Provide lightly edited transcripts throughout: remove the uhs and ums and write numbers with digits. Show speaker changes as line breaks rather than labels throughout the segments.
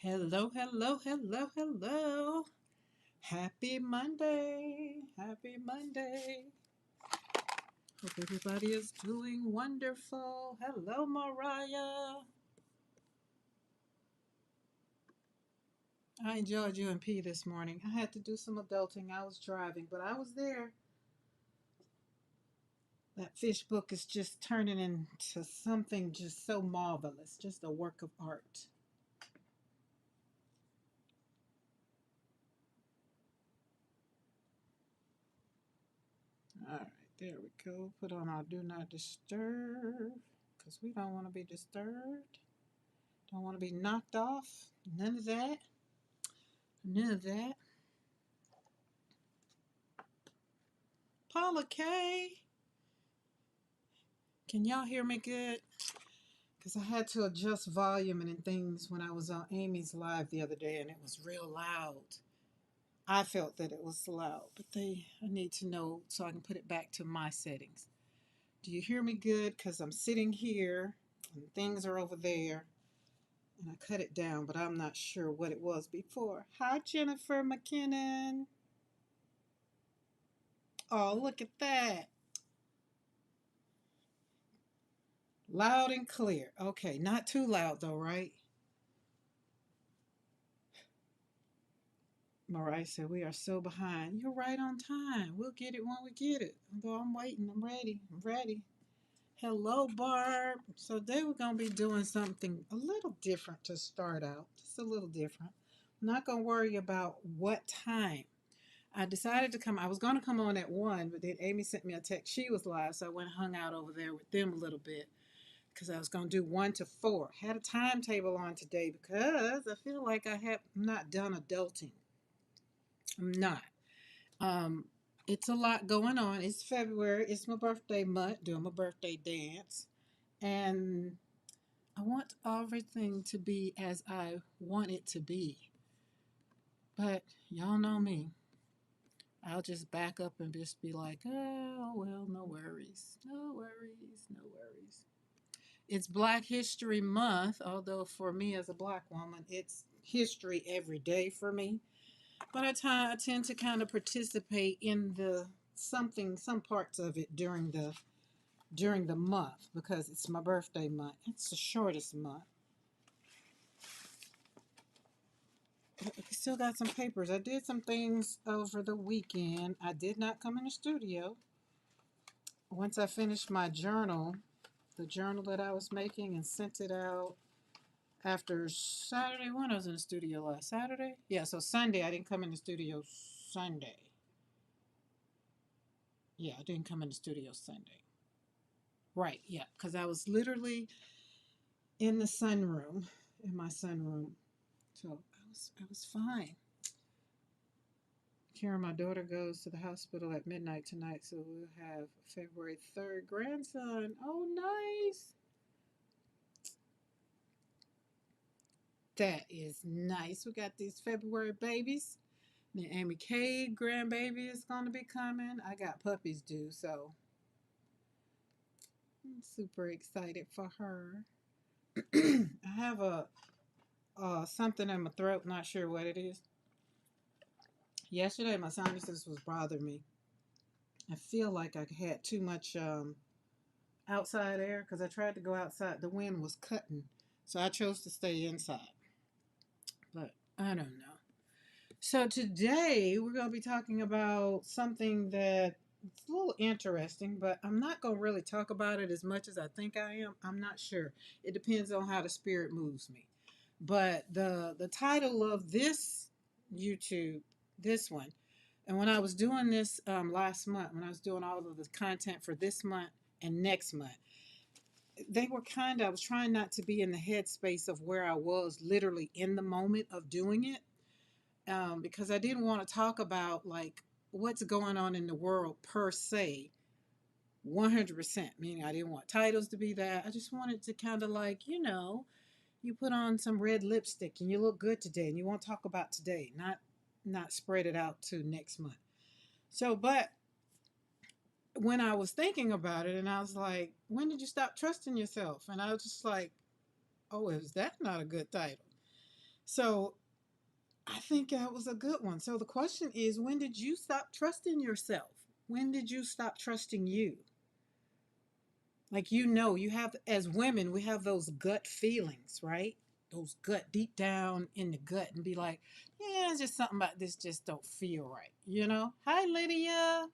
Hello, hello, hello, hello. Happy Monday. Happy Monday. Hope everybody is doing wonderful. Hello, Mariah. I enjoyed you and P this morning. I had to do some adulting. I was driving, but I was there. That fish book is just turning into something just so marvelous, just a work of art. All right, there we go. Put on our do not disturb because we don't want to be disturbed. Don't want to be knocked off. None of that. None of that. Paula K. Can y'all hear me good? Because I had to adjust volume and things when I was on Amy's live the other day and it was real loud. I felt that it was loud, but I need to know so I can put it back to my settings. Do you hear me good? Because I'm sitting here and things are over there and I cut it down, but I'm not sure what it was before. Hi, Jennifer McKinnon. Oh, look at that. Loud and clear. Okay, not too loud though, right? Mariah said, we are so behind. You're right on time. We'll get it when we get it. Although I'm waiting. I'm ready. I'm ready. Hello, Barb. So today we're going to be doing something a little different to start out. Just a little different. I'm not going to worry about what time. I decided to come. I was going to come on at 1, but then Amy sent me a text. She was live, so I went and hung out over there with them a little bit because I was going to do 1 to 4. Had a timetable on today because I feel like I have not done adulting. I'm not. Um, it's a lot going on. It's February. It's my birthday month. Doing my birthday dance, and I want everything to be as I want it to be. But y'all know me. I'll just back up and just be like, oh well, no worries, no worries, no worries. It's Black History Month, although for me as a black woman, it's history every day for me. But I tend to kind of participate in some parts of it during the month because it's my birthday month. It's the shortest month. I still got some papers. I did some things over the weekend. I did not come in the studio. Once I finished my journal, the journal that I was making, and sent it out after Saturday. When I was in the studio last Saturday? Yeah, so Sunday, I didn't come in the studio Sunday. Yeah, I didn't come in the studio Sunday. Right, yeah, because I was literally in the sunroom, in my sunroom. So I was fine. Karen, my daughter goes to the hospital at midnight tonight, so we'll have February 3rd grandson. Oh, nice. That is nice. We got these February babies. The Amy Cade grandbaby is going to be coming. I got puppies due, so I'm super excited for her. I have a something in my throat, not sure what it is. Yesterday, my sinuses was bothering me. I feel like I had too much outside air because I tried to go outside. The wind was cutting, so I chose to stay inside. But I don't know. So today we're going to be talking about something that it's a little interesting, but I'm not going to really talk about it as much as I think I am. I'm not sure. It depends on how the spirit moves me. But the title of this YouTube, this one, and when I was doing this last month, when I was doing all of the content for this month and next month, I was trying not to be in the headspace of where I was literally in the moment of doing it, because I didn't want to talk about like what's going on in the world per se, 100%. Meaning I didn't want titles to be that. I just wanted to kind of like, you put on some red lipstick and you look good today and you want to talk about today, not spread it out to next month. So, but when I was thinking about it and I was like, when did you stop trusting yourself? And I was just like, oh, is that not a good title? So I think that was a good one. So the question is, when did you stop trusting yourself? When did you stop trusting you? Like, you have, as women, we have those gut feelings, right? Those gut deep down in the gut, and be like, yeah, it's just something about this just don't feel right, you know? Hi, Lydia.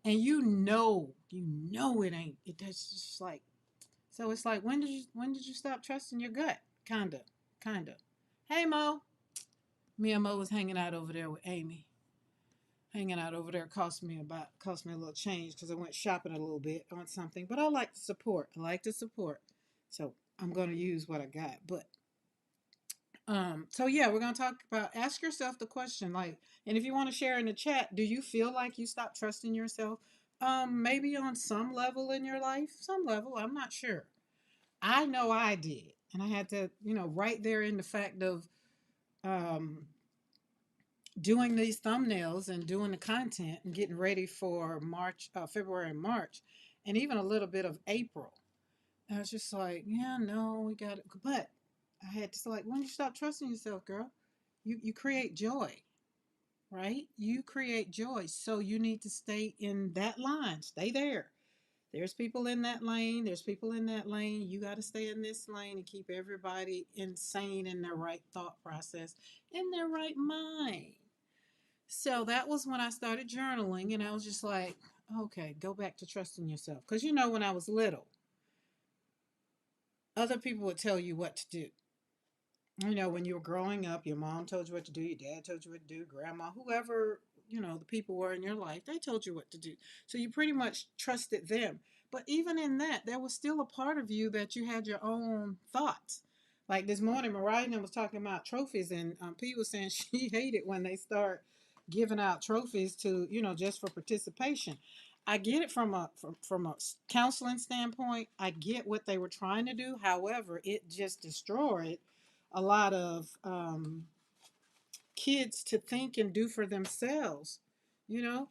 And it ain't. That's just like, so it's like, when did you stop trusting your gut? Kinda, kinda. Hey, Mo. Me and Mo was hanging out over there with Amy. Hanging out over there cost me a little change because I went shopping a little bit on something. But I like to support. I like to support. So I'm gonna use what I got. But so yeah, we're gonna talk about, ask yourself the question, like, and if you want to share in the chat, do you feel like you stopped trusting yourself? Maybe on some level in your life, some level, I'm not sure. I know I did. And I had to, right there in the fact of um doing these thumbnails and doing the content and getting ready for March, February and March, and even a little bit of April. I was just like, yeah, no, we got it. But I had to like, when you stop trusting yourself, girl, you create joy, right? You create joy. So you need to stay in that line. Stay there. There's people in that lane. There's people in that lane. You got to stay in this lane and keep everybody insane in their right thought process, in their right mind. So that was when I started journaling, and I was just like, okay, go back to trusting yourself. Because when I was little, other people would tell you what to do. When you were growing up, your mom told you what to do, your dad told you what to do, grandma, whoever, the people were in your life, they told you what to do. So you pretty much trusted them. But even in that, there was still a part of you that you had your own thoughts. Like this morning, Mariah was talking about trophies, and P was saying she hated when they start giving out trophies to, just for participation. I get it from a counseling standpoint. I get what they were trying to do. However, it just destroyed a lot of kids to think and do for themselves, you know.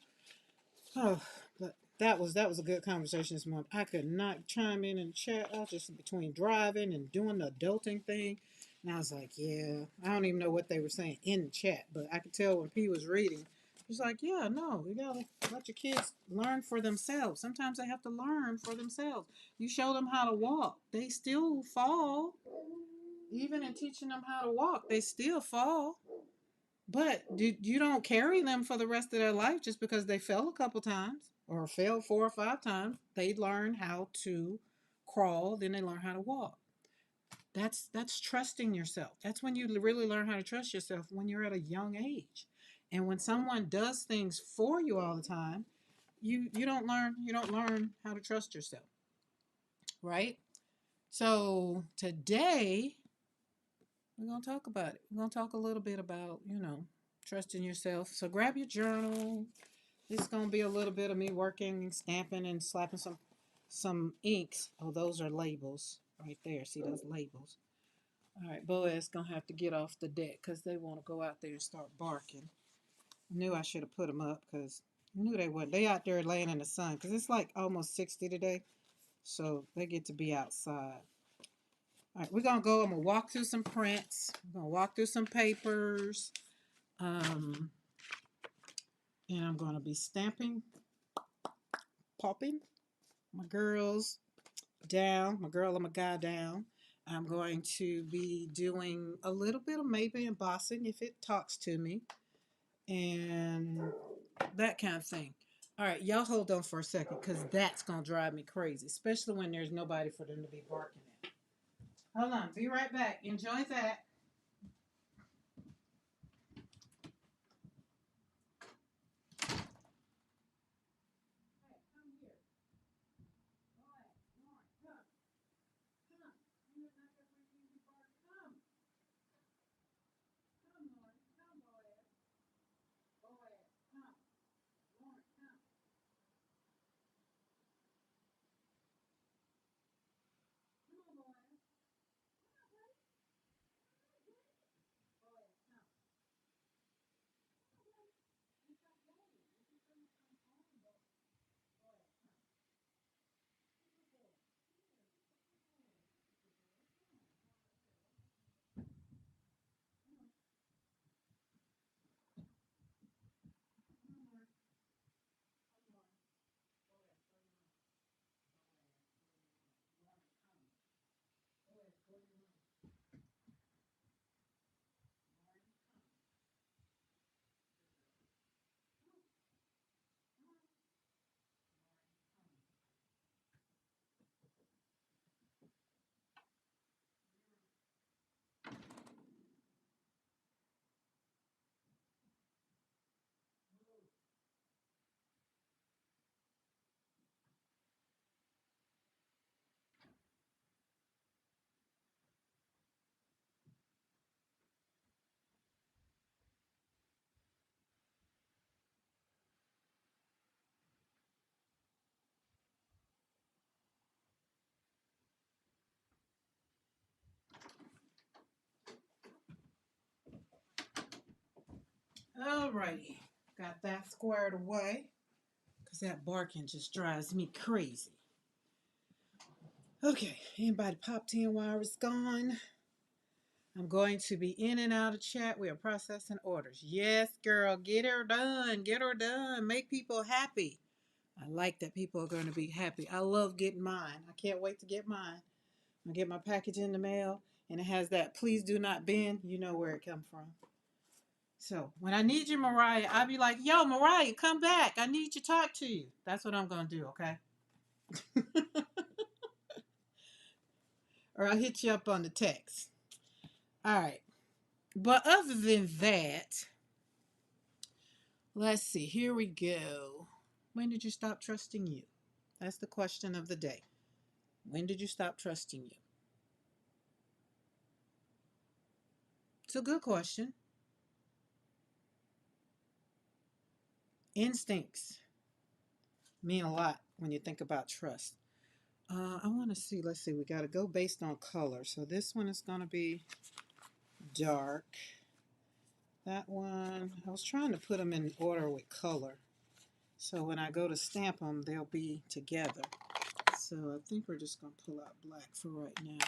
Oh, but that was a good conversation this morning. I could not chime in the chat. I was just between driving and doing the adulting thing, and I was like, yeah, I don't even know what they were saying in the chat, but I could tell when P was reading. He's like, yeah, no, you gotta let your kids learn for themselves. Sometimes they have to learn for themselves. You show them how to walk, they still fall. Even in teaching them how to walk, they still fall. But you don't carry them for the rest of their life just because they fell a couple times or fell 4 or 5 times. They learn how to crawl, then they learn how to walk. That's trusting yourself. That's when you really learn how to trust yourself, when you're at a young age. And when someone does things for you all the time, you don't learn how to trust yourself, right? So today we're going to talk about it. We're going to talk a little bit about, trusting yourself. So grab your journal. This is going to be a little bit of me working, stamping, and slapping some inks. Oh, those are labels right there. See those labels? All right, Boaz going to have to get off the deck because they want to go out there and start barking. I knew I should have put them up because I knew they wouldn't. They out there laying in the sun because it's like almost 60 today. So they get to be outside. All right, we're going to go. I'm going to walk through some prints. I'm going to walk through some papers. Um, and I'm going to be stamping, popping my girls down, my girl and my guy down. I'm going to be doing a little bit of maybe embossing if it talks to me and that kind of thing. All right, y'all hold on for a second because that's going to drive me crazy, especially when there's nobody for them to be barking at. Hold on, be right back. Enjoy that. Alrighty. Got that squared away. Because that barking just drives me crazy. Okay, anybody popped in while I was gone? I'm going to be in and out of chat. We are processing orders. Yes, girl, get her done. Get her done. Make people happy. I like that people are going to be happy. I love getting mine. I can't wait to get mine. I get my package in the mail and it has that please do not bend. You know where it come from. So when I need you, Mariah, I'll be like, yo, Mariah, come back. I need to talk to you. That's what I'm going to do, okay? Or I'll hit you up on the text. All right. But other than that, let's see. Here we go. When did you stop trusting you? That's the question of the day. When did you stop trusting you? It's a good question. Instincts mean a lot when you think about trust. I want to see. Let's see. We got to go based on color. So this one is going to be dark. That one, I was trying to put them in order with color. So when I go to stamp them, they'll be together. So I think we're just going to pull out black for right now.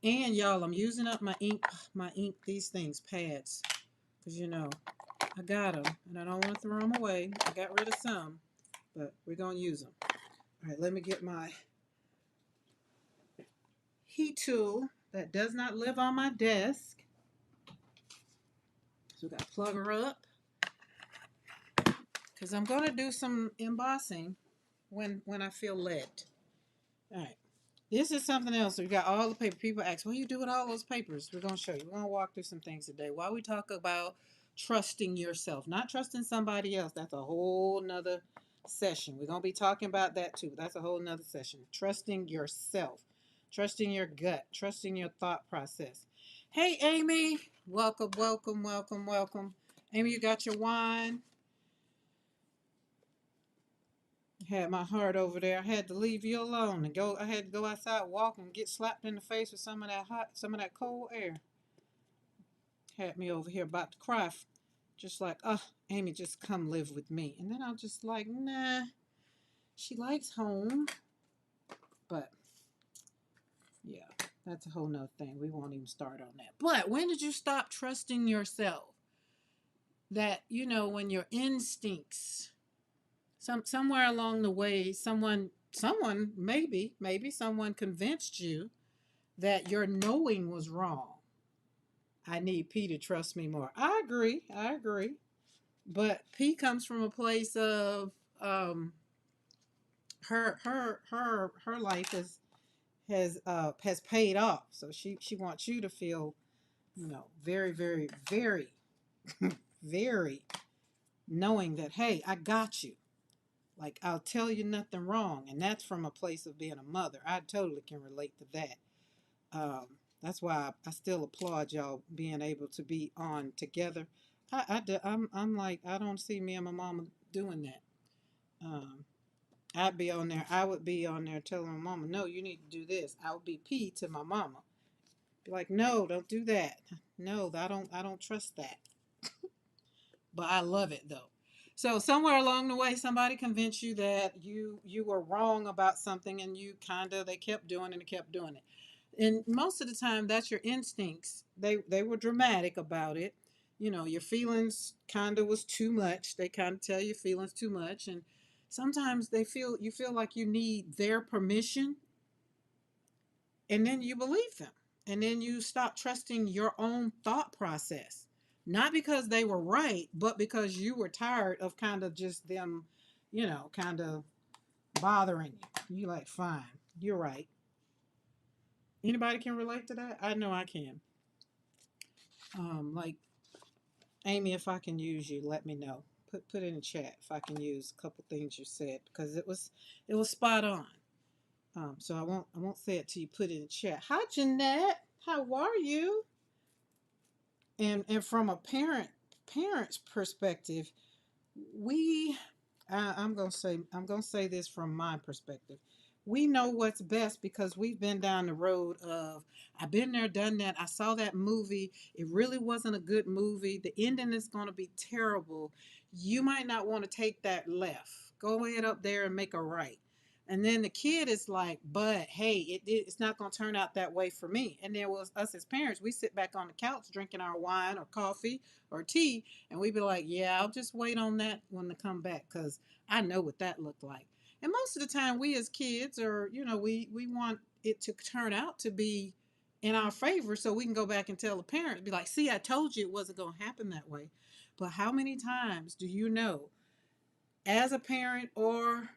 And y'all, I'm using up my ink, these things, pads. Because, you know, I got them and I don't want to throw them away. I got rid of some, but we're going to use them. All right, let me get my heat tool that does not live on my desk. So we got to plug her up. Because I'm going to do some embossing when I feel led. All right. This is something else. We got all the paper. People ask, what do you do with all those papers? We're going to show you. We're going to walk through some things today. While we talk about trusting yourself, not trusting somebody else. That's a whole nother session. We're going to be talking about that too. That's a whole nother session. Trusting yourself, trusting your gut, trusting your thought process. Hey, Amy. Welcome, welcome, welcome, welcome. Amy, you got your wine? Had my heart over there. I had to leave you alone and go. I had to go outside, walk, and get slapped in the face with some of that cold air. Had me over here about to cry, just like, oh, Amy, just come live with me. And then I was just like, nah, she likes home, but yeah, that's a whole nother thing. We won't even start on that. But when did you stop trusting yourself? That, you know, when your instincts, somewhere along the way, someone maybe someone convinced you that your knowing was wrong. I need P to trust me more. I agree. But P comes from a place of her life has paid off. So she wants you to feel, you know, very, very, very, very knowing that, hey, I got you. Like, I'll tell you nothing wrong. And that's from a place of being a mother. I totally can relate to that. That's why I still applaud y'all being able to be on together. I'm like, I don't see me and my mama doing that. Um, I'd be on there. I would be on there telling my mama, no, you need to do this. I would be P to my mama. Be like, no, don't do that. No, I don't trust that. But I love it though. So somewhere along the way, somebody convinced you that you were wrong about something, and they kept doing it and kept doing it. And most of the time, that's your instincts. They were dramatic about it. You know, your feelings kind of was too much. They kind of tell your feelings too much, and sometimes you feel like you need their permission, and then you believe them, and then you stop trusting your own thought process. Not because they were right, but because you were tired of kind of just them, you know, kind of bothering you. You're like, fine, you're right. Anybody can relate to that? I know I can. Like, Amy, if I can use you, let me know. Put it in the chat if I can use a couple things you said, because it was spot on. So I won't say it till you put it in the chat. Hi, Jeanette. How are you? And from a parent's perspective, we I'm gonna say this from my perspective. we know what's best because we've been down the road of, I've been there, done that. I saw that movie. It really wasn't a good movie. The ending is going to be terrible. You might not want to take that left. Go ahead up there and make a right. And then the kid is like, but hey, it's not going to turn out that way for me. And then was us as parents, we sit back on the couch drinking our wine or coffee or tea, and we be like, yeah, I'll just wait on that one to come back because I know what that looked like. And most of the time, we as kids, or we want it to turn out to be in our favor, so we can go back and tell the parent, be like, "See, I told you it wasn't going to happen that way." But how many times do you know, as a parent or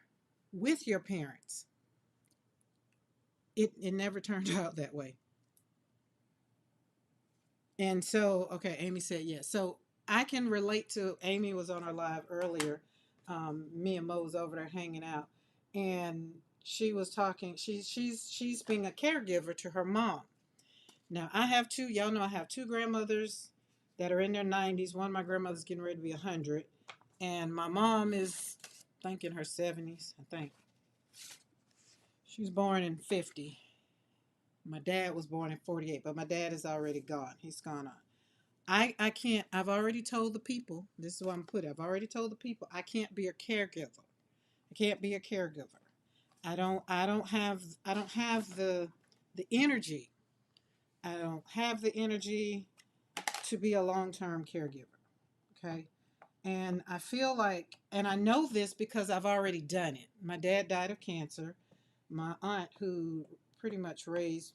with your parents, it never turned out that way? And so, okay, Amy said yes. So I can relate to, Amy was on our live earlier. Me and Mo was over there hanging out, and she was talking. She's being a caregiver to her mom. Now I have two. Y'all know I have two grandmothers that are in their 90s. One of my grandmother's getting ready to be 100, and my mom is, I think, in her 70s. I think she was born in 50. My dad was born in 48, but my dad is already gone. He's gone on. I can't, I've already told the people, this is what I'm putting, I've already told the people I can't be a caregiver. I can't be a caregiver. I don't have the energy. I don't have the energy to be a long-term caregiver. Okay? And I feel like, and I know this because I've already done it. My dad died of cancer. My aunt, who pretty much raised,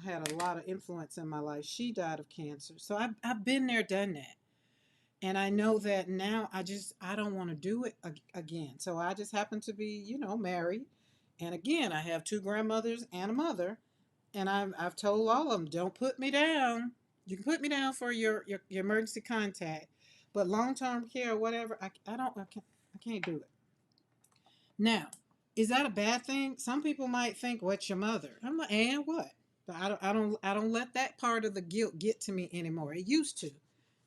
had a lot of influence in my life, she died of cancer. So I've been there, done that. And I know that now I don't want to do it again. So I just happen to be, married. And again, I have two grandmothers and a mother. And I've told all of them, don't put me down. You can put me down for your emergency contact. But long term care or whatever, I can't do it. Now, is that a bad thing? Some people might think, what's your mother? I'm like, and what? But I don't let that part of the guilt get to me anymore. It used to.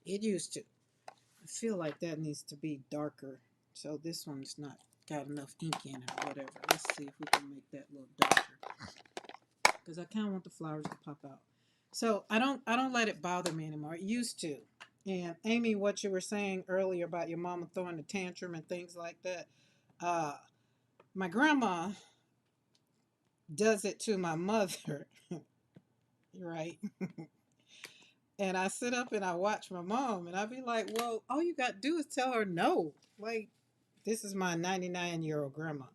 It used to. I feel like that needs to be darker. So this one's not got enough ink in it or whatever. Let's see if we can make that a little darker. Because I kind of want the flowers to pop out. So I don't let it bother me anymore. It used to. And Amy, what you were saying earlier about your mama throwing a tantrum and things like that. Uh, my grandma does it to my mother, right? And I sit up and I watch my mom and I be like, well, all you got to do is tell her no. Like, this is my 99-year-old grandma.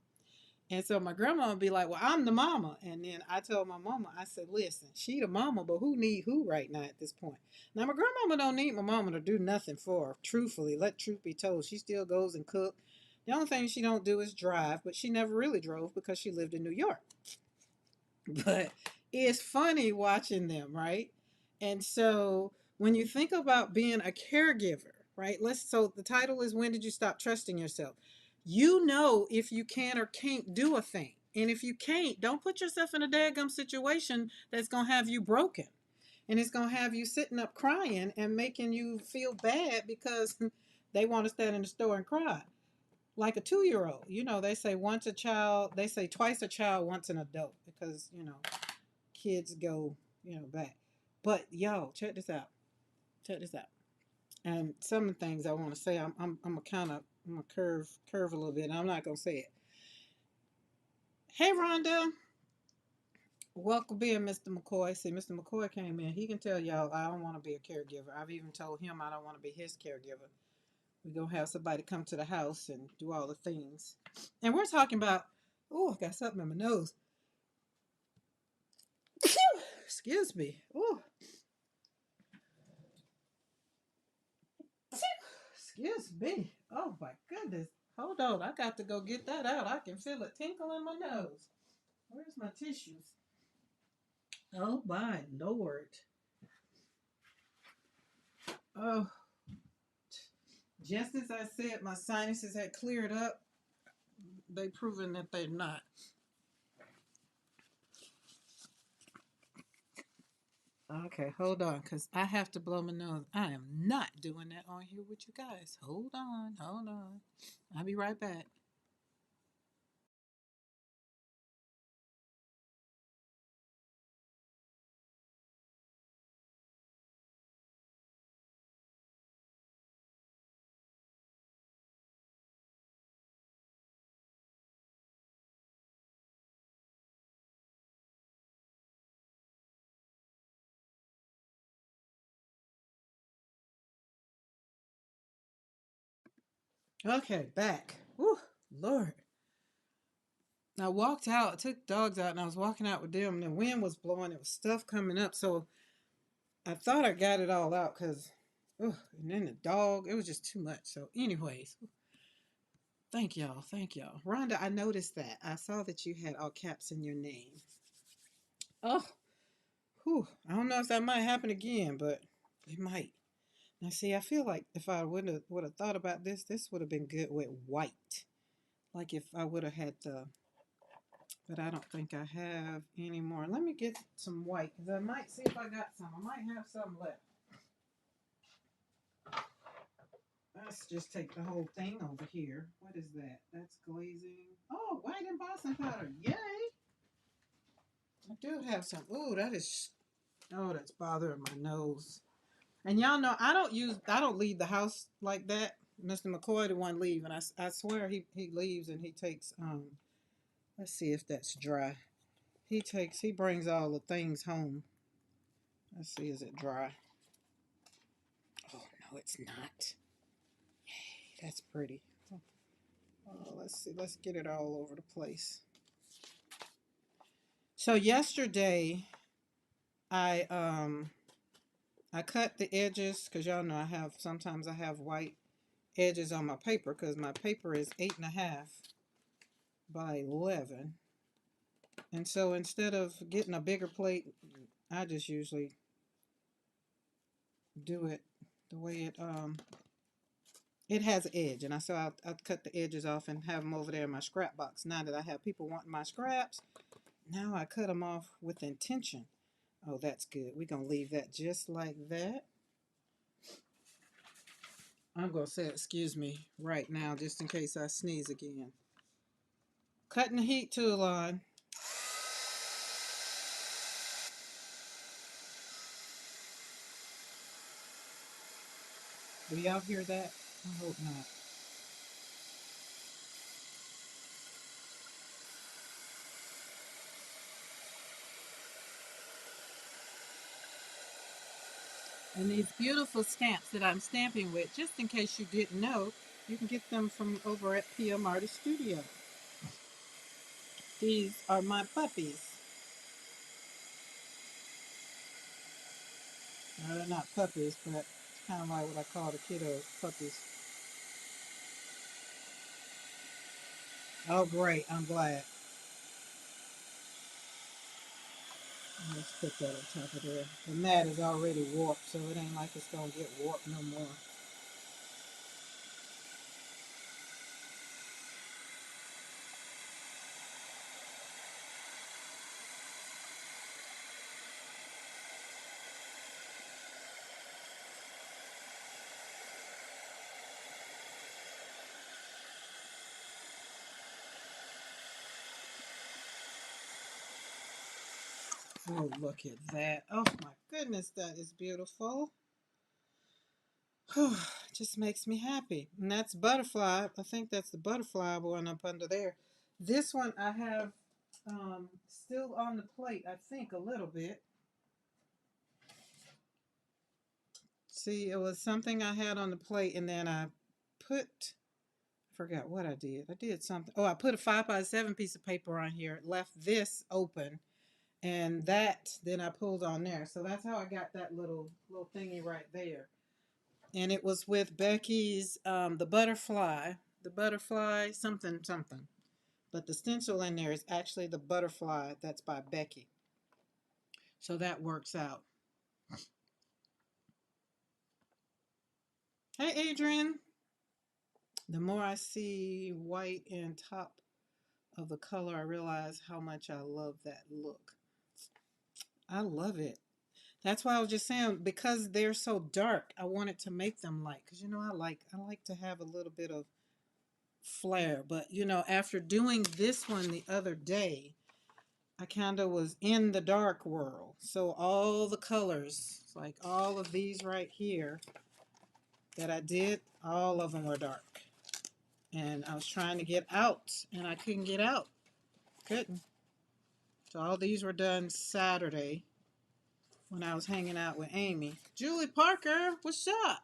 And so my grandma would be like, well, I'm the mama. And then I told my mama, I said, listen, she the mama, but who need who right now at this point? Now, my grandmama don't need my mama to do nothing for her. Truthfully, let truth be told. She still goes and cook. The only thing she don't do is drive, but she never really drove because she lived in New York. But it's funny watching them, right? And so when you think about being a caregiver, right? So the title is, when did you stop trusting yourself? You know if you can or can't do a thing. And if you can't, don't put yourself in a daggum situation that's going to have you broken. And it's going to have you sitting up crying and making you feel bad because they want to stand in the store and cry. Like a 2-year old. They say once a child, they say twice a child, once an adult, because, kids go, back. But yo, check this out. Check this out. And some of the things I want to say, I'm a kind of, I'm a curve a little bit. And I'm not gonna say it. Hey, Rhonda, welcome being Mr. McCoy. See, Mr. McCoy came in. He can tell y'all I don't want to be a caregiver. I've even told him I don't want to be his caregiver. We're gonna have somebody come to the house and do all the things. And we're talking about. Oh, I got something in my nose. Excuse me. Oh, excuse me. Oh my goodness. Hold on. I got to go get that out. I can feel it tinkle in my nose. Where's my tissues? Oh my lord. Oh, just as I said, my sinuses had cleared up. They proven that they're not. Okay, hold on, because I have to blow my nose. I am not doing that on here with you guys. Hold on, hold on. I'll be right back. Okay, back. Whew, Lord. I walked out, took dogs out, and I was walking out with them. And the wind was blowing. It was stuff coming up. So I thought I got it all out because, and then the dog, it was just too much. So, anyways, thank y'all. Thank y'all. Rhonda, I noticed that. I saw that you had all caps in your name. Oh, whew. I don't know if that might happen again, but it might. Now, see, I feel like if I would have thought about this, this would have been good with white. Like if I would have had the, but I don't think I have any more. Let me get some white because I might see if I got some. I might have some left. Let's just take the whole thing over here. What is that? That's glazing. Oh, white embossing powder. Yay! I do have some. Ooh, that is. Oh, that's bothering my nose. And y'all know I don't leave the house like that. Mr. McCoy the one leave, and I swear he leaves and he takes let's see if that's dry. He brings all the things home. Let's see, is it dry? Oh no, it's not. Yay, that's pretty. Oh, let's see, let's get it all over the place. So yesterday I I cut the edges because y'all know sometimes I have white edges on my paper because my paper is 8.5 by 11. And so instead of getting a bigger plate, I just usually do it the way it has an edge. And I'll cut the edges off and have them over there in my scrap box. Now that I have people wanting my scraps, now I cut them off with intention. Oh, that's good. We're going to leave that just like that. I'm going to say excuse me right now just in case I sneeze again. Cutting the heat tool on. Do y'all hear that? I hope not. And these beautiful stamps that I'm stamping with, just in case you didn't know, you can get them from over at PM Artist Studio. These are my puppies. No, they're not puppies, but it's kind of like what I call the kiddos, puppies. Oh, great. I'm glad. Let's put that on top of there. The mat is already warped, so it ain't like it's going to get warped no more. Oh, look at that. Oh, my goodness, that is beautiful. Just makes me happy. And that's butterfly. I think that's the butterfly one up under there. This one I have still on the plate, I think, a little bit. See, it was something I had on the plate, and then I forgot what I did. I did something. Oh, I put a 5x7 piece of paper on here, left this open, and then I pulled on there. So that's how I got that little thingy right there. And it was with Becky's the butterfly something something. But the stencil in there is actually the butterfly that's by Becky. So that works out. Hey, Adrian. The more I see white in top of the color, I realize how much I love that look. I love it. That's why I was just saying, because they're so dark, I wanted to make them light. Because I like to have a little bit of flair. But after doing this one the other day, I kind of was in the dark world. So all the colors, like all of these right here that I did, all of them were dark. And I was trying to get out, and I couldn't get out. Couldn't. So all these were done Saturday when I was hanging out with Amy. Julie Parker, what's up?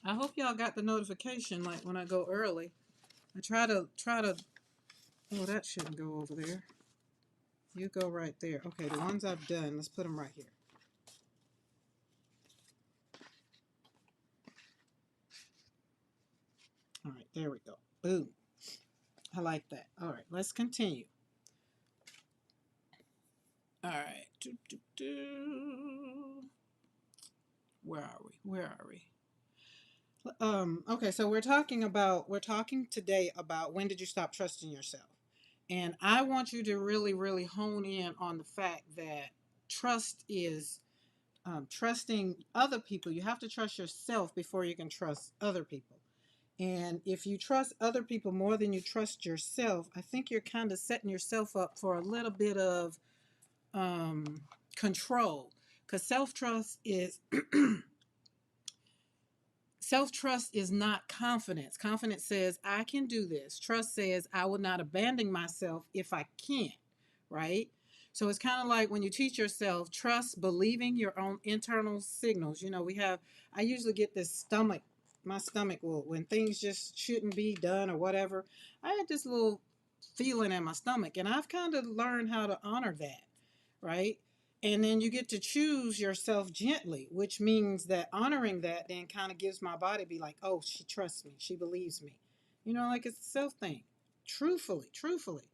I hope y'all got the notification like when I go early. I try to oh, that shouldn't go over there. You go right there. Okay, the ones I've done, let's put them right here. All right, there we go. Boom. I like that. All right, let's continue. All right. Where are we? Where are we? Okay, so we're talking today about when did you stop trusting yourself? And I want you to really, really hone in on the fact that trust is trusting other people. You have to trust yourself before you can trust other people. And if you trust other people more than you trust yourself, I think you're kind of setting yourself up for a little bit of control. Because self trust is not confidence. Confidence says I can do this. Trust says I will not abandon myself if I can't. Right. So it's kind of like when you teach yourself trust, believing your own internal signals. You know, I usually get this my stomach will, when things just shouldn't be done or whatever. I had this little feeling in my stomach, and I've kind of learned how to honor that, right? And then you get to choose yourself gently, which means that honoring that then kind of gives my body be like, oh, she trusts me, she believes me. You know, like it's a self thing. Truthfully, truthfully.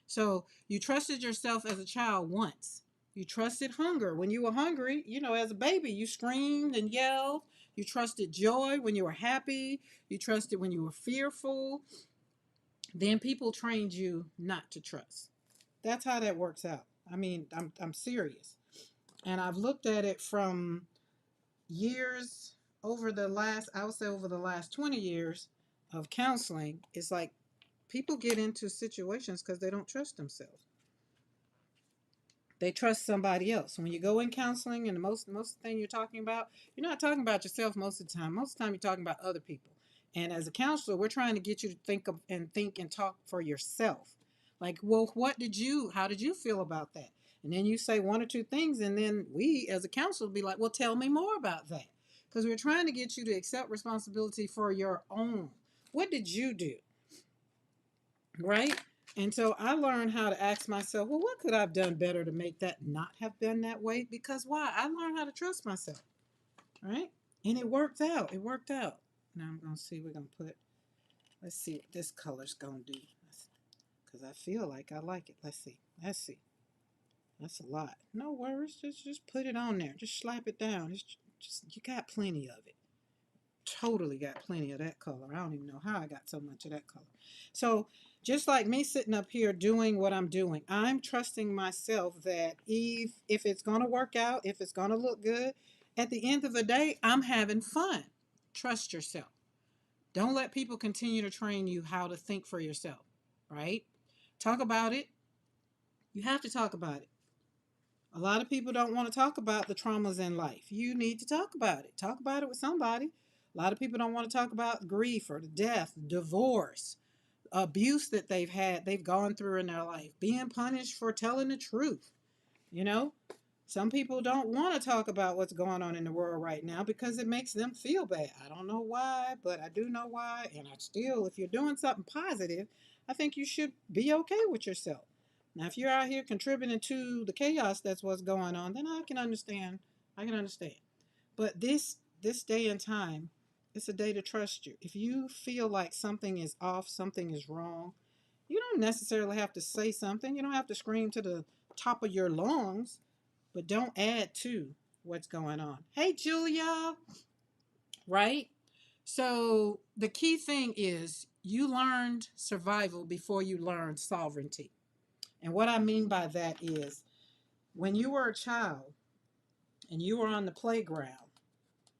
So you trusted yourself as a child once. You trusted hunger. When you were hungry, you know, as a baby, you screamed and yelled. You trusted joy when you were happy. You trusted when you were fearful. Then people trained you not to trust. That's how that works out. I mean, I'm serious. And I've looked at it from years I would say over the last 20 years of counseling. It's like people get into situations because they don't trust themselves. They trust somebody else. When you go in counseling, and the most thing you're talking about, you're not talking about yourself most of the time. Most of the time, you're talking about other people. And as a counselor, we're trying to get you to think and talk for yourself. Like, well, how did you feel about that? And then you say one or two things, and then we, as a counselor, be like, well, tell me more about that, because we're trying to get you to accept responsibility for your own. What did you do? Right? And so I learned how to ask myself, well, what could I have done better to make that not have been that way? Because why? I learned how to trust myself. Right? And it worked out. It worked out. Now I'm going to see, let's see what this color's going to do. Because I feel like I like it. Let's see. Let's see. That's a lot. No worries. Just put it on there. Just slap it down. You got plenty of it. Totally got plenty of that color. I don't even know how I got so much of that color. So just like me sitting up here doing what I'm doing, I'm trusting myself that if it's going to work out, if it's going to look good, at the end of the day, I'm having fun. Trust yourself. Don't let people continue to train you how to think for yourself, right? Talk about it. You have to talk about it. A lot of people don't want to talk about the traumas in life. You need to talk about it. Talk about it with somebody. A lot of people don't want to talk about grief or death, divorce, abuse that they've gone through in their life, being punished for telling the truth. You know, some people don't want to talk about what's going on in the world right now because it makes them feel bad. I don't know why, but I do know why. And if you're doing something positive, I think you should be okay with yourself. Now, if you're out here contributing to the chaos that's what's going on, then I can understand. I can understand. But this day and time, it's a day to trust you. If you feel like something is off, something is wrong, you don't necessarily have to say something. You don't have to scream to the top of your lungs, but don't add to what's going on. Hey, Julia, right? So the key thing is you learned survival before you learned sovereignty. And what I mean by that is when you were a child and you were on the playground,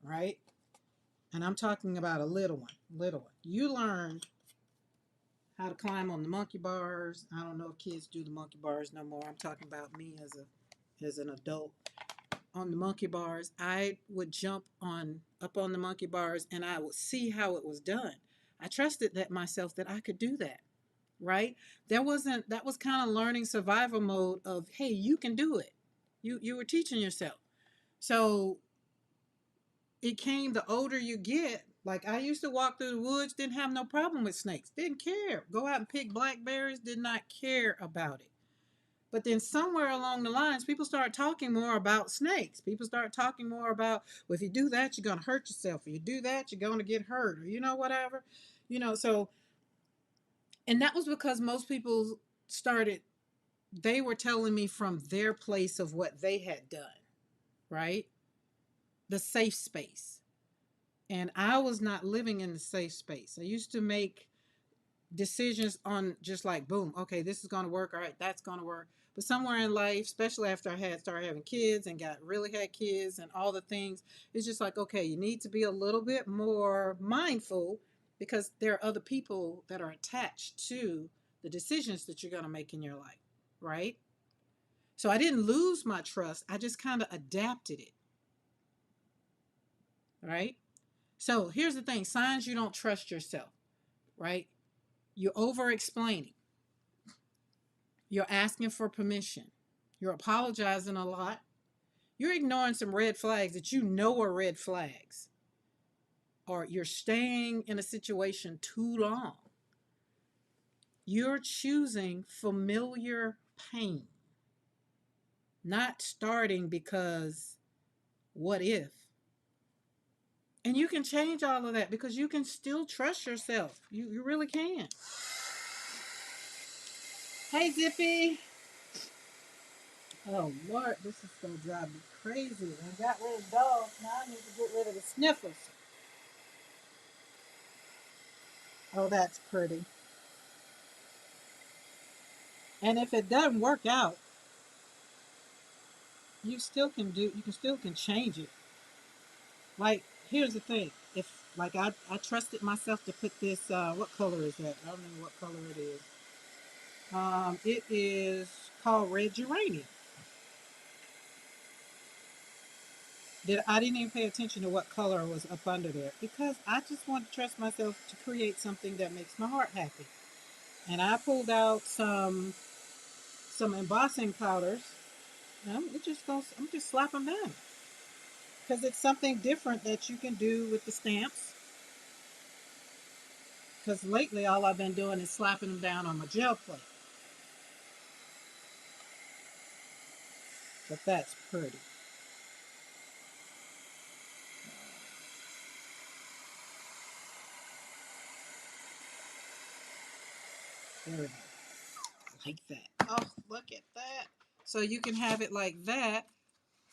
right? And I'm talking about a little one, little one. You learned how to climb on the monkey bars. I don't know if kids do the monkey bars no more. I'm talking about me as an adult on the monkey bars. I would jump on up on the monkey bars and I would see how it was done. I trusted that myself that I could do that, right? That was kind of learning survival mode of, hey, you can do it. You were teaching yourself. So it came, the older you get, Like I used to walk through the woods, didn't have no problem with snakes, didn't care. Go out and pick blackberries, did not care about it. But then somewhere along the lines, people start talking more about snakes. People start talking more about, well, if you do that, you're going to hurt yourself. If you do that, you're going to get hurt, or whatever. So, and that was because most people started, they were telling me from their place of what they had done, right? The safe space. And I was not living in the safe space. I used to make decisions on just like, boom, okay, this is going to work. All right, that's going to work. But somewhere in life, especially after I had started having kids and got really had kids and all the things, it's just like, okay, you need to be a little bit more mindful because there are other people that are attached to the decisions that you're going to make in your life, right? So I didn't lose my trust. I just kind of adapted it, right? So here's the thing, signs you don't trust yourself, right? You're over explaining. You're asking for permission. You're apologizing a lot. You're ignoring some red flags that you know are red flags. Or you're staying in a situation too long. You're choosing familiar pain, not starting because what if? And you can change all of that because you can still trust yourself. You really can. Hey, Zippy. Oh, Lord, this is going to drive me crazy. I got rid of dogs. Now I need to get rid of the sniffers. Oh, that's pretty. And if it doesn't work out, you can still can change it. Like, here's the thing. If like I trusted myself to put this what color is that? I don't know what color it is. It is called red geranium. I didn't even pay attention to what color was up under there because I just want to trust myself to create something that makes my heart happy. And I pulled out some embossing powders. And I'm just slap them down because it's something different that you can do with the stamps. Because lately all I've been doing is slapping them down on my gel plate. But that's pretty. There we go. Like that. Oh, look at that. So you can have it like that.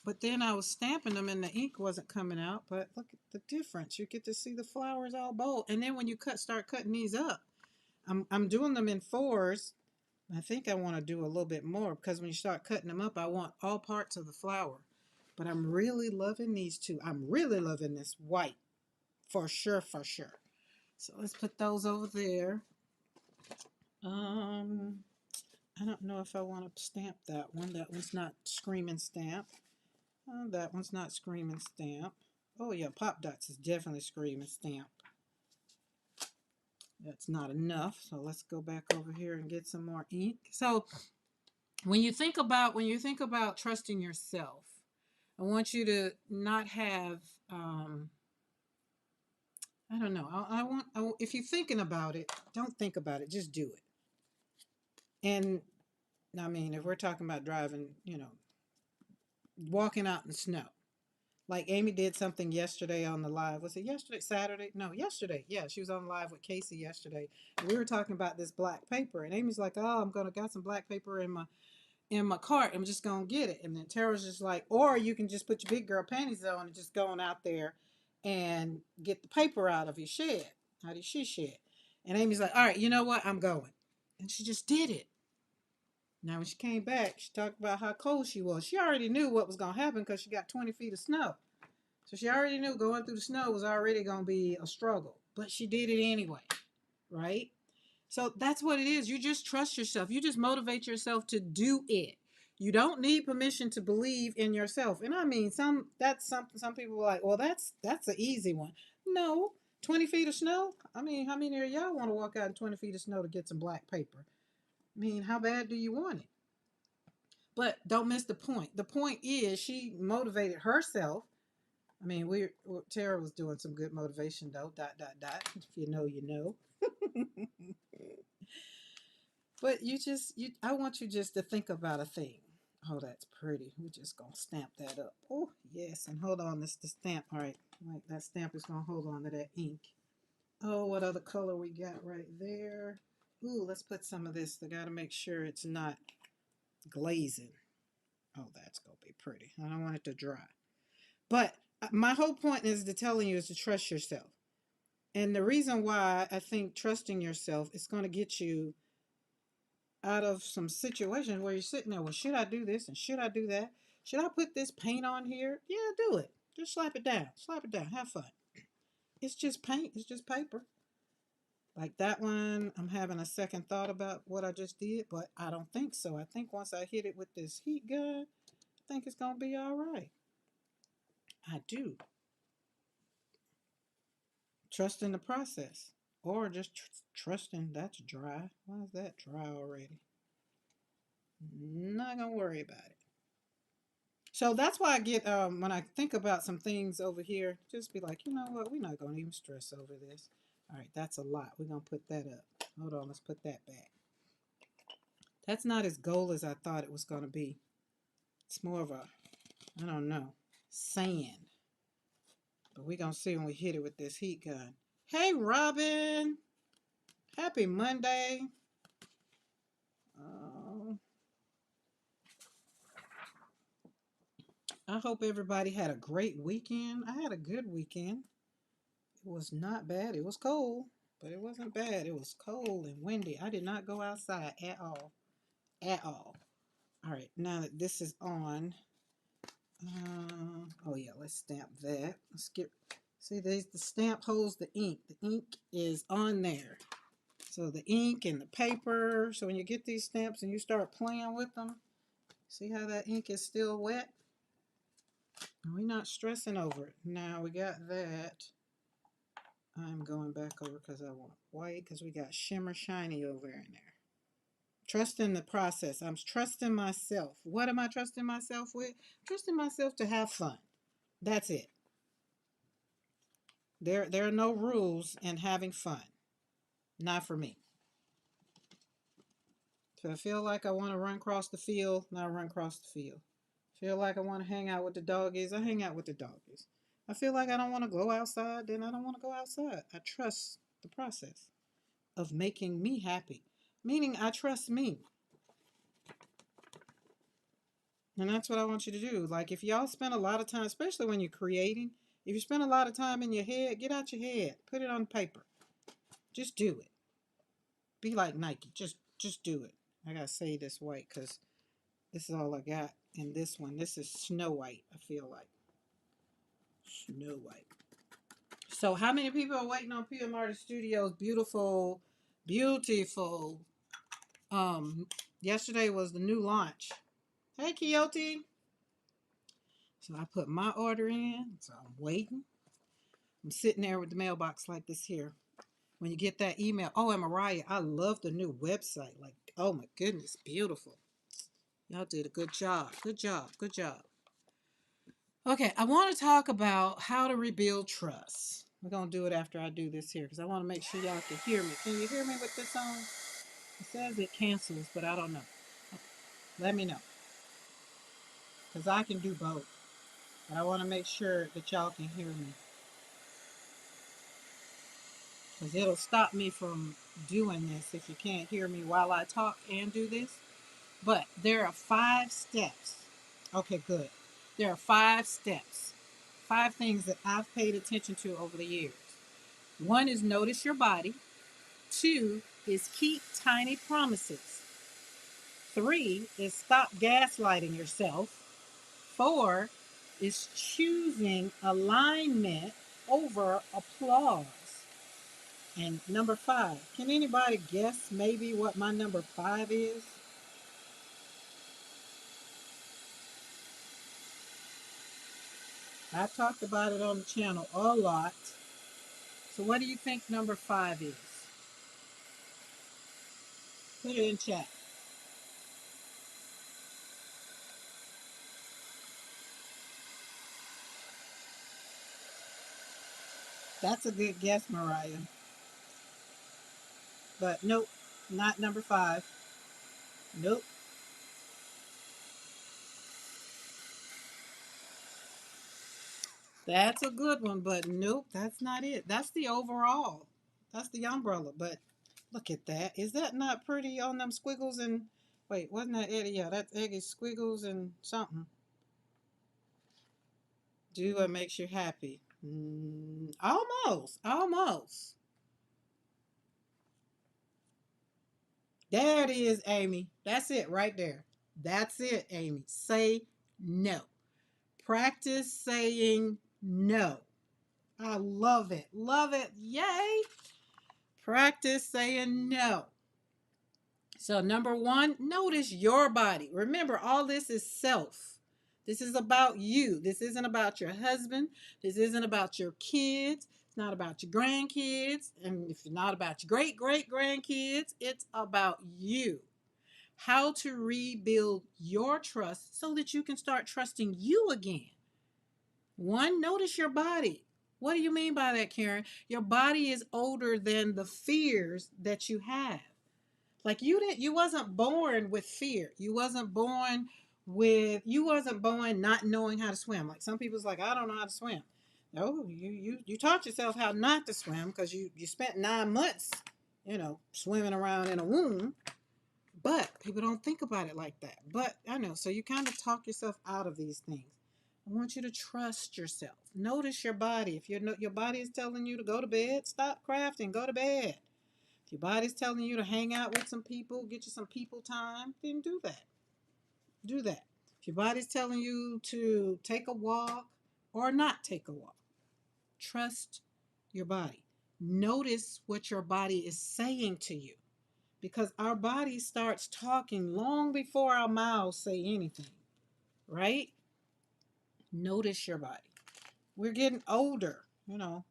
But then I was stamping them and the ink wasn't coming out. But look at the difference. You get to see the flowers all bold. And then when you start cutting these up, I'm doing them in fours. I think I want to do a little bit more because when you start cutting them up, I want all parts of the flower. But I'm really loving these two. I'm really loving this white for sure, for sure. So let's put those over there. Um, I don't know if I want to stamp that one. That one's not screaming stamp. That one's not screaming stamp. Oh yeah, Pop Dots is definitely screaming stamp. That's not enough. So let's go back over here and get some more ink. So when you think about trusting yourself, I want you to not have I don't know. If you're thinking about it, don't think about it. Just do it. And I mean, if we're talking about driving, walking out in the snow. Like Amy did something yesterday on the live. Was it yesterday? Saturday? No, yesterday. Yeah, she was on live with Casey yesterday. And we were talking about this black paper. And Amy's like, oh, I'm gonna got some black paper in my cart. I'm just gonna get it. And then Tara's just like, or you can just put your big girl panties on and just go on out there and get the paper out of your shed, out of your she shed. And Amy's like, all right, you know what? I'm going. And she just did it. Now, when she came back, she talked about how cold she was. She already knew what was going to happen because she got 20 feet of snow. So she already knew going through the snow was already going to be a struggle. But she did it anyway, right? So that's what it is. You just trust yourself. You just motivate yourself to do it. You don't need permission to believe in yourself. And I mean, that's something some people are like, well, that's an easy one. No, 20 feet of snow. I mean, how many of y'all want to walk out in 20 feet of snow to get some black paper? I mean, how bad do you want it? But don't miss the point. The point is she motivated herself I mean, Tara was doing some good motivation though. Dot dot dot. If you know, you know. But I want you just to think about a thing. Oh, that's pretty. We're just gonna stamp that up. Oh, yes. And hold on, this the stamp. All right, like that stamp is gonna hold on to that ink. Oh, what other color we got right there? Ooh, let's put some of this. I gotta make sure it's not glazing. Oh, that's gonna be pretty. I don't want it to dry. But my whole point is to telling you is to trust yourself. And the reason why I think trusting yourself is going to get you out of some situations where you're sitting there, well, should I do this and should I do that? Should I put this paint on here? Yeah, do it. Just slap it down. Slap it down. Have fun. It's just paint. It's just paper. Like that one, I'm having a second thought about what I just did, but I don't think so. I think once I hit it with this heat gun, I think it's going to be all right. I do. Trust in the process. Or just trusting that's dry. Why is that dry already? Not going to worry about it. So that's why I get when I think about some things over here, just be like, you know what, we're not gonna even stress over this. All right, that's a lot. We're gonna put that up. Hold on, let's put that back. That's not as gold as I thought it was gonna be. It's more of a, I don't know, sand. But we're gonna see when we hit it with this heat gun. Hey Robin, happy Monday. I hope everybody had a great weekend. I had a good weekend. It was not bad. It was cold, but it wasn't bad. It was cold and windy. I did not go outside at all. At all. All right, now that this is on, oh yeah, let's stamp that. Let's get, see, the stamp holds the ink. The ink is on there. So the ink and the paper. So when you get these stamps and you start playing with them, see how that ink is still wet? We're not stressing over it. Now we got that. I'm going back over because I want white because we got shimmer shiny over in there. Trusting the process. I'm trusting myself. What am I trusting myself with? Trusting myself to have fun. That's it. There are no rules in having fun. Not for me. If I feel like I want to run across the field, then I run across the field. Feel like I want to hang out with the doggies, I hang out with the doggies. I feel like I don't want to go outside, then I don't want to go outside. I trust the process of making me happy. Meaning I trust me. And that's what I want you to do. Like if y'all spend a lot of time, especially when you're creating, if you spend a lot of time in your head, get out your head. Put it on paper. Just do it. Be like Nike. Just do it. I gotta say this white because this is all I got in this one. This is Snow White, I feel like. Snow White. So how many people are waiting on PM Artist Studios? Beautiful, beautiful. Yesterday was the new launch. Hey Quixote. So I put my order in. So I'm waiting. I'm sitting there with the mailbox like this here. When you get that email, oh, and Mariah, I love the new website. Like, oh my goodness, beautiful. Y'all did a good job. Good job. Good job. Okay, I want to talk about how to rebuild trust. We're going to do it after I do this here because I want to make sure y'all can hear me. Can you hear me with this on? It says it cancels, but I don't know. Let me know because I can do both. But I want to make sure that y'all can hear me because it'll stop me from doing this if you can't hear me while I talk and do this. But there are 5 steps. Okay, good. There are 5 steps. 5 things that I've paid attention to over the years. 1 is notice your body. 2 is keep tiny promises. 3 is stop gaslighting yourself. 4 is choosing alignment over applause. And number 5, can anybody guess maybe what my number 5 is? I talked about it on the channel a lot. So what do you think number 5 is? Put it in chat. That's a good guess, Mariah. But nope, not number 5. Nope. That's a good one, but nope, that's not it. That's the overall. That's the umbrella. But look at that. Is that not pretty on them squiggles and wait, wasn't that Eddie? Yeah, that's Eddie squiggles and something. Do what makes you happy. Almost. Almost. There it is, Amy. That's it right there. That's it, Amy. Say no. Practice saying no. I love it. Love it. Yay. Practice saying no. So, number 1, notice your body. Remember, all this is self. This is about you. This isn't about your husband. This isn't about your kids. It's not about your grandkids. And if it's not about your great great grandkids, it's about you. How to rebuild your trust so that you can start trusting you again. 1, notice your body. What do you mean by that, Karen? Your body is older than the fears that you have. Like you wasn't born with fear. You wasn't born not knowing how to swim. Like some people's like, I don't know how to swim. No, you taught yourself how not to swim because you spent 9 months, swimming around in a womb. But people don't think about it like that. But I know, so you kind of talk yourself out of these things. I want you to trust yourself. Notice your body. If your body is telling you to go to bed, stop crafting, go to bed. If your body's telling you to hang out with some people, get you some people time, then do that. Do that. If your body's telling you to take a walk or not take a walk, trust your body. Notice what your body is saying to you because our body starts talking long before our mouths say anything, right? Notice your body. We're getting older,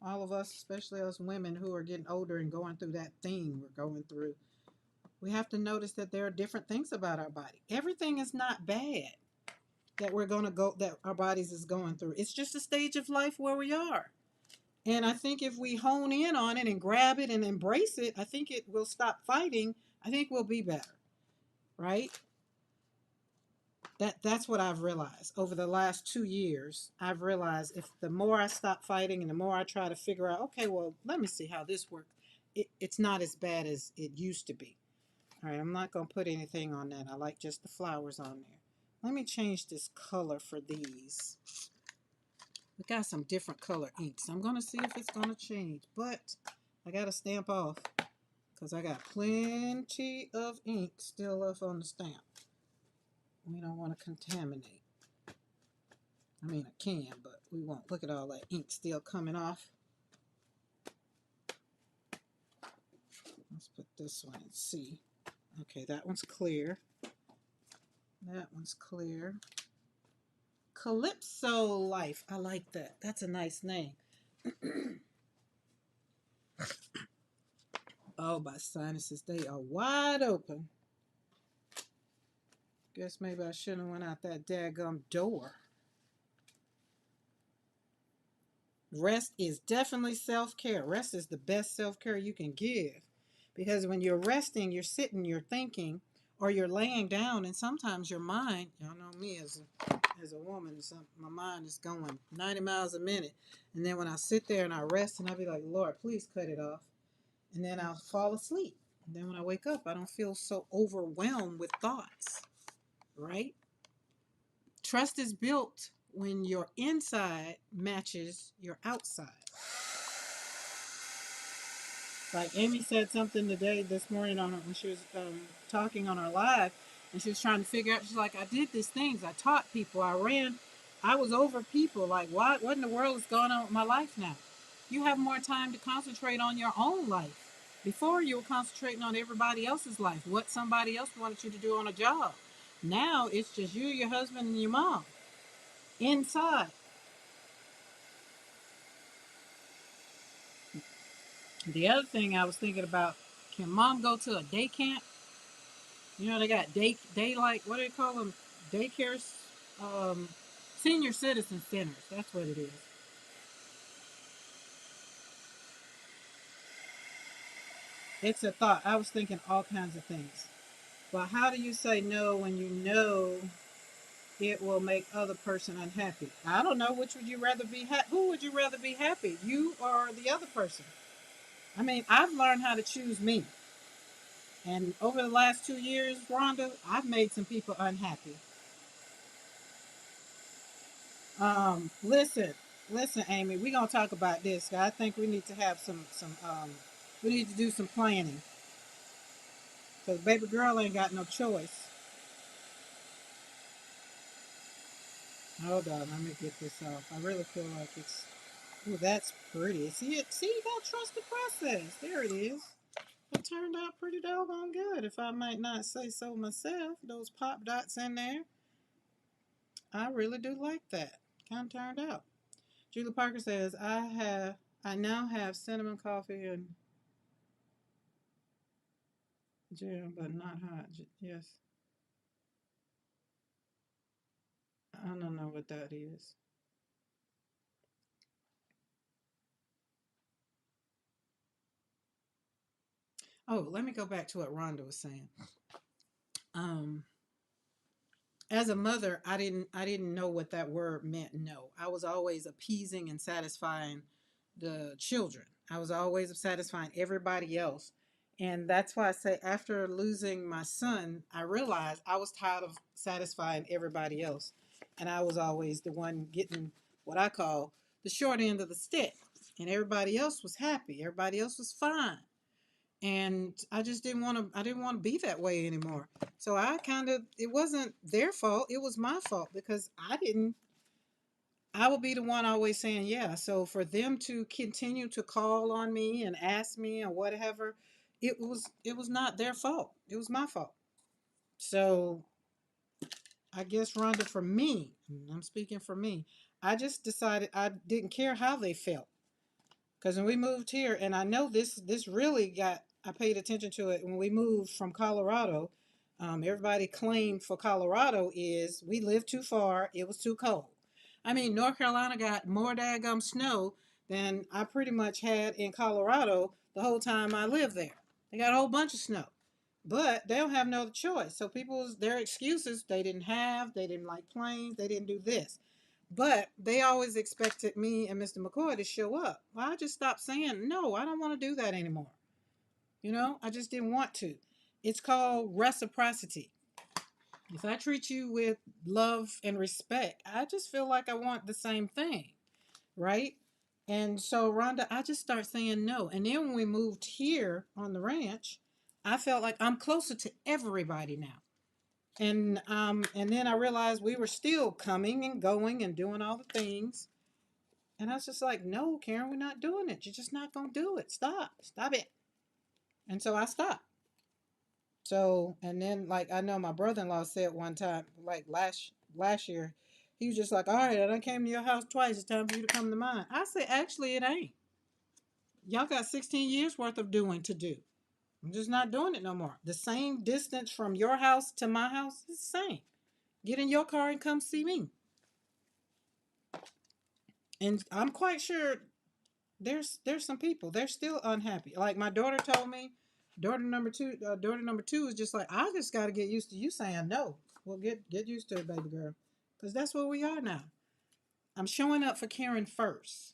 all of us, especially us women who are getting older and going through that thing we're going through. We have to notice that there are different things about our body. Everything is not bad that our bodies is going through. It's just a stage of life where we are. And I think if we hone in on it and grab it and embrace it, I think it will stop fighting. I think we'll be better. Right? That's what I've realized over the last 2 years. I've realized if the more I stop fighting and the more I try to figure out, okay, well, let me see how this works. It's not as bad as it used to be. All right, I'm not going to put anything on that. I like just the flowers on there. Let me change this color for these. We got some different color inks. I'm going to see if it's going to change, but I got to stamp off because I got plenty of ink still left on the stamp. We don't want to contaminate. I mean, I can, but we won't. Look at all that ink still coming off. Let's put this one and see. Okay, that one's clear. That one's clear. Calypso Life. I like that. That's a nice name. Oh, my sinuses, they are wide open. Guess maybe I shouldn't have went out that daggum door. Rest is definitely self-care. Rest is the best self-care you can give. Because when you're resting, you're sitting, you're thinking, or you're laying down, and sometimes your mind, y'all know me as a woman, my mind is going 90 miles a minute. And then when I sit there and I rest and I'll be like, Lord, please cut it off. And then I'll fall asleep. And then when I wake up, I don't feel so overwhelmed with thoughts, right? Trust is built when your inside matches your outside. Like Amy said something today, this morning when she was talking on our live, and she was trying to figure out. She's like, I did these things. I taught people. I ran. I was over people. Like, what in the world is going on with my life now? You have more time to concentrate on your own life. Before you were concentrating on everybody else's life, what somebody else wanted you to do on a job. Now it's just you, your husband, and your mom inside. The other thing I was thinking about, can mom go to a day camp? They got day like, what do they call them? Daycares, senior citizen centers. That's what it is. It's a thought. I was thinking all kinds of things. But how do you say no when you know it will make other person unhappy? I don't know. Which would you rather be? Who would you rather be happy, you or the other person? I mean, I've learned how to choose me, and over the last 2 years, Rhonda, I've made some people unhappy. Listen, listen, Amy, we're gonna talk about this. I think we need to have we need to do some planning because baby girl ain't got no choice. Hold on, let me get this off. I really feel like it's. Oh, that's pretty. See it? See, you gotta trust the process. There it is. It turned out pretty doggone good, if I might not say so myself. Those pop dots in there, I really do like that. Kind of turned out. Julie Parker says, I now have cinnamon coffee and jam, but not hot. Yes, I don't know what that is. Oh, let me go back to what Rhonda was saying. Um, as a mother, I didn't know what that word meant. No, I was always appeasing and satisfying the children. I was always satisfying everybody else. And that's why I say after losing my son, I realized I was tired of satisfying everybody else. And I was always the one getting what I call the short end of the stick. And everybody else was happy. Everybody else was fine. And I just didn't want to be that way anymore. So I kind of, it wasn't their fault, it was my fault because I would be the one always saying yeah. So for them to continue to call on me and ask me or whatever, it was not their fault, it was my fault. So I guess, Rhonda, for me, I'm speaking for me, I just decided I didn't care how they felt. Because when we moved here, and I know this really got, I paid attention to it when we moved from Colorado. Everybody claimed for Colorado is we lived too far, it was too cold. I mean, North Carolina got more daggum snow than I pretty much had in Colorado the whole time I lived there. They got a whole bunch of snow, but they don't have no other choice. So people's their excuses, they didn't like planes, they didn't do this. But they always expected me and Mr. McCoy to show up. Well, I just stopped saying, no, I don't want to do that anymore. I just didn't want to. It's called reciprocity. If I treat you with love and respect, I just feel like I want the same thing, right? And so, Rhonda, I just start saying no. And then when we moved here on the ranch, I felt like I'm closer to everybody now. And then I realized we were still coming and going and doing all the things. And I was just like, no, Karen, we're not doing it. You're just not going to do it. Stop. Stop it. And so I stopped. So, and then like I know my brother-in-law said one time, like last year, he was just like, all right, I done came to your house twice. It's time for you to come to mine. I said, actually, it ain't. Y'all got 16 years worth of doing to do. I'm just not doing it no more. The same distance from your house to my house is the same. Get in your car and come see me. And I'm quite sure there's some people they're still unhappy. Like my daughter told me, daughter number two is just like, I just got to get used to you saying no. Well, get used to it, baby girl, because that's where we are now. I'm showing up for Karen first,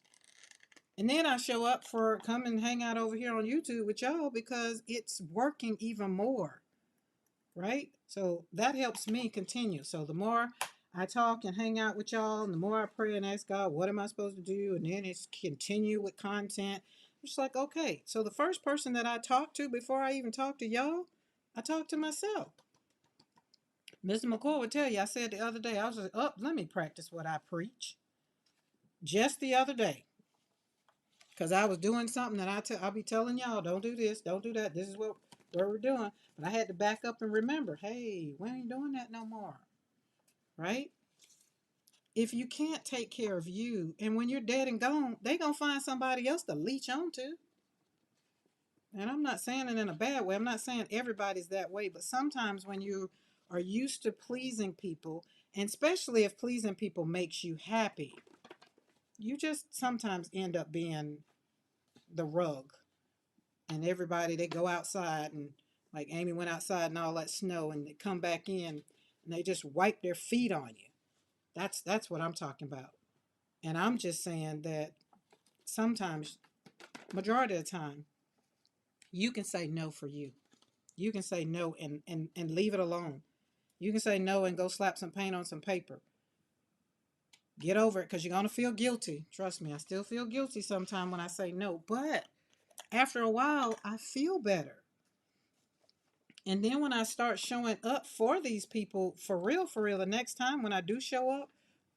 and then I show up for come and hang out over here on YouTube with y'all because it's working even more, right? So that helps me continue. So the more I talk and hang out with y'all, and the more I pray and ask God, what am I supposed to do? And then it's continue with content. It's like, okay, so the first person that I talk to before I even talk to y'all, I talk to myself. Mr. McCoy would tell you, I said the other day, I was like, oh, let me practice what I preach. Just the other day. Because I was doing something that I'll be telling y'all, don't do this, don't do that. This is what we're doing. But I had to back up and remember, hey, we ain't doing that no more. Right? If you can't take care of you, and when you're dead and gone, they gonna find somebody else to leech on to. And I'm not saying it in a bad way. I'm not saying everybody's that way, but sometimes when you are used to pleasing people, and especially if pleasing people makes you happy, you just sometimes end up being the rug. and everybody, they go outside, and like Amy went outside and all that snow, and they come back in and they just wipe their feet on you. That's what I'm talking about. And I'm just saying that sometimes, majority of the time, you can say no for you. You can say no and leave it alone. You can say no and go slap some paint on some paper. Get over it, because you're going to feel guilty. Trust me, I still feel guilty sometimes when I say no. But after a while, I feel better. And then when I start showing up for these people, for real, the next time when I do show up,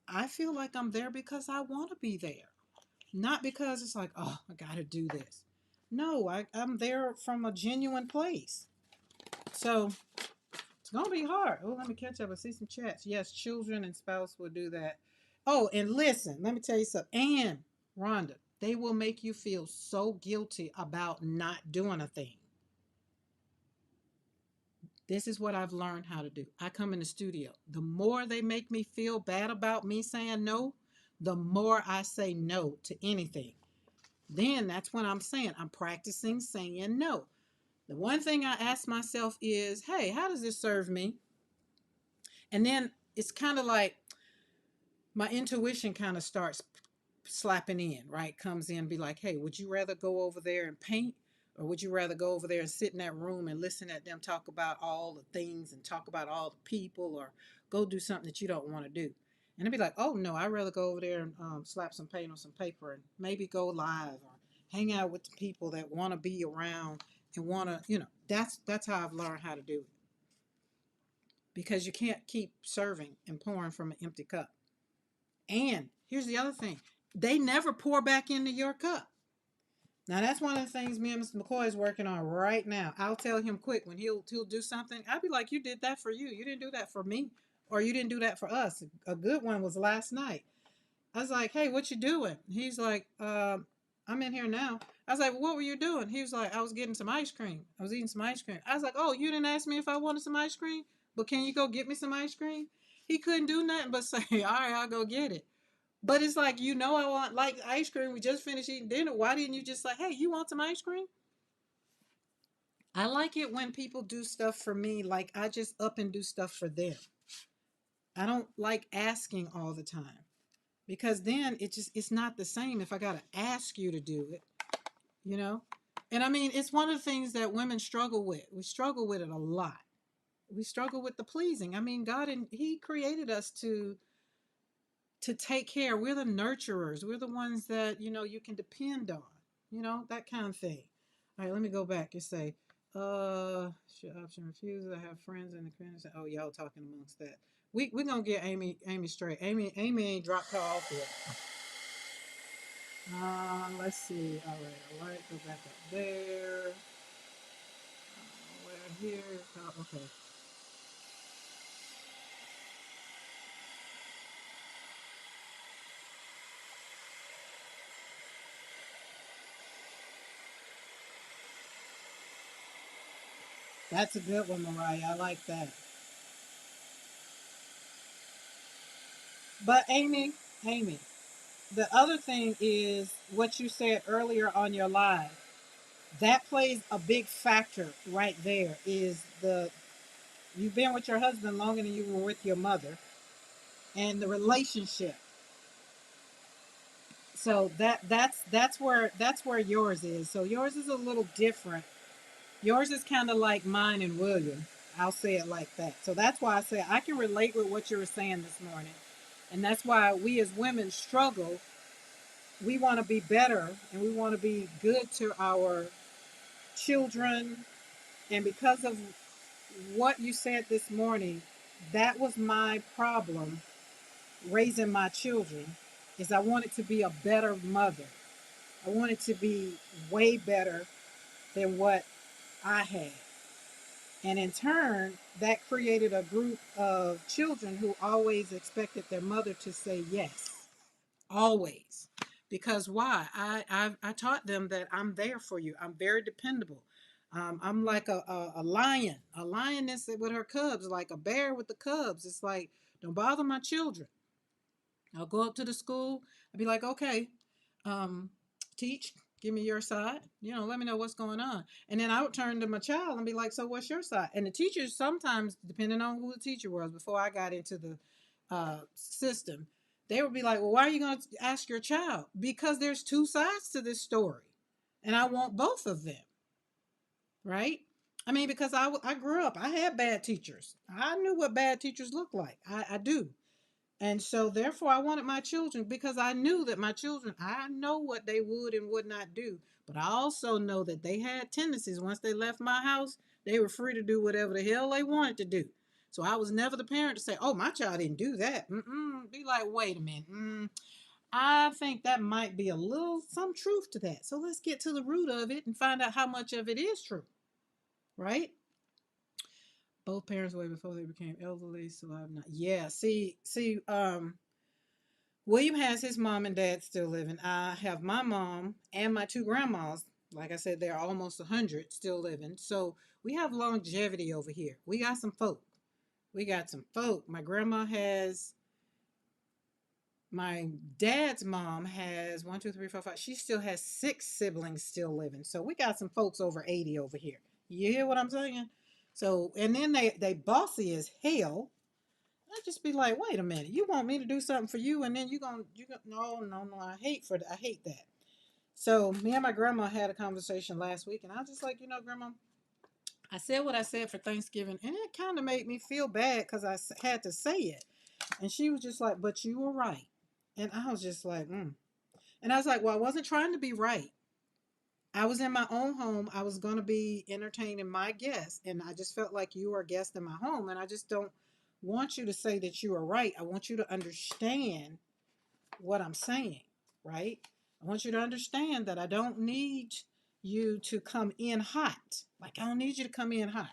I feel like I'm there because I want to be there. Not because it's like, oh, I got to do this. No, I'm there from a genuine place. So it's going to be hard. Oh, let me catch up. I see some chats. Yes, children and spouse will do that. Oh, and listen, let me tell you something. And Rhonda, they will make you feel so guilty about not doing a thing. This is what I've learned how to do. I come in the studio. The more they make me feel bad about me saying no, the more I say no to anything. Then that's when I'm saying, I'm practicing saying no. The one thing I ask myself is, hey, how does this serve me? And then it's kind of like my intuition kind of starts slapping in, right? Comes in and be like, hey, would you rather go over there and paint? Or would you rather go over there and sit in that room and listen at them talk about all the things and talk about all the people, or go do something that you don't want to do? And I'd be like, oh no, I'd rather go over there and slap some paint on some paper and maybe go live or hang out with the people that want to be around and want to, that's how I've learned how to do it. Because you can't keep serving and pouring from an empty cup. And here's the other thing, they never pour back into your cup. Now that's one of the things me and Mr. McCoy is working on right now. I'll tell him quick when he'll do something. I'll be like, "You did that for you. You didn't do that for me, or you didn't do that for us." A good one was last night. I was like, "Hey, what you doing?" He's like, "I'm in here now." I was like, well, "What were you doing?" He was like, "I was getting some ice cream. I was eating some ice cream." I was like, "Oh, you didn't ask me if I wanted some ice cream, but can you go get me some ice cream?" He couldn't do nothing but say, "All right, I'll go get it." But it's like, I want like ice cream. We just finished eating dinner. Why didn't you just like, hey, you want some ice cream? I like it when people do stuff for me, like I just up and do stuff for them. I don't like asking all the time, because then it's not the same if I gotta ask you to do it, you know? And I mean, it's one of the things that women struggle with. We struggle with it a lot. We struggle with the pleasing. I mean, God, and He created us to take care. We're the nurturers. We're the ones that, you can depend on, that kind of thing. All right, let me go back and say, should option refuse. I have friends in the community. Oh, y'all talking amongst that. We're gonna get Amy straight. Amy ain't dropped her off yet. Let's see. All right, go back up there. We're here. Oh, okay. That's a good one, Mariah. I like that. But Amy, the other thing is what you said earlier on your live. That plays a big factor right there. Is the You've been with your husband longer than you were with your mother, and the relationship. So that's where yours is. So yours is a little different. Yours is kind of like mine and William. I'll say it like that. So that's why I say I can relate with what you were saying this morning. And that's why we as women struggle. We want to be better and we want to be good to our children. And because of what you said this morning, that was my problem raising my children, is I wanted to be a better mother. I wanted to be way better than what I had. And in turn, that created a group of children who always expected their mother to say yes. Always. Because why? I taught them that I'm there for you. I'm very dependable. I'm like a lion, a lioness with her cubs, like a bear with the cubs. It's like, don't bother my children. I'll go up to the school. I'll be like, okay, um, teach, Give me your side. Let me know what's going on. And then I would turn to my child and be like, so what's your side? And the teachers sometimes, depending on who the teacher was, before I got into the system, they would be like, well, why are you going to ask your child? Because there's two sides to this story. And I want both of them. Right? I mean, because I grew up, I had bad teachers. I knew what bad teachers look like. I do. And so, therefore, I wanted my children because I knew that my children, I know what they would and would not do. But I also know that they had tendencies. Once they left my house, they were free to do whatever the hell they wanted to do. So I was never the parent to say, oh, my child didn't do that. Be like, wait a minute. I think that might be some truth to that. So let's get to the root of it and find out how much of it is true. Right? Both parents way before they became elderly, so I'm not. Yeah, see, William has his mom and dad still living. I have my mom and my two grandmas. Like I said, they're almost 100 still living. So we have longevity over here. We got some folk. We got some folk. My dad's mom has one, two, three, four, five. She still has 6 siblings still living. So we got some folks over 80 over here. You hear what I'm saying? So, and then they bossy as hell. I just be like, wait a minute, you want me to do something for you, and then no, I hate that. So me and my grandma had a conversation last week, and I was just like, grandma, I said what I said for Thanksgiving, and it kind of made me feel bad because I had to say it, and she was just like, but you were right, and I was just like, and I was like, well, I wasn't trying to be right. I was in my own home. I was going to be entertaining my guests, and I just felt like you were a guest in my home, and I just don't want you to say that you are right. I want you to understand what I'm saying, right? I want you to understand that I don't need you to come in hot. Like, I don't need you to come in hot.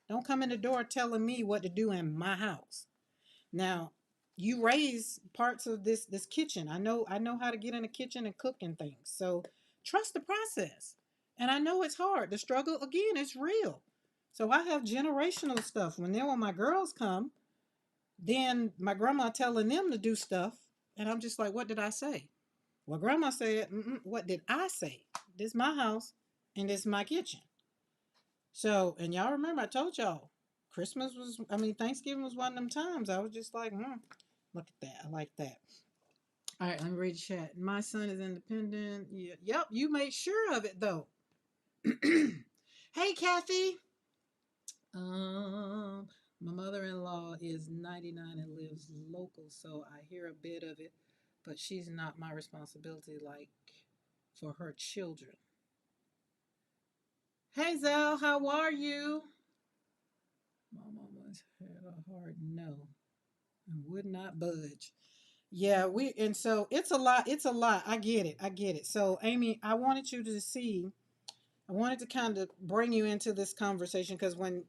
Don't come in the door telling me what to do in my house. Now, you raise parts of this kitchen. I know how to get in the kitchen and cook and things. So trust the process. And I know it's hard. The struggle again is real. So I have generational stuff. When my girls come, then my grandma telling them to do stuff, and I'm just like, what did I say? Well, grandma said, what did I say? This is my house, and this is my kitchen. So, and y'all remember I told y'all, Thanksgiving was one of them times. I was just like, look at that. I like that. All right, let me read the chat. My son is independent. Yeah, yep, you made sure of it though. Hey, Kathy. My mother-in-law is 99 and lives local, so I hear a bit of it, but she's not my responsibility like for her children. Hey, Zell, how are you? My mama's had a hard no and would not budge. Yeah, and so it's a lot. It's a lot. I get it. I get it. So, Amy, I wanted to kind of bring you into this conversation because when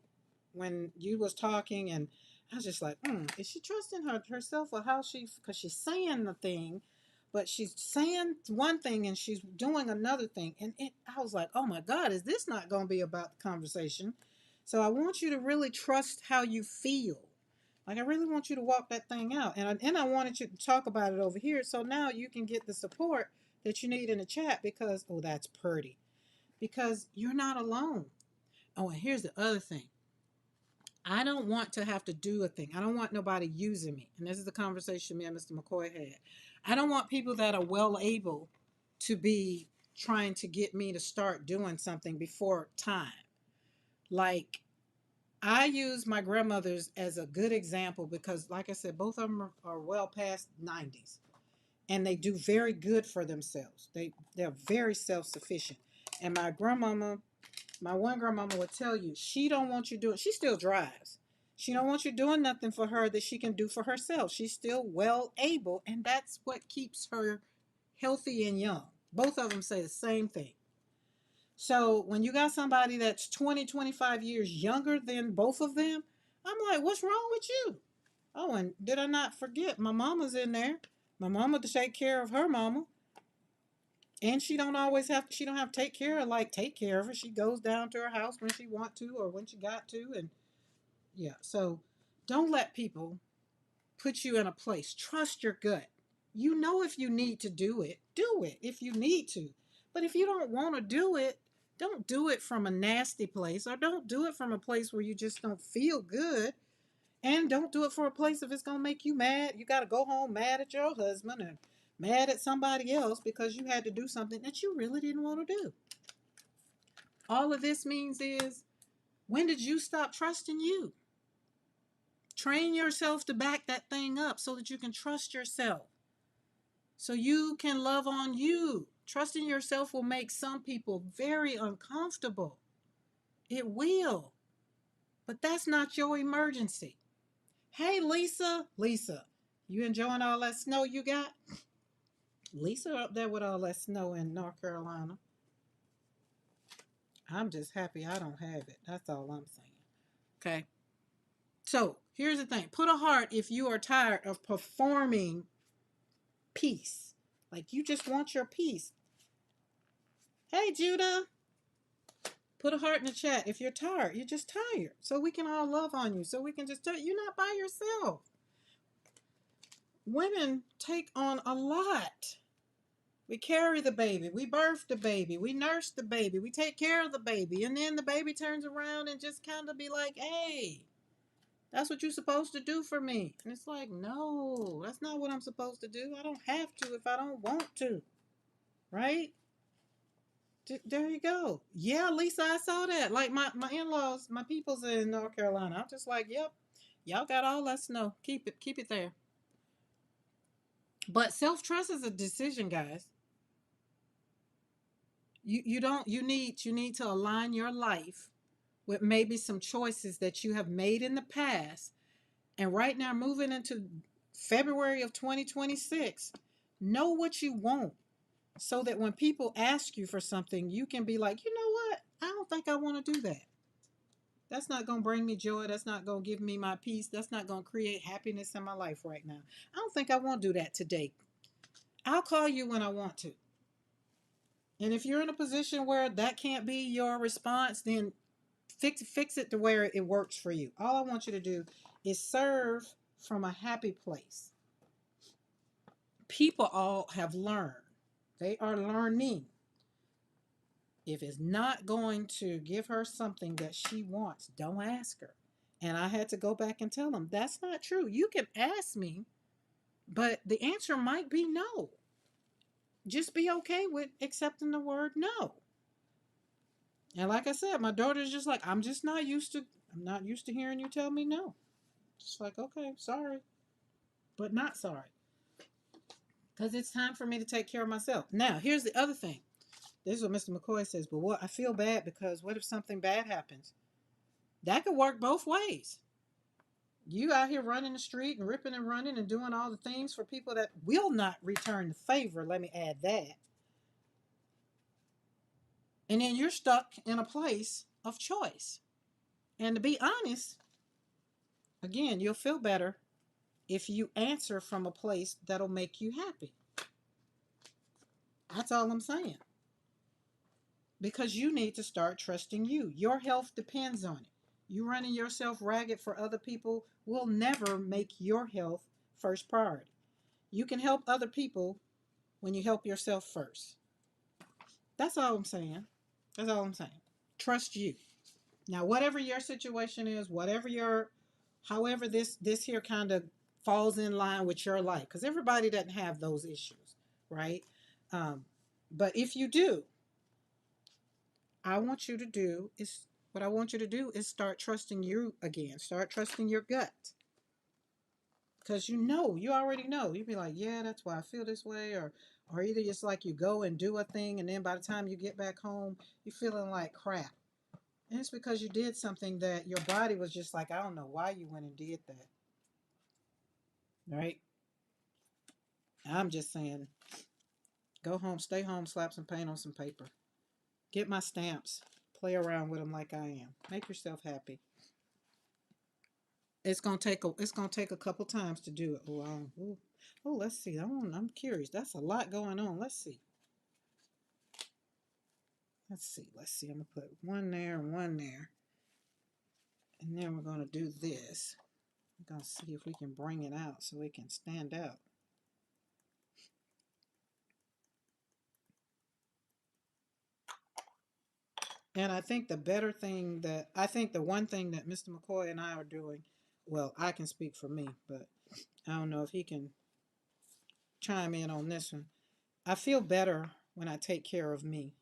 you was talking, and I was just like, is she trusting herself, or because she's saying the thing, but she's saying one thing and she's doing another thing, and I was like, oh my God, is this not going to be about the conversation? So I want you to really trust how you feel. Like, I really want you to walk that thing out, and I wanted you to talk about it over here, so now you can get the support that you need in the chat because, oh, that's pretty, because you're not alone. Oh, and here's the other thing. I don't want to have to do a thing. I don't want nobody using me. And this is the conversation me and Mr. McCoy had. I don't want people that are well able to be trying to get me to start doing something before time. Like, I use my grandmothers as a good example because, like I said, both of them are well past 90s, and they do very good for themselves. They're very self-sufficient. And my one grandmama would tell you, she don't want you doing, she still drives. She don't want you doing nothing for her that she can do for herself. She's still well able, and that's what keeps her healthy and young. Both of them say the same thing. So when you got somebody that's 20, 25 years younger than both of them, I'm like, what's wrong with you? Oh, and did I not forget, my mama's in there. My mama to take care of her mama. And she don't have to take care of her. She goes down to her house when she want to or when she got to. And yeah, so don't let people put you in a place. Trust your gut. You know, if you need to do it, do it if you need to. But if you don't want to do it, don't do it from a nasty place, or don't do it from a place where you just don't feel good. And don't do it for a place if it's going to make you mad. You got to go home mad at your husband and mad at somebody else because you had to do something that you really didn't want to do. All of this means is, when did you stop trusting you? Train yourself to back that thing up so that you can trust yourself. So you can love on you. Trusting yourself will make some people very uncomfortable. It will. But that's not your emergency. Hey, Lisa. Lisa, you enjoying all that snow you got? Lisa up there with all that snow in North Carolina. I'm just happy I don't have it. That's all I'm saying. Okay. So here's the thing. Put a heart if you are tired of performing peace. Like you just want your peace. Hey, Judah. Put a heart in the chat if you're tired. You're just tired. So we can all love on you. So we can just tell you, you're not by yourself. Women take on a lot. We carry the baby. We birth the baby. We nurse the baby. We take care of the baby. And then the baby turns around and just kind of be like, hey, that's what you're supposed to do for me. And it's like, no, that's not what I'm supposed to do. I don't have to if I don't want to. Right? There you go. Yeah, Lisa, I saw that. Like my in-laws, my people's in North Carolina. I'm just like, yep, y'all got all that snow. Keep it there. But self-trust is a decision, guys. You need to align your life with maybe some choices that you have made in the past. And right now, moving into February of 2026, know what you want so that when people ask you for something, you can be like, you know what? I don't think I want to do that. That's not going to bring me joy. That's not going to give me my peace. That's not going to create happiness in my life right now. I don't think I want to do that today. I'll call you when I want to. And if you're in a position where that can't be your response, then fix it to where it works for you. All I want you to do is serve from a happy place. People all have learned. They are learning. If it's not going to give her something that she wants, don't ask her. And I had to go back and tell them, that's not true. You can ask me, but the answer might be no. Just be okay with accepting the word no. And like I said, my daughter's just like, I'm not used to hearing you tell me no. Just like, okay, sorry, but not sorry. Because it's time for me to take care of myself. Now, here's the other thing. This is what Mr. McCoy says, but what I feel bad because what if something bad happens? That could work both ways. You out here running the street and ripping and running and doing all the things for people that will not return the favor. Let me add that. And then you're stuck in a place of choice. And to be honest, again, you'll feel better if you answer from a place that'll make you happy. That's all I'm saying. Because you need to start trusting you. Your health depends on it. You running yourself ragged for other people will never make your health first priority. You can help other people when you help yourself first. That's all I'm saying. That's all I'm saying. Trust you. Now, whatever your situation is, however this here kind of falls in line with your life, because everybody doesn't have those issues, right? But if you do, I want you to do is what I want you to do is start trusting you again. Start trusting your gut. Because you already know. You'd be like, yeah, that's why I feel this way. Or either it's like you go and do a thing and then by the time you get back home, you're feeling like crap. And it's because you did something that your body was just like, I don't know why you went and did that. Right? I'm just saying, go home, stay home, slap some paint on some paper. Get my stamps. Play around with them like I am. Make yourself happy. It's gonna take a couple times to do it. Let's see. I'm curious. That's a lot going on. Let's see. I'm gonna put one there and one there, and then we're gonna do this. We're gonna see if we can bring it out so it can stand out. And I think the better thing that I think the one thing that Mr. McCoy and I are doing, well, I can speak for me, but I don't know if he can chime in on this one. I feel better when I take care of me,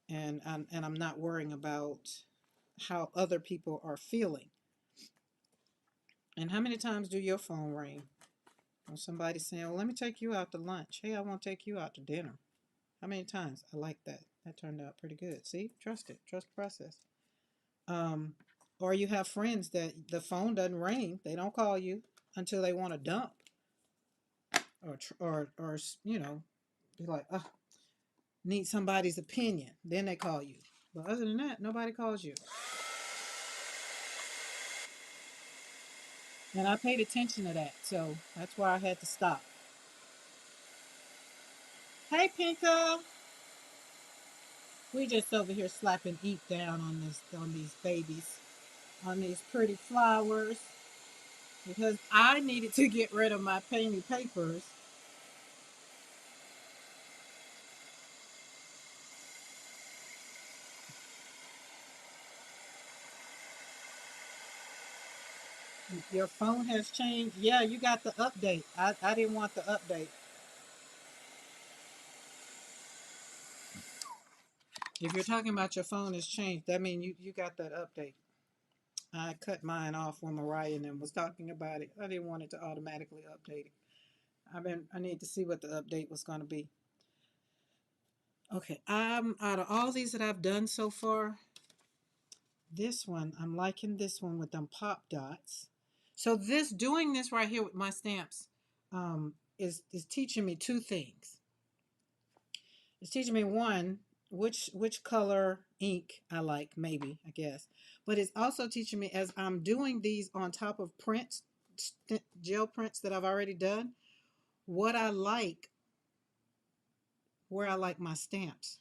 and I'm not worrying about how other people are feeling. And how many times do your phone ring? Or somebody saying, "Well, let me take you out to lunch." Hey, I want to take you out to dinner. How many times? I like that. That turned out pretty good. See, trust it. Trust the process. Um, or you have friends that the phone doesn't ring. They don't call you until they want to dump, or be like, oh, need somebody's opinion. Then they call you. But other than that, nobody calls you. And I paid attention to that, so that's why I had to stop. Hey, Pinko, we just over here slapping ink down on these babies, on these pretty flowers, because I needed to get rid of my painted papers. Your phone has changed. Yeah, you got the update. I didn't want the update. If you're talking about your phone has changed, that means you got that update. I cut mine off when Mariah and them was talking about it. I didn't want it to automatically update it. I need to see what the update was going to be. Okay, out of all these that I've done so far, this one I'm liking this one with them pop dots. So this doing this right here with my stamps is teaching me two things. It's teaching me one, which color ink I like, maybe, I guess. But it's also teaching me as I'm doing these on top of prints, gel prints that I've already done, what I like, where I like my stamps.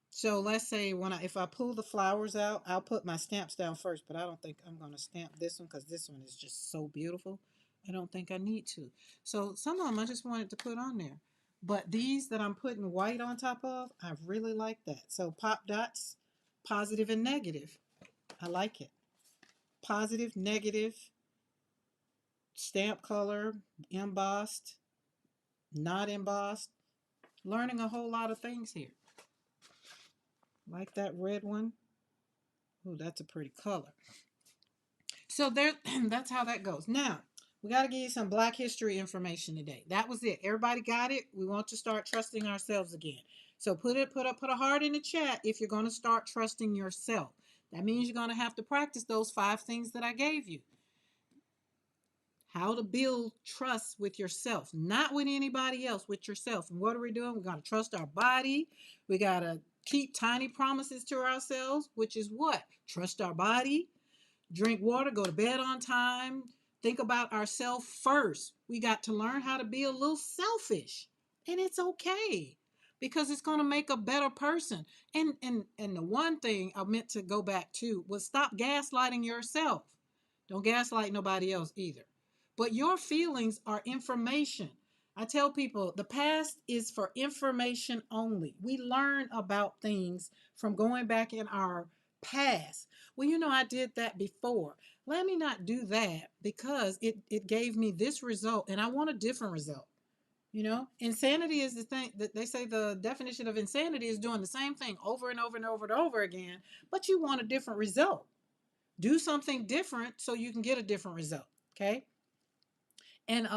So let's say if I pull the flowers out, I'll put my stamps down first, but I don't think I'm going to stamp this one because this one is just so beautiful. I don't think I need to. So some of them I just wanted to put on there. But these that I'm putting white on top of, I really like that. So pop dots, positive and negative. I like it. Positive, negative, stamp color, embossed, not embossed. Learning a whole lot of things here. Like that red one. Ooh, that's a pretty color. So there, that's how that goes. Now, we got to give you some Black history information today. That was it. Everybody got it. We want to start trusting ourselves again. So put a heart in the chat if you're going to start trusting yourself. That means you're going to have to practice those 5 things that I gave you. How to build trust with yourself, not with anybody else, with yourself. And what are we doing? We got to trust our body. We got to keep tiny promises to ourselves, which is what? Trust our body, drink water, go to bed on time, think about ourselves first. We got to learn how to be a little selfish. And it's okay because it's going to make a better person. And the one thing I meant to go back to was stop gaslighting yourself. Don't gaslight nobody else either. But your feelings are information. I tell people the past is for information only. We learn about things from going back in our past. Well, I did that before. Let me not do that because it gave me this result and I want a different result. Insanity is the thing that they say the definition of insanity is doing the same thing over and over and over and over again, but you want a different result. Do something different so you can get a different result. Okay. And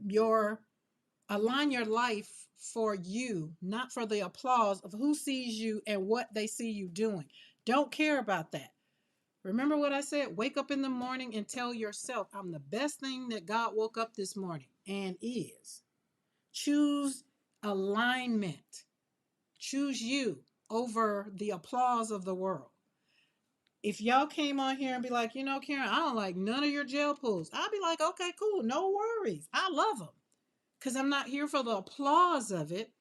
your align your life for you, not for the applause of who sees you and what they see you doing. Don't care about that. Remember what I said? Wake up in the morning and tell yourself, I'm the best thing that God woke up this morning and is. Choose alignment. Choose you over the applause of the world. If y'all came on here and be like, Karen, I don't like none of your gel pulls, I'll be like, okay, cool, no worries. I love them because I'm not here for the applause of it,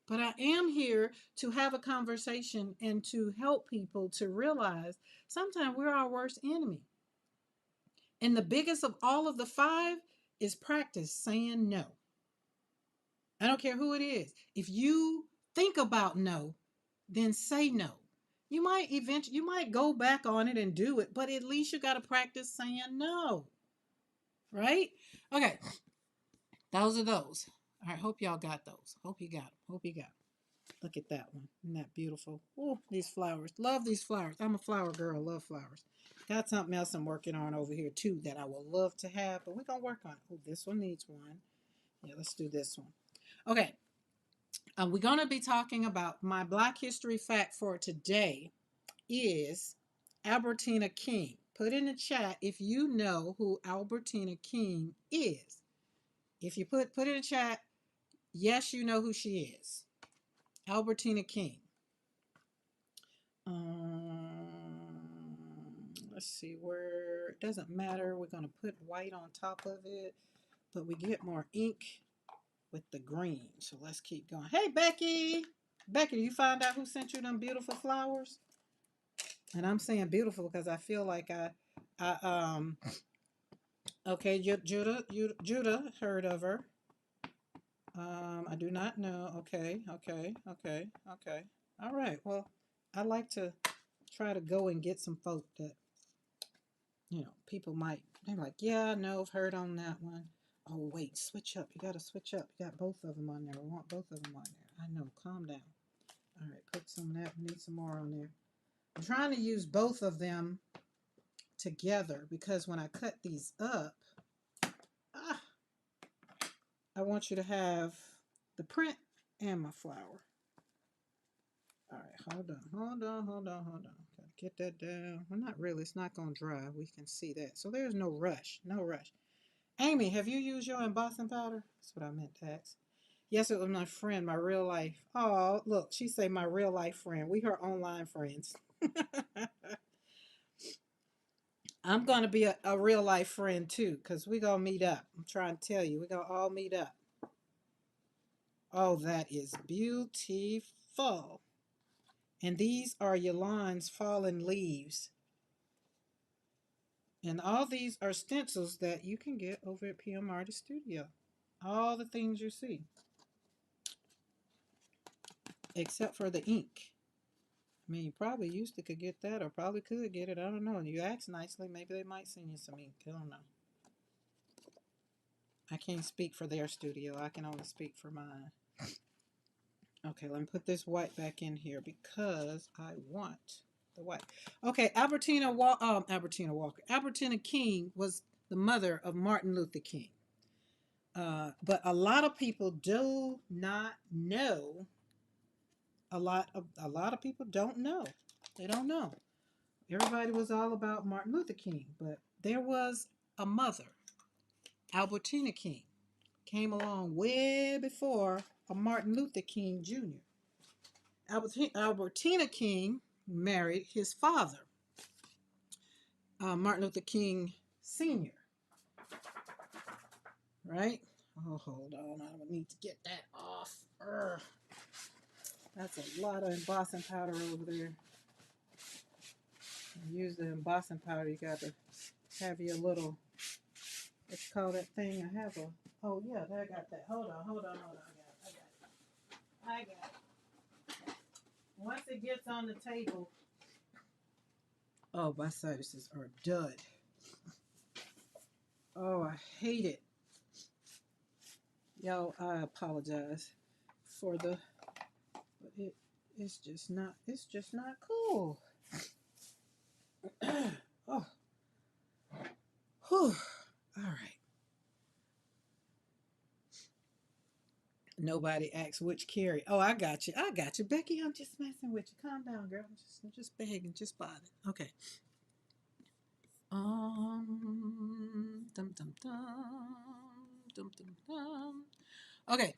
but I am here to have a conversation and to help people to realize sometimes we're our worst enemy. And the biggest of all of the 5 is practice saying no. I don't care who it is. If you think about no, then say no. You might go back on it and do it, but at least you got to practice saying no, right? Okay, those are those. All right, hope y'all got those. Hope you got them. Hope you got 'em. Look at that one. Isn't that beautiful? Oh, these flowers. Love these flowers. I'm a flower girl. Love flowers. Got something else I'm working on over here too that I would love to have, but we're gonna work on it. Oh, this one needs one. Yeah, let's do this one. Okay. We're gonna be talking about my Black History fact for today is Albertina King. Put in the chat if you know who Albertina King is. If you put in the chat, yes, you know who she is. Albertina King. Let's see where it doesn't matter. We're gonna put white on top of it, but we get more ink with the green. So let's keep going. Hey Becky, Becky, you find out who sent you them beautiful flowers? And I'm saying beautiful because I feel like I okay, Judah heard of her. I do not know. Okay, okay, okay, okay. All right. Well, I like to try to go and get some folk that people might. They're like, yeah, I know, I've heard on that one. Oh wait, switch up. You got to switch up. You got both of them on there. We want both of them on there. I know. Calm down. All right, put some of that. We need some more on there. I'm trying to use both of them together because when I cut these up, I want you to have the print and my flower. All right, hold on. Gotta get that down. Well, not really. It's not gonna dry. We can see that. So there's no rush. No rush. Amy, have you used your embossing powder? That's what I meant to ask. Yes, it was my friend, my real life. Oh, look, she say my real life friend. We her online friends. I'm gonna be a real life friend too, because we're gonna meet up. I'm trying to tell you, we're gonna all meet up. Oh, that is beautiful. And these are Yolan's fallen leaves. And all these are stencils that you can get over at PM Artist Studio. All the things you see. Except for the ink. I mean, you probably used to could get that or probably could get it. I don't know. And you ask nicely, maybe they might send you some ink. I don't know. I can't speak for their studio. I can only speak for mine. Okay, let me put this white back in here because I want the white. Okay, Albertina Walker. Albertina King was the mother of Martin Luther King. But a lot of people do not know. A lot of people don't know. They don't know. Everybody was all about Martin Luther King, but there was a mother, Albertina King, came along way before a Martin Luther King Jr. Albertina King married his father, Martin Luther King Sr., right? Oh, hold on. I need to get that off. Urgh. That's a lot of embossing powder over there. Use the embossing powder. You got to have your little, what you call that thing? I have a, oh yeah, I got that. Hold on. I got it. Once it gets on the table, oh, my sinuses are dud. Oh, I hate it. Y'all, I apologize for the, but it's just not cool. Oh, whew. All right. Nobody asks which Carrie. Oh, I got you, Becky. I'm just messing with you. Calm down, girl. I'm just begging, just bothering. Okay. Dum dum dum. Okay.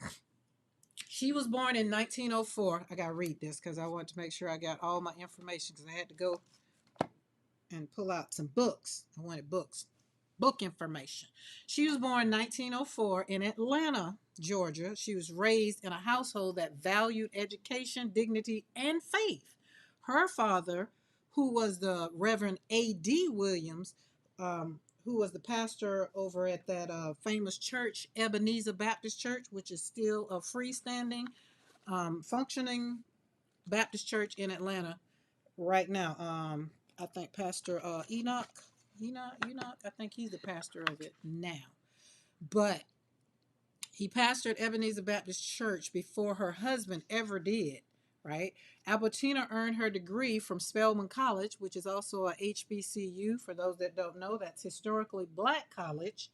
She was born in 1904. I gotta read this because I want to make sure I got all my information because I had to go and pull out some books. I wanted books, book information. She was born in 1904 in Atlanta, Georgia. She was raised in a household that valued education, dignity, and faith. Her father, who was the Reverend A.D. Williams, who was the pastor over at that famous church, Ebenezer Baptist Church, which is still a freestanding, functioning Baptist church in Atlanta. right now. I think Pastor Enoch. I think he's the pastor of it now. But he pastored Ebenezer Baptist Church before her husband ever did, right? Albertina earned her degree from Spelman College, which is also a HBCU. For those that don't know, that's historically black college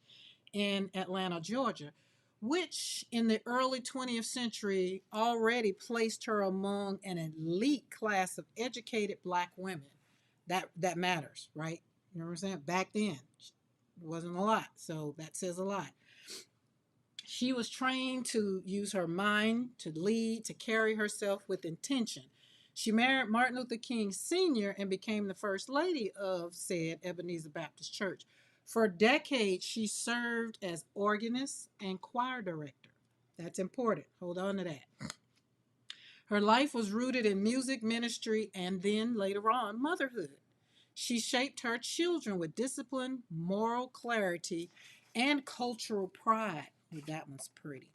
in Atlanta, Georgia, which in the early 20th century already placed her among an elite class of educated black women. That matters, right? You know what I'm saying? Back then, it wasn't a lot, so that says a lot. She was trained to use her mind, to lead, to carry herself with intention. She married Martin Luther King Sr. and became the first lady of said Ebenezer Baptist Church. For decades, she served as organist and choir director. That's important. Hold on to that. Her life was rooted in music, ministry, and then later on, motherhood. She shaped her children with discipline, moral clarity, and cultural pride. Ooh, that one's pretty.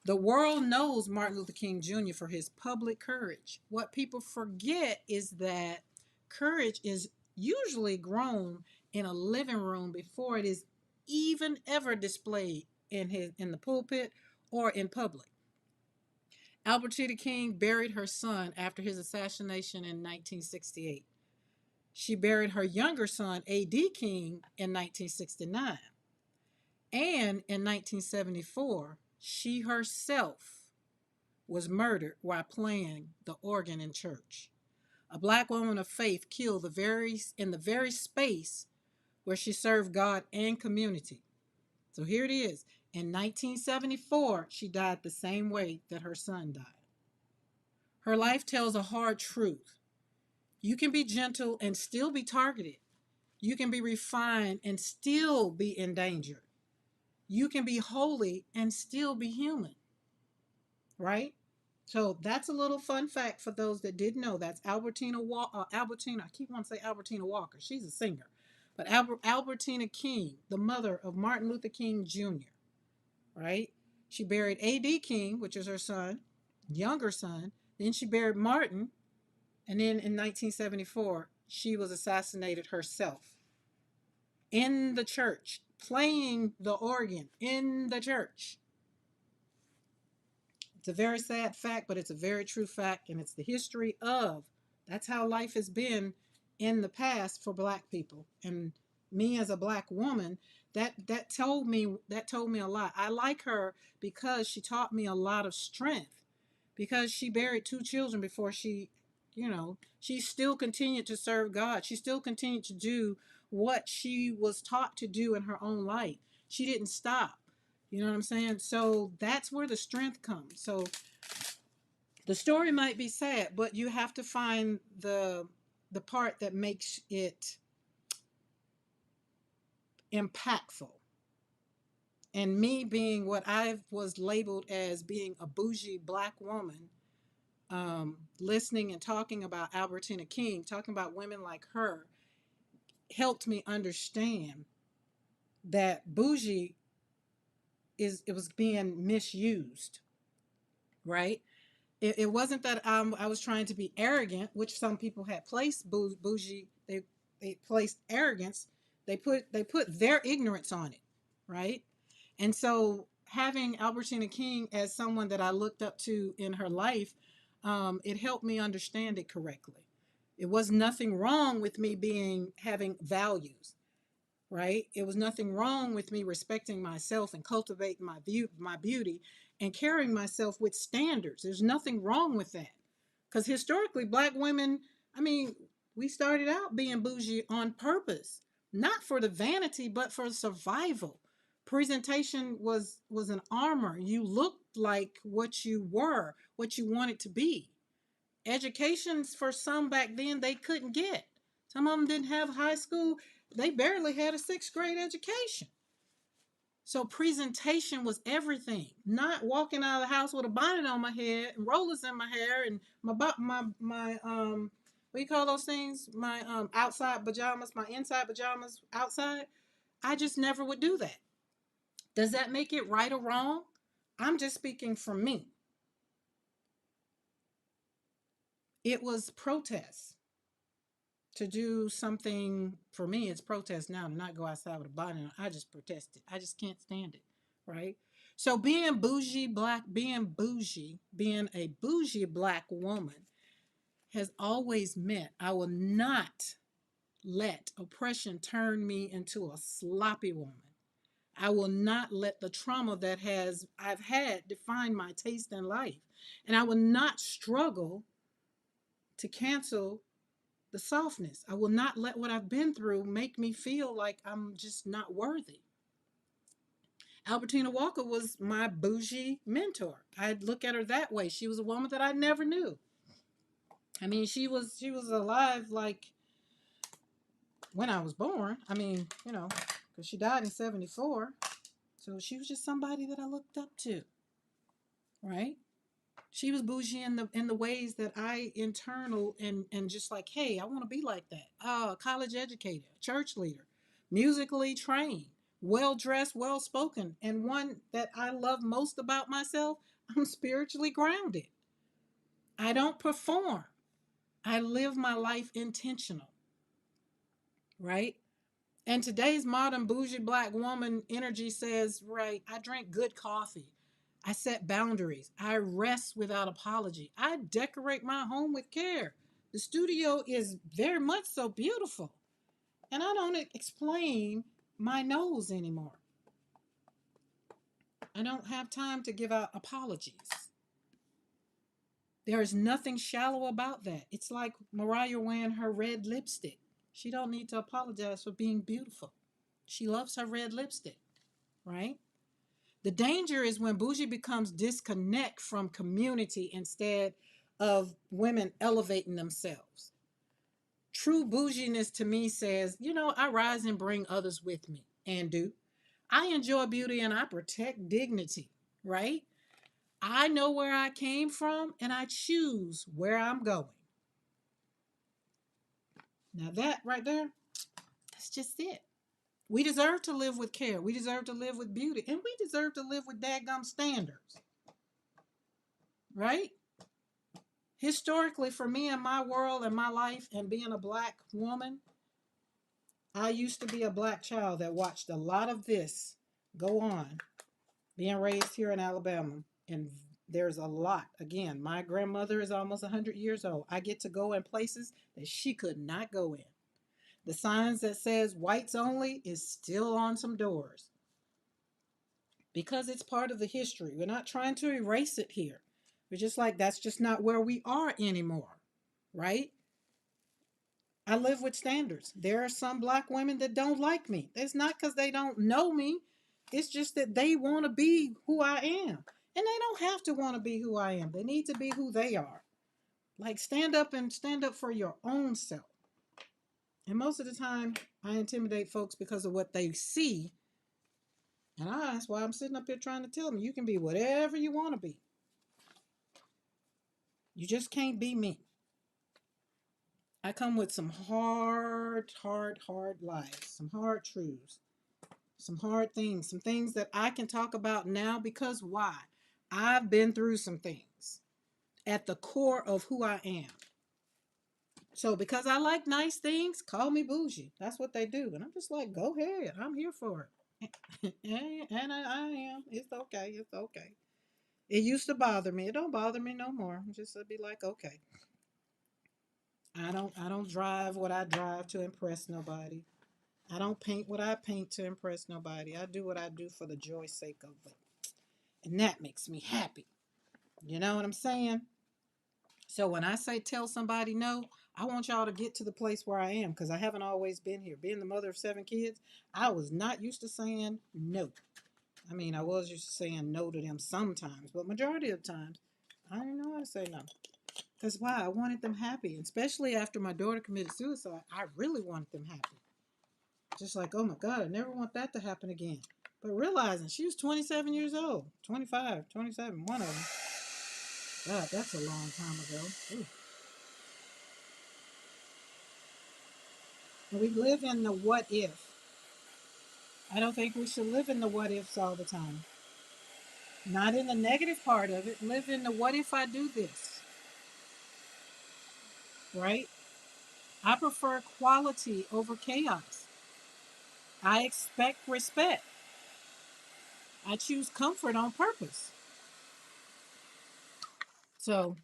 The world knows Martin Luther King Jr. for his public courage. What people forget is that courage is usually grown in a living room before it is even ever displayed in the pulpit or in public. Albertina King buried her son after his assassination in 1968. She buried her younger son, A.D. King, in 1969. And in 1974, she herself was murdered while playing the organ in church. A black woman of faith killed in the very space where she served God and community. So here it is. In 1974, she died the same way that her son died. Her life tells a hard truth. You can be gentle and still be targeted. You can be refined and still be in danger. You can be holy and still be human, right? So that's a little fun fact for those that didn't know. That's Albertina. I keep wanting to say Albertina Walker. She's a singer, but Albertina King, the mother of Martin Luther King Jr. Right? She buried A.D. King, which is her son, younger son. Then she buried Martin, and then in 1974 she was assassinated herself in the church, playing the organ in the church. It's a very sad fact, but it's a very true fact, and it's the history of. That's how life has been in the past for black people. And me as a black woman, that told me a lot. I like her because she taught me a lot of strength. Because she buried two children before she still continued to serve God. She still continued to do what she was taught to do in her own life. She didn't stop. You know what I'm saying? So that's where the strength comes. So the story might be sad, but you have to find the part that makes it impactful. And me being what I was labeled as being a bougie black woman, listening and talking about Albertina King, talking about women like her, helped me understand that bougie it was being misused, right? It wasn't that I was trying to be arrogant, which some people had placed bougie. They placed arrogance. They put their ignorance on it, right? And so having Albertina King as someone that I looked up to in her life, it helped me understand it correctly. It was nothing wrong with me having values, right? It was nothing wrong with me respecting myself and cultivating my beauty and carrying myself with standards. There's nothing wrong with that. Because historically, black women, I mean, we started out being bougie on purpose, not for the vanity, but for survival. Presentation was an armor. You looked like what you were, what you wanted to be. Educations for some back then they couldn't get. Some of them didn't have high school. They barely had a sixth grade education. So presentation was everything. Not walking out of the house with a bonnet on my head and rollers in my hair and my what do you call those things? My outside pajamas, my inside pajamas outside. I just never would do that. Does that make it right or wrong? I'm just speaking for me. It was protest. to do something. For me, it's protest now, to not go outside with a bonnet on. I just protest it. I just can't stand it. Right? So being a bougie black woman has always meant I will not let oppression turn me into a sloppy woman. I will not let the trauma that has I've had define my taste in life. And I will not struggle to cancel the softness. I will not let what I've been through make me feel like I'm just not worthy. Albertina Walker was my bougie mentor. I'd look at her that way. She was a woman that I never knew. I mean, she was alive like when I was born. I mean, because she died in 74. So she was just somebody that I looked up to, right? She was bougie in the ways that I internal and just like, hey, I want to be like that. College educated, church leader, musically trained, well dressed, well spoken, and one that I love most about myself, I'm spiritually grounded. I don't perform. I live my life intentional, right? And today's modern bougie black woman energy says, right, I drink good coffee. I set boundaries. I rest without apology. I decorate my home with care. The studio is very much so beautiful. And I don't explain my nose anymore. I don't have time to give out apologies. There is nothing shallow about that. It's like Mariah wearing her red lipstick. She don't need to apologize for being beautiful. She loves her red lipstick, right? The danger is when bougie becomes disconnect from community instead of women elevating themselves. True bouginess to me says, I rise and bring others with me and do. I enjoy beauty and I protect dignity, right? I know where I came from and I choose where I'm going. Now, that right there, that's just it. We deserve to live with care. We deserve to live with beauty. And we deserve to live with dadgum standards, right? Historically, for me in my world and my life and being a black woman, I used to be a black child that watched a lot of this go on, being raised here in Alabama. And there's a lot. Again, my grandmother is almost 100 years old. I get to go in places that she could not go in. The signs that says whites only is still on some doors because it's part of the history. We're not trying to erase it here. We're just like, that's just not where we are anymore, right? I live with standards. There are some black women that don't like me. It's not because they don't know me. It's just that they want to be who I am. And they don't have to want to be who I am. They need to be who they are. Like stand up and stand up for your own self. And most of the time, I intimidate folks because of what they see. And that's why I'm sitting up here trying to tell them you can be whatever you want to be. You just can't be me. I come with some hard, hard, hard lives, some hard truths, some hard things, some things that I can talk about now because why? I've been through some things at the core of who I am. So because I like nice things, call me bougie. That's what they do. And I'm just like, go ahead. I'm here for it. And I am. It's okay. It's okay. It used to bother me. It don't bother me no more. Just to be like, okay. I don't drive what I drive to impress nobody. I don't paint what I paint to impress nobody. I do what I do for the joy's sake of it. And that makes me happy. You know what I'm saying? So when I say tell somebody no, I want y'all to get to the place where I am because I haven't always been here. Being the mother of 7 kids, I was not used to saying no. I mean, I was used to saying no to them sometimes, but majority of the times, I didn't know how to say no. Because why? I wanted them happy, especially after my daughter committed suicide. I really wanted them happy. Just like, oh my God, I never want that to happen again. But realizing she was 27 years old, 25, 27, one of them. God, that's a long time ago. Ooh. And we live in the what if. I don't think we should live in the what ifs all the time. Not in the negative part of it. Live in the what if I do this, right? I prefer quality over chaos. I expect respect. I choose comfort on purpose. So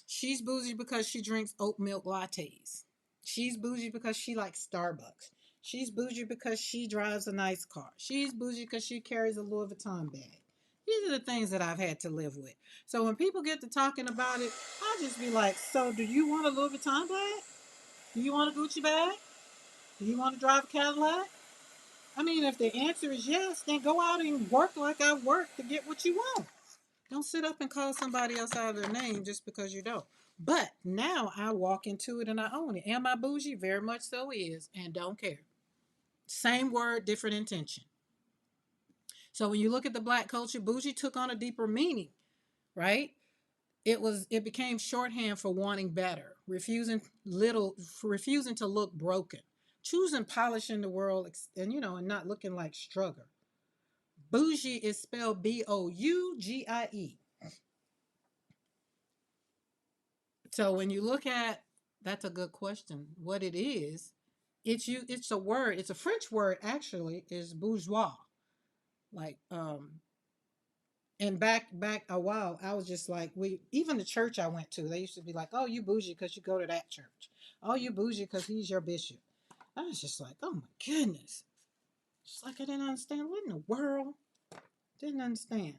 she's bougie because she drinks oat milk lattes. She's bougie because she likes Starbucks. She's bougie because she drives a nice car. She's bougie because she carries a Louis Vuitton bag. These are the things that I've had to live with. So when people get to talking about it, I'll just be like, so do you want a Louis Vuitton bag? Do you want a Gucci bag? Do you want to drive a Cadillac? I mean, if the answer is yes, then go out and work like I work to get what you want. Don't sit up and call somebody else out of their name just because you don't. But now I walk into it and I own it. Am I bougie? Very much so is, and don't care. Same word, different intention. So when you look at the black culture, bougie took on a deeper meaning, right? It became shorthand for wanting better, refusing to look broken, choosing polish in the world, and not looking like struggle. Bougie is spelled Bougie. So when you look at, that's a good question. What it is, it's a word. It's a French word actually. Is bourgeois. Like and back a while, I was just like, we even the church I went to, they used to be like, oh, you bougie because you go to that church. Oh, you bougie because he's your bishop. I was just like, oh my goodness. It's like I didn't understand. What in the world? Didn't understand.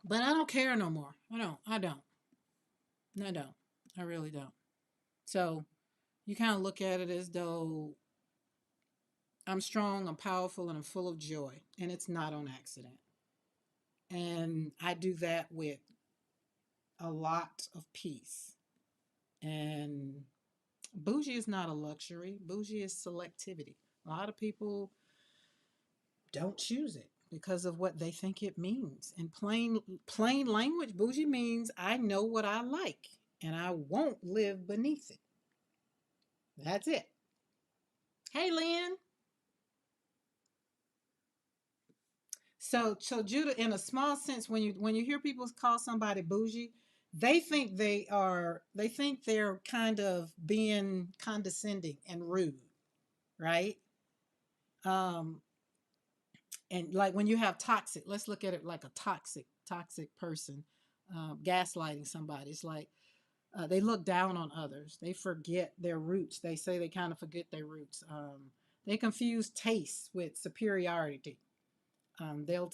But I don't care no more. I don't. I don't. I don't. I really don't. So you kind of look at it as though I'm strong, I'm powerful, and I'm full of joy. And it's not on accident. And I do that with a lot of peace. And bougie is not a luxury, bougie is selectivity. A lot of people don't choose it because of what they think it means. In plain language, bougie means I know what I like and I won't live beneath it. That's it. Hey, Lynn. So Judah, in a small sense, when you hear people call somebody bougie, they think they're kind of being condescending and rude, right? Um, and like when you have toxic, let's look at it like a toxic person, gaslighting somebody. It's like they look down on others. They forget their roots. They say they kind of forget their roots. They confuse taste with superiority. You'll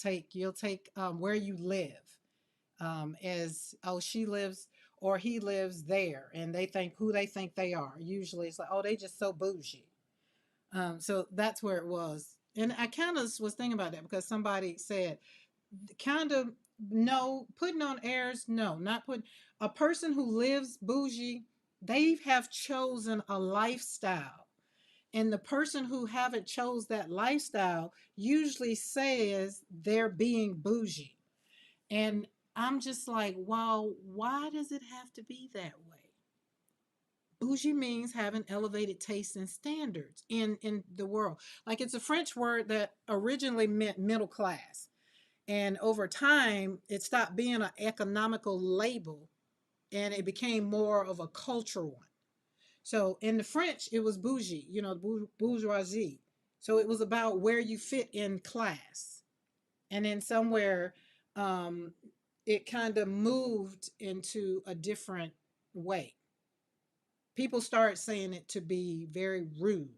take where you live as, oh, she lives or he lives there, and they think who they think they are. Usually it's like, oh, they just so bougie. So that's where it was. And I kind of was thinking about that because somebody said, kind of, no, putting on airs, no, not putting, a person who lives bougie, they have chosen a lifestyle. And the person who haven't chose that lifestyle usually says they're being bougie. And I'm just like, wow, why does it have to be that way? Bougie means having elevated tastes and standards in the world. Like it's a French word that originally meant middle class. And over time, it stopped being an economical label and it became more of a cultural one. So in the French, it was bougie, bourgeoisie. So it was about where you fit in class. And then somewhere um, it kind of moved into a different way. People start saying it to be very rude.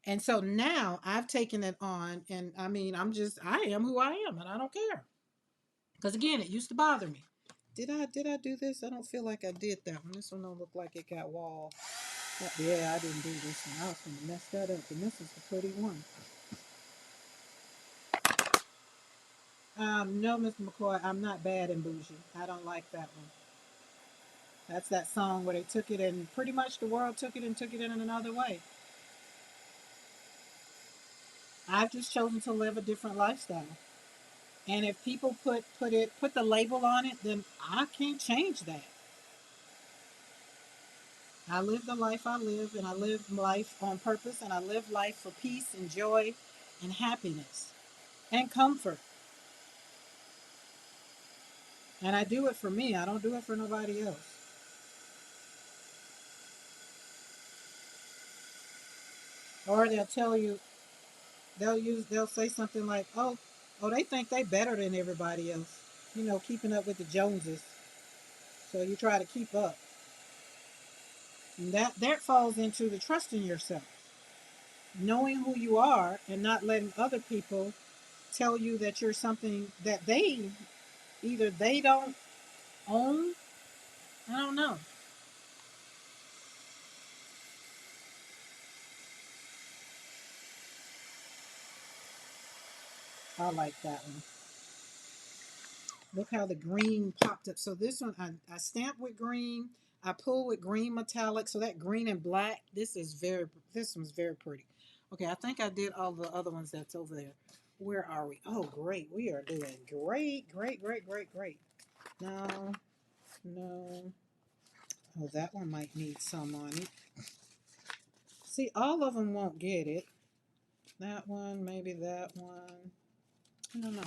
And so now I've taken it on, and I mean, I am who I am, and I don't care. Because again, it used to bother me. Did I do this? I don't feel like I did that one. This one don't look like it got wall. Yeah, I didn't do this one. I was going to mess that up, and this is the pretty one. No, Mr. McCoy, I'm not bad and bougie. I don't like that one. That's that song where they took it and pretty much the world took it and took it in another way. I've just chosen to live a different lifestyle. And if people put the label on it, then I can't change that. I live the life I live, and I live life on purpose, and I live life for peace and joy and happiness and comfort. And I do it for me. I don't do it for nobody else. Or they'll tell you, they'll say something like, oh, they think they better than everybody else. You know, keeping up with the Joneses. So you try to keep up. And that falls into the trust in yourself. Knowing who you are and not letting other people tell you that you're something that they either they don't own. I don't know. I like that one. Look how the green popped up. So this one I stamped with green. I pulled with green metallic. So that green and black, this one's very pretty. Okay, I think I did all the other ones that's over there. Where are we? Oh, great. We are doing great, great, great, great, great. No, no. Oh, that one might need some on it. See, all of them won't get it. That one, maybe that one. I don't know.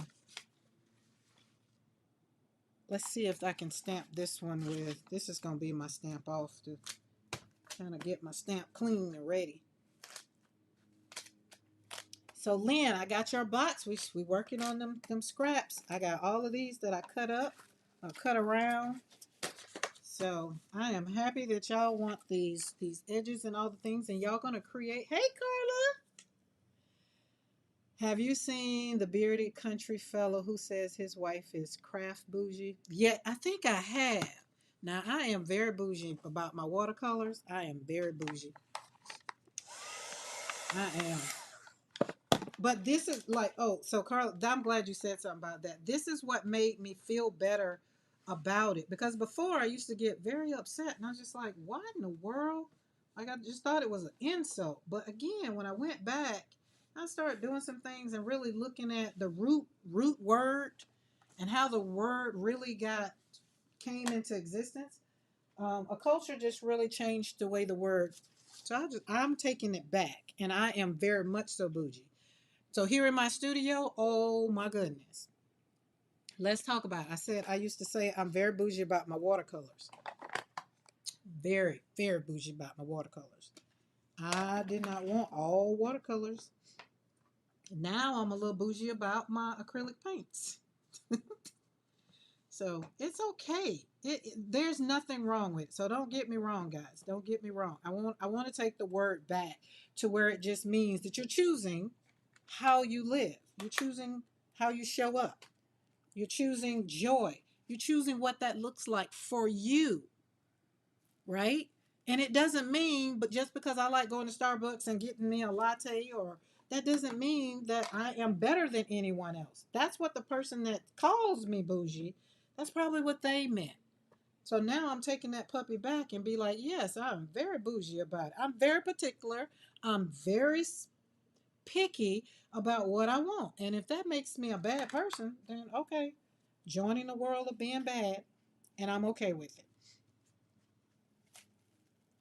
Let's see if I can stamp this one with, this is going to be my stamp off to kind of get my stamp clean and ready. So Lynn, I got your box. We working on them scraps. I got all of these that I cut up, cut around. So I am happy that y'all want these edges and all the things, and y'all gonna create. Hey Carla, have you seen the bearded country fellow who says his wife is craft bougie? Yeah, I think I have. Now I am very bougie about my watercolors. I am very bougie. I am. But this is like, oh, so Carla, I'm glad you said something about that. This is what made me feel better about it. Because before I used to get very upset and I was just like, why in the world? Like I just thought it was an insult. But again, when I went back, I started doing some things and really looking at the root word and how the word really came into existence. A culture just really changed the way the word. So I'm taking it back, and I am very much so bougie. So here in my studio, oh my goodness. Let's talk about it. I said I used to say I'm very bougie about my watercolors. Very, very bougie about my watercolors. I did not want all watercolors. Now I'm a little bougie about my acrylic paints. So it's okay. There's nothing wrong with it. So don't get me wrong, guys. Don't get me wrong. I want to take the word back to where it just means that you're choosing how you live. You're choosing how you show up. You're choosing joy. You're choosing what that looks like for you, right? And it doesn't mean, but just because I like going to Starbucks and getting me a latte, or that doesn't mean that I am better than anyone else. That's what the person that calls me bougie, that's probably what they meant. So now I'm taking that puppy back and be like, yes, I'm very bougie about it. I'm very particular. I'm very picky about what I want. And if that makes me a bad person, then okay, joining the world of being bad, and I'm okay with it.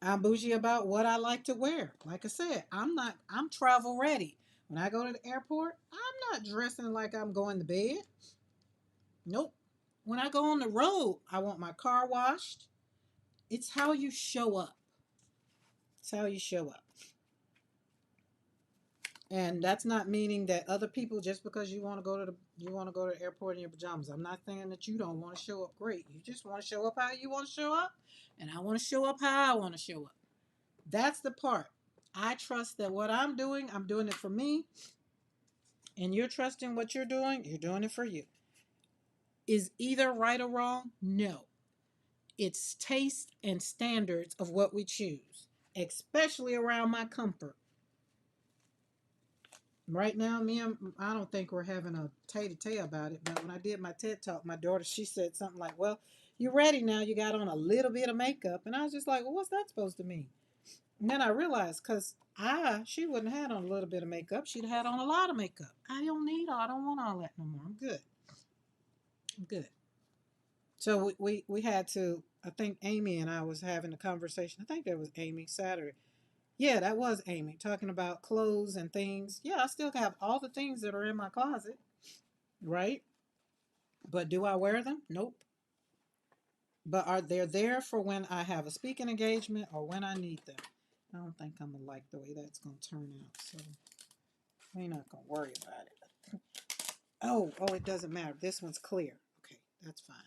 I'm bougie about what I like to wear. Like I said, I'm travel ready. When I go to the airport, I'm not dressing like I'm going to bed. Nope. When I go on the road, I want my car washed. It's how you show up. It's how you show up. And that's not meaning that other people, just because you want to go to the airport in your pajamas. I'm not saying that you don't want to show up great. You just want to show up how you want to show up, and I want to show up how I want to show up. That's the part. I trust that what I'm doing it for me, and you're trusting what you're doing it for you. Is either right or wrong? No. It's taste and standards of what we choose, especially around my comfort. Right now, I don't think we're having a tay-to-tay about it, but when I did my TED Talk, my daughter, she said something like, well, you're ready now. You got on a little bit of makeup. And I was just like, well, what's that supposed to mean? And then I realized, because she wouldn't have had on a little bit of makeup. She'd had on a lot of makeup. I don't want all that no more. I'm good. I'm good. So we had to, I think Amy and I was having a conversation. I think that was Amy Saturday. Yeah, that was Amy talking about clothes and things. Yeah, I still have all the things that are in my closet, right? But do I wear them? Nope. But are they there for when I have a speaking engagement or when I need them? I don't think I'm gonna like the way that's gonna turn out, so we're not gonna worry about it. Oh, it doesn't matter. This one's clear. Okay, that's fine.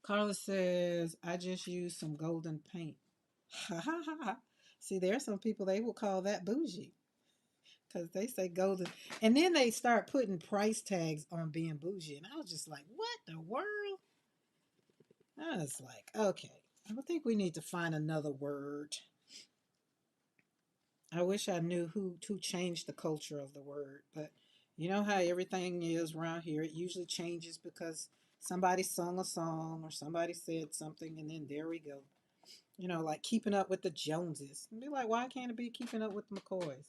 Carla says, I just used some golden paint. Ha ha ha. See, there are some people they will call that bougie because they say golden. And then they start putting price tags on being bougie. And I was just like, what the world? I was like, okay, I think we need to find another word. I wish I knew who changed the culture of the word, but you know how everything is around here. It usually changes because somebody sung a song or somebody said something, and then there we go. You know, like keeping up with the Joneses. And be like, why can't it be keeping up with the McCoys?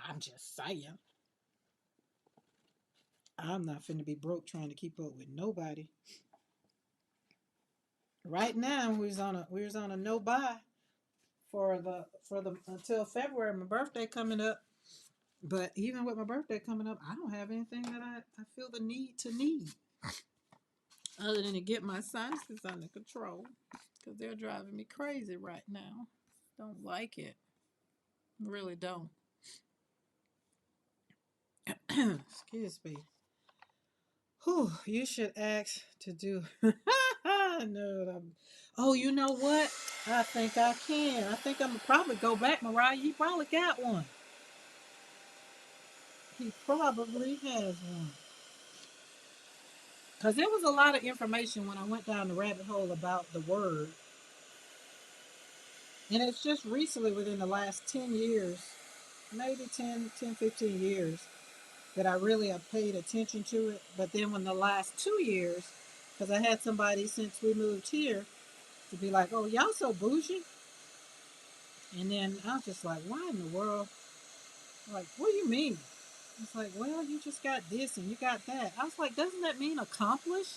I'm just saying. I'm not finna be broke trying to keep up with nobody. Right now, we was on a no buy for the until February. My birthday coming up. But even with my birthday coming up, I don't have anything that I feel the need to need other than to get my sinuses under control because they're driving me crazy right now. Don't like it. Really don't. Excuse me. Whew, you should ask to do. No, oh, you know what? I think I can. I think I'm gonna probably go back, Mariah. You probably got one. He probably has one. Because there was a lot of information when I went down the rabbit hole about the word. And it's just recently, within the last 10 years, maybe 15 years, that I really have paid attention to it. But then when the last 2 years, because I had somebody since we moved here to be like, oh, y'all so bougie. And then I was just like, why in the world? Like, what do you mean? It's like, well, you just got this and you got that. I was like, doesn't that mean accomplish?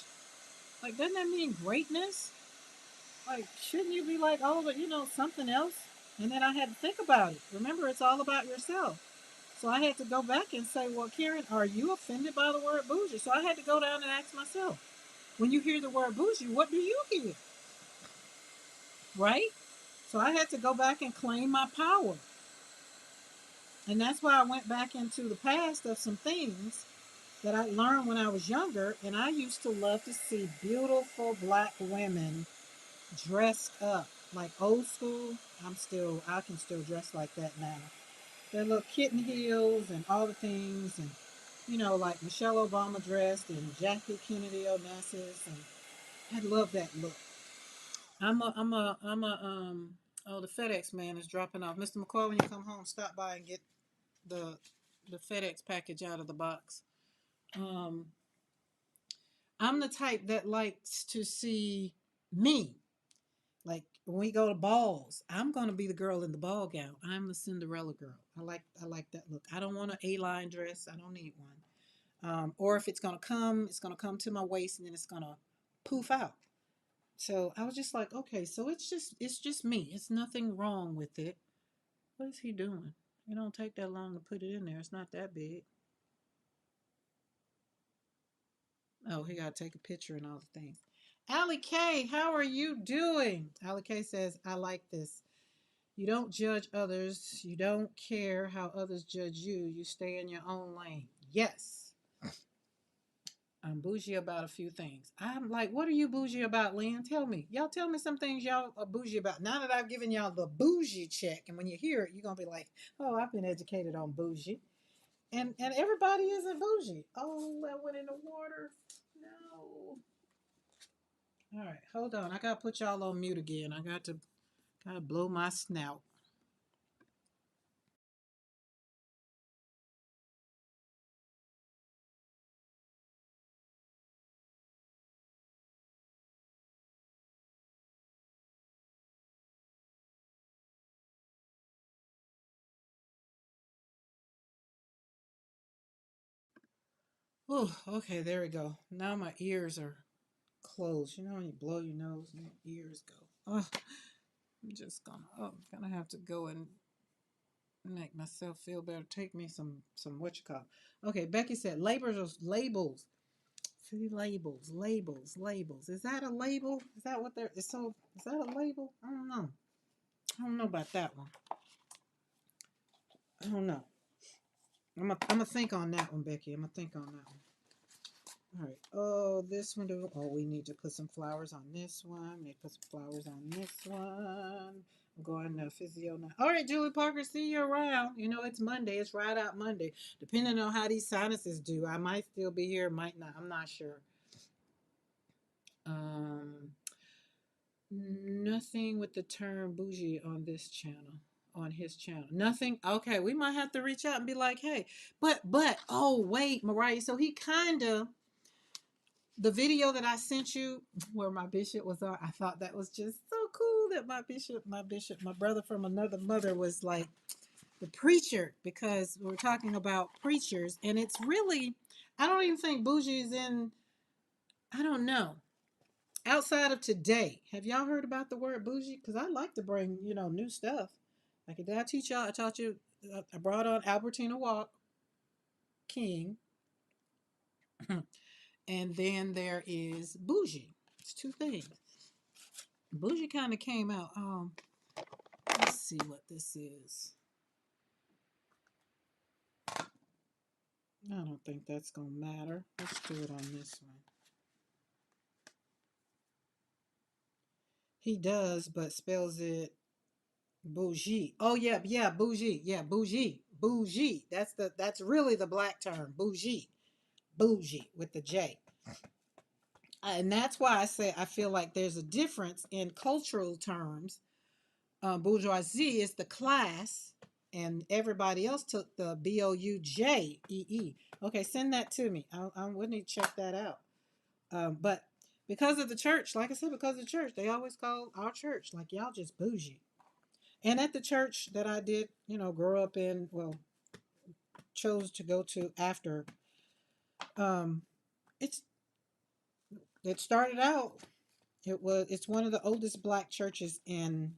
Like, doesn't that mean greatness? Like, shouldn't you be like, oh, but something else? And then I had to think about it. Remember, it's all about yourself. So I had to go back and say, well, Karen, are you offended by the word bougie? So I had to go down and ask myself, when you hear the word bougie, what do you hear? Right? So I had to go back and claim my power. And that's why I went back into the past of some things that I learned when I was younger. And I used to love to see beautiful black women dressed up like old school. I can still dress like that now. Their little kitten heels and all the things, and like Michelle Obama dressed and Jackie Kennedy Onassis, and I love that look. Oh, the FedEx man is dropping off. Mr. McCoy, when you come home, stop by and get the the FedEx package out of the box. Um, I'm the type that likes to see me. Like when we go to balls, I'm gonna be the girl in the ball gown. I'm the Cinderella girl. I like that look. I don't want an A-line dress. I don't need one. Or if it's gonna come to my waist and then it's gonna poof out. So I was just like, okay, so it's just me. It's nothing wrong with it. What is he doing? It don't take that long to put it in there. It's not that big. Oh, he gotta take a picture and all the things. Allie K, how are you doing? Allie K says, I like this. You don't judge others. You don't care how others judge you. You stay in your own lane. Yes. I'm bougie about a few things. I'm like, what are you bougie about, Lynn? Tell me. Y'all tell me some things y'all are bougie about. Now that I've given y'all the bougie check, and when you hear it, you're gonna be like, oh, I've been educated on bougie. And everybody isn't bougie. Oh, that went in the water. No. All right, hold on. I gotta put y'all on mute again. I gotta blow my snout. Oh, okay, there we go. Now my ears are closed. You know when you blow your nose and your ears go. Oh, I'm gonna have to go and make myself feel better. Take me some what you call. Okay, Becky said labels. See, labels, labels, labels. Is that a label? Is that what they're? Is that a label? I don't know. I don't know about that one. I don't know. I'm gonna think on that one, Becky. I'm gonna think on that one. All right. Oh, this one. Oh, we need to put some flowers on this one. We need to put some flowers on this one. I'm going to physio now. All right, Julie Parker. See you around. You know it's Monday. It's Ride Out Monday. Depending on how these sinuses do, I might still be here. Might not. I'm not sure. Um, Nothing with the term bougie on this channel, on his channel. Nothing. Okay, we might have to reach out and be like, hey, but oh wait, Mariah. So he kind of the video that I sent you where my bishop was on. I thought that was just so cool that my brother from another mother was like the preacher because we're talking about preachers and it's really I don't even think bougie is in. I don't know outside of today, have y'all heard about the word bougie? Because I like to bring, new stuff. Like, did I teach y'all? I taught you, I brought on Albertina Walk King. And then there is bougie. It's two things. Bougie kind of came out. Let's see what this is. I don't think that's going to matter. Let's do it on this one. He does, but spells it bougie. Oh yeah, yeah, bougie. Yeah, bougie. Bougie. That's really the black term. Bougie. Bougie with the J. And that's why I say I feel like there's a difference in cultural terms. Bourgeoisie is the class, and everybody else took the Boujee. Okay, send that to me. I would need to check that out. But because of the church, like I said, because of the church, they always call our church like y'all just bougie. And at the church that I did, grow up in, well, chose to go to after, um, it's it started out. It's one of the oldest black churches in.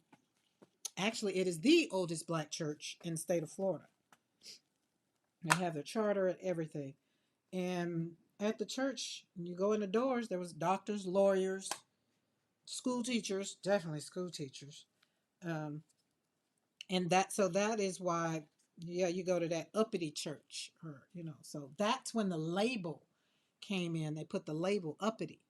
Actually, it is the oldest black church in the state of Florida. They have their charter and everything. And at the church, you go in the doors. There was doctors, lawyers, school teachers, definitely school teachers. Um, and that is why, yeah, you go to that uppity church, or so that's when the label came in. They put the label uppity.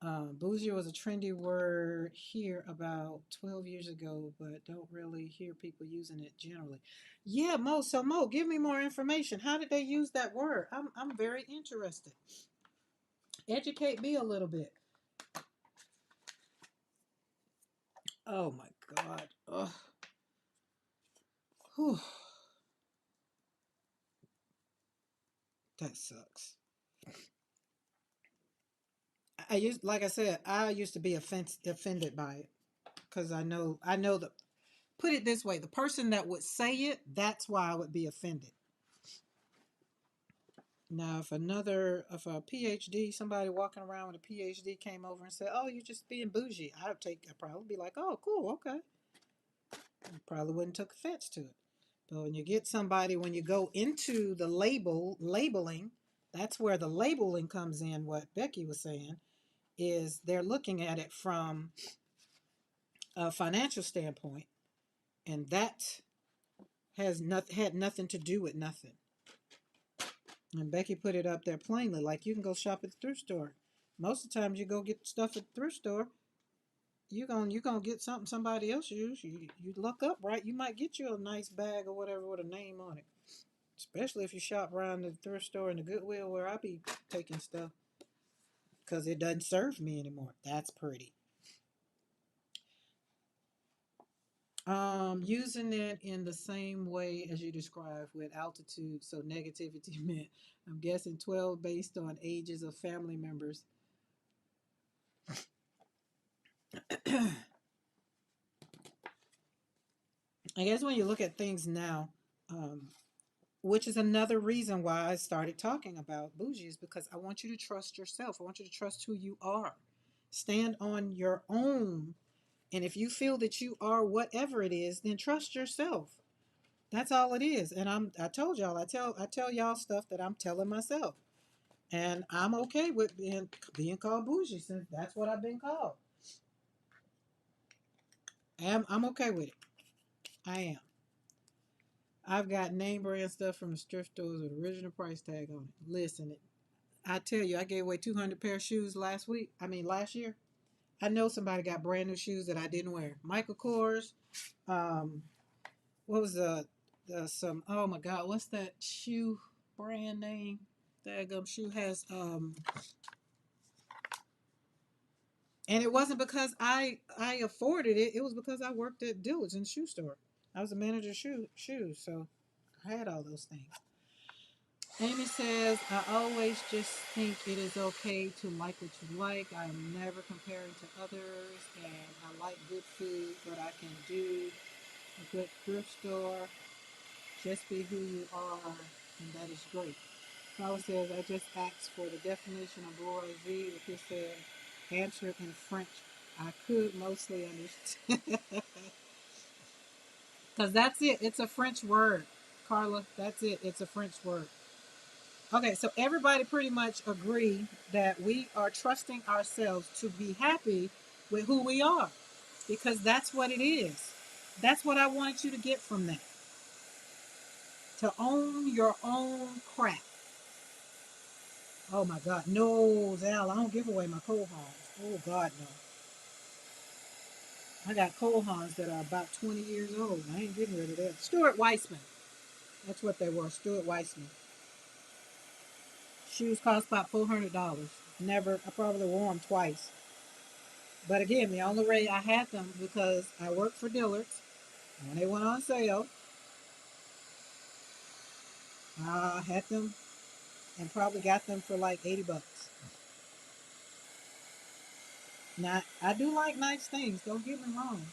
Bougie was a trendy word here about 12 years ago, but don't really hear people using it generally. Yeah, Mo. So Mo, give me more information. How did they use that word? I'm very interested. Educate me a little bit. Oh my God. Ugh. Whew. That sucks. Like I said, I used to be offended by it because I know the. Put it this way: the person that would say it, that's why I would be offended. Now, if a PhD, somebody walking around with a PhD came over and said, "Oh, you're just being bougie," I'd probably be like, "Oh, cool, okay." I probably wouldn't took offense to it. But when you get somebody, when you go into the labeling, that's where the labeling comes in. What Becky was saying is they're looking at it from a financial standpoint, and that had nothing to do with nothing. And Becky put it up there plainly, like you can go shop at the thrift store. Most of the times you go get stuff at the thrift store, you gonna get something somebody else use. You look up right, you might get you a nice bag or whatever with a name on it. Especially if you shop around the thrift store and the Goodwill where I be taking stuff, because it doesn't serve me anymore. That's pretty. Using it in the same way as you described with altitude, so negativity meant, I'm guessing 12 based on ages of family members. I guess when you look at things now, um, which is another reason why I started talking about bougie, is because I want you to trust yourself. I want you to trust who you are. Stand on your own. And if you feel that you are whatever it is, then trust yourself. That's all it is. And I told y'all, I tell y'all stuff that I'm telling myself. And I'm okay with being called bougie since that's what I've been called. I'm okay with it. I am. I've got name brand stuff from the thrift stores with original price tag on it. Listen, I tell you, I gave away 200 pair of shoes last year. I know somebody got brand new shoes that I didn't wear. Michael Kors, um, what was some, oh my God, what's that shoe brand name? That shoe has, and it wasn't because I afforded it. It was because I worked at Diligence Shoe Store. I was a manager of shoes, so I had all those things. Amy says, I always just think it is okay to like what you like. I'm never comparing to others, and I like good food, but I can do a good thrift store. Just be who you are, and that is great. Flower says, I just asked for the definition of bourgeoisie. If it said answer in French, I could mostly understand. Because that's it. It's a French word, Carla. That's it. It's a French word. Okay, so everybody pretty much agree that we are trusting ourselves to be happy with who we are because that's what it is. That's what I wanted you to get from that. To own your own crap. Oh my God, no, Zal, I don't give away my cold Hans. Oh God, no. I got cold Hans that are about 20 years old. I ain't getting rid of that. Stuart Weitzman. That's what they were, Stuart Weitzman. Shoes cost about $400. Never, I probably wore them twice. But again, the only way I had them because I worked for Dillard's. When they went on sale, I had them and probably got them for like $80. Now, I do like nice things, don't get me wrong.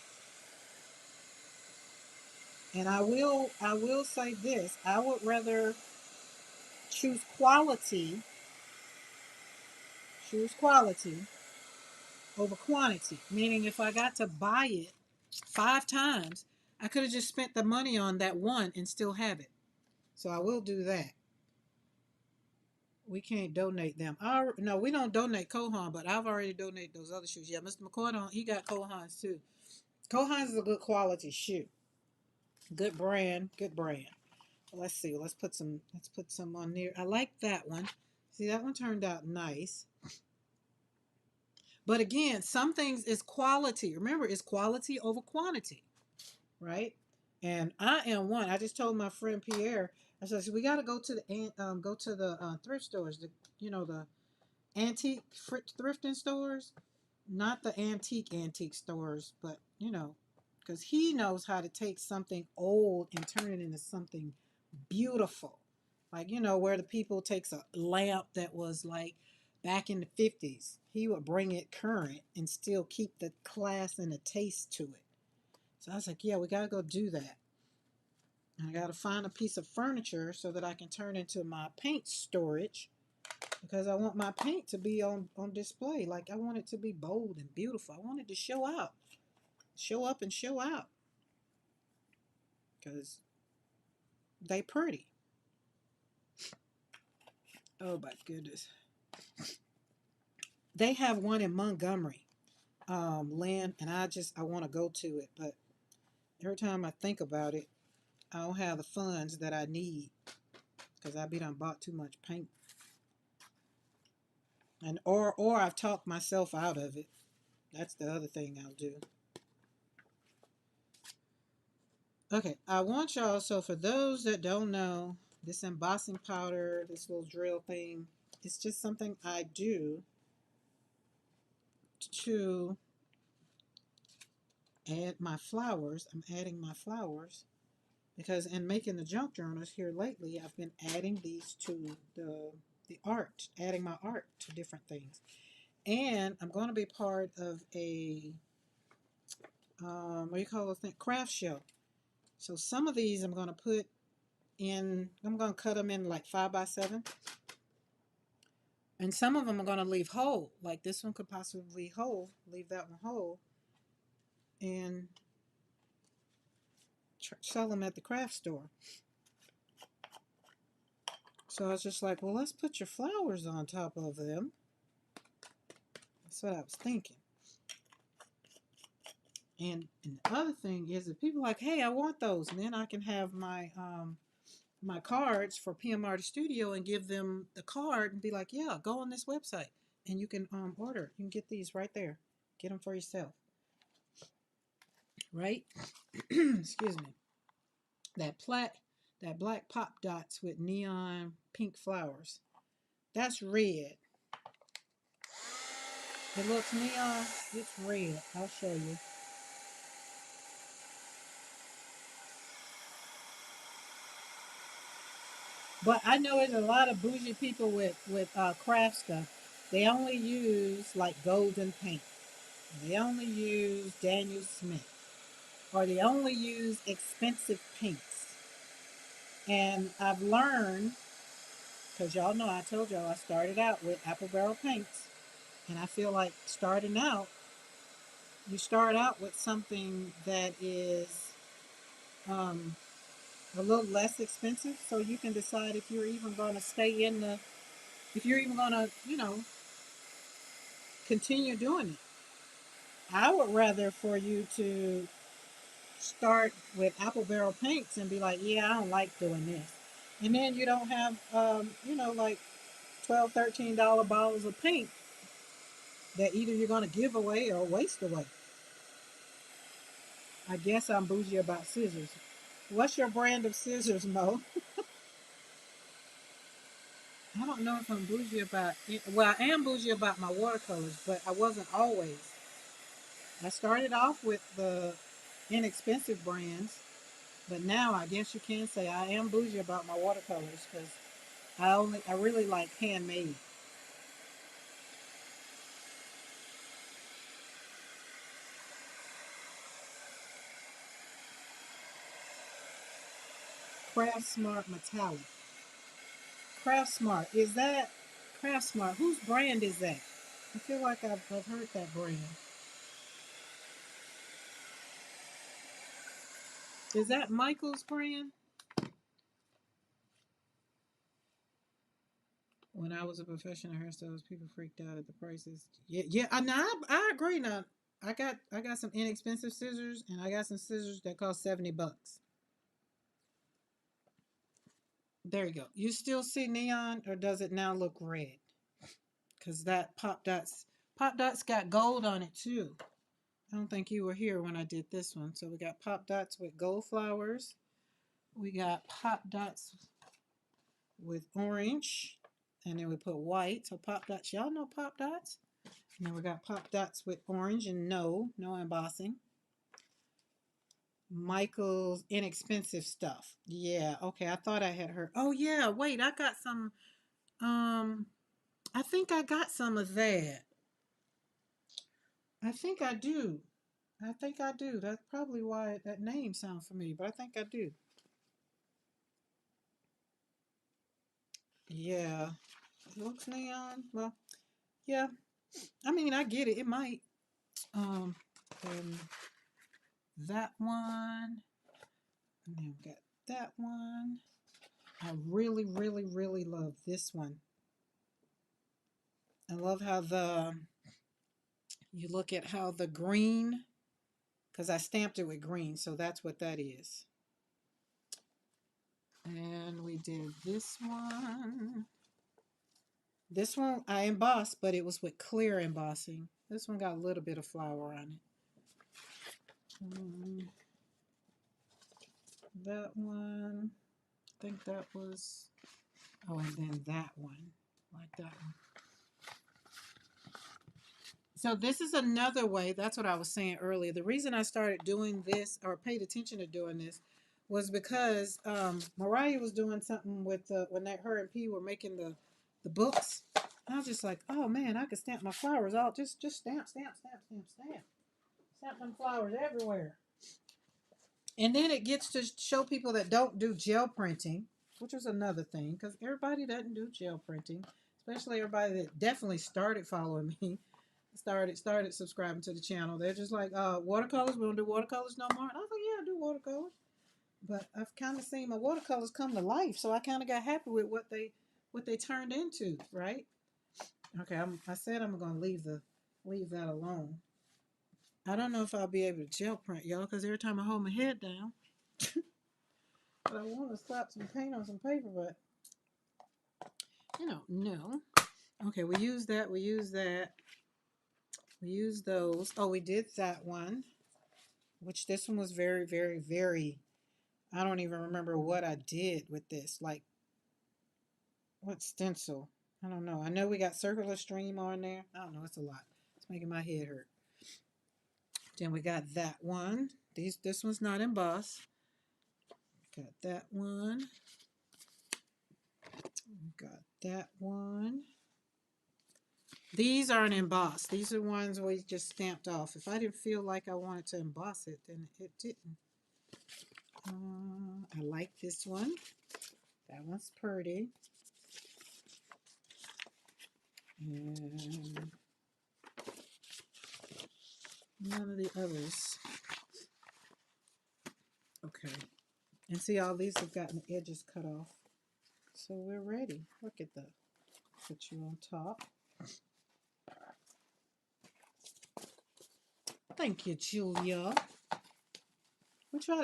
And I will say this, I would rather choose quality, choose quality over quantity. Meaning if I got to buy it 5 times, I could have just spent the money on that one and still have it. So I will do that. We can't donate them. No, we don't donate Kohan, but I've already donated those other shoes. Yeah, Mr. McCoy, he got Kohans too. Kohans is a good quality shoe. Good brand, good brand. Let's see. Let's put some on there. I like that one. See, that one turned out nice. But again, some things is quality. Remember, it's quality over quantity, right? And I am one. I just told my friend Pierre. I said, we got to go to the thrift stores. The antique thrifting stores, not the antique stores, but because he knows how to take something old and turn it into something beautiful. Like, where the people takes a lamp that was like back in the 50s. He would bring it current and still keep the class and the taste to it. So I was like, yeah, we got to go do that. And I got to find a piece of furniture so that I can turn into my paint storage because I want my paint to be on display. Like, I want it to be bold and beautiful. I want it to show out, show up and show out because they pretty. Oh my goodness. They have one in Montgomery, Lynn, and I want to go to it, but every time I think about it, I don't have the funds that I need because I be done bought too much paint, and or I've talked myself out of it. That's the other thing I'll do. Okay, I want y'all. So for those that don't know, this embossing powder, this little drill thing, it's just something I do to add my flowers. I'm adding my flowers because in making the junk journals here lately, I've been adding these to the art, adding my art to different things. And I'm going to be part of a what do you call those things? Craft show. So some of these I'm going to put in. I'm going to cut them in like 5x7, and some of them I'm going to leave whole. Like this one could possibly whole. Leave that one whole, and sell them at the craft store. So I was just like, well, let's put your flowers on top of them. That's what I was thinking. And the other thing is that people are like, hey, I want those. And then I can have my cards for PMR Studio and give them the card and be like, yeah, go on this website and you can order. You can get these right there. Get them for yourself. Right? Excuse me. That black pop dots with neon pink flowers. That's red. It looks neon. It's red. I'll show you. But I know there's a lot of bougie people with craft stuff. They only use like golden paint. They only use Daniel Smith. Or they only use expensive paints. And I've learned, because y'all know I told y'all I started out with Apple Barrel paints. And I feel like starting out, you start out with something that is um, a little less expensive so you can decide if you're even going to stay in the, if you're even going to, continue doing it. I would rather for you to start with Apple Barrel paints and be like, yeah, I don't like doing this. And then you don't have, like $12, $13 bottles of paint that either you're going to give away or waste away. I guess I'm bougie about scissors. What's your brand of scissors, Mo? I don't know if I'm bougie about it. Well, I am bougie about my watercolors, but I wasn't always. I started off with the inexpensive brands, but now I guess you can say I am bougie about my watercolors because I really like handmade. Craft Smart Metallic. Craft Smart, is that Craft Smart? Whose brand is that? I feel like I've heard that brand. Is that Michael's brand? When I was a professional hairstylist, people freaked out at the prices. Yeah, yeah. I agree. Now, I got some inexpensive scissors, and I got some scissors that cost $70. There you go. You still see neon, or does it now look red? Because that pop dots got gold on it too. I don't think you were here when I did this one. So we got pop dots with gold flowers. We got pop dots with orange, and then we put white. So pop dots, y'all know pop dots. And then we got pop dots with orange and no embossing. Michael's inexpensive stuff. Yeah, okay. I thought I had heard. Oh yeah, wait, I got some. Um, I think I got some of that. I think I do. I think I do. That's probably why that name sounds familiar, but I think I do. Yeah, it looks neon. Well, yeah. I mean, I get it. It might. Um, and that one, and then we got that one. I really, really, really love this one. I love how you look at how the green, because I stamped it with green, so that's what that is. And we did this one. This one I embossed, but it was with clear embossing. This one got a little bit of flower on it. That one, I think that was, oh, and then that one, like that one. So this is another way, that's what I was saying earlier. The reason I started doing this or paid attention to doing this was because Mariah was doing something with when her and P were making the books. I was just like, oh man, I could stamp my flowers all just stamp, stamp, stamp, stamp, stamp. Stamp them flowers everywhere. And then it gets to show people that don't do gel printing, which was another thing, because everybody doesn't do gel printing, especially everybody that definitely started following me, started subscribing to the channel. They're just like, watercolors, we don't do watercolors no more. And I was like, yeah, I do watercolors. But I've kind of seen my watercolors come to life, so I kind of got happy with what they what they turned into, right? Okay, I said I'm gonna leave that alone. I don't know if I'll be able to gel print, y'all, because every time I hold my head down, but I want to slap some paint on some paper, but no. Okay, we use that. We use that. We use those. Oh, we did that one, which this one was very, very, very. I don't even remember what I did with this. Like, what stencil? I don't know. I know we got circular stream on there. I don't know. It's a lot. It's making my head hurt. Then we got that one. This one's not embossed. Got that one. Got that one. These aren't embossed. These are ones we just stamped off. If I didn't feel like I wanted to emboss it, then it didn't. I like this one. That one's pretty. And none of the others. Okay. And see, all these have gotten the edges cut off. So we're ready. Look at that. Put you on top. Thank you, Julia.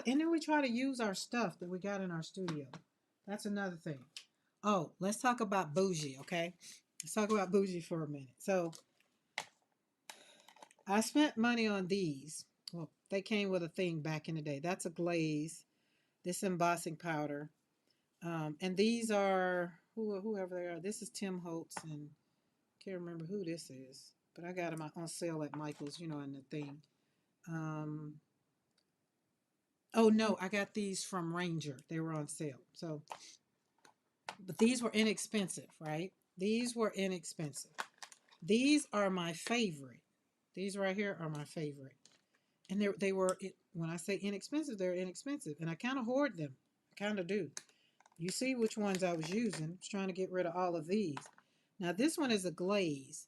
And then we try to use our stuff that we got in our studio. That's another thing. Oh, let's talk about bougie, okay? Let's talk about bougie for a minute. So I spent money on these. Well, they came with a thing back in the day. That's a glaze. This embossing powder. And these are whoever they are. This is Tim Holtz, and can't remember who this is, but I got them on sale at Michael's, in the thing. Oh no, I got these from Ranger. They were on sale. So, but these were inexpensive, right? These were inexpensive. These are my favorite. These right here are my favorite. And they were, when I say inexpensive, they're inexpensive. And I kind of hoard them. I kind of do. You see which ones I was using. I was trying to get rid of all of these. Now this one is a glaze.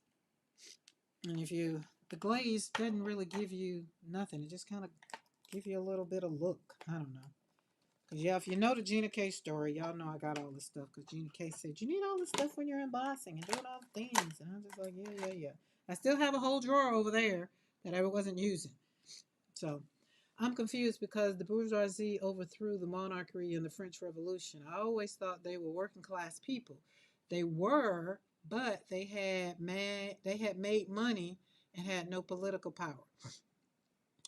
And the glaze doesn't really give you nothing. It just kind of give you a little bit of look. I don't know. Because yeah, if you know the Gina K story, y'all know I got all this stuff. Because Gina K said, you need all this stuff when you're embossing and doing all the things. And I'm just like, yeah. I still have a whole drawer over there that I wasn't using. So I'm confused because the bourgeoisie overthrew the monarchy in the French Revolution. I always thought they were working class people. They were, but they had made money and had no political power.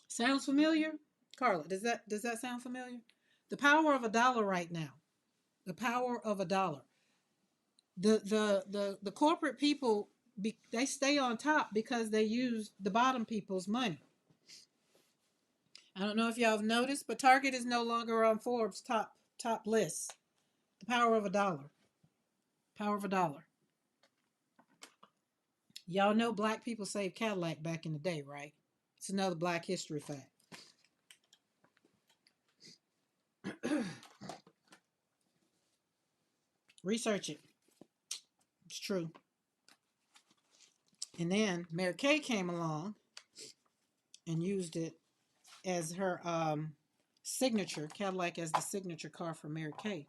Sounds familiar? Carla, does that sound familiar? The power of a dollar right now. The power of a dollar. The corporate people, they stay on top because they use the bottom people's money. I don't know if y'all have noticed, but Target is no longer on Forbes top list. The power of a dollar. Power of a dollar. Y'all know black people saved Cadillac back in the day, right? It's another black history fact. Research it. It's true. And then Mary Kay came along and used it as her signature, Cadillac as the signature car for Mary Kay.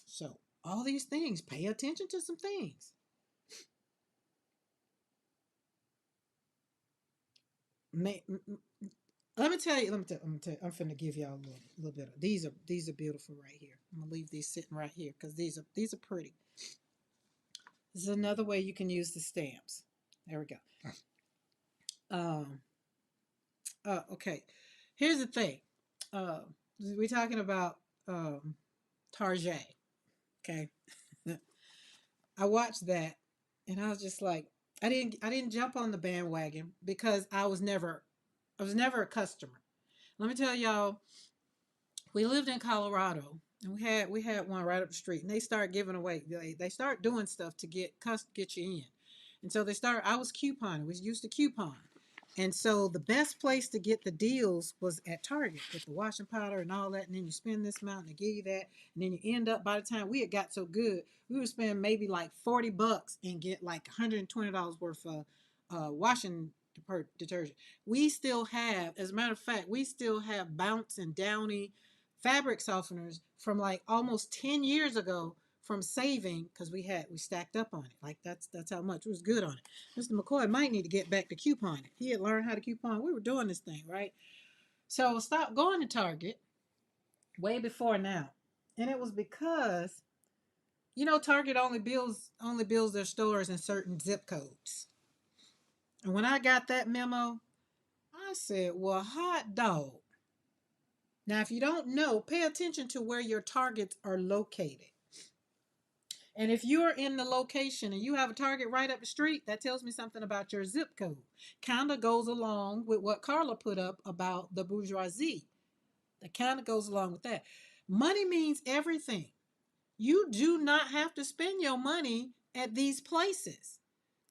So all these things, pay attention to some things. Let me tell you. I'm finna give y'all a little bit of these are beautiful right here. I'm gonna leave these sitting right here because these are pretty. This is another way you can use the stamps. There we go. Okay. Here's the thing. We're talking about Target. Okay. I watched that and I was just like, I didn't jump on the bandwagon because I was never a customer. Let me tell y'all, we lived in Colorado and we had one right up the street and they start giving away, they start doing stuff to get you in. And so I was couponing. We used to coupon. And so the best place to get the deals was at Target with the washing powder and all that. And then you spend this amount and they give you that. And then you end up, by the time we had got so good, we would spend maybe like $40 and get like $120 worth of washing detergent. We still have, as a matter of fact, we still have Bounce and Downy fabric softeners from like almost 10 years ago from saving because we stacked up on it. Like that's how much. It was good on it. Mr. McCoy might need to get back to couponing. He had learned how to coupon. We were doing this thing, right? So stop going to Target way before now. And it was because Target only builds their stores in certain zip codes. And when I got that memo, I said, well, hot dog. Now, if you don't know, pay attention to where your targets are located. And if you're in the location and you have a Target right up the street, that tells me something about your zip code. Kind of goes along with what Carla put up about the bourgeoisie. That kind of goes along with that. Money means everything. You do not have to spend your money at these places.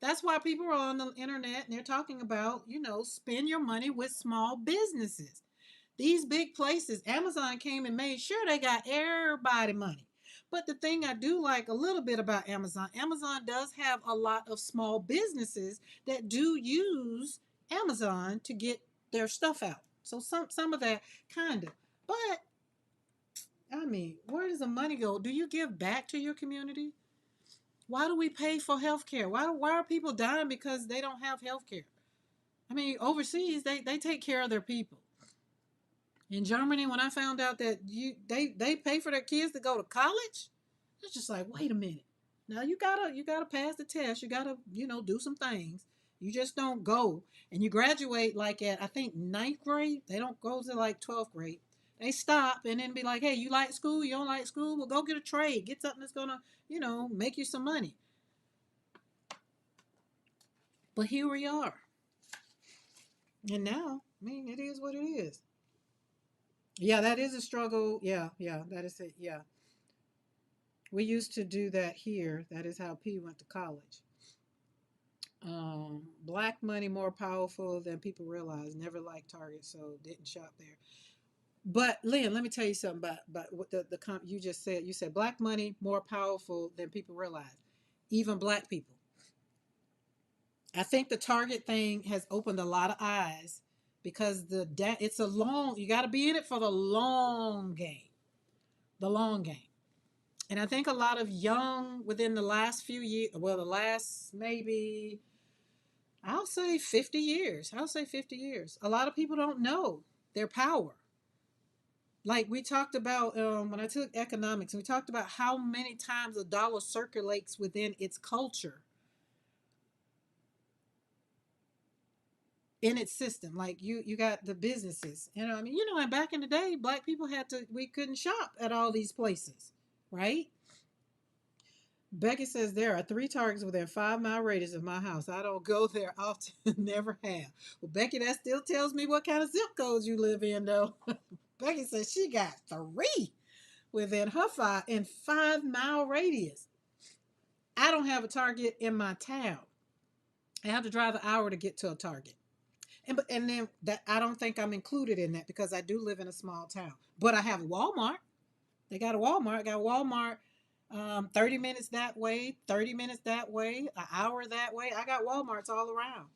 That's why people are on the internet and they're talking about, spend your money with small businesses. These big places, Amazon came and made sure they got everybody money. But the thing I do like a little bit about Amazon, Amazon does have a lot of small businesses that do use Amazon to get their stuff out. So some of that kind of. But I mean, where does the money go? Do you give back to your community? Why do we pay for health care? Why are people dying because they don't have health care? I mean, overseas they take care of their people. In Germany, when I found out that they pay for their kids to go to college, it's just like, wait a minute. Now you gotta pass the test. You gotta do some things. You just don't go and you graduate like at I think ninth grade. They don't go to like 12th grade. They stop and then be like, hey, you like school? You don't like school? Well, go get a trade. Get something that's gonna make you some money. But here we are, and now I mean it is what it is. Yeah, that is a struggle. Yeah, that is it. Yeah. We used to do that here. That is how P went to college. Black money more powerful than people realize. Never liked Target, so didn't shop there. But Lynn, let me tell you something about what the you just said. You said black money more powerful than people realize, even black people. I think the Target thing has opened a lot of eyes because it's a long. You got to be in it for the long game. The long game. And I think a lot of young within the last few years, well, the last maybe, I'll say 50 years. I'll say 50 years. A lot of people don't know their power. Like we talked about when I took economics, we talked about how many times a dollar circulates within its culture, in its system. Like you got the businesses, I mean, and back in the day, black people we couldn't shop at all these places, right? Becky says there are 3 Targets within 5 mile radius of my house. I don't go there often, never have. Well, Becky, that still tells me what kind of zip codes you live in, though. Becky says she got 3 within her 5 mile radius. I don't have a Target in my town. I have to drive an hour to get to a Target. And then that I don't think I'm included in that because I do live in a small town. But I have a Walmart. They got a Walmart. I got a Walmart 30 minutes that way, 30 minutes that way, an hour that way. I got Walmarts all around.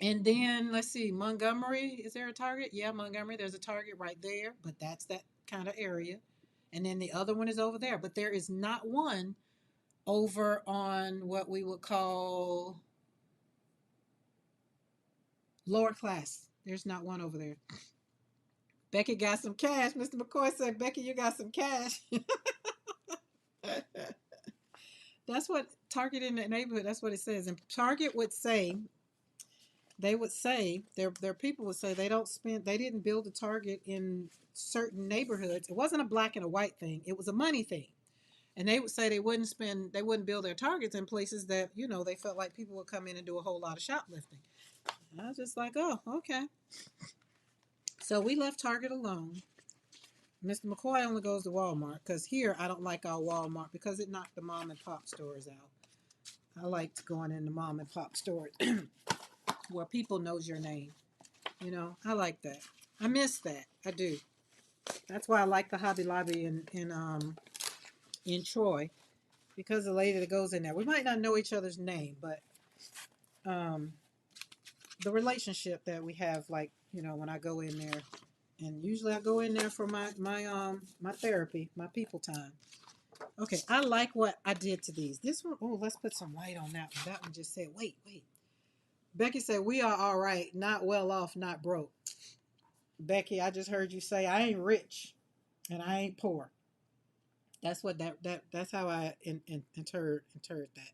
And then let's see, Montgomery, is there a Target? Yeah, Montgomery, there's a Target right there, but that's that kind of area. And then the other one is over there, but there is not one over on what we would call lower class. There's not one over there. Becky got some cash. Mr. McCoy said, Becky, you got some cash. That's what Target in the neighborhood, that's what it says. And Target would say, their people would say they didn't build a Target in certain neighborhoods. It wasn't a black and a white thing. It was a money thing. And they would say they wouldn't build their Targets in places that, they felt like people would come in and do a whole lot of shoplifting. And I was just like, oh, okay. So we left Target alone. Mr. McCoy only goes to Walmart because here I don't like our Walmart because it knocked the mom and pop stores out. I liked going in the mom and pop stores where people knows your name. I like that. I miss that. I do. That's why I like the Hobby Lobby in Troy because the lady that goes in there. We might not know each other's name, but the relationship that we have, like when I go in there, and usually I go in there for my therapy, my people time. Okay, I like what I did to these. This one, oh, let's put some light on that one. That one just said, wait, wait. Becky said, we are all right, not well off, not broke. Becky, I just heard you say I ain't rich and I ain't poor. That's what that's how I interpret that.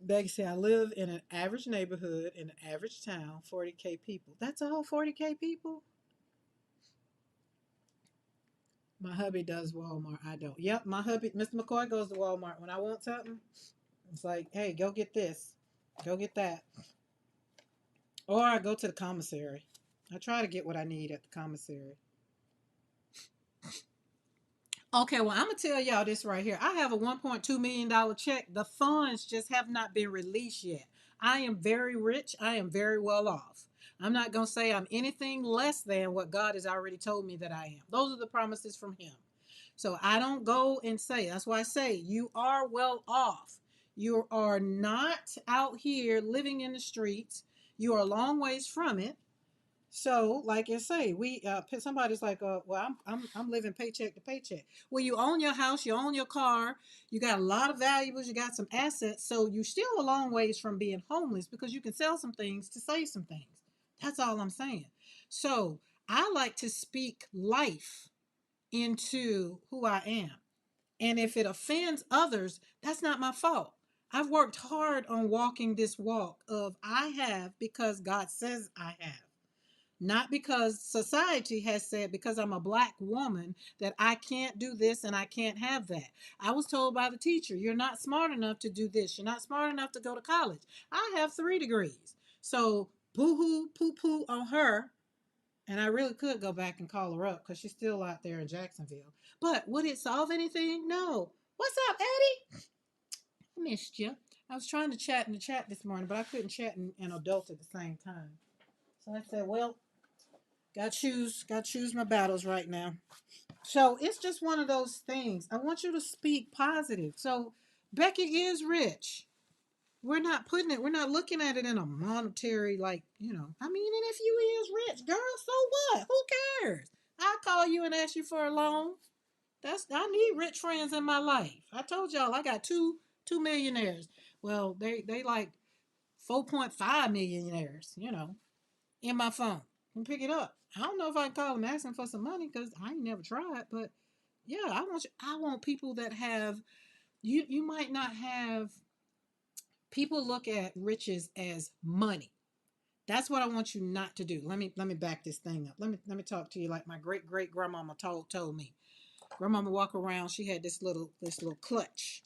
Becky said, I live in an average neighborhood in an average town, 40K people. That's all 40K people? My hubby does Walmart. I don't. Yep, my hubby, Mr. McCoy, goes to Walmart. When I want something, it's like, hey, go get this. Go get that. Or I go to the commissary. I try to get what I need at the commissary. Okay, well, I'm going to tell y'all this right here. I have a $1.2 million check. The funds just have not been released yet. I am very rich. I am very well off. I'm not going to say I'm anything less than what God has already told me that I am. Those are the promises from Him. So I don't go and say, that's why I say you are well off. You are not out here living in the streets. You are a long ways from it. So, like I say, we somebody's like, well, I'm living paycheck to paycheck. Well, you own your house, you own your car, you got a lot of valuables, you got some assets, so you're still a long ways from being homeless because you can sell some things to save some things. That's all I'm saying. So, I like to speak life into who I am. And if it offends others, that's not my fault. I've worked hard on walking this walk of I have because God says I have. Not because society has said, because I'm a black woman, that I can't do this and I can't have that. I was told by the teacher, you're not smart enough to do this. You're not smart enough to go to college. I have 3 degrees. So boo hoo, poo poo on her. And I really could go back and call her up because she's still out there in Jacksonville. But would it solve anything? No. What's up, Eddie? I missed you. I was trying to chat in the chat this morning, but I couldn't chat and adult at the same time. So I said, well, got to choose my battles right now. So it's just one of those things. I want you to speak positive. So Becky is rich. We're not looking at it in a monetary, like, I mean, and if you is rich, girl, so what? Who cares? I'll call you and ask you for a loan. I need rich friends in my life. I told y'all I got two millionaires. Well, they like 4.5 millionaires, in my phone. And pick it up. I don't know if I can call them asking for some money because I ain't never tried, but yeah, I want people that have you might not have people look at riches as money. That's what I want you not to do. Let me back this thing up. Let me talk to you like my great grandmama told me. Grandmama walk around, she had this little clutch,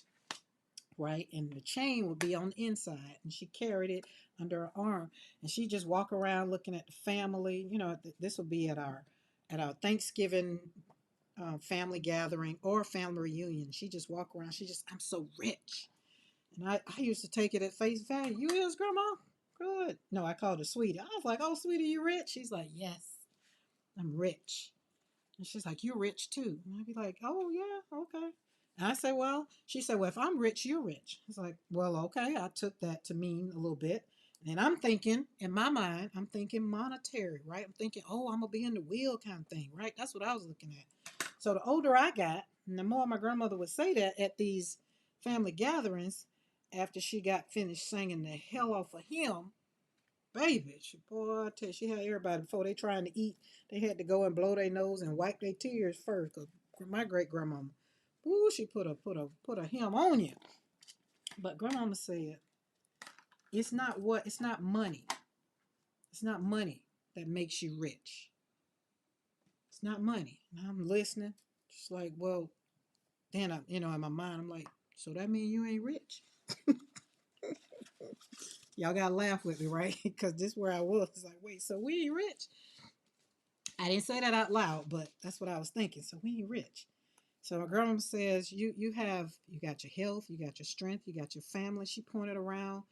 right? And the chain would be on the inside, and she carried it under her arm, and she just walk around looking at the family. This will be at our Thanksgiving family gathering or family reunion. She just walk around. I'm so rich, and I used to take it at face value. You is, grandma? Good. No, I called her sweetie. I was like, oh, sweetie, you rich? She's like, yes, I'm rich. And she's like, you're rich too. And I'd be like, oh, yeah, okay. And I said, well, she said, well, if I'm rich, you're rich. I was like, well, okay. I took that to mean a little bit. And I'm thinking, in my mind, I'm thinking monetary, right? I'm thinking, oh, I'm going to be in the wheel kind of thing, right? That's what I was looking at. So the older I got, and the more my grandmother would say that at these family gatherings, after she got finished singing the hell off a hymn, baby, boy, I tell you, she had everybody before they trying to eat. They had to go and blow their nose and wipe their tears first. Cause my great grandmama, ooh, she put a hymn on you. But grandmama said, it's not money. It's not money that makes you rich. It's not money. And I'm listening, just like, well, then in my mind, I'm like, so that mean you ain't rich? Y'all gotta laugh with me, right? Because this is where I was. It's like, wait, so we ain't rich? I didn't say that out loud, but that's what I was thinking. So we ain't rich. So my grandma says, you got your health, you got your strength, you got your family. She pointed around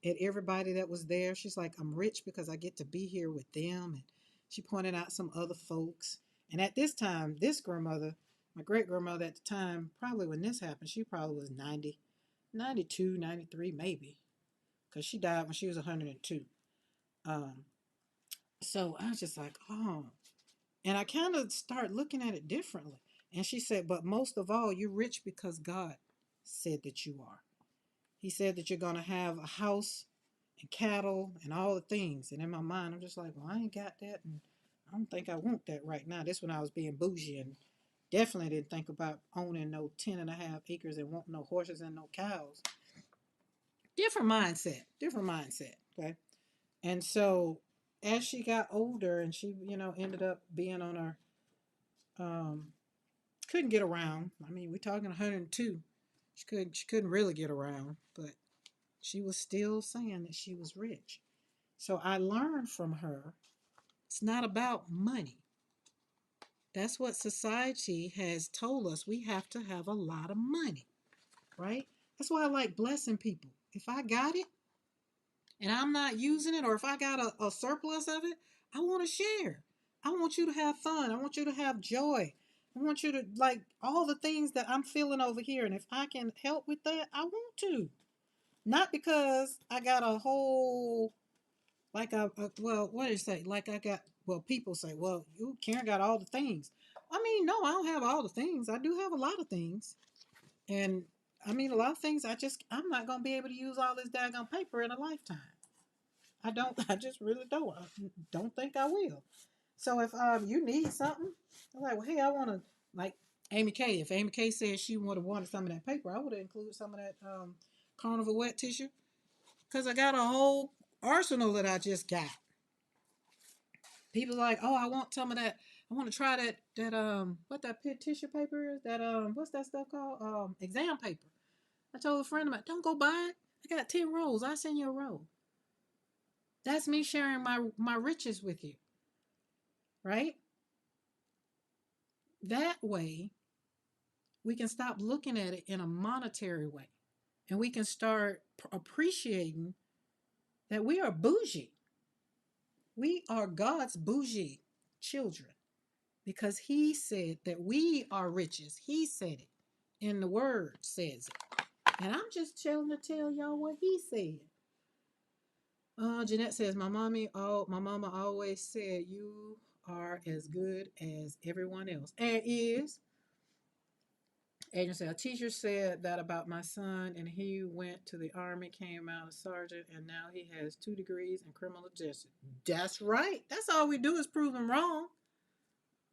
at everybody that was there. She's like, I'm rich because I get to be here with them. And she pointed out some other folks. And at this time, this grandmother, my great grandmother at the time, probably when this happened, she probably was 90, 92, 93, maybe. Because she died when she was 102. Um, so I was just like, oh. And I kind of start looking at it differently. And she said, but most of all, you're rich because God said that you are. He said that you're going to have a house and cattle and all the things. And in my mind, I'm just like, well, I ain't got that. And I don't think I want that right now. This when I was being bougie and definitely didn't think about owning no 10.5 acres and wanting no horses and no cows. Different mindset, different mindset. Okay. And so as she got older and she, ended up being on her, um, couldn't get around. I mean, we're talking 102. She couldn't really get around, but she was still saying that she was rich. So I learned from her, it's not about money. That's what society has told us. We have to have a lot of money, right? That's why I like blessing people. If I got it and I'm not using it, or if I got a surplus of it, I want to share. I want you to have fun. I want you to have joy. I want you to like all the things that I'm feeling over here. And if I can help with that, I want to. Not because I got a whole, like well, what do you say? Like I got, well, people say, well, you Karen got all the things. I mean, no, I don't have all the things. I do have a lot of things. And I mean, a lot of things I'm not going to be able to use all this daggone paper in a lifetime. I don't, I just really don't. I don't think I will. So if you need something, I'm like, well, hey, I want to, like Amy K. If Amy K said she would have wanted some of that paper, I would have included some of that Carnival wet tissue because I got a whole arsenal that I just got. People are like, oh, I want some of that. I want to try that what that pit tissue paper is. That what's that stuff called? Exam paper. I told a friend of mine, don't go buy it. I got 10 rolls. I send you a roll. That's me sharing my riches with you, right? That way, we can stop looking at it in a monetary way, and we can start appreciating that we are bougie. We are God's bougie children because He said that we are riches. He said it, and the Word says it. And I'm just chilling to tell y'all what He said. Jeanette says, my mama always said you are as good as everyone else. And is. Agent said, a teacher said that about my son, and he went to the army, came out a sergeant, and now he has 2 degrees in criminal justice. That's right. That's all we do is prove him wrong.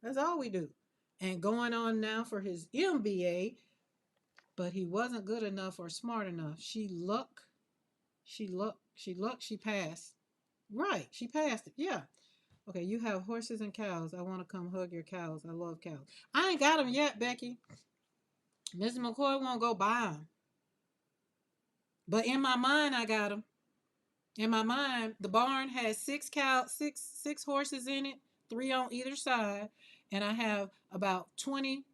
That's all we do. And going on now for his MBA, but he wasn't good enough or smart enough. She passed. Right, she passed it. Yeah. Okay, you have horses and cows. I want to come hug your cows. I love cows. I ain't got them yet, Becky. Mrs. McCoy won't go buy them. But in my mind, I got them. In my mind, the barn has six horses in it, 3 on either side, and I have about 20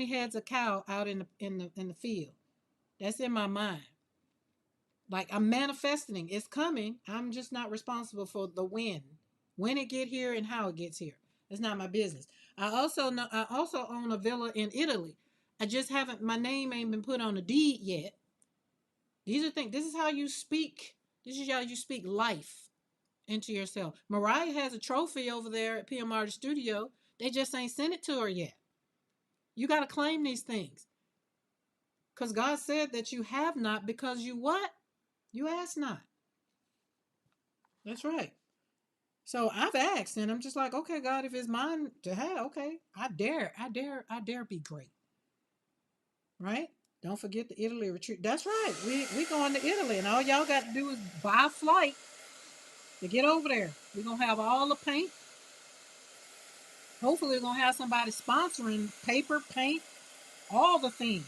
heads of cow out in the field. That's in my mind. Like I'm manifesting, it's coming. I'm just not responsible for the when it get here and how it gets here. It's not my business. I also own a villa in Italy. I just haven't. My name ain't been put on the deed yet. These are things. This is how you speak. This is how you speak life into yourself. Mariah has a trophy over there at PMR Studio. They just ain't sent it to her yet. You got to claim these things. Because God said that you have not because you what? You ask not. That's right. So I've asked and I'm just like, okay, God, if it's mine to have, okay, I dare be great. Right? Don't forget the Italy retreat. That's right. We going to Italy and all y'all got to do is buy a flight to get over there. We're going to have all the paint. Hopefully we're going to have somebody sponsoring paper, paint, all the things.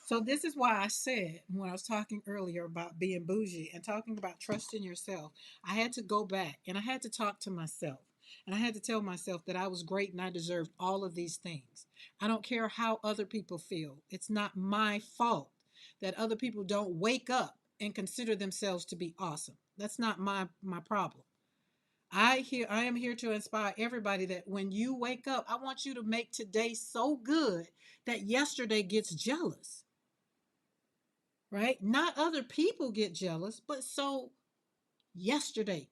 So this is why I said when I was talking earlier about being bougie and talking about trusting yourself, I had to go back and I had to talk to myself. And I had to tell myself that I was great and I deserved all of these things. I don't care how other people feel. It's not my fault that other people don't wake up and consider themselves to be awesome. That's not my problem. I am here to inspire everybody that when you wake up, I want you to make today so good that yesterday gets jealous. Right? Not other people get jealous, but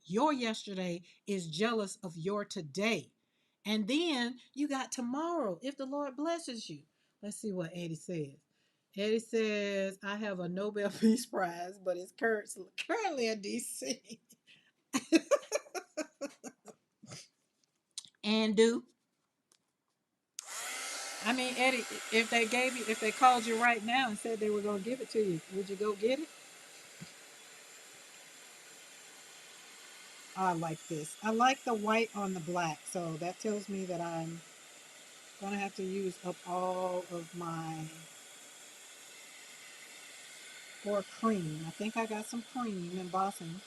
your yesterday is jealous of your today. And then you got tomorrow, if the Lord blesses you. Let's see what Eddie says. Eddie says, I have a Nobel Peace Prize, but it's currently in DC. And do. I mean, Eddie, if they called you right now and said they were going to give it to you, would you go get it? I like this. I like the white on the black, so that tells me that I'm going to have to use up all of my, or cream. I think I got some cream embossing.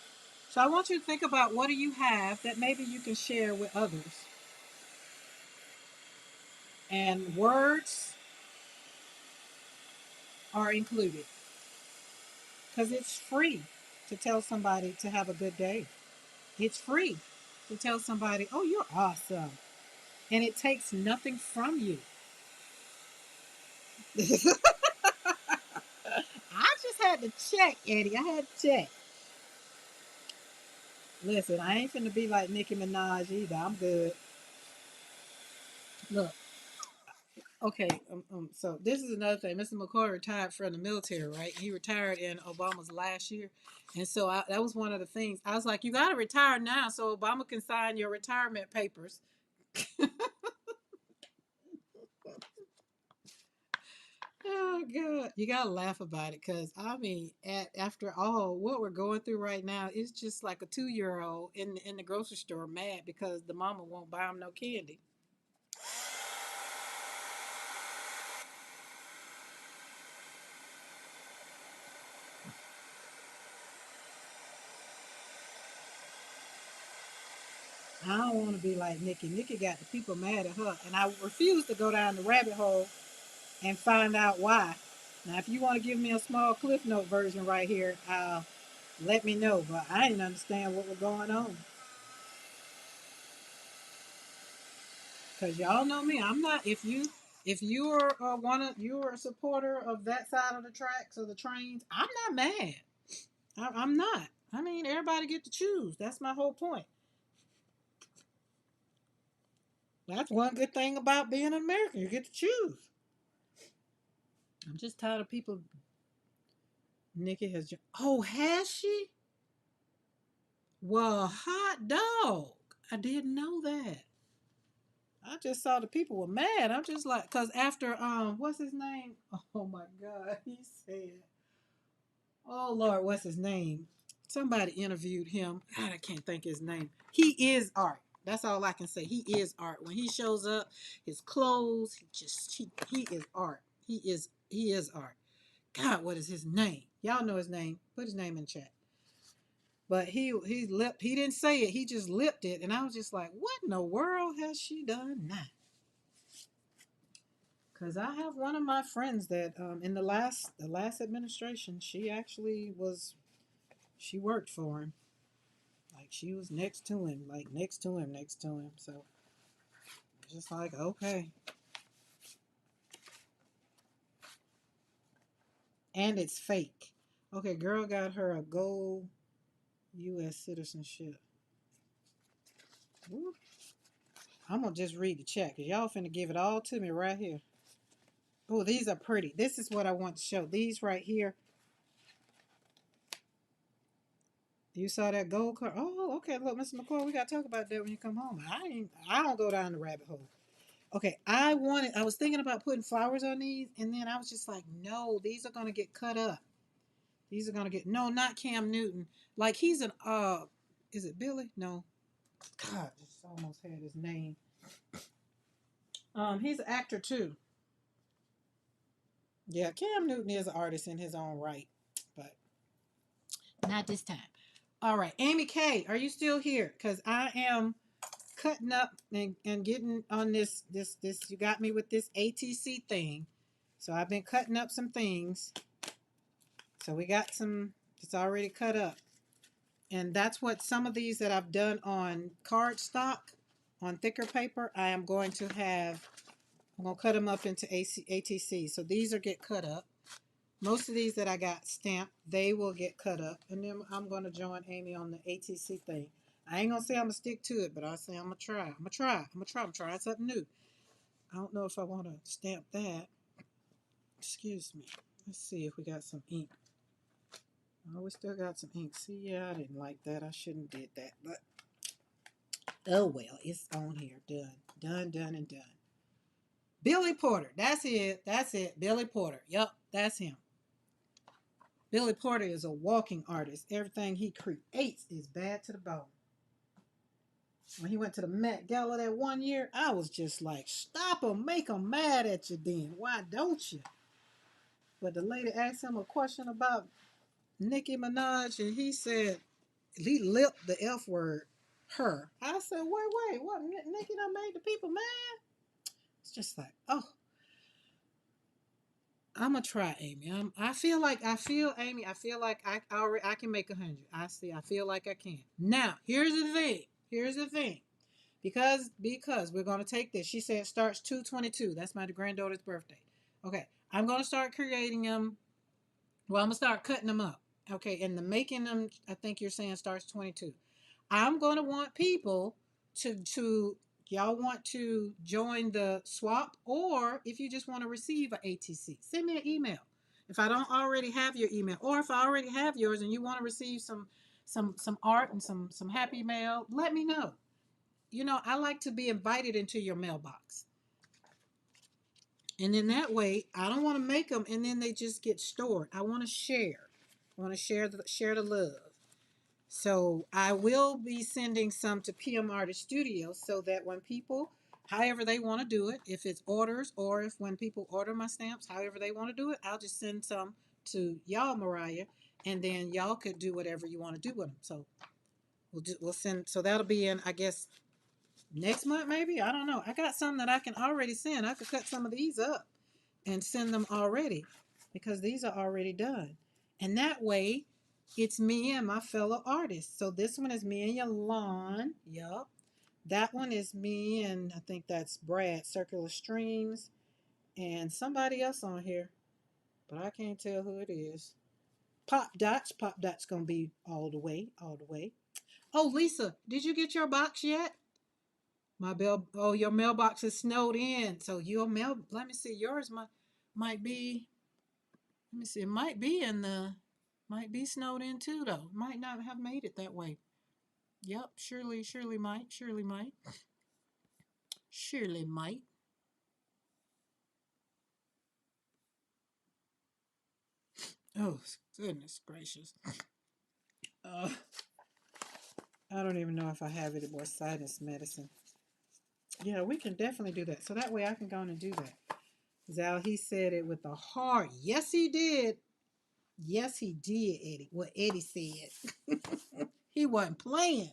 So I want you to think about, what do you have that maybe you can share with others? And words are included, because it's free to tell somebody to have a good day. It's free to tell somebody, oh, you're awesome. And it takes nothing from you. I just had to check, Eddie. I had to check. Listen, I ain't finna be like Nicki Minaj either. I'm good. Look, okay. So this is another thing. Mr. McCoy retired from the military, right? He retired in Obama's last year, and so that was one of the things. I was like, you got to retire now, so Obama can sign your retirement papers. Oh God, you gotta laugh about it, because I mean, after all what we're going through right now, it's just like a 2-year old in the grocery store mad because the mama won't buy him no candy. I don't want to be like Nikki. Nikki got the people mad at her, and I refuse to go down the rabbit hole and find out why. Now, if you want to give me a small Cliff Note version right here, let me know. But I didn't understand what was going on, because y'all know me. I'm not. If you are you're a supporter of that side of the tracks or the trains, I'm not mad. I'm not. I mean, everybody get to choose. That's my whole point. That's one good thing about being an American. You get to choose. I'm just tired of people. Nikki has. Oh, has she? Well, hot dog. I didn't know that. I just saw the people were mad. I'm just like, cause after what's his name? Oh my God, he said, oh Lord, what's his name? Somebody interviewed him. God, I can't think his name. He is art. That's all I can say. He is art. When he shows up, his clothes, he is art. He is art. God, what is his name? Y'all know his name. Put his name in the chat. But he didn't say it. He just lipped it, and I was just like, what in the world has she done now? Because I have one of my friends that in the last administration, she worked for him. Like, she was next to him, like next to him, next to him. So it's just like, okay. And it's fake. Okay, girl got her a gold U.S. citizenship. Woo. I'm gonna just read the chat, because y'all finna give it all to me right here. Oh, these are pretty. This is what I want to show. These right here. You saw that gold car? Oh, okay. Look, Mr. McCoy, we gotta talk about that when you come home. I don't go down the rabbit hole. Okay, I was thinking about putting flowers on these, and then I was just like, no, these are gonna get cut up. These are gonna get, no, not Cam Newton. Like, he's an is it Billy? No. God, just almost had his name. He's an actor too. Yeah, Cam Newton is an artist in his own right, but not this time. All right, Amy K, are you still here? Because I am cutting up and getting on this. You got me with this ATC thing, so I've been cutting up some things. So we got some. It's already cut up, and that's what some of these that I've done on cardstock, on thicker paper. I am going to have. I'm gonna cut them up into ATC. So these are get cut up. Most of these that I got stamped, they will get cut up. And then I'm going to join Amy on the ATC thing. I ain't gonna say I'm gonna stick to it, but I'll say I'm gonna try. I'm gonna try. I'm gonna try. I'm trying something new. I don't know if I want to stamp that. Excuse me. Let's see if we got some ink. Oh, we still got some ink. See, yeah, I didn't like that. I shouldn't did that, but oh well, it's on here. Done, done, done, and done. Billy Porter. That's it. That's it. Billy Porter. Yup, that's him. Billy Porter is a walking artist. Everything he creates is bad to the bone. When he went to the Met Gala that one year, I was just like, stop him, make him mad at you then. Why don't you? But the lady asked him a question about Nicki Minaj, and he said, he lipped the F word, her. I said, wait, what? Nicki done made the people mad? It's just like, oh, I'm gonna try, Amy. I feel like Amy. I feel like I can make 100. I feel like I can. Now, here's the thing. Here's the thing. Because we're gonna take this. She said it starts 2/22. That's my granddaughter's birthday. Okay, I'm gonna start creating them. Well, I'm gonna start cutting them up. Okay, and the making them. I think you're saying starts 22. I'm gonna want people to y'all want to join the swap, or if you just want to receive a ATC, send me an email. If I don't already have your email, or if I already have yours and you want to receive some art and some happy mail, let me know. You know, I like to be invited into your mailbox. And in that way, I don't want to make them and then they just get stored. I want to share. I want to share the love. So I will be sending some to PM Artist Studios so that when people, however they want to do it, if it's orders or if when people order my stamps, however they want to do it, I'll just send some to y'all, Mariah, and then y'all could do whatever you want to do with them. So we'll send. So that'll be in, I guess, next month maybe. I don't know. I got some that I can already send. I could cut some of these up and send them already because these are already done. And that way, it's me and my fellow artists. So this one is me and Yolande. Yup. That one is me and I think that's Brad, Circular Streams, and somebody else on here, but I can't tell who it is. Pop Dots. Pop Dots gonna be all the way, all the way. Oh, Lisa, did you get your box yet? Your mailbox is snowed in. So your mail, let me see, yours might be, let me see, it might be snowed in too though. Might not have made it that way. Yep, surely might. Surely might. Oh, goodness gracious. Uh, I don't even know if I have any more sinus medicine. Yeah, we can definitely do that. So that way I can go on and do that. Zal, he said it with a heart. Yes, he did. Yes, he did, Eddie. What Eddie said. He wasn't playing.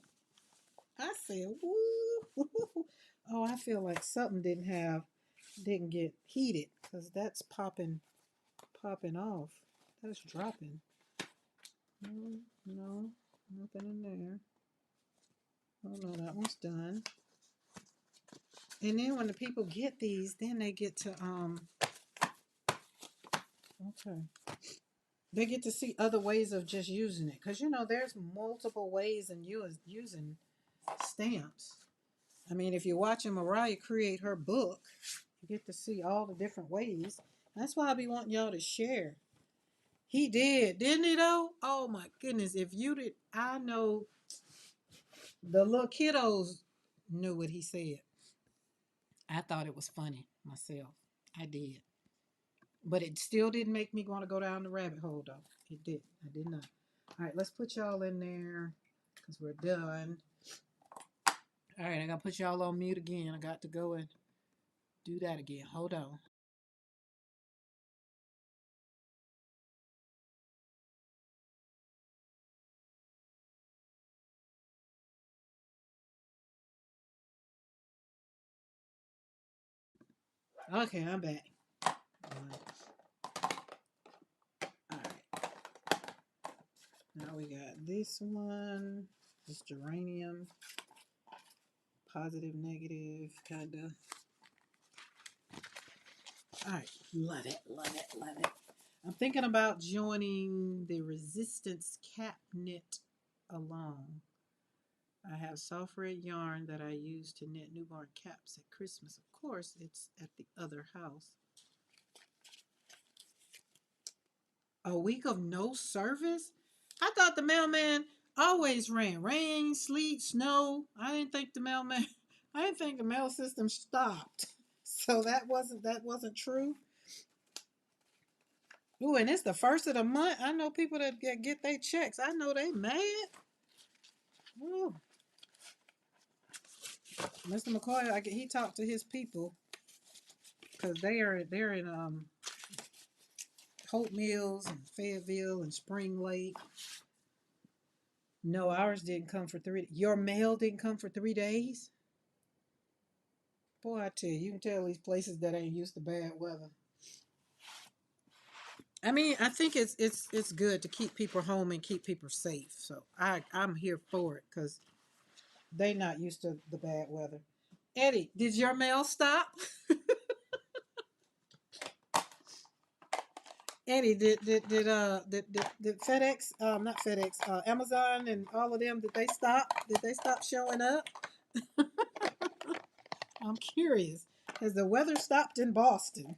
I said, woo. Oh, I feel like something didn't get heated because that's popping off. That's dropping. No, no, nothing in there. Oh no, that one's done. And then when the people get these, then they get to okay. They get to see other ways of just using it. Because there's multiple ways in using stamps. I mean, if you're watching Mariah create her book, you get to see all the different ways. That's why I be wanting y'all to share. He did, didn't he though? Oh my goodness. If you did, I know the little kiddos knew what he said. I thought it was funny myself. I did. But it still didn't make me want to go down the rabbit hole though. It did. I did not. All right, let's put y'all in there because we're done. All right, I got to put y'all on mute again. I got to go and do that again. Hold on. Okay, I'm back. All right. Now we got this one. This geranium. Positive, negative, kind of. All right. Love it, love it, love it. I'm thinking about joining the Resistance Cap Knit along. I have soft red yarn that I use to knit newborn caps at Christmas. Of course, it's at the other house. A week of no service? I thought the mailman always ran. Rain, sleet, snow. I didn't think the mailman I didn't think the mail system stopped. So that wasn't true. Ooh, and it's the first of the month. I know people that get their checks. I know they mad. Ooh. Mr. McCoy, he talked to his people because they're in Hope Mills and Fayetteville and Spring Lake. No, ours didn't come for 3. Your mail didn't come for 3 days. Boy, I tell you, you can tell these places that ain't used to bad weather. I mean, I think it's good to keep people home and keep people safe. So I'm here for it because they not used to the bad weather. Eddie, did your mail stop? Eddie, did FedEx, not FedEx, Amazon and all of them, did they stop? Did they stop showing up? I'm curious. Has the weather stopped in Boston?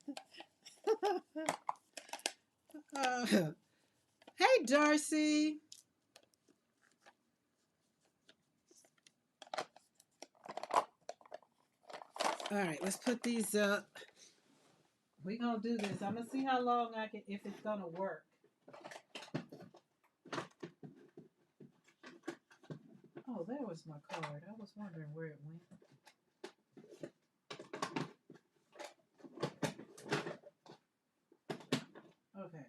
Hey, Darcy. All right, let's put these up. We're going to do this. I'm going to see how long I can, if it's going to work. Oh, there was my card. I was wondering where it went. Okay.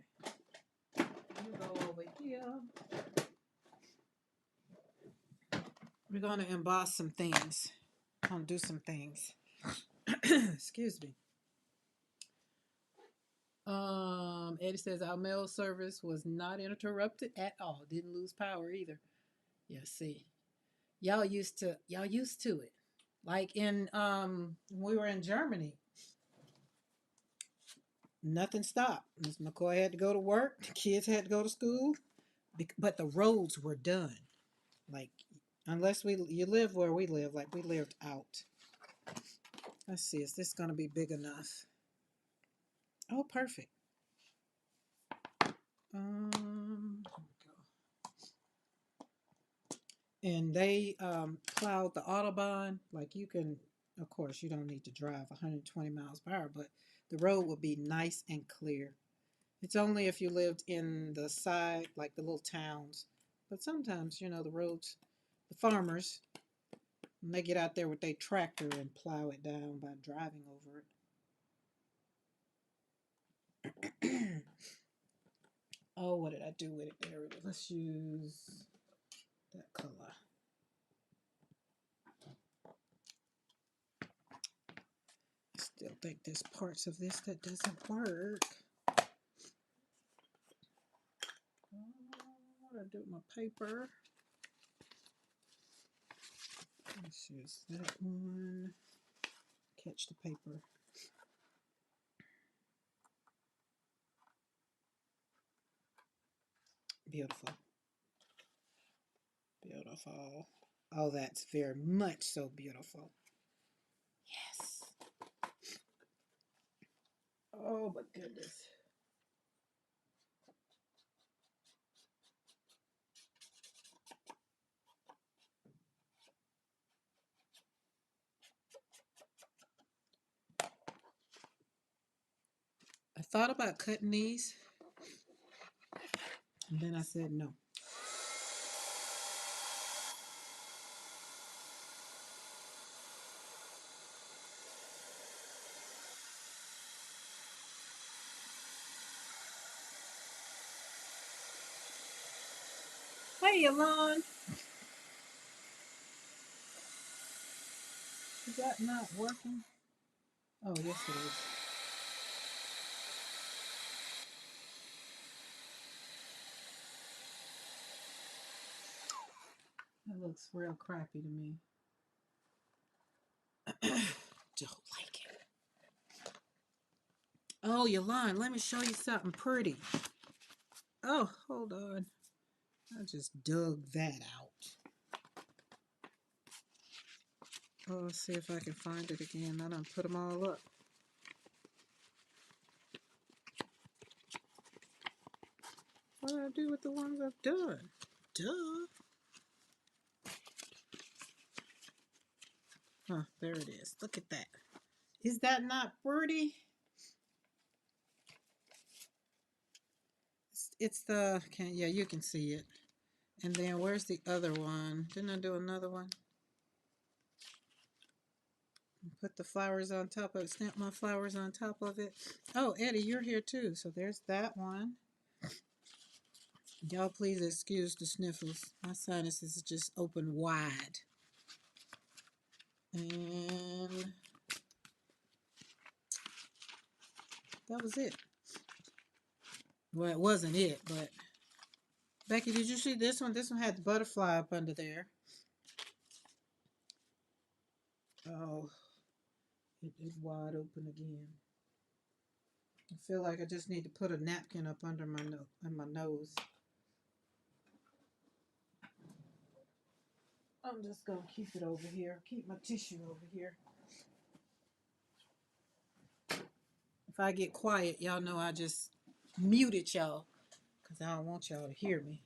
You go over here. We're going to emboss some things. I'm going to do some things. Excuse me. Eddie says our mail service was not interrupted at all. Didn't lose power either. Yeah, see. Y'all used to it. Like in when we were in Germany, nothing stopped. Miss McCoy had to go to work, the kids had to go to school, but the roads were done. Like unless you live where we live, like we lived out. Let's see, is this gonna be big enough? Oh, perfect. And they plowed the Autobahn. Like you can, of course, you don't need to drive 120 miles per hour, but the road will be nice and clear. It's only if you lived in the side, like the little towns. But sometimes, the roads, the farmers, when they get out there with their tractor and plow it down by driving over it. Oh, what did I do with it? There we go. Let's use that color. I still think there's parts of this that doesn't work. What do I do with my paper? Let's use that one. Catch the paper. Beautiful. Beautiful. Oh, that's very much so beautiful. Yes. Oh, my goodness. I thought about cutting these, and then I said no. Hey, Yolande. Is that not working? Oh, yes, it is. That looks real crappy to me. Don't like it. Oh, Yolande, let me show you something pretty. Oh, hold on. I just dug that out. Oh, let's see if I can find it again. I done put them all up. What do I do with the ones I've done? Duh. Huh, there it is. Look at that. Is that not pretty? It's the, yeah, you can see it. And then where's the other one? Didn't I do another one? Put the flowers on top of it, snap my flowers on top of it. Oh, Eddie, you're here too. So there's that one. Y'all please excuse the sniffles. My sinuses just open wide. And that was it. Well, it wasn't it, but Becky, did you see this one? This one had the butterfly up under there. Oh, it is wide open again. I feel like I just need to put a napkin up under my nose. I'm just gonna keep it over here. Keep my tissue over here. If I get quiet, y'all know I just muted y'all because I don't want y'all to hear me.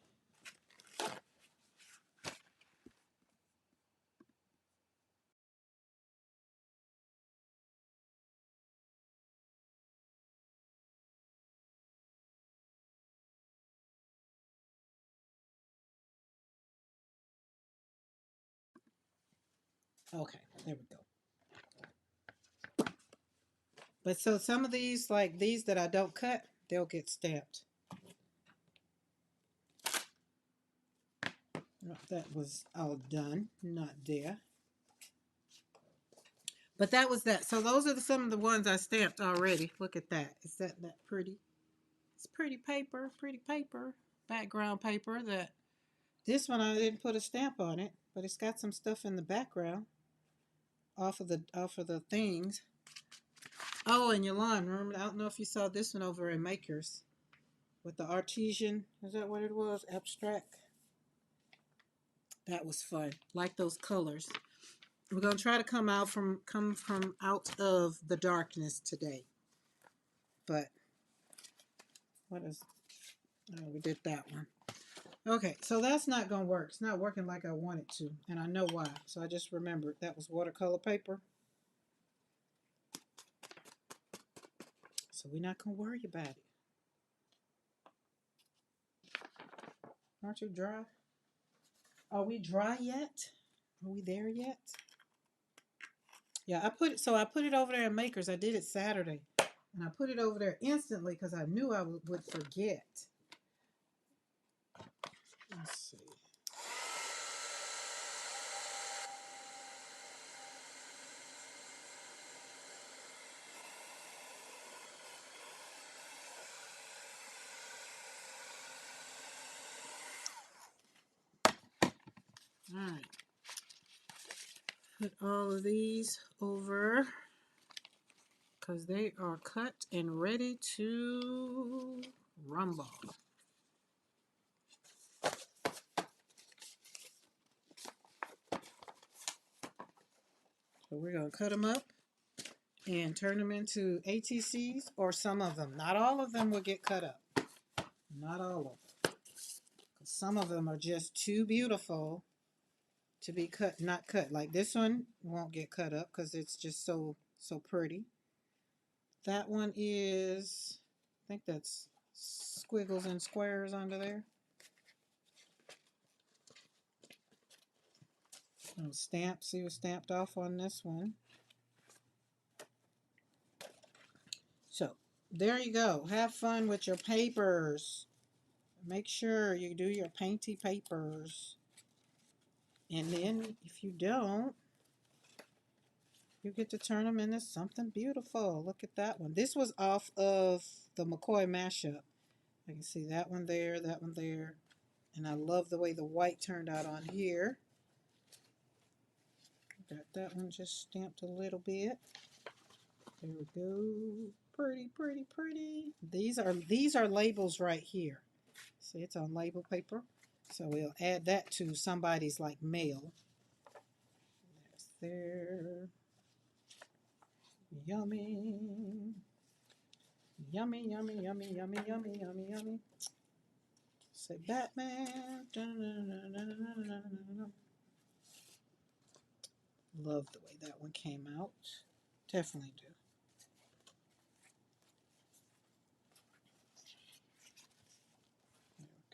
Okay, there we go. But so some of these, like these that I don't cut, they'll get stamped. That was all done, not there. But that was that. So those are some of the ones I stamped already. Look at that. Is that pretty? It's pretty paper, background paper. That this one I didn't put a stamp on it, but it's got some stuff in the background off of the things. Oh, and Yolanda, remember, I don't know if you saw this one over in Makers with the artesian. Is that what it was? Abstract. That was fun. Like those colors. We're gonna try to come from out of the darkness today. But what is? Oh, we did that one. Okay, so that's not gonna work. It's not working like I want it to, and I know why. So I just remembered that was watercolor paper. So we're not gonna worry about it. Aren't you dry? Are we dry yet? Are we there yet? Yeah, I put it over there in Makers. I did it Saturday, and I put it over there instantly because I knew I would forget. Let's see. All right. Put all of these over because they are cut and ready to rumble. So we're going to cut them up and turn them into ATCs, or some of them. Not all of them will get cut up. Not all of them. Some of them are just too beautiful to be cut, not cut. Like this one won't get cut up because it's just so pretty. That one is, I think that's squiggles and squares under there. Stamp, see what's stamped off on this one. So there you go. Have fun with your papers. Make sure you do your painty papers. And then if you don't, you get to turn them into something beautiful. Look at that one. This was off of the McCoy mashup. I can see that one there, and I love the way the white turned out on here. Got that one just stamped a little bit. There we go. Pretty, pretty, pretty. These are labels right here. See, it's on label paper. So we'll add that to somebody's like mail. There's there. Yummy. Yummy, yummy, yummy, yummy, yummy, yummy, yummy. Say Batman. Love the way that one came out. Definitely do.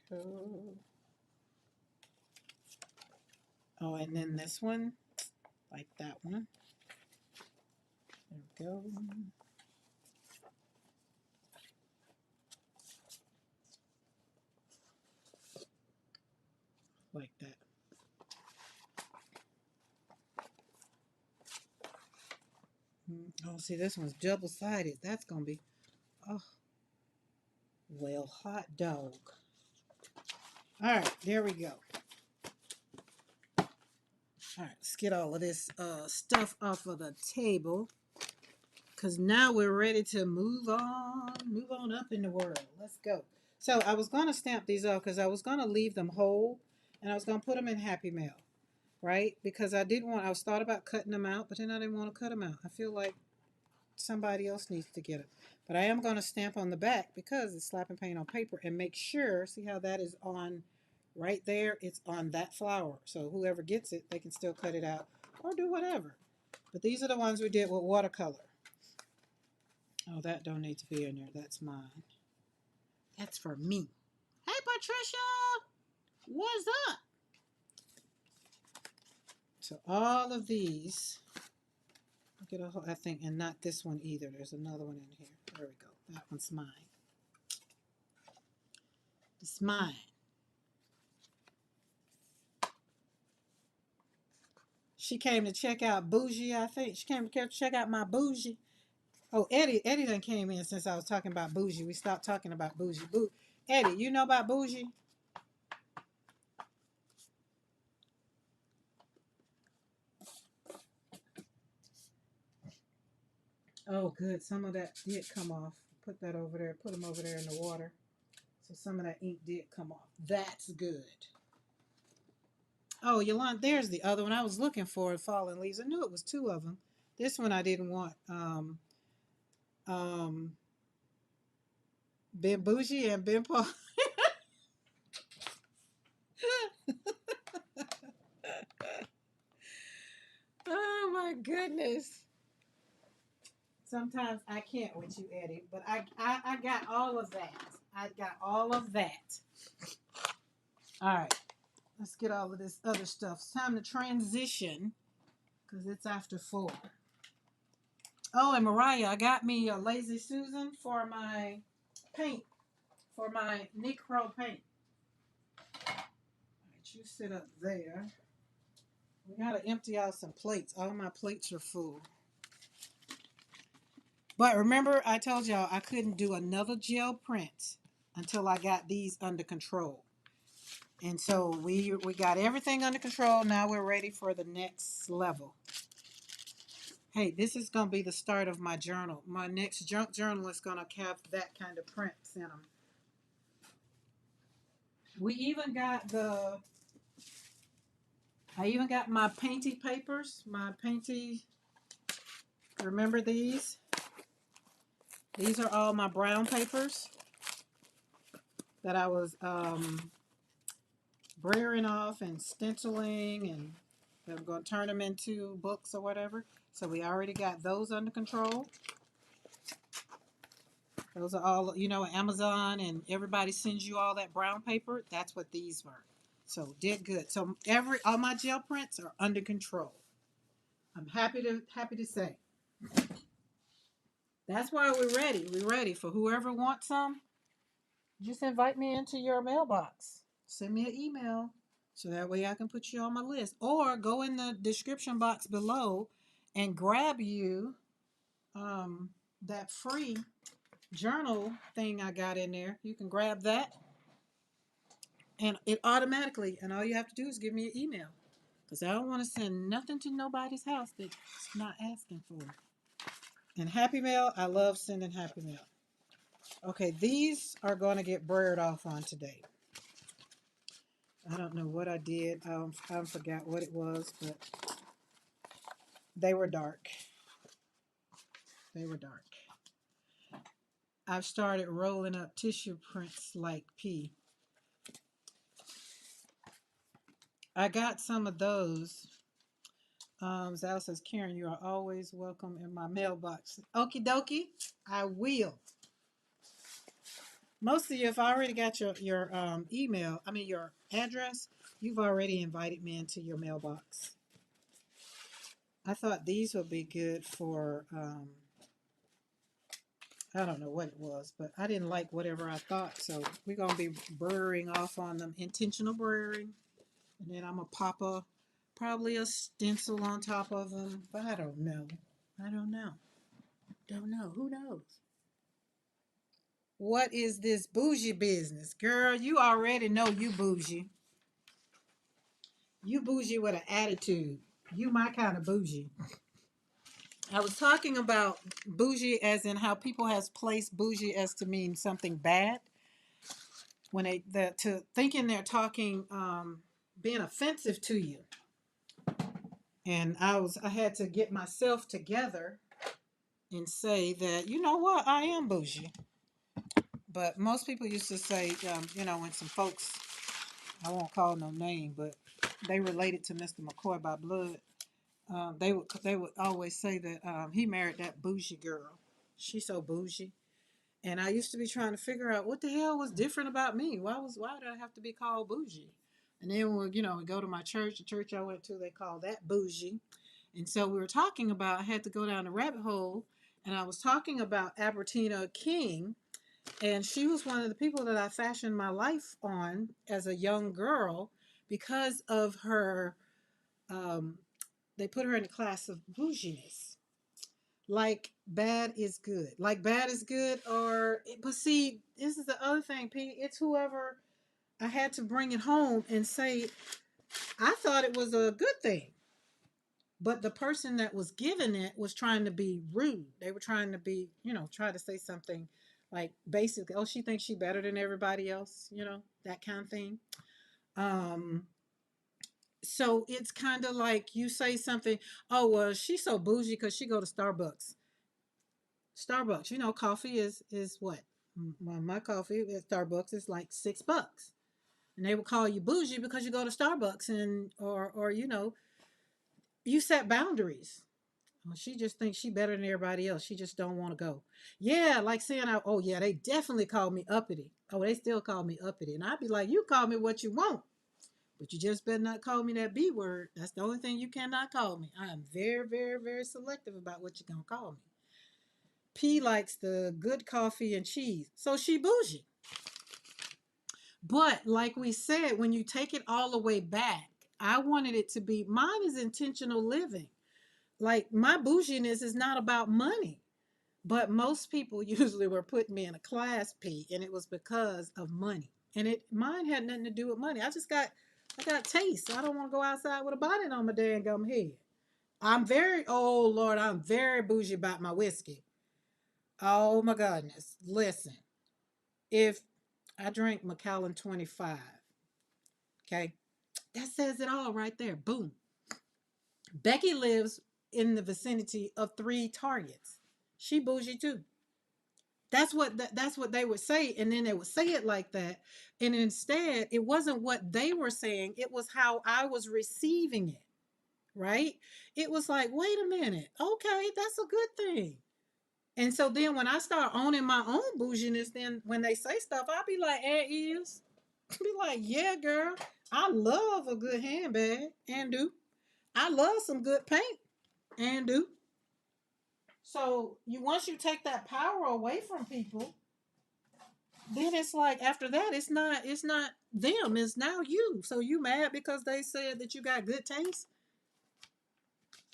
There we go. Oh, and then this one, like that one. There we go. Like that. Oh, see, this one's double-sided. That's going to be, oh, well, hot dog. All right, there we go. All right, let's get all of this stuff off of the table, because now we're ready to move on up in the world. Let's go. So I was going to stamp these off because I was going to leave them whole, and I was going to put them in Happy Mail, right? Because I was thought about cutting them out, but then I didn't want to cut them out. I feel like somebody else needs to get it. But I am going to stamp on the back because it's slapping paint on paper, and make sure, see how that is on right there? It's on that flower. So whoever gets it, they can still cut it out or do whatever. But these are the ones we did with watercolor. Oh, that don't need to be in there. That's mine. That's for me. Hey, Patricia! What's up? So all of these, get a whole, I think, and not this one either. There's another one in here. There we go. That one's mine. It's mine. She came to check out Bougie, I think. She came to check out my Bougie. Oh, Eddie done came in since I was talking about Bougie. We stopped talking about Bougie. Eddie, you know about Bougie? Oh, good. Some of that did come off. Put that over there. Put them over there in the water. So some of that ink did come off. That's good. Oh, Yolanda, there's the other one I was looking for, Fallen Leaves. I knew it was two of them. This one I didn't want. Um, Ben Bougie and Ben Paul. Oh my goodness. Sometimes I can't with you, Eddie, but I got all of that. I got all of that. All right, let's get all of this other stuff. It's time to transition because it's after 4. Oh, and Mariah, I got me a Lazy Susan for my paint, for my Necro paint. All right, you sit up there. We got to empty out some plates. All my plates are full. But remember, I told y'all I couldn't do another gel print until I got these under control. And so we got everything under control. Now we're ready for the next level. Hey, this is going to be the start of my journal. My next junk journal is going to have that kind of prints in them. I even got my painty papers, remember these? These are all my brown papers that I was braring off and stenciling, and I'm going to turn them into books or whatever. So we already got those under control. Those are all, Amazon and everybody sends you all that brown paper. That's what these were. So did good. So all my gel prints are under control. I'm happy to say. That's why we're ready. We're ready for whoever wants some. Just invite me into your mailbox. Send me an email so that way I can put you on my list. Or go in the description box below and grab you that free journal thing I got in there. You can grab that and it automatically, and all you have to do is give me an email because I don't want to send nothing to nobody's house that's not asking for it. And Happy Mail, I love sending Happy Mail. Okay, these are going to get brared off on today. I don't know what I did. I forgot what it was, but They were dark. They were dark. I've started rolling up tissue prints like P. I got some of those. Zal says, Karen, you are always welcome in my mailbox. Okie dokie, I will. Most of you, if I already got your email, I mean your address, you've already invited me into your mailbox. I thought these would be good for, I don't know what it was, but I didn't like whatever I thought, so we're going to be burring off on them, intentional burring, and then I'm going to pop probably a stencil on top of them, but I don't know. I don't know. Don't know. Who knows? What is this bougie business? Girl, you already know you bougie. You bougie with an attitude. You my kind of bougie. I was talking about bougie as in how people has placed bougie as to mean something bad. When to thinking they're talking being offensive to you. And I had to get myself together and say that, you know what, I am bougie. But most people used to say, when some folks, I won't call no name, but they related to Mr. McCoy by blood. They would always say that he married that bougie girl. She's so bougie. And I used to be trying to figure out what the hell was different about me. Why did I have to be called bougie? And then we go to my church, the church I went to, they call that bougie. And so we were talking about, I had to go down the rabbit hole, and I was talking about Albertina King, and she was one of the people that I fashioned my life on as a young girl because of her, they put her in the class of bouginess. Like bad is good. Like bad is good, but see, this is the other thing, Pete. It's whoever I had to bring it home and say, I thought it was a good thing. But the person that was giving it was trying to be rude. They were trying to be, try to say something like basically, oh, she thinks she's better than everybody else, that kind of thing. So it's kind of like you say something, oh, well, she's so bougie because she go to Starbucks. Starbucks, coffee is what? Well, my coffee at Starbucks is like $6. And they will call you bougie because you go to Starbucks and or you set boundaries. Well, she just thinks she better than everybody else. She just don't want to go. Yeah, like saying, oh yeah, they definitely call me uppity. Oh, they still call me uppity. And I'd be like, you call me what you want, but you just better not call me that B word. That's the only thing you cannot call me. I am very, very, very selective about what you're going to call me. P likes the good coffee and cheese. So she bougie. But like we said, when you take it all the way back, I wanted it to be, mine is intentional living. Like my bouginess is not about money. But most people usually were putting me in a class P, and it was because of money. And mine had nothing to do with money. I got taste. I don't want to go outside with a bonnet on my dang gum head. Oh Lord, I'm very bougie about my whiskey. Oh my goodness. Listen, if I drink Macallan 25, okay, that says it all right there. Boom. Becky lives in the vicinity of 3 Targets. She bougie too. That's what they would say, and then they would say it like that, and instead it wasn't what they were saying, it was how I was receiving it. Right? It was like, wait a minute, okay, that's a good thing. And so then when I start owning my own bouginess, then when they say stuff, I'll be like, is be like, yeah, girl, I love a good handbag and do. I love some good paint and do. So once you take that power away from people, then it's like after that it's not them, it's now you. So you mad because they said that you got good taste?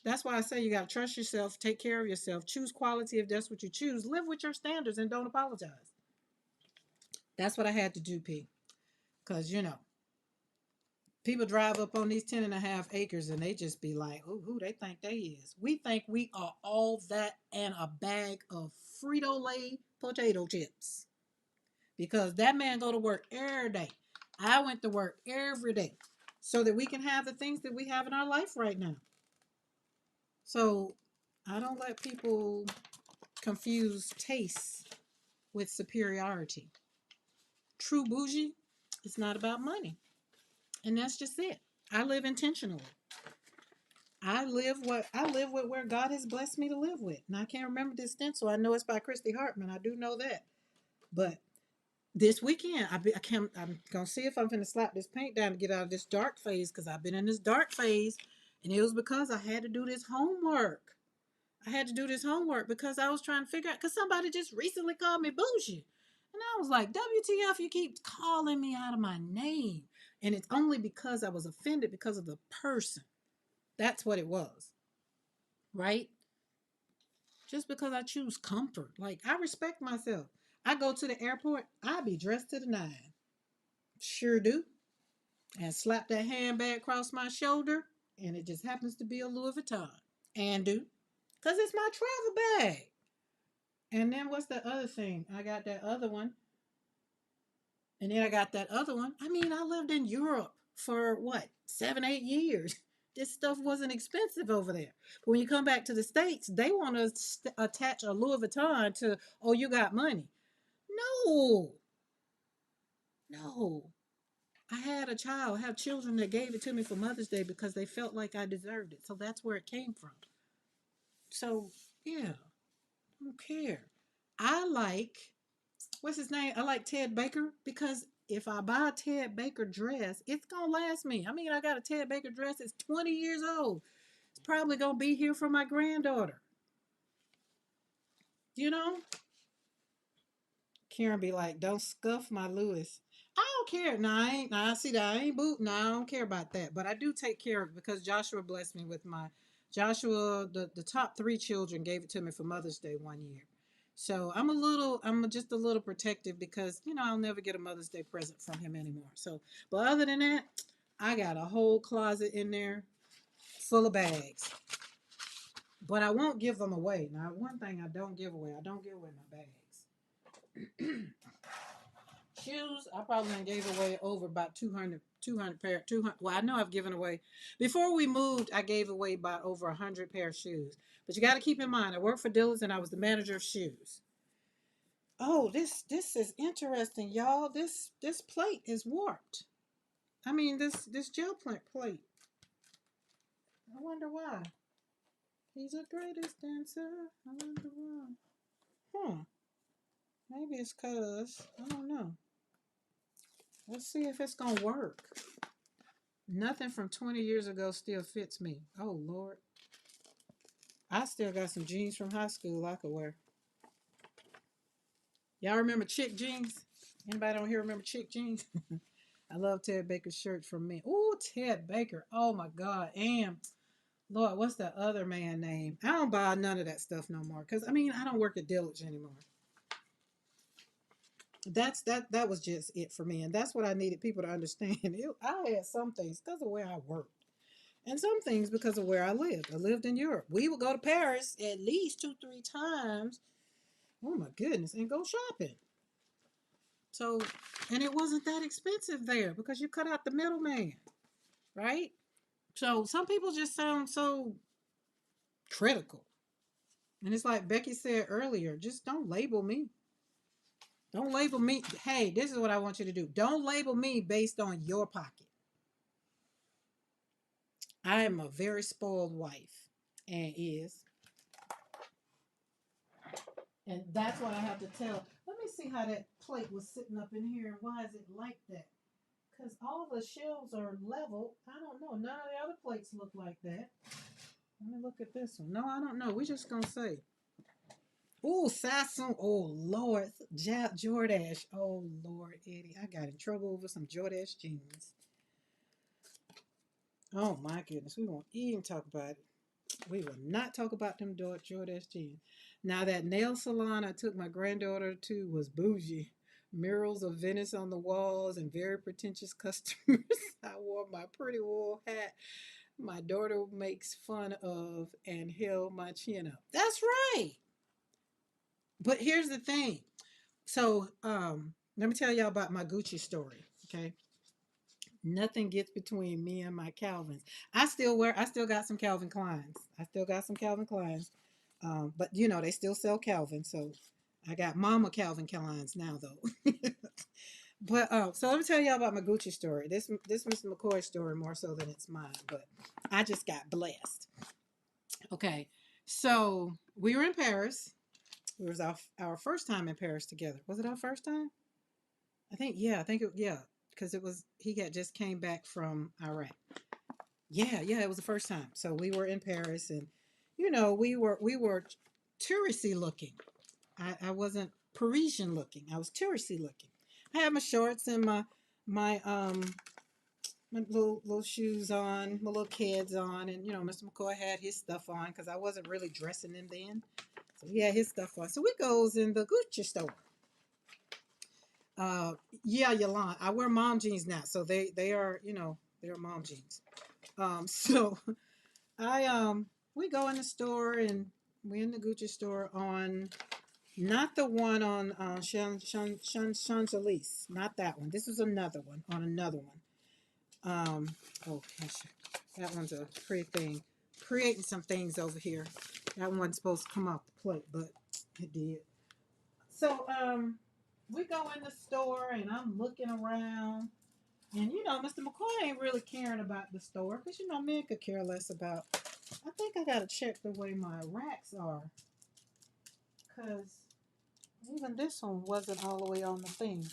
That's why I say you got to trust yourself, take care of yourself, choose quality if that's what you choose, live with your standards and don't apologize. That's what I had to do, P. Because people drive up on these 10.5 acres and they just be like, oh, who they think they is. We think we are all that and a bag of Frito-Lay potato chips. Because that man go to work every day. I went to work every day so that we can have the things that we have in our life right now. So I don't let people confuse taste with superiority. True bougie is not about money. And that's just it. I live intentionally. I live with where God has blessed me to live with. And I can't remember this stencil. I know it's by Christy Hartman. I do know that. But this weekend, I'm gonna see if I'm gonna slap this paint down to get out of this dark phase because I've been in this dark phase, and it was because I had to do this homework. I had to do this homework because I was trying to figure out because somebody just recently called me bougie, and I was like, "WTF? You keep calling me out of my name," and it's only because I was offended because of the person. That's what it was, right? Just because I choose comfort, like I respect myself. I go to the airport, I be dressed to the nine. Sure do. And slap that handbag across my shoulder, and it just happens to be a Louis Vuitton. And do, because it's my travel bag. And then what's the other thing? I got that other one, and then I got that other one. I mean, I lived in Europe for what, 7, 8 years. This stuff wasn't expensive over there. But when you come back to the States, they want to attach a Louis Vuitton to, oh, you got money. No, no. I had a child, I have children that gave it to me for Mother's Day because they felt like I deserved it. So that's where it came from. So, yeah, I don't care. I like, what's his name? I like Ted Baker because if I buy a Ted Baker dress, it's going to last me. I mean, I got a Ted Baker dress that's 20 years old. It's probably going to be here for my granddaughter. You know? Karen be like, don't scuff my Louis. I don't care. No, I ain't. Nah, I see that. I ain't boot. No, I don't care about that. But I do take care of it because Joshua blessed me with my Joshua. The top three children gave it to me for Mother's Day one year. So I'm just a little protective because I'll never get a Mother's Day present from him anymore. So, but other than that, I got a whole closet in there full of bags. But I won't give them away. Now, one thing I don't give away my bags. Shoes, I probably done gave away over about 200 pair. 200. Well, I know I've given away. Before we moved, I gave away about over 100 pair of shoes. But you got to keep in mind, I worked for Dillard's and I was the manager of shoes. Oh, this is interesting, y'all. This plate is warped. I mean, this gel plate. I wonder why. He's the greatest dancer. I wonder why. Hmm. Maybe it's cause I don't know. Let's see if it's gonna work. Nothing from 20 years ago still fits me. Oh, Lord. I still got some jeans from high school I could wear. Y'all remember Chick jeans? Anybody on here remember Chick jeans? I love Ted Baker's shirt from me. Oh, Ted Baker. Oh, my God. And, Lord, what's that other man name? I don't buy none of that stuff no more. Because, I mean, I don't work at Dillard's anymore. That was just it for me. And that's what I needed people to understand. I had some things because of where I worked. And some things because of where I lived. I lived in Europe. We would go to Paris at least 2, 3 times. Oh my goodness, and go shopping. So, and it wasn't that expensive there because you cut out the middleman, right? So some people just sound so critical. And it's like Becky said earlier, just don't label me. Don't label me. Hey, this is what I want you to do. Don't label me based on your pocket. I am a very spoiled wife and is. And that's what I have to tell. Let me see how that plate was sitting up in here and why is it like that? Because all the shelves are level. I don't know. None of the other plates look like that. Let me look at this one. No, I don't know. We're just going to say. Oh, Samsung. Oh, Lord. Jordache. Oh, Lord, Eddie. I got in trouble over some Jordache jeans. Oh, my goodness. We won't even talk about it. We will not talk about them Jordache jeans. Now, that nail salon I took my granddaughter to was bougie. Murals of Venice on the walls and very pretentious customers. I wore my pretty wool hat my daughter makes fun of and held my chin up. That's right. But here's the thing. So, let me tell y'all about my Gucci story. Okay. Nothing gets between me and my Calvins. I still got some Calvin Kleins. I still got some Calvin Kleins. But you know, they still sell Calvin. So I got Mama Calvin Kleins now though. But so let me tell y'all about my Gucci story. This Mr. McCoy story more so than it's mine, but I just got blessed. Okay, so we were in Paris. It was our first time in Paris together. Was it our first time? I think yeah. I think yeah, because it was he had just came back from Iraq. Yeah, yeah, it was the first time. So we were in Paris, and you know we were touristy looking. I wasn't Parisian looking. I was touristy looking. I had my shorts and my little shoes on, my little kids on, and you know Mr. McCoy had his stuff on because I wasn't really dressing him then. So he had his stuff on. So we goes in the Gucci store. Uh, yeah, Yolanda. I wear mom jeans now, so they are they're mom jeans. So I we go in the store and we in the Gucci store on not the one on Champs Elysees, not that one. This is another one on another one. Oh gosh, that one's a pretty thing. Creating some things over here. That one wasn't supposed to come off the plate, but it did. So we go in the store and I'm looking around, and you know, Mr. McCoy ain't really caring about the store because you know men could care less about. I think I gotta check the way my racks are, because even this one wasn't all the way on the thing.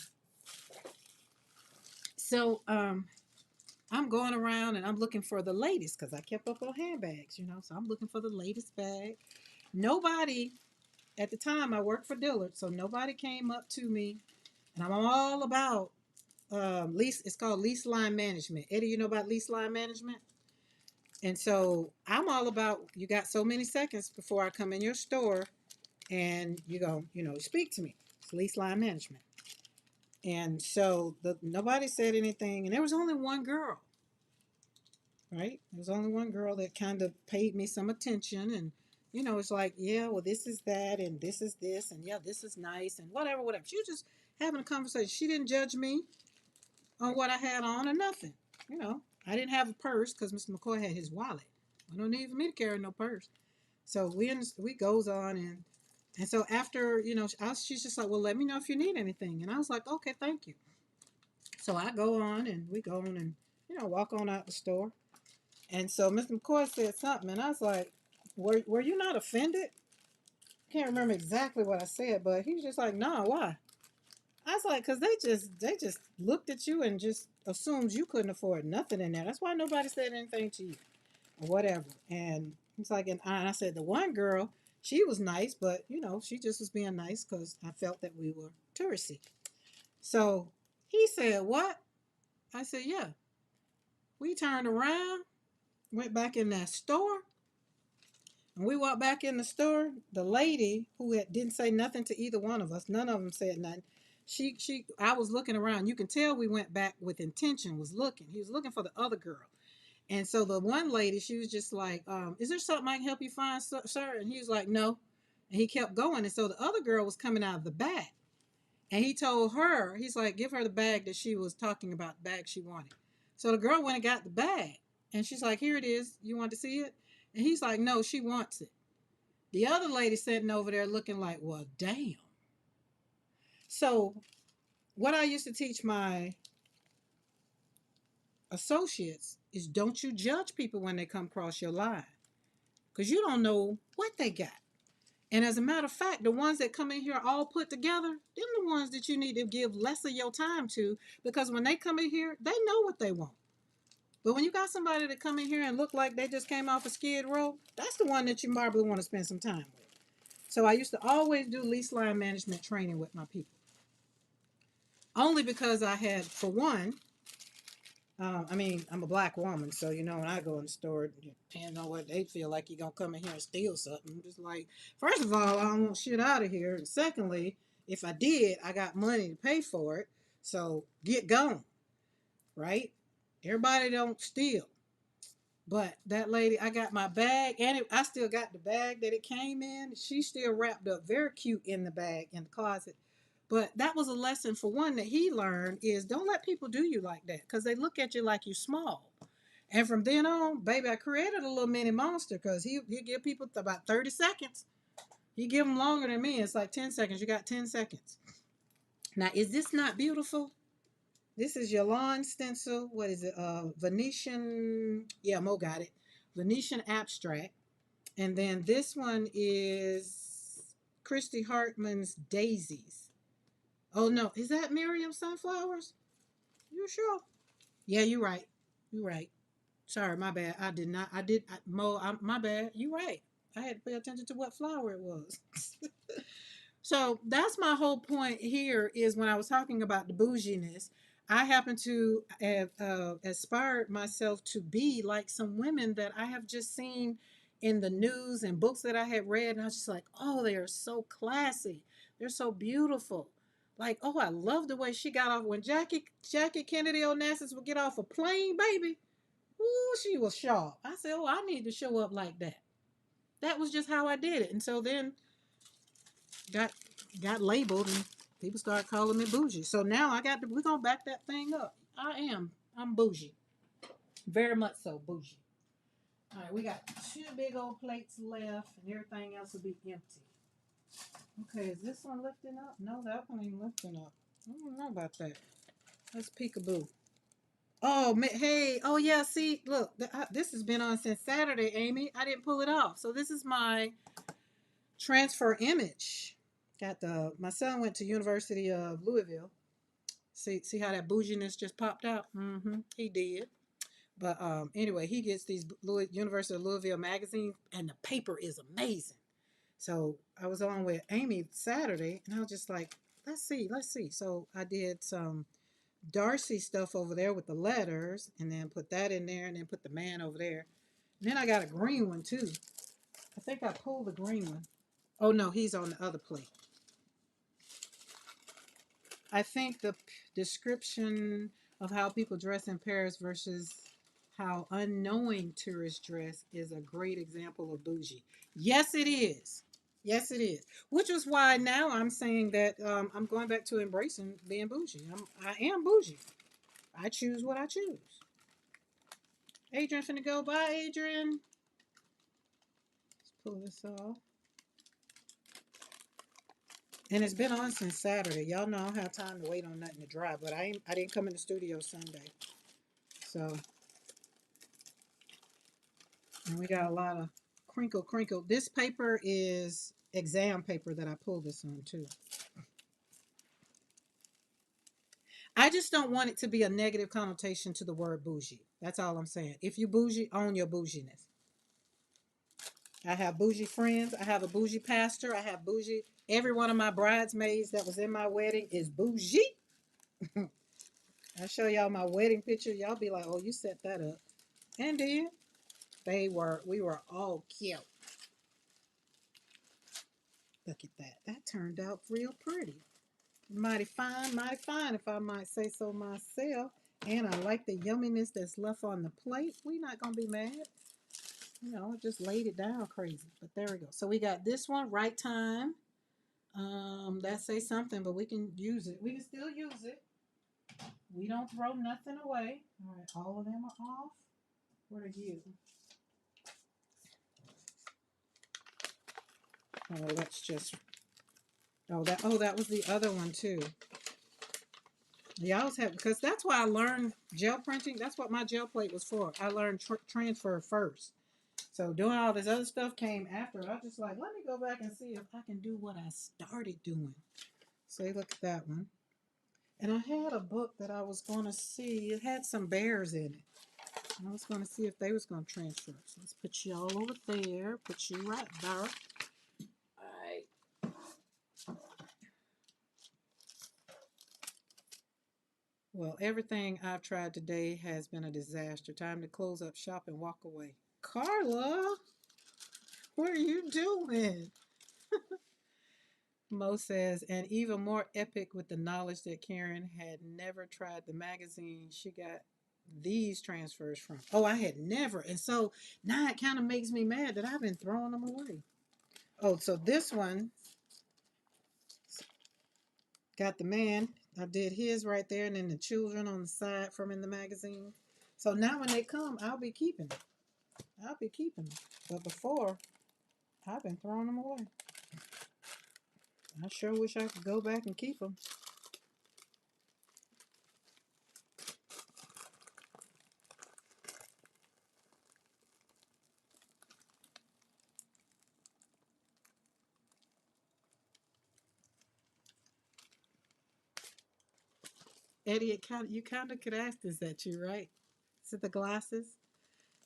So I'm going around and I'm looking for the latest because I kept up on handbags, you know. So I'm looking for the latest bag. Nobody at the time I worked for Dillard, so nobody came up to me, and I'm all about lease. It's called lease line management. Eddie, you know about lease line management? And so I'm all about you got so many seconds before I come in your store and you go, you know, speak to me. It's lease line management. And so nobody said anything, and there was only one girl, right? There was only one girl that kind of paid me some attention, and you know, it's like, yeah, well, this is that, and this is this, and yeah, this is nice, and whatever, whatever. She was just having a conversation. She didn't judge me on what I had on or nothing. You know, I didn't have a purse because Mr. McCoy had his wallet. No need for me to carry no purse. So we goes on and so after you know she's just like, well, let me know if you need anything, and I was like, okay, thank you. So I go on and we go on and you know walk on out the store, and so Mr. McCoy said something, and I was like, were you not offended? Can't remember exactly what I said, but he was just like, no, why? I was like, because they just looked at you and just assumed you couldn't afford nothing in there. That's why nobody said anything to you or whatever. And it's like, and I said the one girl, she was nice, but you know, she just was being nice because I felt that we were touristy. So he said, what? I said, yeah. We turned around, went back in that store, and we walked back in the store. The lady who didn't say nothing to either one of us, none of them said nothing. I was looking around. You can tell we went back with intention. Was looking. He was looking for the other girl, and so the one lady, she was just like, "Is there something I can help you find, sir?" And he was like, "No," and he kept going. And so the other girl was coming out of the back, and he told her, he's like, "Give her the bag that she was talking about, the bag she wanted." So the girl went and got the bag, and she's like, "Here it is. You want to see it?" And he's like, "No, she wants it." The other lady sitting over there looking like, well, damn. So, what I used to teach my associates is don't you judge people when they come across your line because you don't know what they got. And as a matter of fact, the ones that come in here all put together, them the ones that you need to give less of your time to because when they come in here, they know what they want. But when you got somebody that come in here and look like they just came off a skid row, that's the one that you probably want to spend some time with. So I used to always do lease line management training with my people. Only because I had, for one, I mean, I'm a black woman, so you know when I go in the store, depending on what they feel like you're gonna come in here and steal something. I'm just like, first of all, I don't want shit out of here, and secondly, if I did, I got money to pay for it, so get gone, right? Everybody don't steal, but that lady, I got my bag, and I still got the bag that it came in. She still wrapped up very cute in the bag in the closet. But that was a lesson for one that he learned is don't let people do you like that because they look at you like you're small. And from then on, baby, I created a little mini monster because he give people about 30 seconds. He give them longer than me. It's like 10 seconds. You got 10 seconds. Now, is this not beautiful? This is your lawn stencil. What is it? Venetian. Yeah, Mo got it. Venetian abstract. And then this one is Christy Hartman's Daisies. Oh no, is that Miriam Sunflowers? You sure? Yeah, you're right. You're right. Sorry, my bad. I did not. I did. Mo, my bad. You're right. I had to pay attention to what flower it was. So that's my whole point here is when I was talking about the bouginess, I happen to have aspired myself to be like some women that I have just seen in the news and books that I had read. And I was just like, oh, they are so classy. They're so beautiful. Like, oh, I love the way she got off when Jackie Kennedy Onassis would get off a plane, baby. Ooh, she was sharp. I said, oh, I need to show up like that. That was just how I did it. And so then got got labeled and people started calling me bougie. So now we're gonna back that thing up. I'm bougie. Very much so bougie. All right, we got two big old plates left and everything else will be empty. Okay, is this one lifting up? No, that one ain't lifting up. I don't know about that. Let's peekaboo. Oh, hey, oh yeah, see, look, this has been on since Saturday, Amy. I didn't pull it off. So this is my transfer image. My son went to University of Louisville. See how that bouginess just popped out? Mm-hmm. He did. But anyway, he gets these University of Louisville magazines, and the paper is amazing. So I was on with Amy Saturday, and I was just like, let's see. So I did some Darcy stuff over there with the letters, and then put that in there, and then put the man over there. And then I got a green one too. I think I pulled the green one. Oh no, he's on the other plate. I think the description of how people dress in Paris versus how unknowing tourists dress is a great example of bougie. Yes, it is. Yes, it is. Which is why now I'm saying that I'm going back to embracing being bougie. I am bougie. I choose what I choose. Adrian finna go. Bye, Adrian. Let's pull this off. And it's been on since Saturday. Y'all know I don't have time to wait on nothing to dry, but I didn't come in the studio Sunday. So, and we got a lot of crinkle. This paper is exam paper that I pulled this on too. I just don't want it to be a negative connotation to the word bougie. That's all I'm saying. If you bougie, own your bouginess. I have bougie friends. I have a bougie pastor. I have bougie. Every one of my bridesmaids that was in my wedding is bougie. I show y'all my wedding picture. Y'all be like, oh, you set that up. And then we were all cute. Look at that. That turned out real pretty. Mighty fine, if I might say so myself. And I like the yumminess that's left on the plate. We not gonna be mad. You know, I just laid it down crazy. But there we go. So we got this one, right time. That say something, but we can use it. We can still use it. We don't throw nothing away. All right, all of them are off. What are you? Oh, let's just. That was the other one too. Yeah, I was happy because that's why I learned gel printing. That's what my gel plate was for. I learned transfer first. So doing all this other stuff came after. I was just like, let me go back and see if I can do what I started doing. So look at that one. And I had a book that I was going to see. It had some bears in it. And I was going to see if they was going to transfer. So let's put you all over there. Put you right there. All right. Well, everything I've tried today has been a disaster. Time to close up shop and walk away. Carla, what are you doing? Mo says, and even more epic with the knowledge that Karen had never tried the magazine she got these transfers from. Oh, I had never. And so now it kind of makes me mad that I've been throwing them away. Oh, so this one Got the man. I did his right there, and then the children on the side from in the magazine. So now when they come, I'll be keeping them. I'll be keeping them. But before, I've been throwing them away. I sure wish I could go back and keep them. Eddie, you kind of could ask this at you, right? Is it the glasses?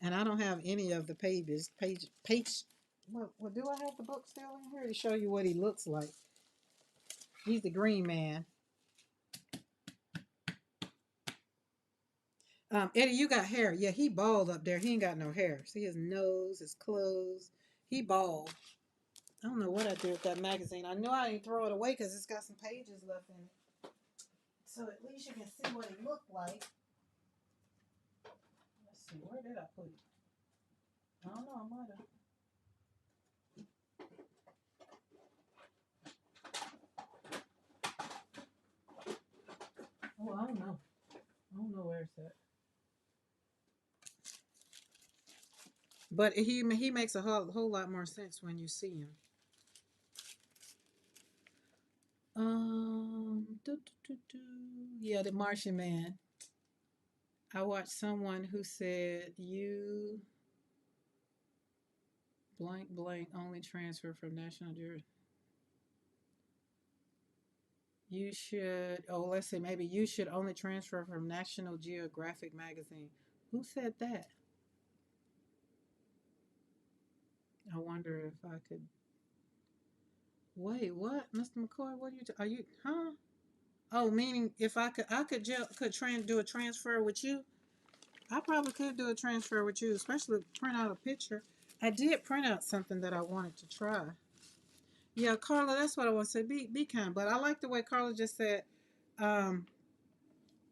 And I don't have any of the pages. Page. What do I have the book still in here to show you what he looks like? He's the green man. Eddie, you got hair. Yeah, he bald up there. He ain't got no hair. See his nose, his clothes. He bald. I don't know what I did with that magazine. I knew I didn't throw it away because it's got some pages left in it. So at least you can see what he looked like. Let's see, where did I put it? I don't know, I might have. Oh, I don't know. I don't know where it's at. But he makes a whole lot more sense when you see him. Yeah, the Martian Man. I watched someone who said you blank blank only transfer from National Geographic. You should, oh, let's say maybe you should only transfer from National Geographic magazine. Who said that? I wonder if I could. Wait, what, Mr. McCoy? What are you? Huh? Oh, meaning if I could do a transfer with you. I probably could do a transfer with you, especially print out a picture. I did print out something that I wanted to try. Yeah, Carla, that's what I want to say. Be kind, but I like the way Carla just said, um,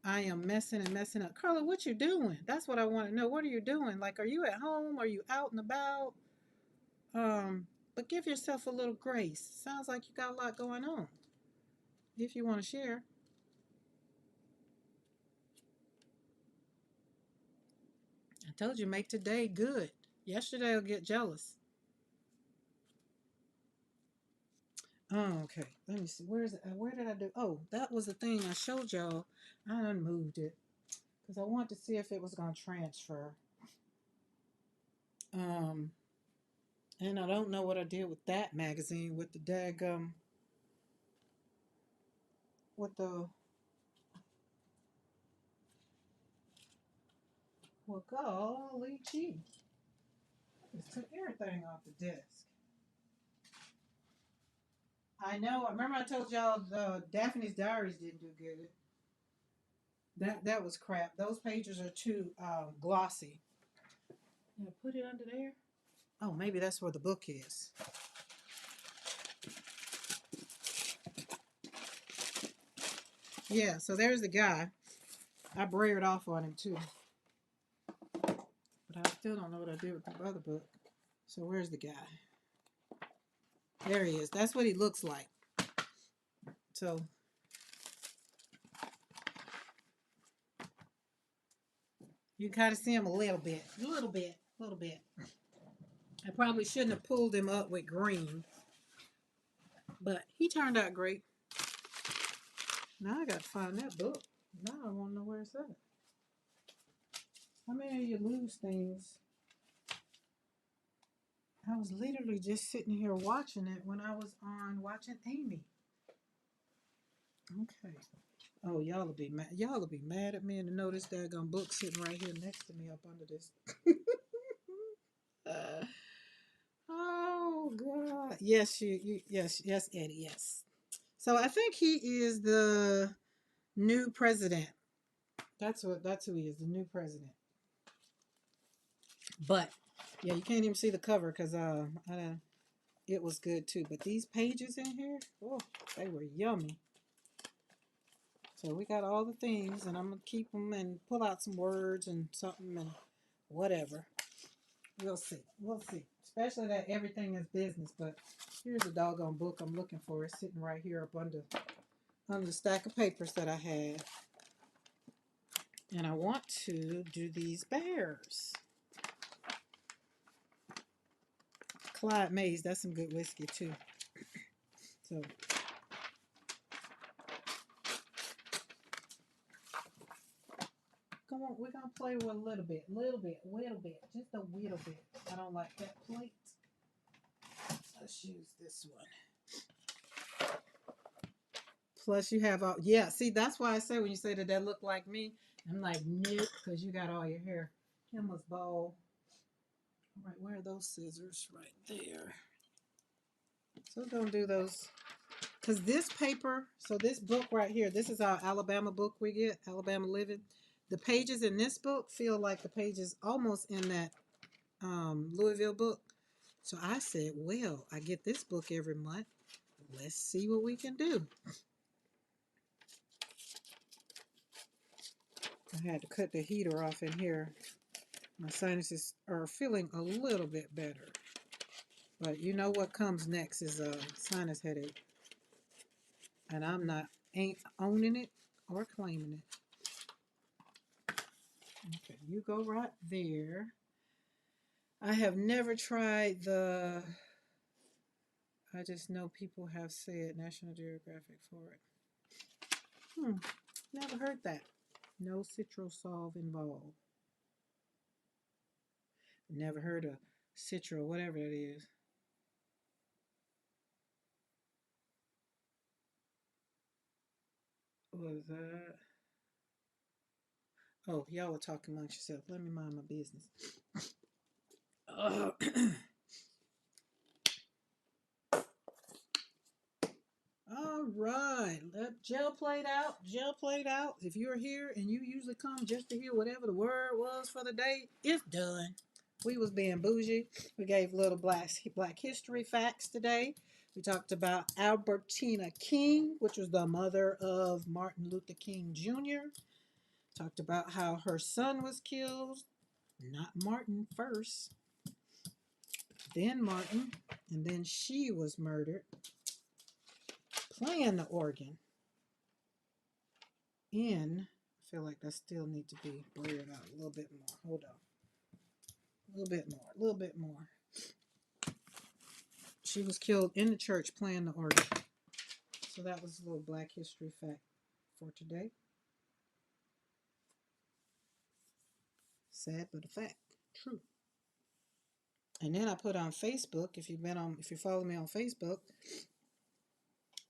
"I am messing and messing up." Carla, what you doing? That's what I want to know. What are you doing? Like, are you at home? Are you out and about? But give yourself a little grace. Sounds like you got a lot going on. If you want to share. I told you, make today good. Yesterday will get jealous. Oh, okay. Let me see. Where is it? Where did I do? Oh, that was the thing I showed y'all. I unmoved it because I wanted to see if it was going to transfer. Um, and I don't know what I did with that magazine with the with the well, golly gee, I just took everything off the desk. I know. Remember I told y'all Daphne's Diaries didn't do good. That was crap. Those pages are too glossy. Yeah, put it under there. Oh, maybe that's where the book is. Yeah, so there's the guy. I brayered off on him too. But I still don't know what I did with the other book. So where's the guy? There he is. That's what he looks like. So you kind of see him a little bit. A little bit. A little bit. I probably shouldn't have pulled him up with green. But he turned out great. Now I gotta find that book. Now I want to know where it's at. How many of you lose things? I was literally just sitting here watching it when I was on watching Amy. Okay. Oh, y'all will be mad. Y'all will be mad at me and to know this daggone book sitting right here next to me up under this. uh, oh God. Yes, yes, Eddie, yes. So I think he is the new president. That's who he is, the new president. But yeah, you can't even see the cover because it was good too. But these pages in here, oh, they were yummy. So we got all the things, and I'm gonna keep them and pull out some words and something and whatever. We'll see. We'll see. Especially that everything is business. But here's the doggone book I'm looking for. It's sitting right here up under on the stack of papers that I have. And I want to do these bears. Clyde Mays, that's some good whiskey too. So come on, we're gonna play with a little bit, just a little bit. I don't like that plate. Let's use this one. Plus you have all, yeah, see, that's why I say when you say that that look like me, I'm like, nope, because you got all your hair. Emma's ball. All right, where are those scissors? Right there. So we're gonna do those. Because this paper, so this book right here, this is our Alabama book we get, Alabama Living. The pages in this book feel like the pages almost in that Louisville book. So I said, well, I get this book every month. Let's see what we can do. I had to cut the heater off in here. My sinuses are feeling a little bit better. But you know what comes next is a sinus headache. And ain't owning it or claiming it. Okay, you go right there. I have never tried I just know people have said National Geographic for it. Never heard that. No Citrosolve involved. Never heard of Citro, whatever it is. What was that? Oh, y'all were talking amongst yourself. Let me mind my business. All right. Gel played out. Gel played out. If you're here and you usually come just to hear whatever the word was for the day, it's done. We was being bougie. We gave little black history facts today. We talked about Albertina King, which was the mother of Martin Luther King Jr. Talked about how her son was killed. Not Martin first, then Martin, and then she was murdered playing the organ in, I feel like that still need to be blurred out a little bit more. Hold on. A little bit more. She was killed in the church playing the organ. So that was a little black history fact for today. Sad but a fact. True. And then I put on Facebook, if you follow me on Facebook,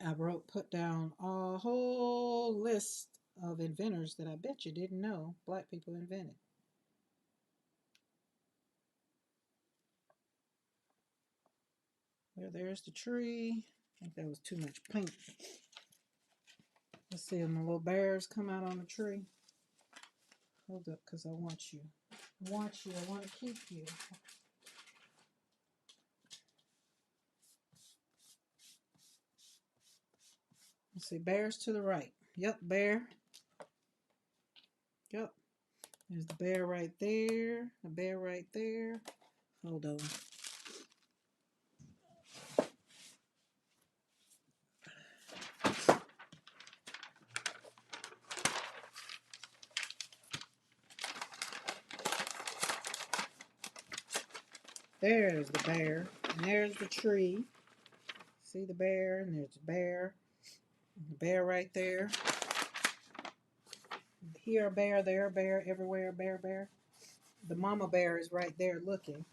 I put down a whole list of inventors that I bet you didn't know black people invented. Well, there's the tree. I think that was too much paint. Let's see when the little bears come out on the tree. Hold up, because I want you. I want to keep you. Let's see, bears to the right. Yep, bear. Yep. There's the bear right there. The bear right there. Hold on. There's the bear. And there's the tree. See the bear, and there's the bear. The bear right there. Here a bear, there a bear, everywhere a bear, bear. The mama bear is right there looking.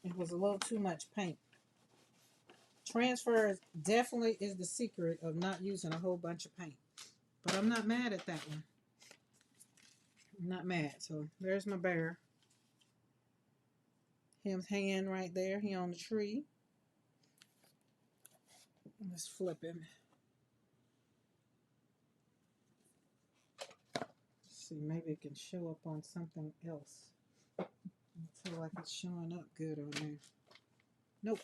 It was a little too much paint. Transfer definitely is the secret of not using a whole bunch of paint. But I'm not mad at that one. I'm not mad. So there's my bear. Him's hand right there. He on the tree. Let's flip him. Let's see, maybe it can show up on something else. I feel like it's showing up good on there. Nope.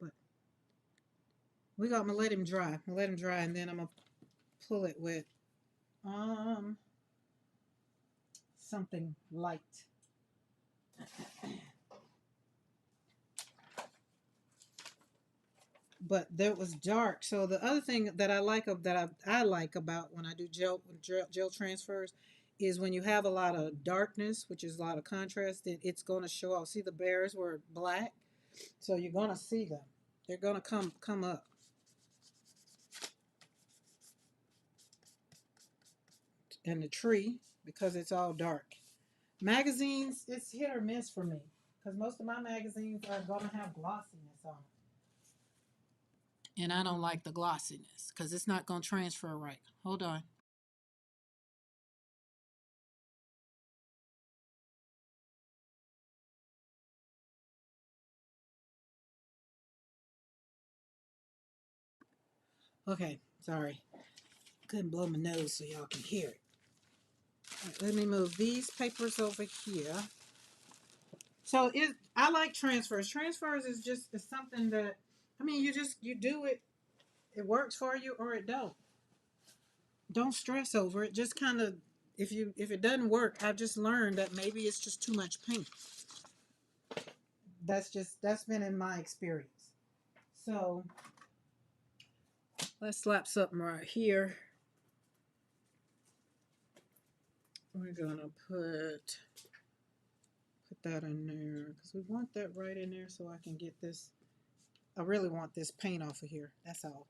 But I'm gonna let him dry. And then I'm gonna pull it with something light. But there was dark. So the other thing that I like I like about when I do gel transfers is when you have a lot of darkness, which is a lot of contrast, it's going to show off. See the bears were black, so you're going to see them. They're going to come up. And the tree, because it's all dark. Magazines, it's hit or miss for me because most of my magazines are going to have glossiness on them. And I don't like the glossiness because it's not going to transfer right. Hold on. Okay, sorry. Couldn't blow my nose so y'all can hear it. Right, let me move these papers over here. So I like transfers. Transfers is just is something that I mean you do it. It works for you or it don't. Don't stress over it. Just kind of if it doesn't work, I've just learned that maybe it's just too much paint. That's been in my experience. So let's slap something right here. We're gonna put that in there because we want that right in there so I can get this. I really want this paint off of here. That's all.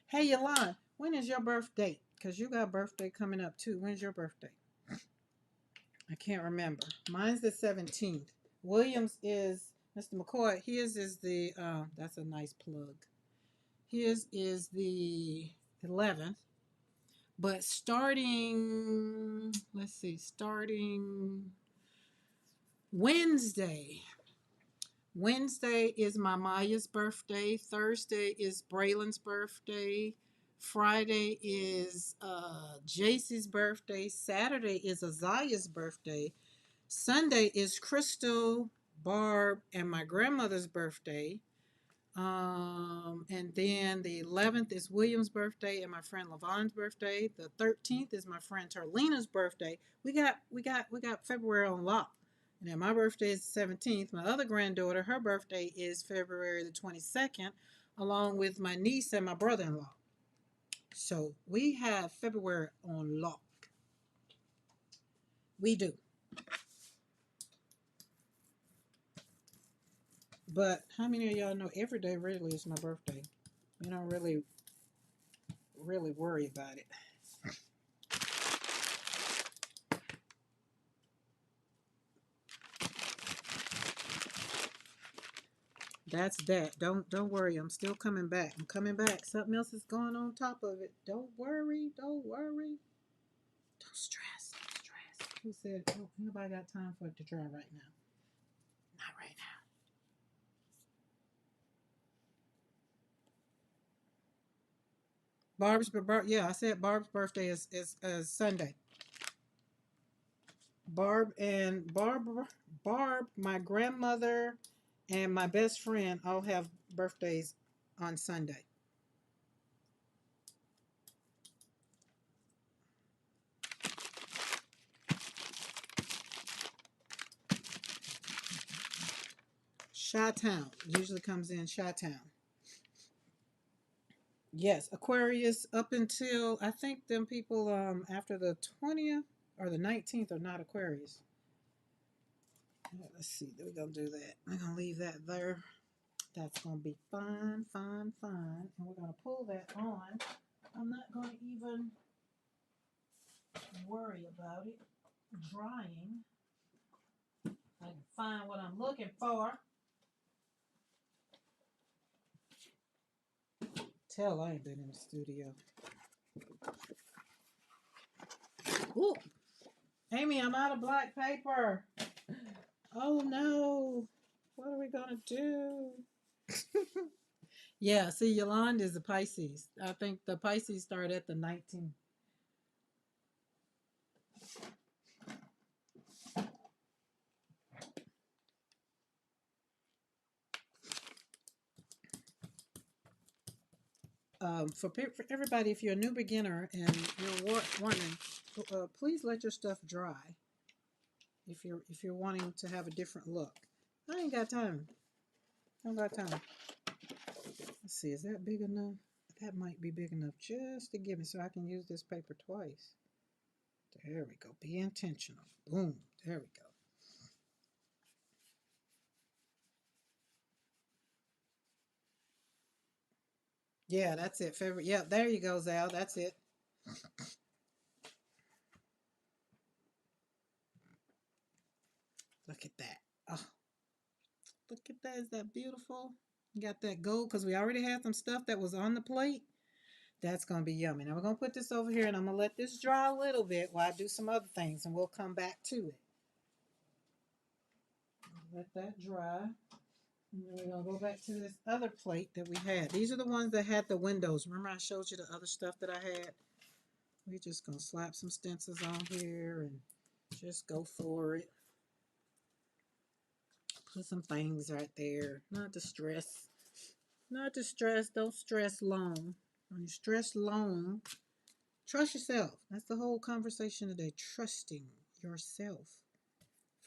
Hey Yolanda, when is your birthday? Because you got a birthday coming up too. When's your birthday? I can't remember. Mine's the 17th. Williams is Mr. McCoy. His is the that's a nice plug. His is the 11th. But starting, let's see, starting Wednesday. Wednesday is my Maya's birthday. Thursday is Braylon's birthday. Friday is JC's birthday. Saturday is Azaya's birthday. Sunday is Crystal, Barb, and my grandmother's birthday. And then the 11th is William's birthday and my friend Lavon's birthday. The 13th is my friend Tarlena's birthday. We got February on lock. And then my birthday is the 17th. My other granddaughter, her birthday is February the 22nd, along with my niece and my brother-in-law. So we have February on lock. We do. But how many of y'all know every day really is my birthday? You don't really worry about it. That's that. Don't worry. I'm still coming back. I'm coming back. Something else is going on top of it. Don't worry. Don't worry. Don't stress. Don't stress. Who said, oh, nobody got time for it to dry right now? Not right now. Yeah, I said Barb's birthday is Sunday. Barb, my grandmother, and my best friend all have birthdays on Sunday. Chi-Town usually comes in Chi-Town. Yes, Aquarius up until I think them people after the 20th or the 19th are not Aquarius. Let's see, we're gonna do that. I'm gonna leave that there. That's gonna be fine, fine, fine. And we're gonna pull that on. I'm not gonna even worry about it drying. I can find what I'm looking for. Tell I ain't been in the studio. Ooh, Amy, I'm out of black paper. Oh no. What are we gonna do? Yeah, see, Yolanda is a Pisces. I think the Pisces start at the 19th. For everybody, if you're a new beginner and you're wanting, please let your stuff dry. If you're wanting to have a different look, I ain't got time. I don't got time. Let's see, is that big enough? That might be big enough just to give me so I can use this paper twice. There we go. Be intentional. Boom. There we go. Yeah, that's it. Favorite. Yeah, there you go, Zal. That's it. Look at that. Oh, look at that. Is that beautiful? You got that gold because we already had some stuff that was on the plate. That's going to be yummy. Now we're going to put this over here and I'm going to let this dry a little bit while I do some other things and we'll come back to it. Let that dry. And then we're going to go back to this other plate that we had. These are the ones that had the windows. Remember I showed you the other stuff that I had? We're just going to slap some stencils on here and just go for it. Put some things right there. Not to stress. Not to stress. Don't stress long. When you stress long, trust yourself. That's the whole conversation today. Trusting yourself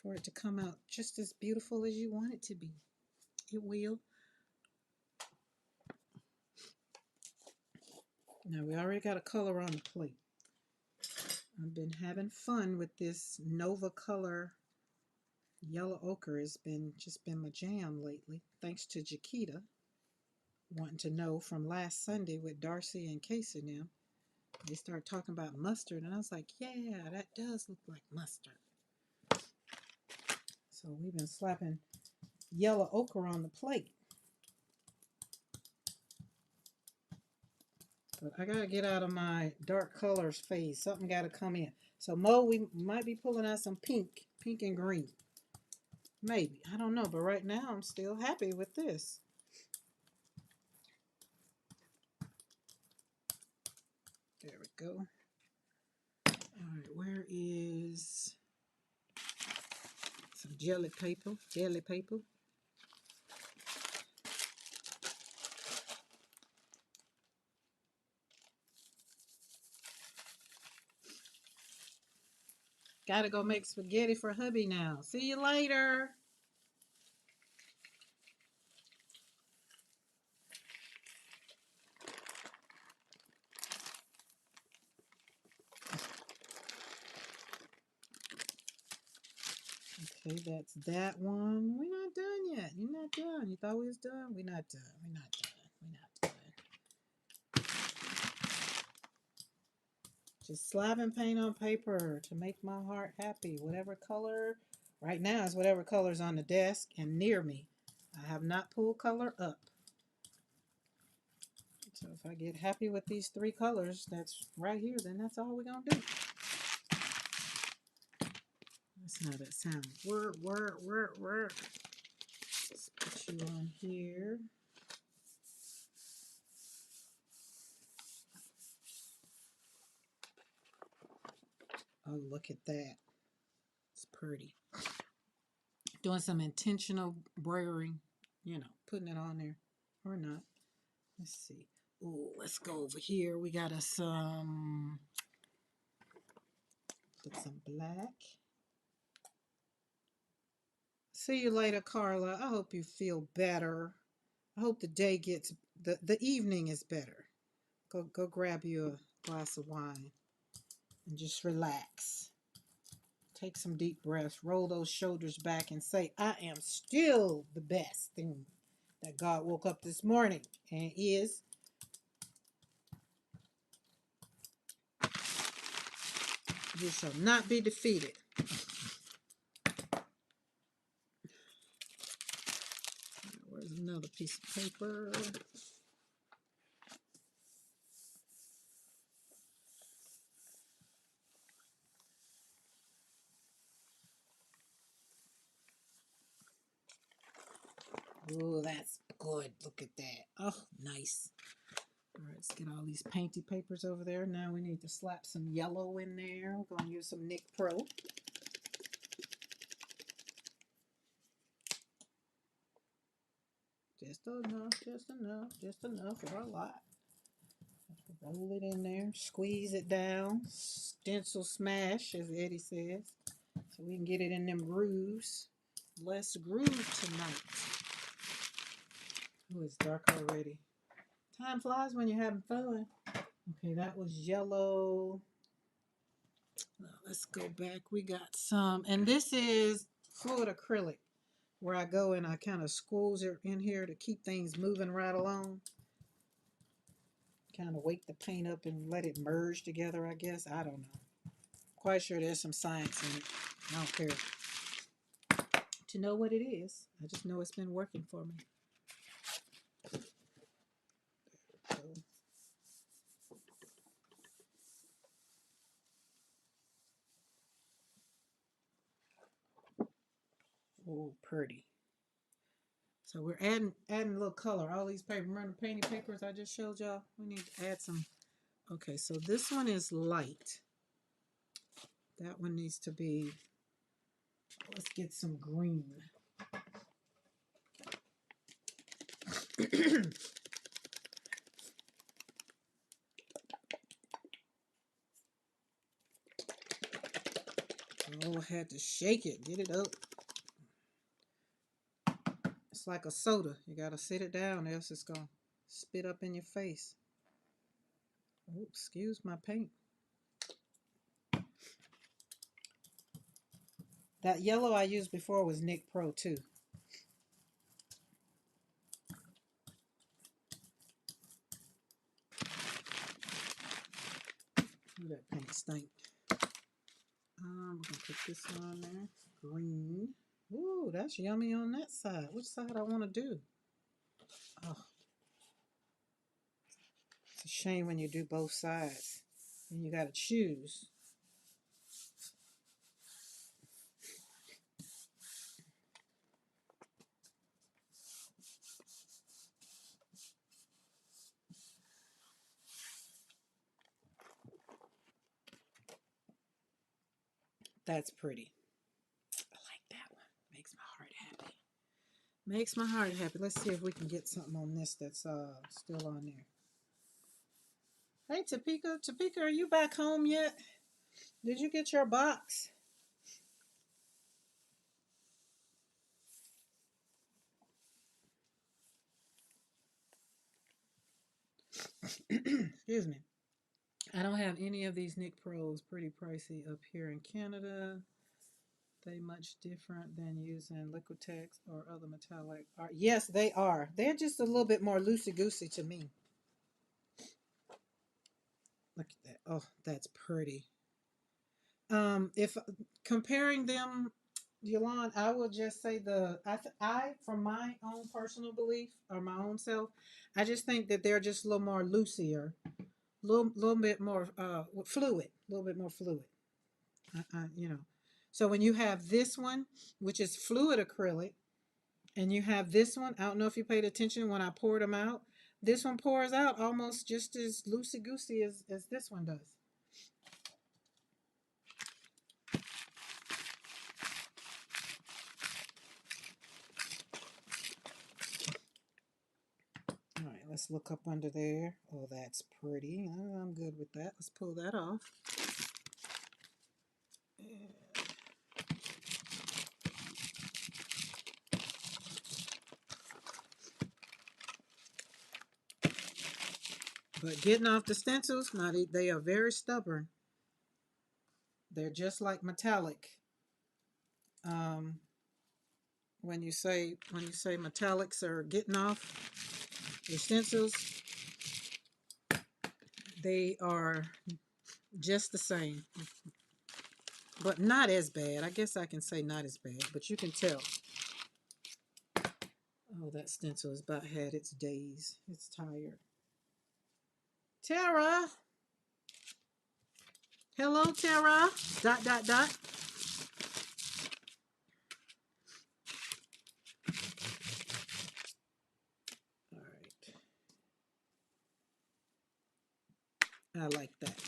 for it to come out just as beautiful as you want it to be. It will. Now we already got a color on the plate. I've been having fun with this Nova Color yellow ochre. Has been just been my jam lately. Thanks to Jaquita wanting to know from last Sunday with Darcy and Casey now. They started talking about mustard and I was like, yeah, that does look like mustard. So we've been slapping yellow ochre on the plate. But I gotta get out of my dark colors phase. Something gotta come in. So Mo, we might be pulling out some pink and green. Maybe. I don't know. But right now I'm still happy with this. There we go. Alright, where is some jelly paper? Jelly paper. Gotta go make spaghetti for hubby now. See you later. Okay, that's that one. We're not done yet. You're not done. You thought we was done? We're not done. We're not done. We're not done. Just slapping paint on paper to make my heart happy. Whatever color, right now is whatever color's on the desk and near me. I have not pulled color up. So if I get happy with these three colors that's right here, then that's all we're going to do. That's how that sounds. Work. Let's put you on here. Oh, look at that. It's pretty. Doing some intentional brayering, you know, putting it on there or not. Let's see. Oh, let's go over here. We got us some, put some black. See you later, Carla. I hope you feel better. I hope the day gets, the evening is better. Go grab you a glass of wine and just relax. Take some deep breaths. Roll those shoulders back and say, I am still the best thing that God woke up this morning and is. You shall not be defeated. Where's another piece of paper? Oh, that's good. Look at that. Oh, nice. All right, let's get all these painty papers over there. Now we need to slap some yellow in there. We're going to use some Nick Pro. Just enough, just enough, just enough for a lot. Roll it in there, squeeze it down, stencil smash, as Eddie says, so we can get it in them grooves. Let's groove tonight. Oh, it's dark already. Time flies when you're having fun. Okay, that was yellow. Now let's go back. We got some, and this is fluid acrylic, where I go and I kind of squeeze it in here to keep things moving right along. Kind of wake the paint up and let it merge together, I guess. I don't know. Quite sure there's some science in it. I don't care to know what it is. I just know it's been working for me. Oh, pretty. So we're adding a little color. All these paper, remember the painting papers I just showed y'all? We need to add some. Okay, so this one is light. That one needs to be, let's get some green. Oh, I had to shake it, get it up. It's like a soda. You gotta sit it down, else it's gonna spit up in your face. Oh, excuse my paint. That yellow I used before was Nick Pro too. Ooh, that paint stink. We're gonna put this on there. Green. Ooh, that's yummy on that side. Which side I want to do? Oh, it's a shame when you do both sides and you gotta choose. That's pretty. I like that one. Makes my heart happy. Makes my heart happy. Let's see if we can get something on this that's still on there. Hey, Topeka. Topeka, are you back home yet? Did you get your box? Excuse me. I don't have any of these Nick Pros. Pretty pricey up here in Canada. They much different than using Liquitex or other metallic art. Yes, they are. They're just a little bit more loosey-goosey to me. Look at that. Oh, that's pretty. If comparing them, Yolande, I will just say I from my own personal belief or my own self, I just think that they're just a little more loosier, little bit more fluid, a little bit more fluid. You know. So when you have this one, which is fluid acrylic, and you have this one, I don't know if you paid attention when I poured them out. This one pours out almost just as loosey goosey as this one does. All right, let's look up under there. Oh, that's pretty. I'm good with that. Let's pull that off. But getting off the stencils, now they are very stubborn. They're just like metallic. When you say metallics are getting off the stencils, they are just the same, but not as bad. I guess I can say not as bad, but you can tell. Oh, that stencil has about had its days. It's tired. Tara. Hello, Tara. Dot, dot, dot. All right. I like that.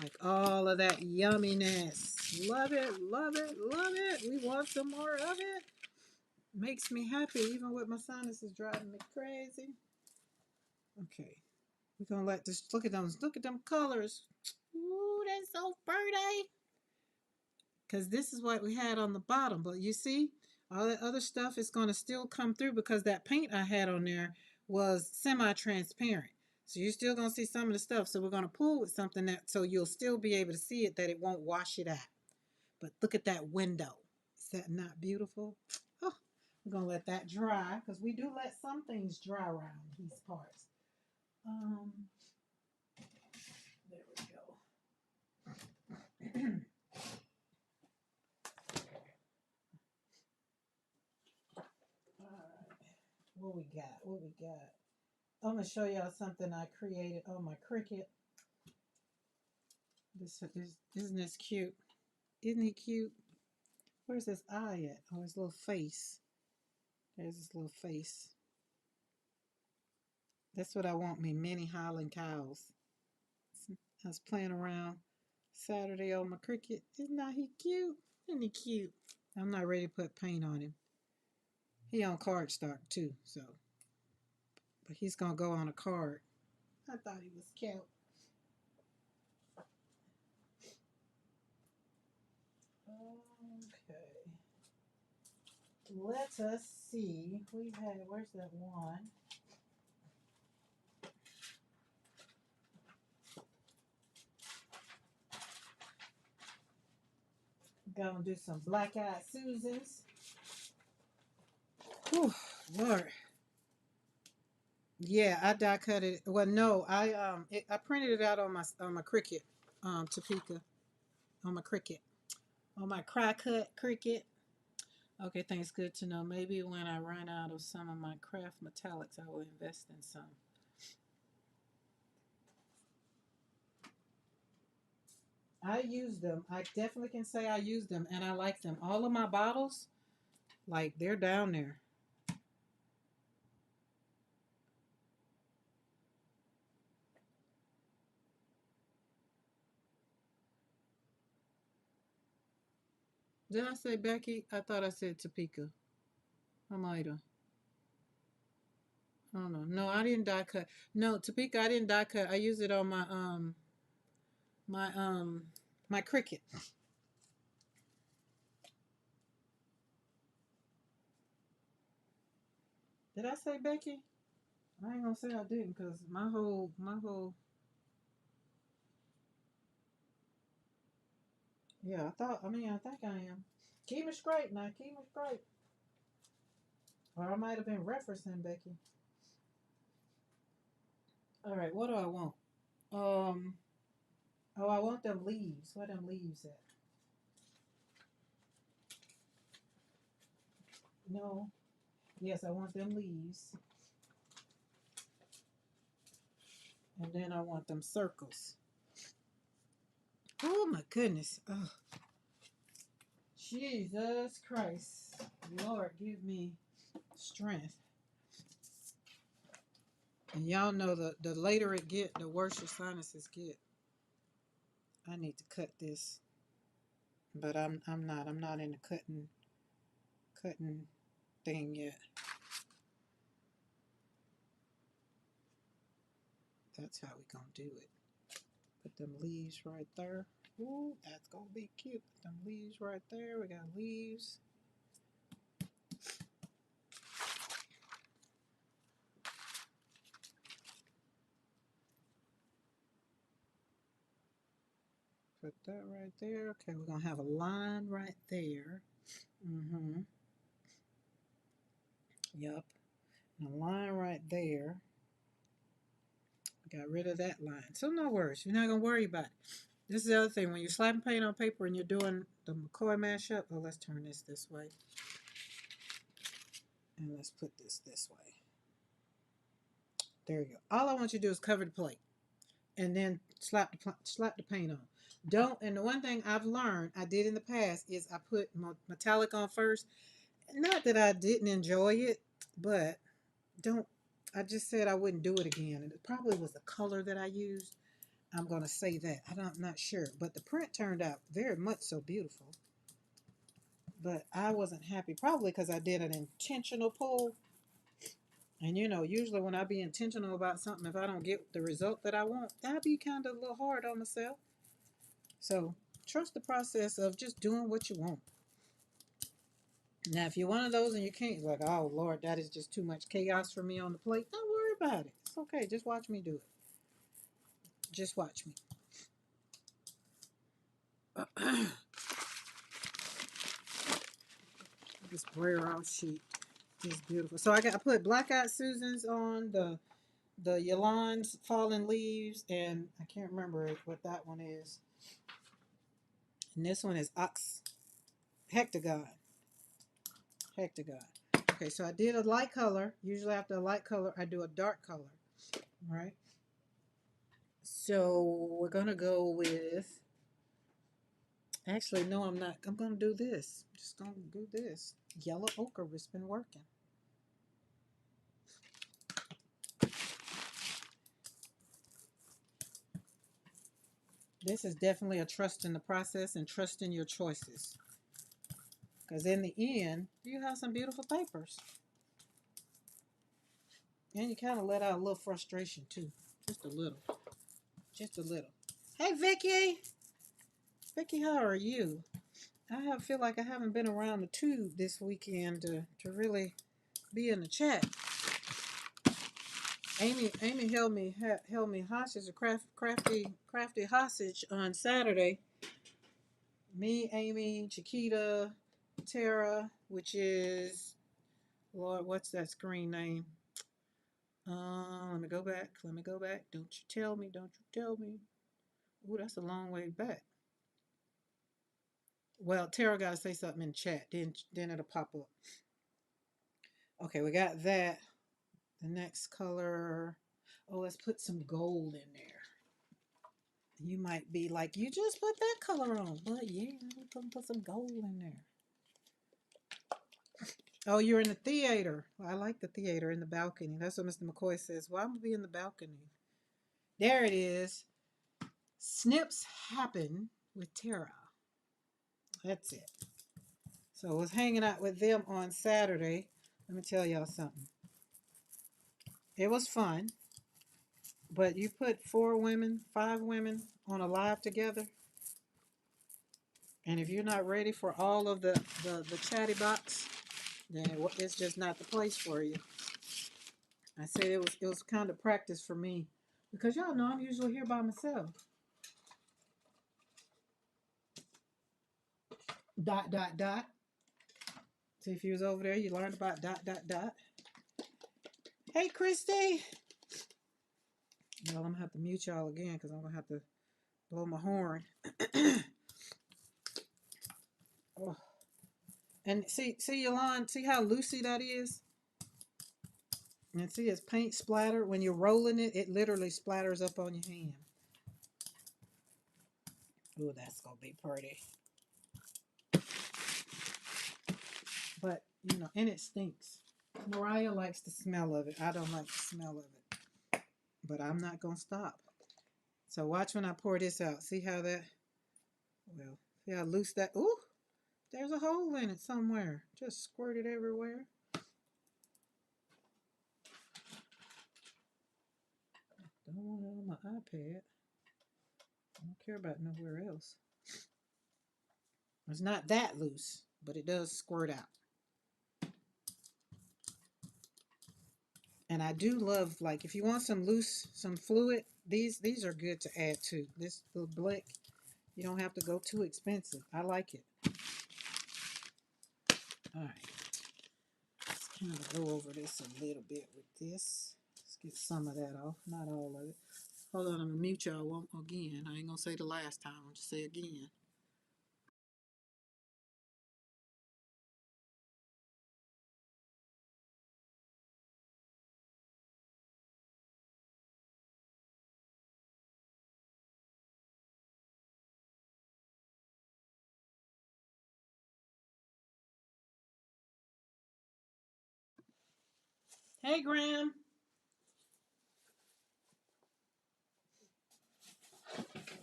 Like all of that yumminess. Love it, love it, love it. We want some more of it. Makes me happy, even with my sinuses driving me crazy. Okay. We're gonna let this look at them colors. Ooh, that's so pretty. Because this is what we had on the bottom. But you see, all that other stuff is gonna still come through because that paint I had on there was semi-transparent. So you're still gonna see some of the stuff. So we're gonna pull with something that so you'll still be able to see it, that it won't wash it out. But look at that window. Is that not beautiful? Oh, we're gonna let that dry because we do let some things dry around these parts. Um, there we go. All right, what we got? What we got? I'm gonna show y'all something I created on my Cricut. This is, isn't this cute? Isn't he cute? Where's his eye at? Oh, his little face. There's his little face. That's what I want me, mini Highland cows. I was playing around Saturday on my Cricut. Isn't that he cute? Isn't he cute? I'm not ready to put paint on him. He on cardstock too, so. But he's gonna go on a card. I thought he was cute. Okay. Let us see. We had, where's that one? Gonna do some Black Eyed Susans. Whew, Lord. Yeah, I die cut it. Well, no, I printed it out on my Cricut, Topeka, on my Cricut, on my cry cut Cricut. Okay, thanks. Good to know. Maybe when I run out of some of my craft metallics, I will invest in some. I use them. I definitely can say I use them, and I like them. All of my bottles, like they're down there. Did I say Becky? I thought I said Topeka. I might have. I don't know. No, I didn't die cut. No, Topeka, I didn't die cut. I use it on my my Cricut. Did I say Becky? I ain't gonna say I didn't, cause my whole yeah. I think I am. Keep me straight now. Keep me straight. Or I might have been referencing Becky. All right. What do I want? Um. Oh, I want them leaves. Where them leaves at? No. Yes, I want them leaves. And then I want them circles. Oh my goodness. Oh, Jesus Christ. Lord, give me strength. And y'all know the later it get, the worse your sinuses get. I need to cut this. But I'm not in the cutting thing yet. That's how we gonna do it. Put them leaves right there. Ooh, that's gonna be cute. Put them leaves right there. We got leaves. Put that right there. Okay, we're gonna have a line right there. Mm-hmm. Yup. And a line right there. Got rid of that line. So no worries. You're not gonna worry about it. This is the other thing. When you're slapping paint on paper and you're doing the McCoy mashup, oh, let's turn this way. And let's put this way. There you go. All I want you to do is cover the plate and then slap the paint on. Don't, and the one thing I've learned I did in the past is I put metallic on first. Not that I didn't enjoy it, but don't, I just said I wouldn't do it again. And it probably was the color that I used. I'm going to say that. I'm not sure. But the print turned out very much so beautiful. But I wasn't happy, probably because I did an intentional pull. And usually when I be intentional about something, if I don't get the result that I want, I be kind of a little hard on myself. So trust the process of just doing what you want. Now, if you're one of those and you can't, like, oh Lord, that is just too much chaos for me on the plate, don't worry about it. It's okay. Just watch me do it. Just watch me. This Braille sheet is beautiful. So I put Black Eyed Susans on the Yolande's Fallen Leaves, and I can't remember what that one is. And this one is Ox Hectagon. Hectagon. Okay, so I did a light color. Usually after a light color, I do a dark color. All right. So we're gonna go with. Actually, no, I'm not. I'm gonna do this. I'm just gonna do this. Yellow ochre has been working. This is definitely a trust in the process and trust in your choices. Because in the end, you have some beautiful papers. And you kind of let out a little frustration too. Just a little. Just a little. Hey, Vicky. Vicky, how are you? Feel like I haven't been around the tube this weekend to really be in the chat. Amy held me hostage, a crafty hostage on Saturday. Me, Amy, Chiquita, Tara, which is Lord, what's that screen name? Let me go back. Don't you tell me. Ooh, that's a long way back. Well, Tara got to say something in chat. Then it'll pop up. Okay, we got that. The next color. Oh, let's put some gold in there. You might be like, you just put that color on. But yeah, we're going to put some gold in there. Oh, you're in the theater. Well, I like the theater in the balcony. That's what Mr. McCoy says. Well, I'm going to be in the balcony. There it is. Snips happen with Tara. That's it. So I was hanging out with them on Saturday. Let me tell y'all something. It was fun. But you put 5 women on a live together. And if you're not ready for all of the chatty box, then it's just not the place for you. I said it was kind of practice for me. Because y'all know I'm usually here by myself. ... See, if you was over there, you learned about ... Hey, Christy. Well, I'm going to have to mute y'all again because I'm going to have to blow my horn. Oh. And see, Yolande, see how loosey that is? And see, it's paint splatter. When you're rolling it, it literally splatters up on your hand. Ooh, that's going to be pretty. But, and it stinks. Mariah likes the smell of it. I don't like the smell of it. But I'm not going to stop. So watch when I pour this out. See how see how loose that... Ooh, there's a hole in it somewhere. Just squirt it everywhere. Don't want it on my iPad. I don't care about nowhere else. It's not that loose, but it does squirt out. And I do love, like, if you want some fluid, these are good to add to. This little Blick, you don't have to go too expensive. I like it. All right. Let's kind of go over this a little bit with this. Let's get some of that off, not all of it. Hold on, I'm going to mute y'all again. I ain't going to say the last time. I'll just say again. Hey, Graham.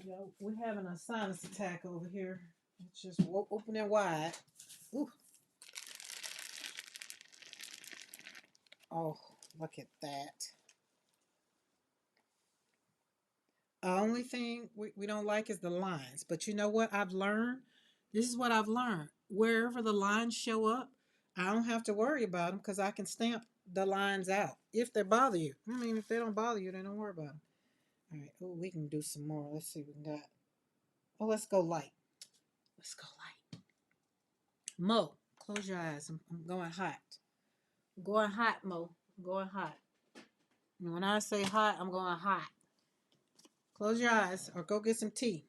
Yo, we're having a sinus attack over here. It's just open and wide. Ooh. Oh, Look at that. The only thing we don't like is the lines. But you know what I've learned? This is what I've learned. Wherever the lines show up, I don't have to worry about them because I can stamp the lines out if they bother you. I mean, if they don't bother you, then don't worry about them. All right. Oh, we can do some more. Let's see what we got. Oh, let's go light. Let's go light. Mo, close your eyes. I'm going hot. I'm going hot, Mo. I'm going hot. And when I say hot, I'm going hot. Close your eyes or go get some tea.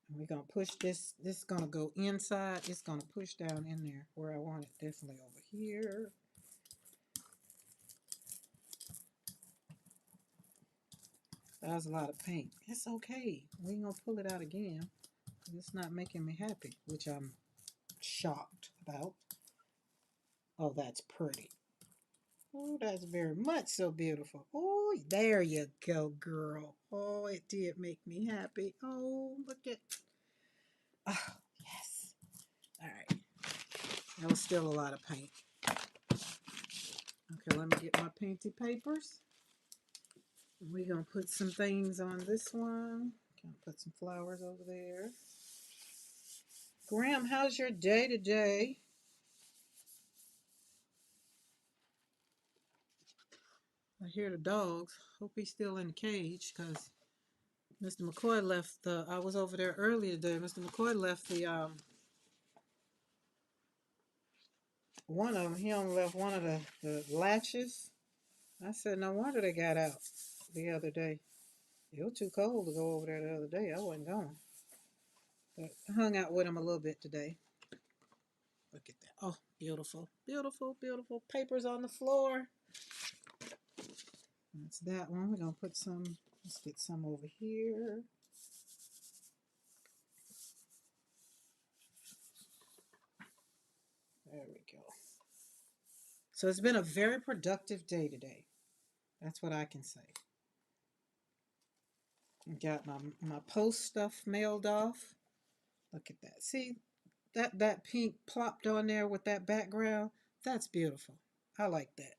And we're going to push this. This is going to go inside. It's going to push down in there where I want it. Definitely over here. That was a lot of paint. It's okay. We ain't going to pull it out again. It's not making me happy, which I'm shocked about. Oh, that's pretty. Oh, that's very much so beautiful. Oh, there you go, girl. Oh, it did make me happy. Oh, look at. Oh, yes. All right. That was still a lot of paint. Okay, let me get my painty papers. We're going to put some things on this one. Gonna put some flowers over there. Graham, how's your day today? I hear the dogs. Hope he's still in the cage because Mr. McCoy left the. I was over there earlier today. Mr. McCoy left the one of them. He only left one of the latches. I said, no wonder they got out the other day. It was too cold to go over there the other day. I wasn't going. But I hung out with him a little bit today. Look at that. Oh, beautiful, beautiful, beautiful. Papers on the floor. That's that one. We're going to put some, let's get some over here. There we go. So it's been a very productive day today. That's what I can say. Got my post stuff mailed off. Look at that. See, that pink plopped on there with that background. That's beautiful. I like that.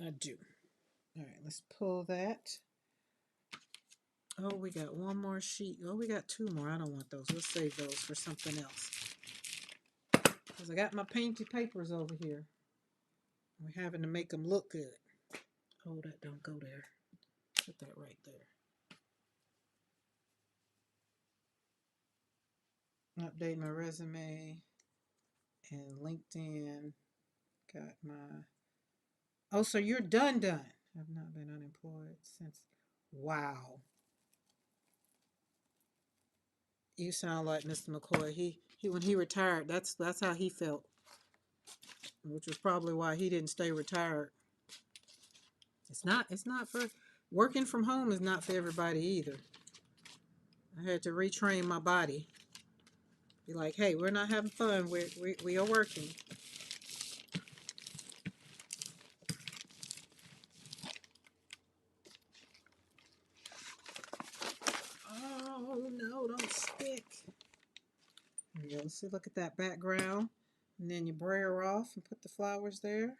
I do. All right, let's pull that. Oh, we got one more sheet. Oh, we got two more. I don't want those. We'll save those for something else. Because I got my painty papers over here. We're having to make them look good. Oh, that don't go there. Put that right there. Update my resume and LinkedIn. Got my. Oh, so you're done. I've not been unemployed since. Wow. You sound like Mr. McCoy. He when he retired, that's how he felt, which was probably why he didn't stay retired. It's not for working from home is not for everybody either. I had to retrain my body. Be like, hey, we're not having fun. We are working. Oh no, don't stick. There you go. See, look at that background. And then you brayer off and put the flowers there.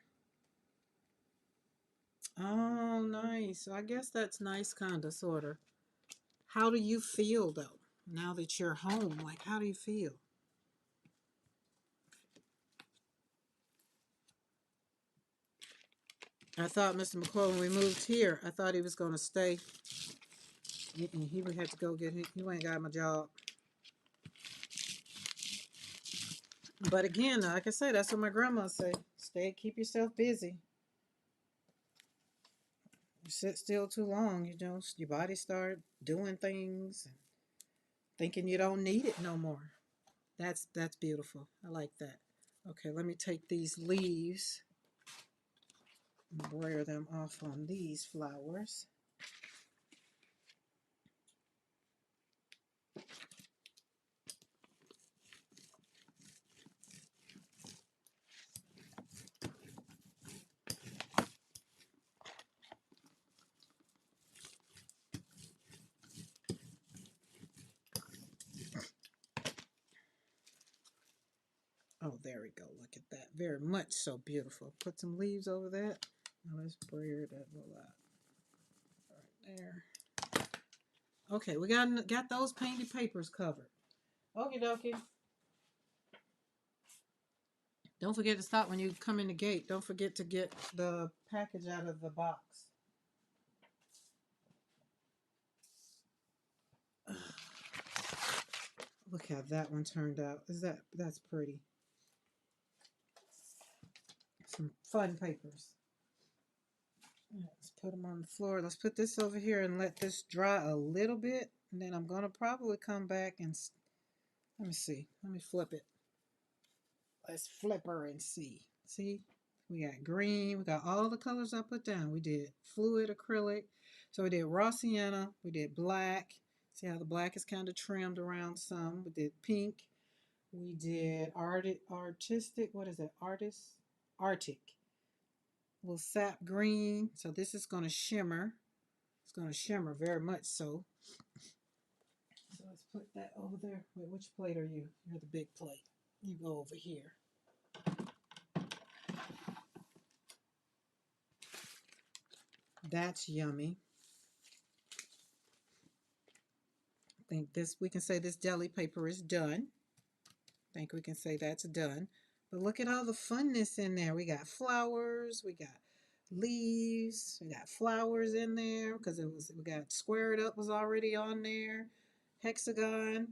Oh, nice. So I guess that's nice, kind of, sort of. How do you feel, though, now that you're home? Like, how do you feel? I thought Mr. McCoy, when we moved here, I thought he was going to stay. He would have to go get, he went and got him a job. But again, like I say, that's what my grandma said. Stay, keep yourself busy. You sit still too long, you know, your body start doing things and thinking you don't need it no more. That's beautiful. I like that. Okay, let me take these leaves and brayer them off on these flowers. Oh, there we go. Look at that. Very much so beautiful. Put some leaves over that. Now let's brayer that little out. Right there. Okay, we got those painted papers covered. Okie dokie. Don't forget to stop when you come in the gate. Don't forget to get the package out of the box. Look how that one turned out. That's pretty. Some fun papers. Let's put them on the floor. Let's put this over here and let this dry a little bit. And then I'm going to probably come back and let me see. Let me flip it. Let's flip her and see. See? We got green. We got all the colors I put down. We did fluid acrylic. So we did raw sienna. We did black. See how the black is kind of trimmed around some. We did pink. We did artistic. What is it? Arctic. Little sap green. So this is going to shimmer. It's going to shimmer very much so. So let's put that over there. Wait, which plate are you? You're the big plate. You go over here. That's yummy. I think we can say this deli paper is done. I think we can say that's done. But look at all the funness in there. We got flowers, we got leaves, we got flowers in there because we got squared up was already on there, hexagon,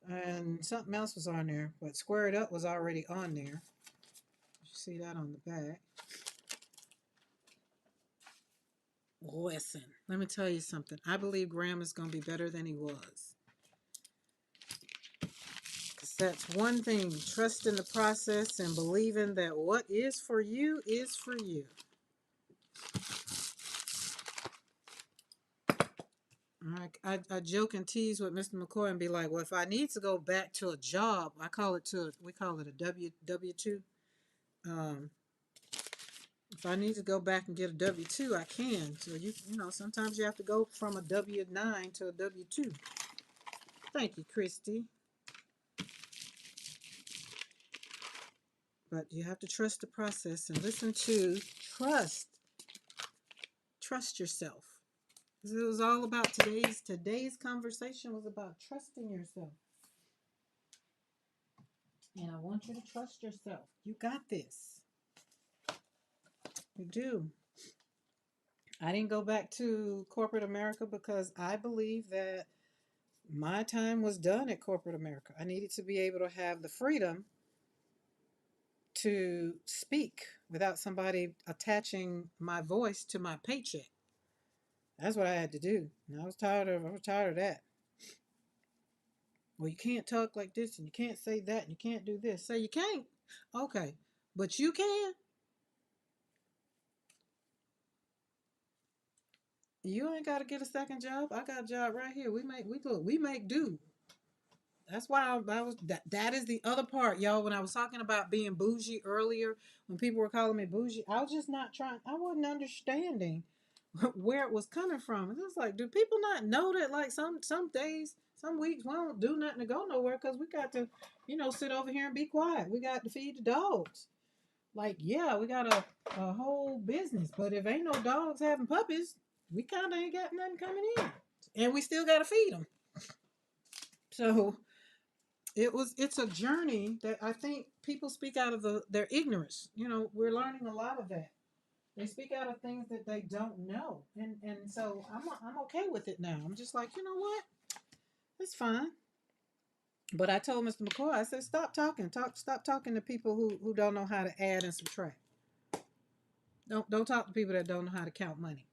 and something else was on there, but squared up was already on there. You see that on the back. Listen, let me tell you something. I believe Graham is going to be better than he was. Because that's one thing, trust in the process and believing that what is for you is for you. I joke and tease with Mr. McCoy and be like, well, if I need to go back to a job, we call it a W-2. If I need to go back and get a W-2, I can. So you know, sometimes you have to go from a W-9 to a W-2. Thank you, Christy. But you have to trust the process and listen to trust yourself. It was all about today's conversation was about trusting yourself. And I want you to trust yourself. You got this. You do. I didn't go back to corporate America because I believe that my time was done at corporate America. I needed to be able to have the freedom to speak without somebody attaching my voice to my paycheck. That's what I had to do. And I was tired of that. Well, you can't talk like this and you can't say that and you can't do this. Say you can't. Okay. But you can. You ain't got to get a second job. I got a job right here. We make do. That's why I was that is the other part, y'all. When I was talking about being bougie earlier, when people were calling me bougie, I was just not trying. I wasn't understanding where it was coming from. It was like, do people not know that like some days, some weeks we don't do nothing to go nowhere because we got to, sit over here and be quiet. We got to feed the dogs. Like, yeah, we got a whole business, but if ain't no dogs having puppies, we kind of ain't got nothing coming in, and we still got to feed them. So it's a journey that I think people speak out of their ignorance. We're learning a lot of that. They speak out of things that they don't know, and so I'm okay with it now. I'm just like, you know what, it's fine. But I told Mr. McCoy, I said, stop talking to people who don't know how to add and subtract. Don't talk to people that don't know how to count money.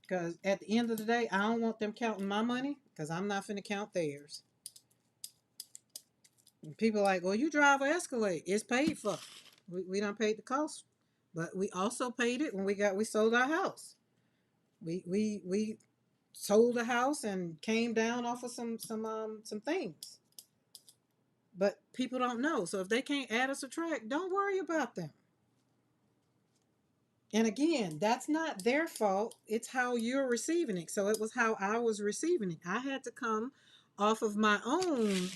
Because at the end of the day, I don't want them counting my money because I'm not finna count theirs. And people are like, well, you drive an Escalade. It's paid for. We don't pay the cost, but we also paid it when we sold our house. We sold a house and came down off of some things. But people don't know. So if they can't add or subtract, don't worry about them. And again, that's not their fault. It's how you're receiving it. So it was how I was receiving it. I had to come off of my own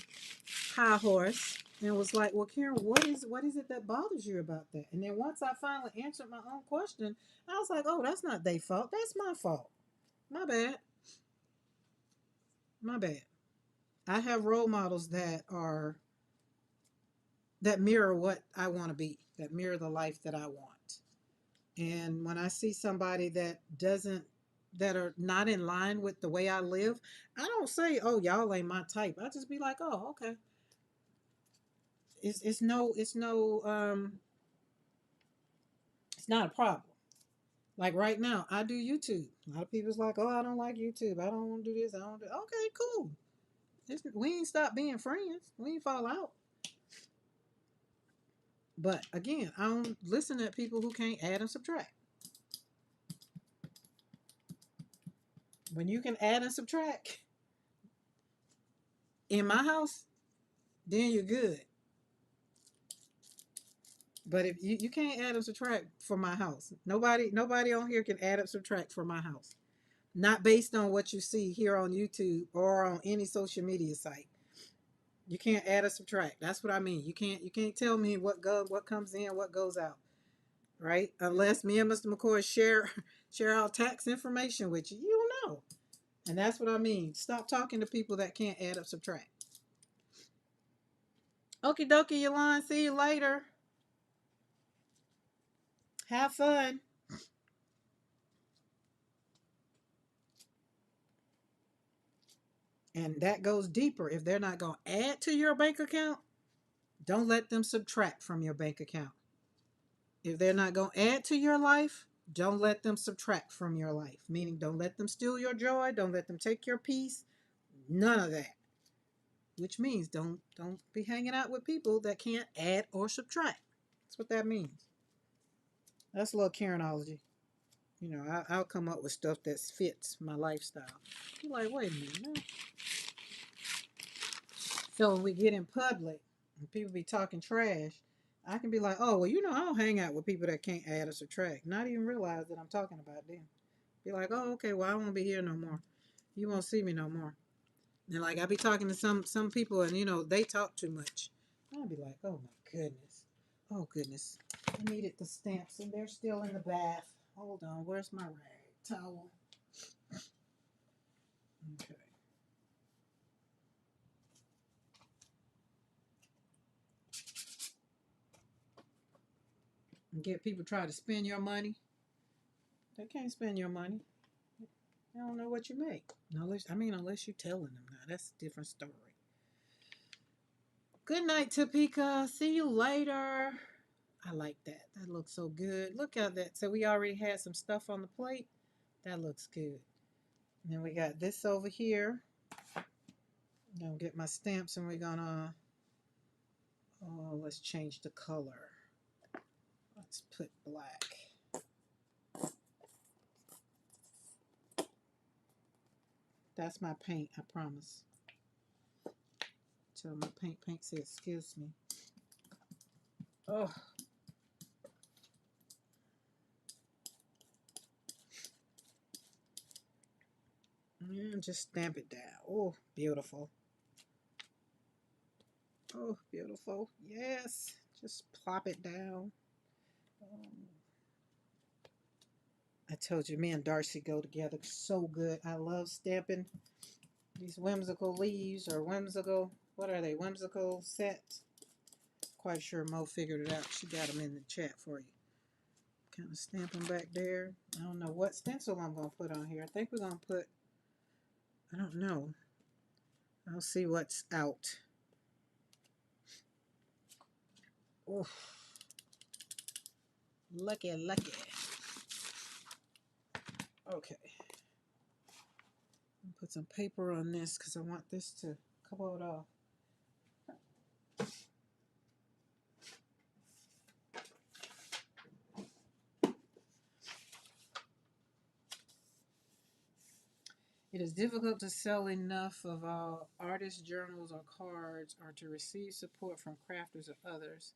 high horse and was like, well, Karen, what is it that bothers you about that? And then once I finally answered my own question, I was like, oh, that's not their fault. That's my fault. My bad. My bad. I have role models that mirror what I want to be, that mirror the life that I want. And when I see somebody that are not in line with the way I live, I don't say, "Oh, y'all ain't my type." I just be like, "Oh, okay." It's not a problem. Like right now, I do YouTube. A lot of people's like, "Oh, I don't like YouTube. I don't want to do this. I don't do." Okay, cool. We ain't stop being friends. We ain't fall out. But again, I don't listen to people who can't add and subtract. When you can add and subtract in my house, then you're good. But if you can't add and subtract for my house, nobody on here can add and subtract for my house. Not based on what you see here on YouTube or on any social media site. You can't add or subtract. That's what I mean. You can't tell me what comes in, what goes out, right? Unless me and Mr. McCoy share our tax information with you. You don't know. And that's what I mean. Stop talking to people that can't add or subtract. Okie dokie, Yolanda. See you later. Have fun. And that goes deeper. If they're not going to add to your bank account, don't let them subtract from your bank account. If they're not going to add to your life, don't let them subtract from your life. Meaning, don't let them steal your joy. Don't let them take your peace. None of that. Which means don't be hanging out with people that can't add or subtract. That's what that means. That's a little Karenology. I'll come up with stuff that fits my lifestyle. You're like, wait a minute, man. So when we get in public and people be talking trash, I can be like, oh, well, I don't hang out with people that can't add or subtract. Not even realize that I'm talking about them. Be like, oh, okay, well, I won't be here no more. You won't see me no more. And like I be talking to some people and they talk too much. I'll be like, oh my goodness. Oh goodness. I needed the stamps and they're still in the bath. Hold on, where's my rag towel? Okay. And get people try to spend your money. They can't spend your money. They don't know what you make. Unless you're telling them now. That's a different story. Good night, Topeka. See you later. I like that. That looks so good. Look at that. So we already had some stuff on the plate. That looks good. And then we got this over here. I'm gonna get my stamps and we're gonna let's change the color. Let's put black. That's my paint, I promise. So my paint says excuse me. Oh. And just stamp it down. Oh, beautiful. Oh, beautiful. Yes. Just plop it down. I told you, me and Darcy go together so good. I love stamping these whimsical leaves or whimsical, what are they? Whimsical sets. Quite sure Mo figured it out. She got them in the chat for you. Kind of stamp them back there. I don't know what stencil I'm going to put on here. I think we're going to put, I don't know. I'll see what's out. Oof. Lucky, lucky. Okay. Put some paper on this because I want this to come out off. It is difficult to sell enough of our artist journals or cards or to receive support from crafters or others.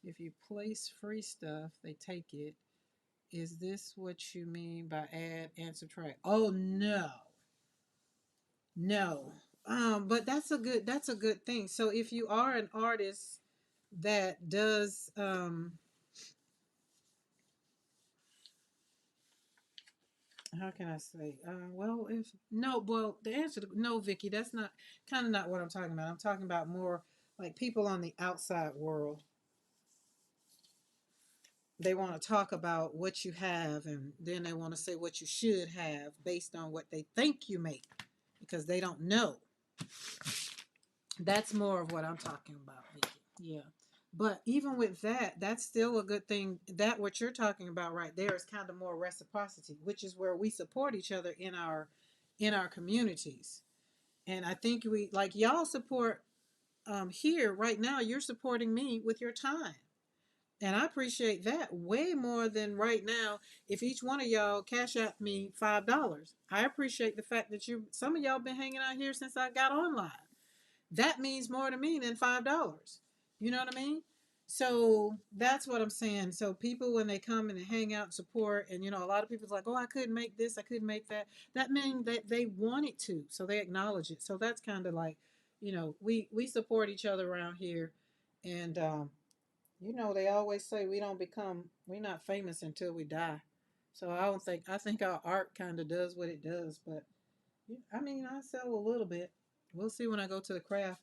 If you place free stuff, they take it. Is this what you mean by add and subtract? Oh, no. No. But that's a good thing. So if you are an artist that does how can I say? Well, if no, well, the answer to no, Vicky, that's not kind of not what I'm talking about. I'm talking about more like people on the outside world. They want to talk about what you have, and then they want to say what you should have based on what they think you make because they don't know. That's more of what I'm talking about, Vicky. Yeah. But even with that, that's still a good thing. That what you're talking about right there is kind of more reciprocity, which is where we support each other in our communities. And I think we like y'all support here right now. You're supporting me with your time, and I appreciate that way more than right now. If each one of y'all cash out me $5, I appreciate the fact that you some of y'all been hanging out here since I got online. That means more to me than $5. You know what I mean? So that's what I'm saying. So people when they come and they hang out and support, and a lot of people's like, oh, I couldn't make this, I couldn't make that. That means that they wanted to, so they acknowledge it. So that's kind of like, we support each other around here, and they always say we're not famous until we die. So I think our art kind of does what it does, but I mean, I sell a little bit. We'll see when I go to the craft.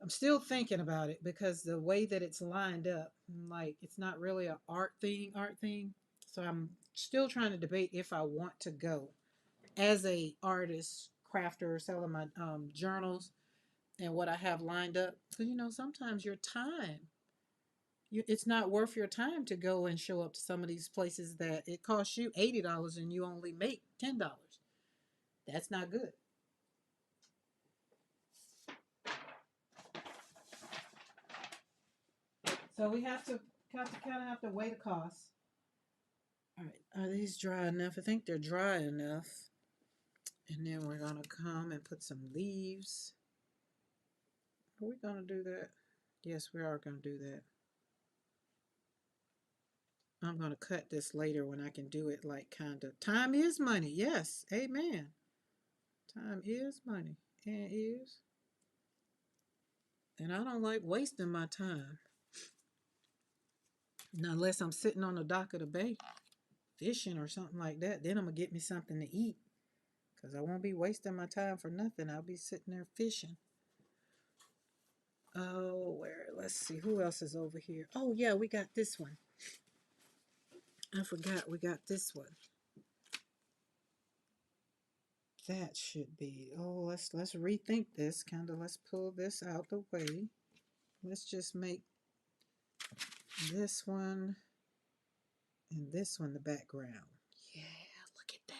I'm still thinking about it because the way that it's lined up, like it's not really an art thing. So I'm still trying to debate if I want to go as a artist, crafter, selling my journals and what I have lined up. Because sometimes your time, it's not worth your time to go and show up to some of these places that it costs you $80 and you only make $10. That's not good. So we have to kind of have to weigh the costs. All right, are these dry enough? I think they're dry enough. And then we're gonna come and put some leaves. Are we gonna do that? Yes, we are gonna do that. I'm gonna cut this later when I can do it like kind of. Time is money. Yes, amen. Time is money. And is. And I don't like wasting my time. Now, unless I'm sitting on the dock of the bay fishing or something like that, then I'm gonna get me something to eat. Because I won't be wasting my time for nothing. I'll be sitting there fishing. Oh, let's see, who else is over here? Oh, yeah, we got this one. I forgot we got this one. That should be, oh, let's rethink this, kind of, let's pull this out the way. Let's just make this one and this one the background. Yeah, look at that.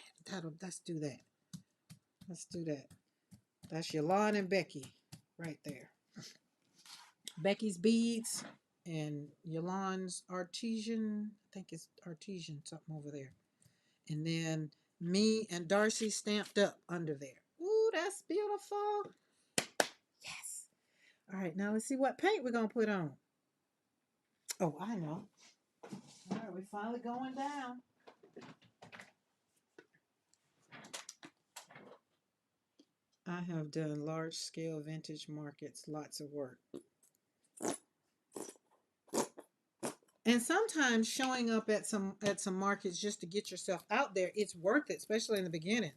Let's do that. Let's do that. That's Yolanda and Becky right there. Becky's beads and Yolanda's artesian, I think it's artesian something over there. And then me and Darcy stamped up under there. Ooh, that's beautiful. Yes. All right, now let's see what paint we're going to put on. Oh, I know. All right, we're finally going down. I have done large scale vintage markets, lots of work. And sometimes showing up at some markets just to get yourself out there, it's worth it, especially in the beginning.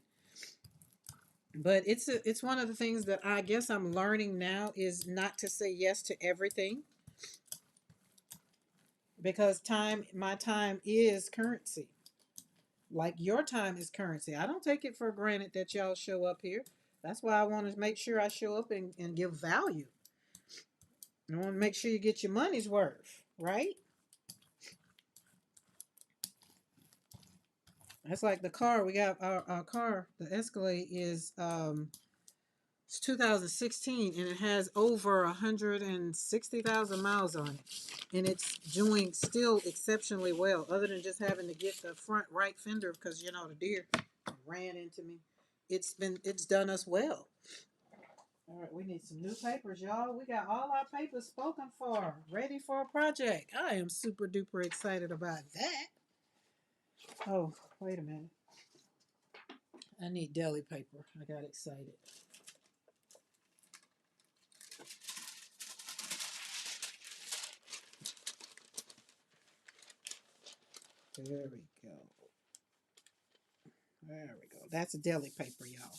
But it's one of the things that I guess I'm learning now is not to say yes to everything because my time is currency. Like your time is currency. I don't take it for granted that y'all show up here. That's why I want to make sure I show up and give value. I want to make sure you get your money's worth, right? That's like the car. We got our car, the Escalade is it's 2016 and it has over 160,000 miles on it. And it's doing still exceptionally well, other than just having to get the front right fender because the deer ran into me. It's done us well. All right, we need some new papers, y'all. We got all our papers spoken for, ready for a project. I am super duper excited about that. Oh, wait a minute. I need deli paper. I got excited. There we go. There we go. That's a deli paper, y'all.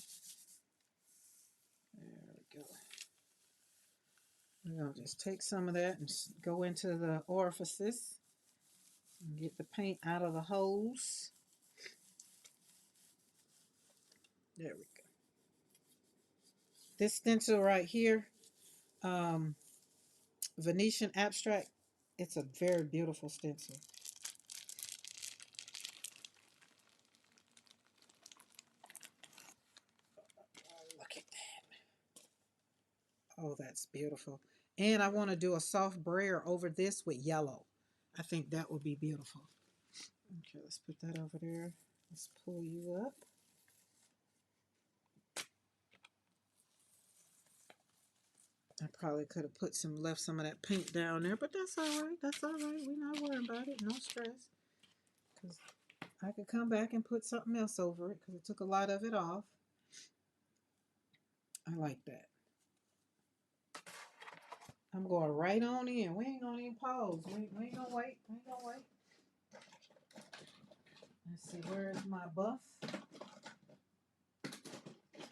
There we go. We're going to just take some of that and go into the orifices and get the paint out of the holes. There we go. This stencil right here, Venetian Abstract, it's a very beautiful stencil. Look at that. Oh, that's beautiful. And I want to do a soft brayer over this with yellow. I think that would be beautiful. Okay, let's put that over there. Let's pull you up. I probably could have left some of that paint down there, but that's all right. That's all right. We're not worried about it. No stress. Because I could come back and put something else over it because it took a lot of it off. I like that. I'm going right on in. We ain't gonna even pause. We ain't gonna wait. We ain't gonna wait. Let's see, where's my buff?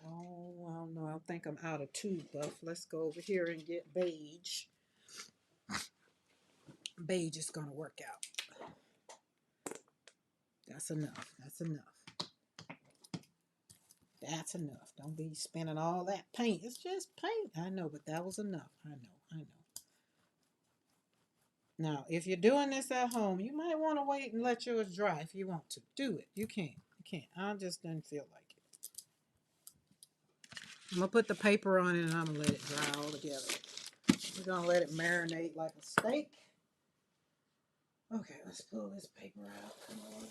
Oh, I don't know. I think I'm out of tube buff. Let's go over here and get beige. Beige is gonna work out. That's enough. That's enough. That's enough. Don't be spending all that paint. It's just paint. I know, but that was enough. I know. I know. Now, if you're doing this at home, you might want to wait and let yours dry if you want to. Do it. You can. You can. I just didn't feel like it. I'm going to put the paper on it and I'm going to let it dry all together. We're going to let it marinate like a steak. Okay, let's pull this paper out. Come on.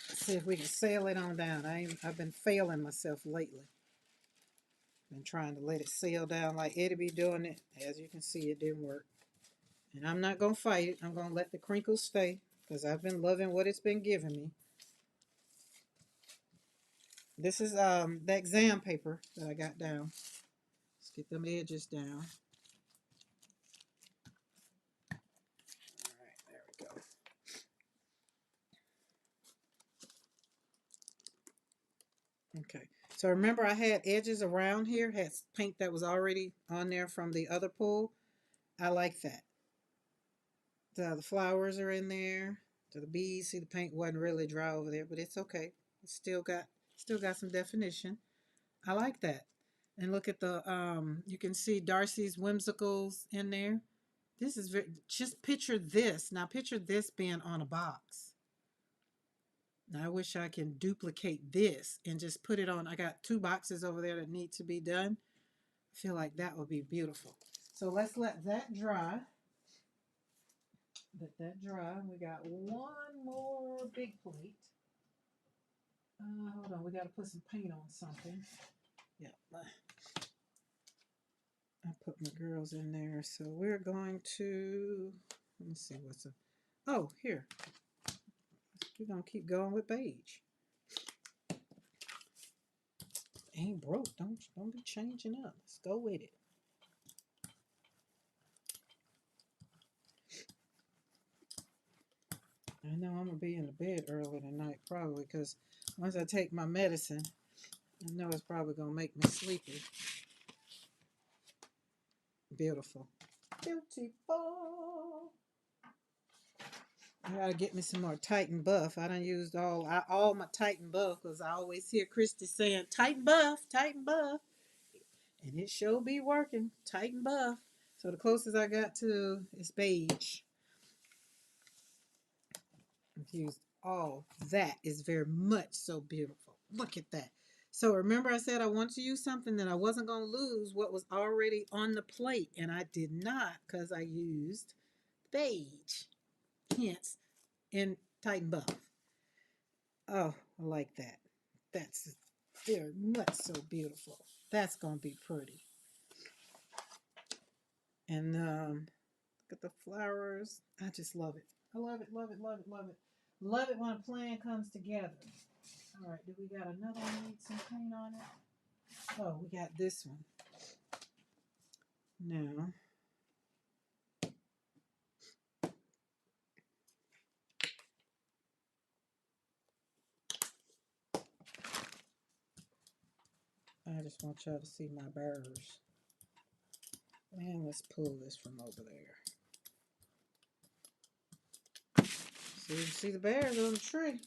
Let's see if we can sail it on down. I've been failing myself lately. Been trying to let it sail down like Eddie be doing it. As you can see, it didn't work. And I'm not going to fight it. I'm going to let the crinkles stay because I've been loving what it's been giving me. This is the exam paper that I got down. Let's get them edges down. All right, there we go. Okay, so remember I had edges around here, had paint that was already on there from the other pool. I like that. The flowers are in there. So the bees, see the paint wasn't really dry over there, but it's okay. It's still got some definition. I like that. And look at the you can see Darcy's whimsicals in there. This is just picture this. Now picture this being on a box. Now I wish I can duplicate this and just put it on. I got 2 boxes over there that need to be done. I feel like that would be beautiful. So let's let that dry. Let that dry. We got one more big plate. Hold on, we got to put some paint on something. Yeah, I put my girls in there. So we're going to, let me see what's up. Oh, here. We're going to keep going with beige. Ain't broke. Don't be changing up. Let's go with it. I know I'm going to be in the bed early tonight probably because once I take my medicine, I know it's probably going to make me sleepy. Beautiful. Beautiful. I gotta get me some more Titan Buff. I done used all my Titan Buff because I always hear Christy saying Titan Buff, Titan Buff. And it sure be working. Titan Buff. So the closest I got to is beige. I've used all that is very much so beautiful. Look at that. So remember I said I wanted to use something that I wasn't going to lose what was already on the plate. And I did not because I used beige. Hence, in Titan Buff. Oh, I like that. That's very much so beautiful. That's going to be pretty. And look at the flowers. I just love it. I love it, love it, love it, love it. Love it when a plan comes together. All right, do we got another one need some paint on it? Oh, we got this one. Now, I just want y'all to see my birds. And let's pull this from over there. So you can see the bears on the tree.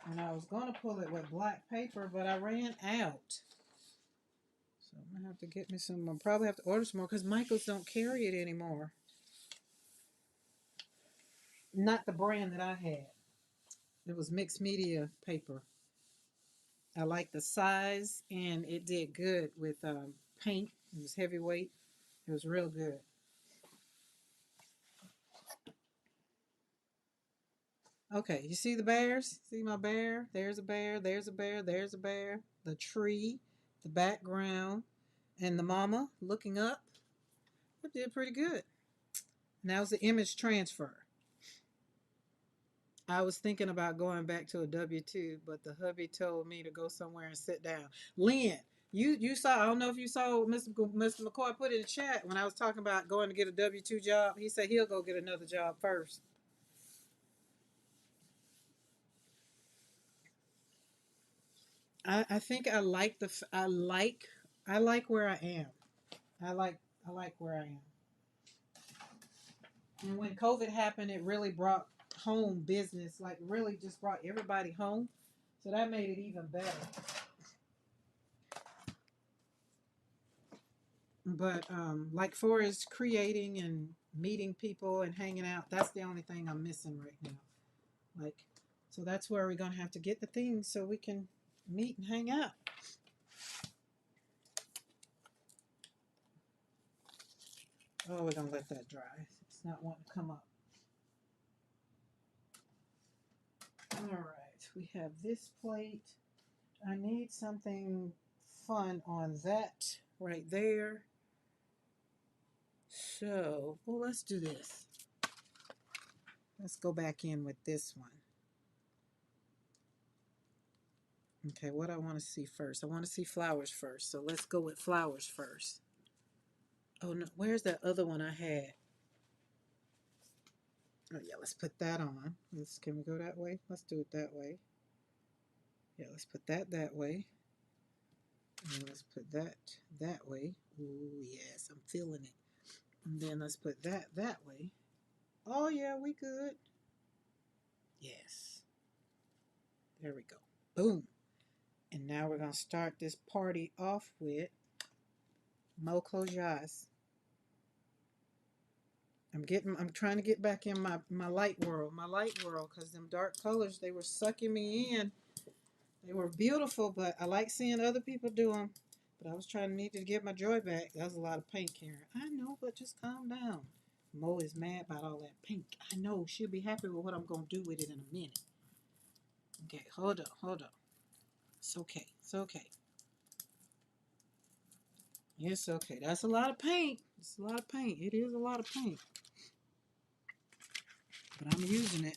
And I was going to pull it with black paper, but I ran out. So I'm going to have to get me some. I'll probably have to order some more because Michaels don't carry it anymore. Not the brand that I had. It was mixed media paper. I like the size, and it did good with paint. It was heavyweight. It was real good. Okay, you see the bears? See my bear? There's a bear, there's a bear, there's a bear. The tree, the background, and the mama looking up. It did pretty good. Now it's the image transfer. I was thinking about going back to a W-2, but the hubby told me to go somewhere and sit down. Lynn, you saw, I don't know if you saw Mr. McCoy put in the chat when I was talking about going to get a W-2 job. He said he'll go get another job first. I think I like where I am. I like I like where I am. And when COVID happened, it really brought home business, like really just brought everybody home. So that made it even better. But like for is creating and meeting people and hanging out, that's the only thing I'm missing right now. Like, so that's where we're gonna have to get the things so we can meet and hang out. Oh, we're gonna let that dry. It's not wanting to come up. All right, we have this plate. I need something fun on that right there. So, well, let's do this. Let's go back in with this one. Okay, what I want to see first. I want to see flowers first. So let's go with flowers first. Oh no, where's that other one I had? Oh yeah, let's put that on. Can we go that way? Let's do it that way. Yeah, let's put that way. And let's put that way. Ooh, yes, I'm feeling it. And then let's put that way. Oh yeah, we good. Yes. There we go. Boom. And now we're going to start this party off with Mo, close your eyes. I'm trying to get back in my light world, because them dark colors, they were sucking me in. They were beautiful, but I like seeing other people do them. But I was need to get my joy back. That was a lot of paint, Karen. I know, but just calm down. Mo is mad about all that pink. I know, she'll be happy with what I'm going to do with it in a minute. Okay, hold on. It's okay, it's okay. It's okay. That's a lot of paint. It's a lot of paint. It is a lot of paint. But I'm using it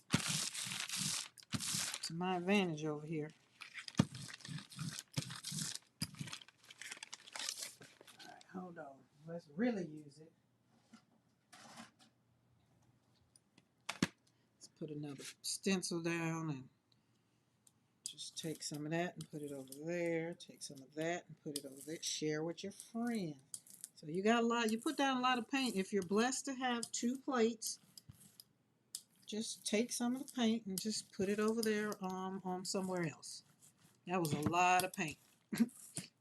to my advantage over here. Alright, hold on. Let's really use it. Let's put another stencil down and just take some of that and put it over there. Take some of that and put it over there. Share with your friend. So you got a lot. You put down a lot of paint. If you're blessed to have 2 plates, just take some of the paint and just put it over there on somewhere else. That was a lot of paint.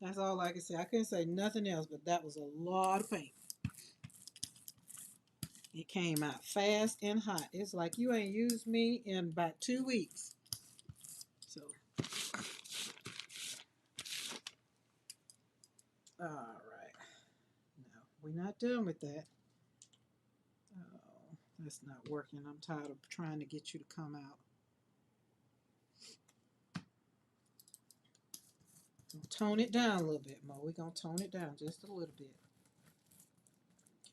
That's all I can say. I couldn't say nothing else, but that was a lot of paint. It came out fast and hot. It's like you ain't used me in about 2 weeks. So, all right. No, we're not done with that. Oh, that's not working. I'm tired of trying to get you to come out. Tone it down a little bit, Mo. We're going to tone it down just a little bit.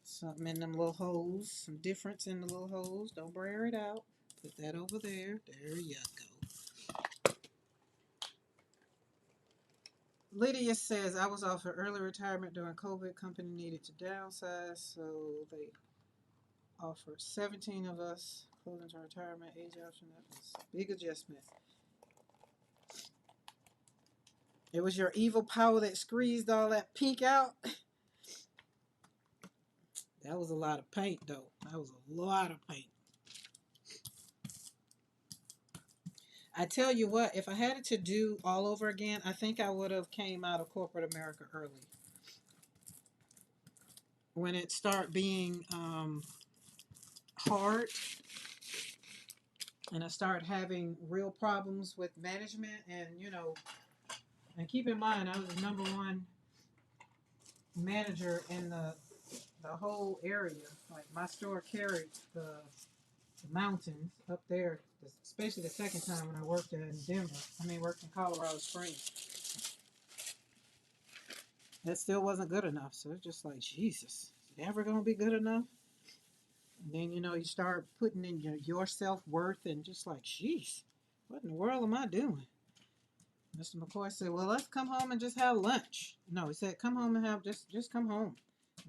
Something in them little holes, some difference in the little holes. Don't blur it out. Put that over there. There you go. Lydia says, I was offered early retirement during COVID. Company needed to downsize, so they offered 17 of us closing to retirement age option. That was a big adjustment. It was your evil power that squeezed all that pink out. That was a lot of paint, though. That was a lot of paint. I tell you what, if I had it to do all over again, I think I would have came out of corporate America early. When it started being hard, and I started having real problems with management, and and keep in mind, I was the number one manager in the whole area. Like my store carried the mountains up there, especially the second time when I worked in Denver. Worked in Colorado Springs. That still wasn't good enough. So it's just like, Jesus, is it ever going to be good enough? And then, you start putting in your self-worth and just like, jeez, what in the world am I doing? Mr. McCoy said, well, let's come home and just have lunch. No, he said, come home and just come home.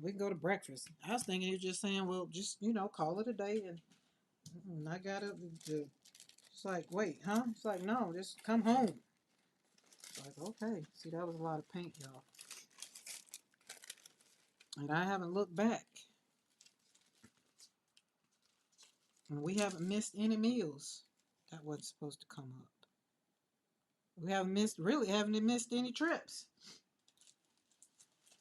We can go to breakfast. I was thinking he was just saying, well, just, call it a day. And I got it. It's like, wait, huh? It's like, no, just come home. It's like, okay. See, that was a lot of paint, y'all. And I haven't looked back. And we haven't missed any meals that wasn't supposed to come up. We haven't missed any trips.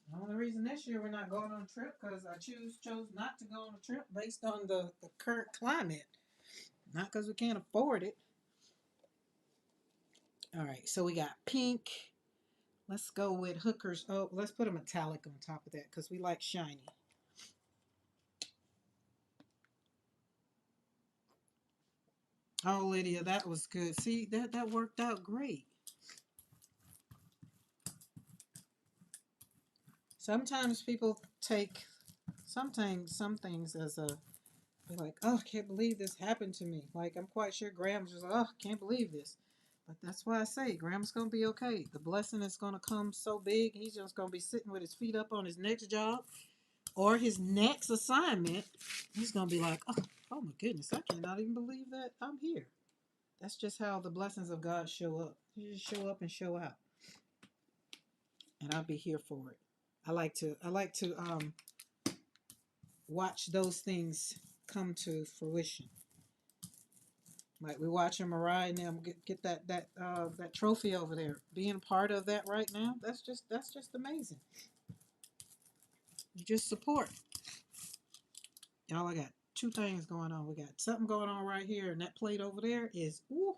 The only reason this year we're not going on a trip because I chose not to go on a trip based on the current climate. Not because we can't afford it. All right, so we got pink. Let's go with hookers. Oh, let's put a metallic on top of that because we like shiny. Oh, Lydia, that was good. See, that worked out great. Sometimes people take some things as a, they're like, oh, I can't believe this happened to me. Like, I'm quite sure Graham's just like, oh, I can't believe this. But that's why I say Graham's going to be okay. The blessing is going to come so big, he's just going to be sitting with his feet up on his next job or his next assignment. He's going to be like, oh my goodness, I cannot even believe that I'm here. That's just how the blessings of God show up. You just show up and show out. And I'll be here for it. I like to watch those things come to fruition. Like we're watching Mariah and them get that trophy over there. Being part of that right now, that's just amazing. You just support. Y'all, I got two things going on. We got something going on right here, and that plate over there is ooh,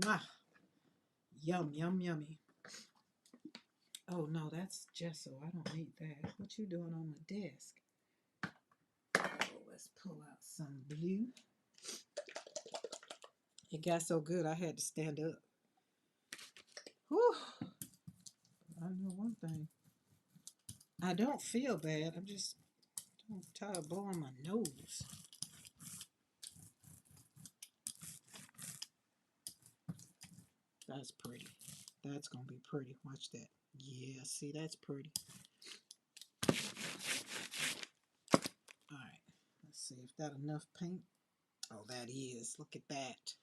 mwah, yum, yummy. Oh no, that's gesso. I don't need that. What you doing on my desk? Oh, let's pull out some blue. It got so good I had to stand up. Whew. I know one thing. I don't feel bad. I'm just tired of blowing my nose. That's pretty. That's going to be pretty. Watch that. Yeah, see, that's pretty. Alright. Let's see if that enough paint. Oh, that is. Look at that.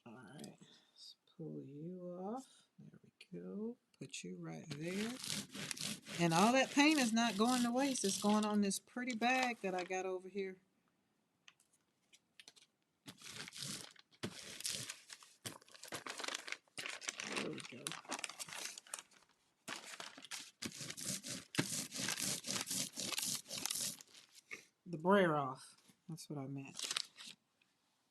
Alright. Let's pull you off. There we go. Put you right there. And all that paint is not going to waste. It's going on this pretty bag that I got over here. There we go. The brayer off. That's what I meant.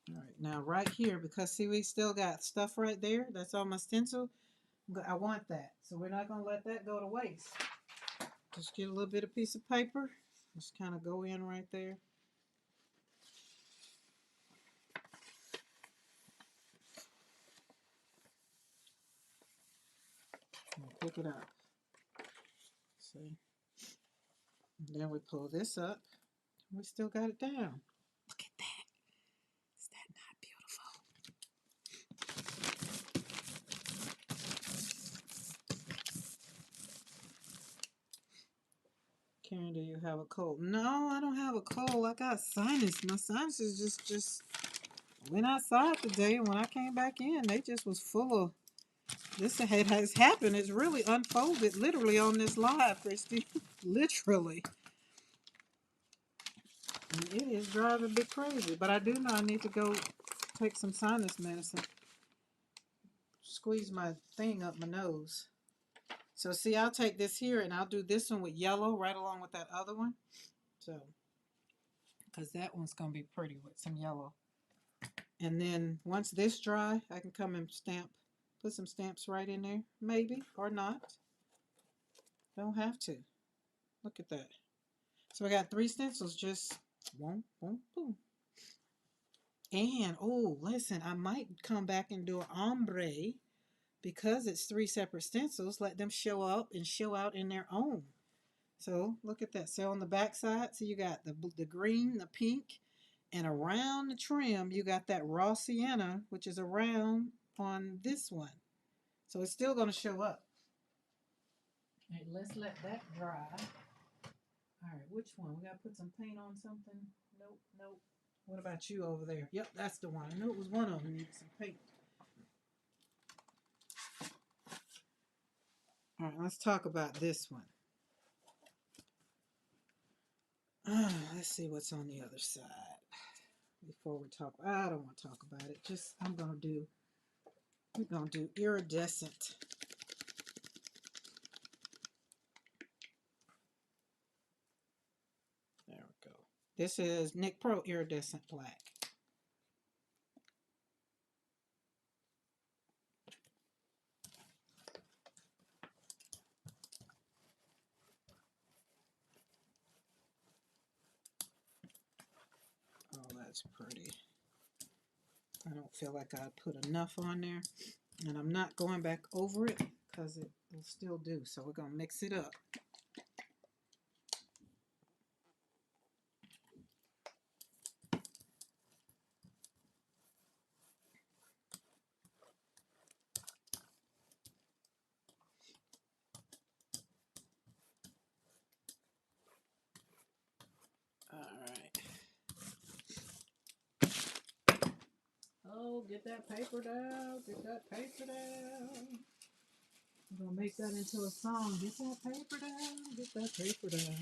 Alright, now right here, because see we still got stuff right there that's on my stencil. I want that. So we're not going to let that go to waste. Just get a little bit of piece of paper. Just kind of go in right there. And pick it up. See? And then we pull this up. We still got it down. Look at that. Is that not beautiful? Karen, do you have a cold? No, I don't have a cold. I got sinus. My sinuses just went outside today. When I came back in, they just was full of. This has happened. It's really unfolded literally on this live, Christy. Literally. And it is driving me crazy. But I do know I need to go take some sinus medicine. Squeeze my thing up my nose. So see, I'll take this here and I'll do this one with yellow right along with that other one. So, because that one's going to be pretty with some yellow. And then once this dry, I can come and put some stamps right in there. Maybe, or not. Don't have to. Look at that. So I got 3 stencils, just boom, boom, boom. And, oh, listen, I might come back and do an ombre because it's 3 separate stencils. Let them show up and show out in their own. So look at that. So on the back side, so you got the green, the pink, and around the trim, you got that raw sienna, which is around on this one. So it's still going to show up. All right, let's let that dry. All right, which one? We got to put some paint on something? Nope, nope. What about you over there? Yep, that's the one. I knew it was one of them needed some paint. All right, let's talk about this one. Let's see what's on the other side. Before we talk, I don't want to talk about it. Just, we're going to do iridescent. There we go. This is Nic Pro Iridescent Black. Oh, that's pretty. I don't feel like I put enough on there. And I'm not going back over it because it will still do. So we're going to mix it up. Oh, get that paper down. Get that paper down. I'm going to make that into a song. Get that paper down. Get that paper down.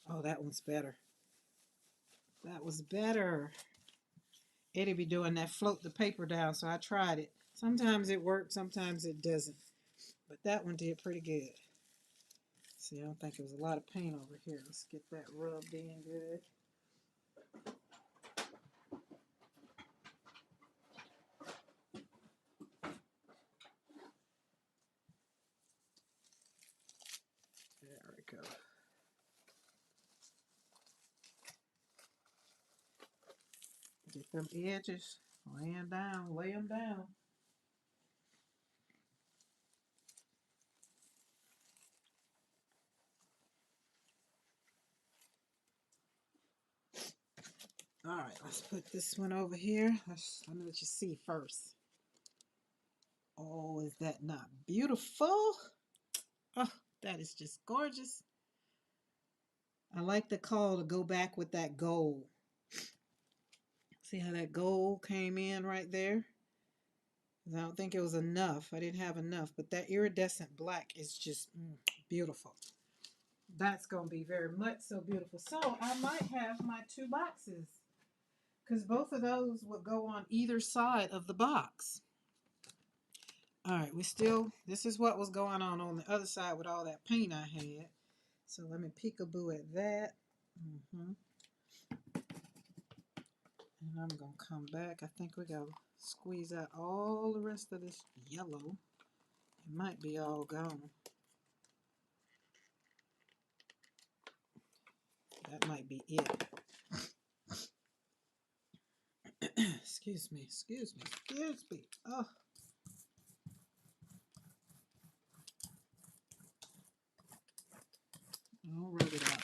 Oh, that one's better. That was better. Eddie be doing that float the paper down, so I tried it. Sometimes it works, sometimes it doesn't. But that one did pretty good. See, I don't think there was a lot of paint over here. Let's get that rubbed in good. There we go. Get them edges laying down, lay them down. All right, let's put this one over here. Let me let you see first. Oh, is that not beautiful? Oh, that is just gorgeous. I like the call to go back with that gold. See how that gold came in right there? I don't think it was enough. I didn't have enough, but that iridescent black is just beautiful. That's going to be very much so beautiful. So I might have my 2 boxes because both of those would go on either side of the box. All right, this is what was going on the other side with all that paint I had. So let me peekaboo at that. And I'm going to come back. I think we got to squeeze out all the rest of this yellow. It might be all gone. That might be it. Excuse me, excuse me, excuse me. Oh. Don't rub it out.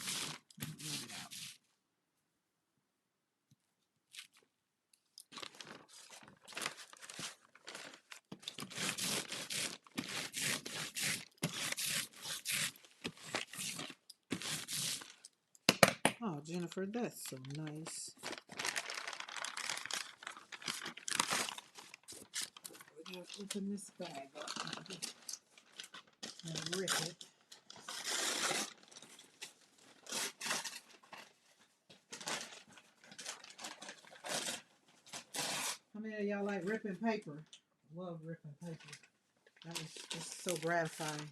Don't rub it out. Oh, Jennifer, that's so nice. We gotta open this bag up and rip it. How many of y'all like ripping paper? Love ripping paper. That was just so gratifying.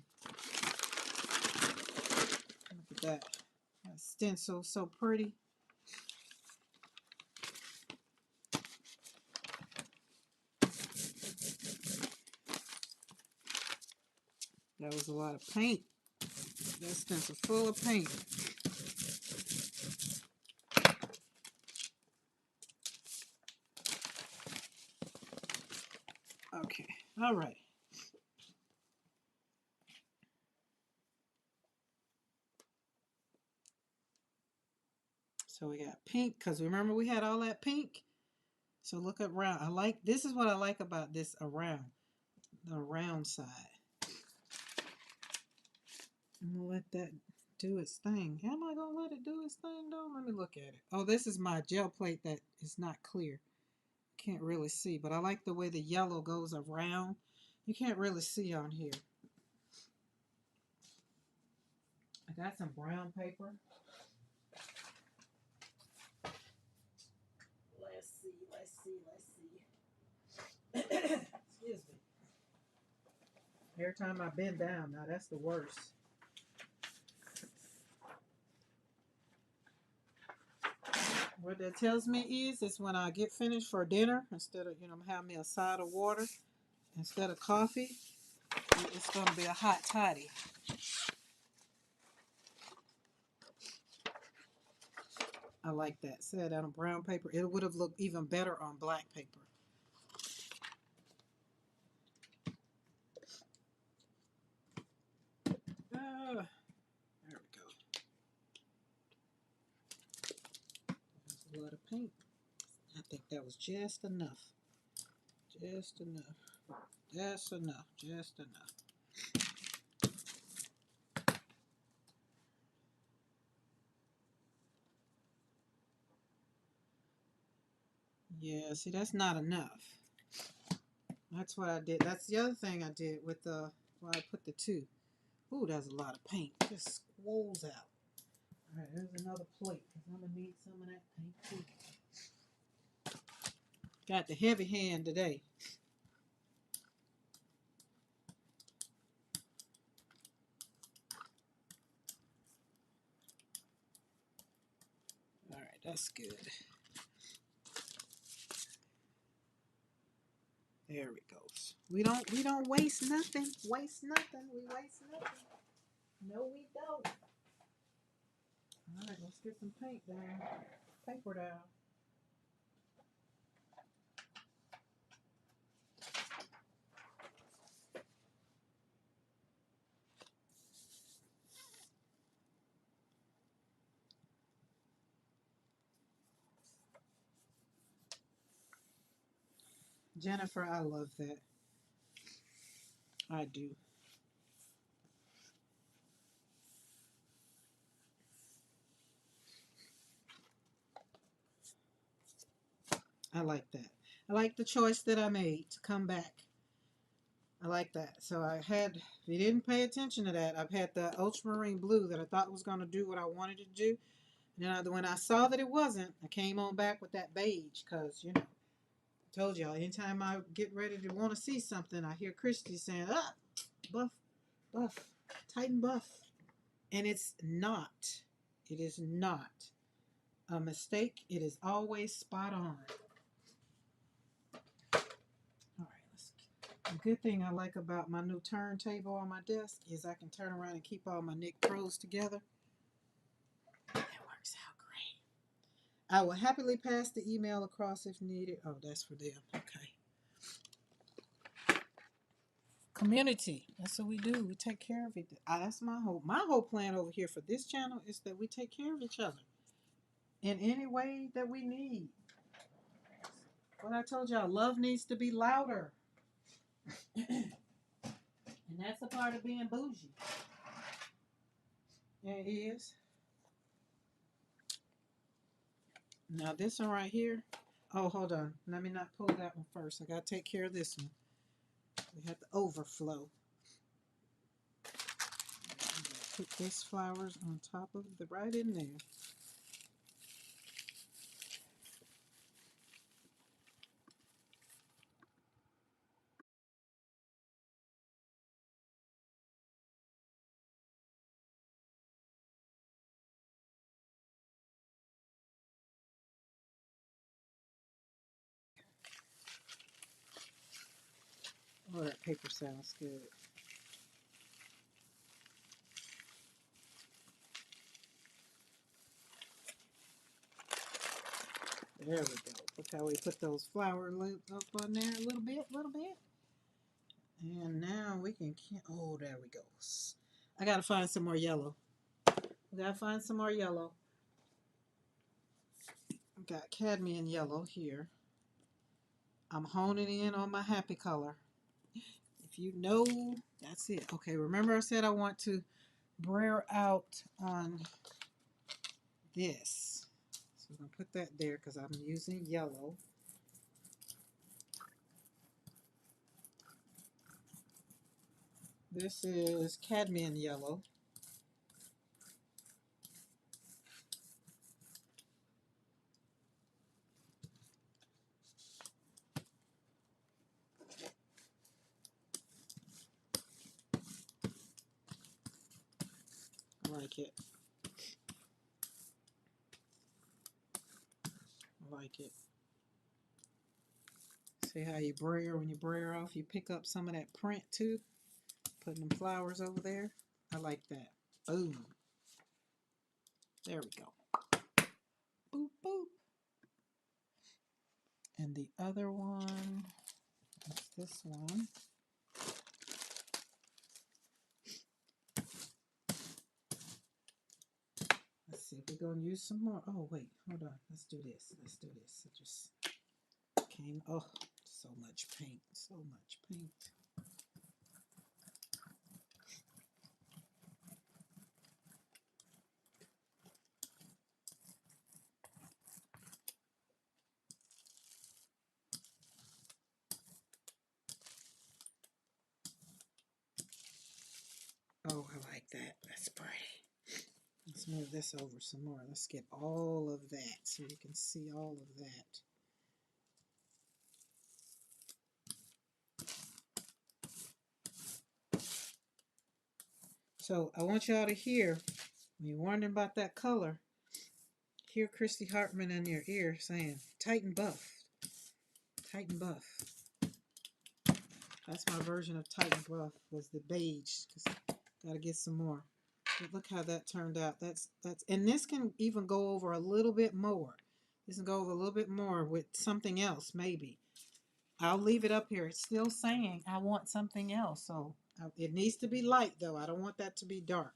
Look at that. That stencil, so pretty. That was a lot of paint. That stencil full of paint. Okay, all right. So we got pink, because remember we had all that pink? So look around. This is what I like about this around, the round side. I'm gonna let that do its thing. How am I gonna let it do its thing though? Let me look at it. Oh, this is my gel plate that is not clear. Can't really see, but I like the way the yellow goes around. You can't really see on here. I got some brown paper. Let's see. Excuse me. Every time I bend down, now that's the worst. What that tells me is when I get finished for dinner, instead of, have me a side of water instead of coffee, it's going to be a hot toddy. I like that. Set on brown paper. It would have looked even better on black paper. There we go. That's a lot of paint. I think that was just enough. Just enough. Just enough. Just enough. Yeah, see, that's not enough. That's what I did. That's the other thing I did with the, where I put the two. Ooh, that's a lot of paint. It just squoze out. All right, there's another plate because I'm going to need some of that paint too. Got the heavy hand today. All right, that's good. There it goes. We don't waste nothing. Waste nothing. We waste nothing. No, we don't. All right, let's get some paint down. Paper down. Jennifer, I love that. I do. I like that. I like the choice that I made to come back. I like that. So I had, if you didn't pay attention to that, I've had the ultramarine blue that I thought was going to do what I wanted to do. And then when I saw that it wasn't, I came on back with that beige because, I told y'all, anytime I get ready to want to see something, I hear Christy saying, buff, buff, tighten buff. And it's not. It is not a mistake. It is always spot on. All right, let's. The good thing I like about my new turntable on my desk is I can turn around and keep all my Nick Pros together. It works out great. I will happily pass the email across if needed. Oh, that's for them. Okay. Community. That's what we do. We take care of it. That's my hope. My whole plan over here for this channel is that we take care of each other in any way that we need. What I told y'all, love needs to be louder. And that's a part of being bougie. Yeah, it is. Now this one right here. Oh, hold on. Let me not pull that one first. I gotta take care of this one. We have the overflow. Put this flowers on top of the right in there. Oh, that paper sounds good. There we go. Look how we put those flower loops up on there a little bit, And now we can, oh, there we go. I gotta find some more yellow. We gotta find some more yellow. Got cadmium yellow here. I'm honing in on my happy color. If you know, that's it. Okay, remember I said I want to brayer out on this. So I'm going to put that there because I'm using yellow. This is cadmium yellow. I like it. I like it. See how you brayer, when you brayer off, you pick up some of that print too. Putting them flowers over there. I like that. Boom. There we go. Boop, boop. And the other one is this one. Let's see if we're going to use some more. Oh, wait. Hold on. Let's do this. Let's do this. It just came. Oh, so much paint. So much paint. Oh, I like that. That's pretty. Let's move this over some more. Let's get all of that so you can see all of that. So I want y'all to hear, when you're wondering about that color, hear Christy Hartman in your ear saying, Titan Buff. Titan Buff. That's my version of Titan Buff, was the beige. Gotta get some more. But look how that turned out. And this can even go over a little bit more. This can go over a little bit more with something else, maybe. I'll leave it up here. It's still saying I want something else. So it needs to be light, though. I don't want that to be dark.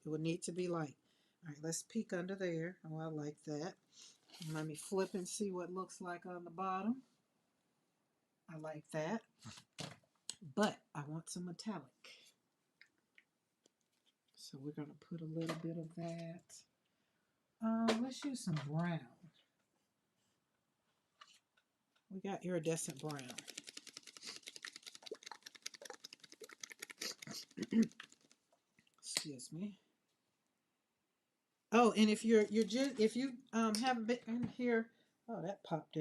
It would need to be light. All right, let's peek under there. Oh, I like that. And let me flip and see what it looks like on the bottom. I like that. But I want some metallic. So we're going to put a little bit of that. Let's use some brown. We got iridescent brown. Excuse me. Oh, and if you haven't been in here, oh, that popped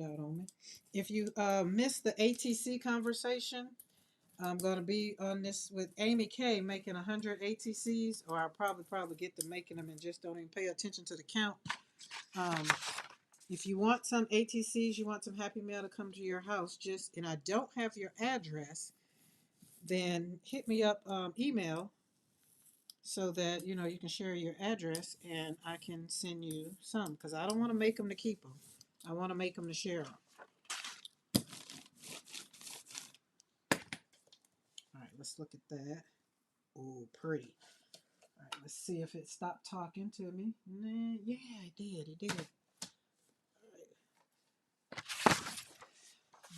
out on me. If you missed the ATC conversation, I'm going to be on this with Amy K making 100 ATCs, or I'll probably get to making them and just don't even pay attention to the count. If you want some ATCs, you want some Happy Mail to come to your house, and I don't have your address, then hit me up, email, so that you can share your address and I can send you some, because I don't want to make them to keep them. I want to make them to share them. let's look at that. Oh, pretty. All right, let's see if it stopped talking to me. Nah, yeah, it did. It did. All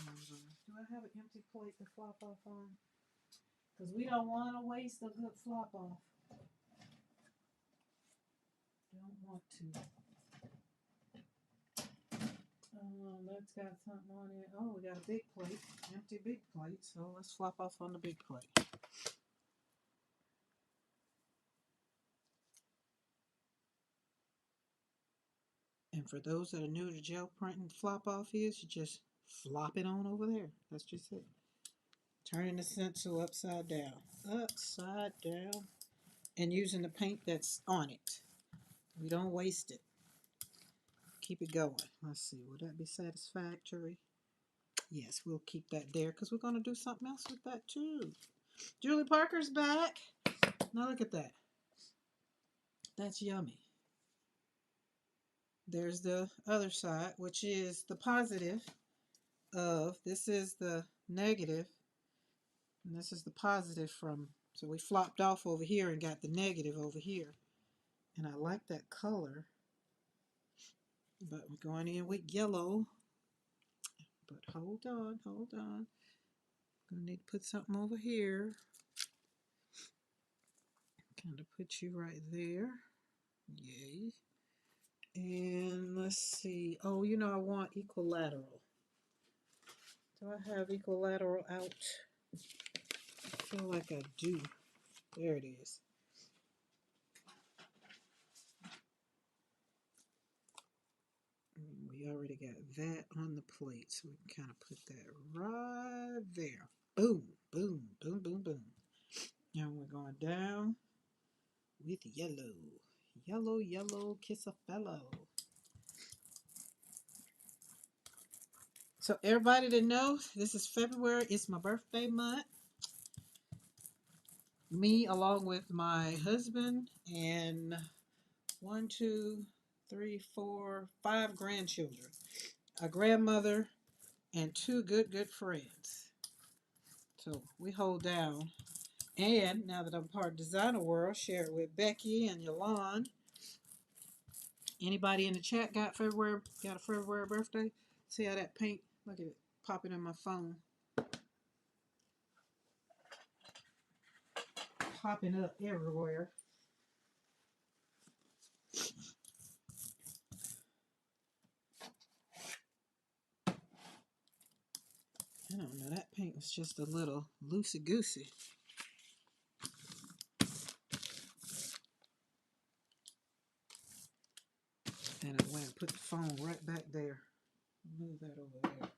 right. Do I have an empty plate to flop off on? Because we don't want to waste a good flop off. Don't want to. That's got something on it. Oh, we got a big plate. Empty big plate. So let's flop off on the big plate. And for those that are new to gel printing, flop off is you just flop it on over there. That's just it. Turning the stencil upside down. Upside down. And using the paint that's on it. We don't waste it. Keep it going. Let's see. Would that be satisfactory? Yes, we'll keep that there because we're going to do something else with that too. Julie Parker's back. Now look at that. That's yummy. There's the other side, which is the positive of, this is the negative, and this is the positive from, so we flopped off over here and got the negative over here. And I like that color, but we're going in with yellow. But hold on, hold on. Gonna need to put something over here. Kind of put you right there. Yay. And let's see. Oh, you know I want equilateral. Do I have equilateral out? I feel like I do. There it is. We already got that on the plate, so we can kind of put that right there. Boom, boom, boom, boom, boom. Now we're going down with yellow. Yellow, yellow, kiss a fellow. So everybody to know, this is February. It's my birthday month. Me along with my husband and 1, 2, 3, 4, 5 grandchildren. A grandmother and 2 good friends. So we hold down. And now that I'm part of Designer World, share it with Becky and Yolande. Anybody in the chat got a February birthday? See how that paint, look at it, popping in my phone. Popping up everywhere. I don't know, that paint was just a little loosey-goosey. And I went and put the phone right back there. Move that over there.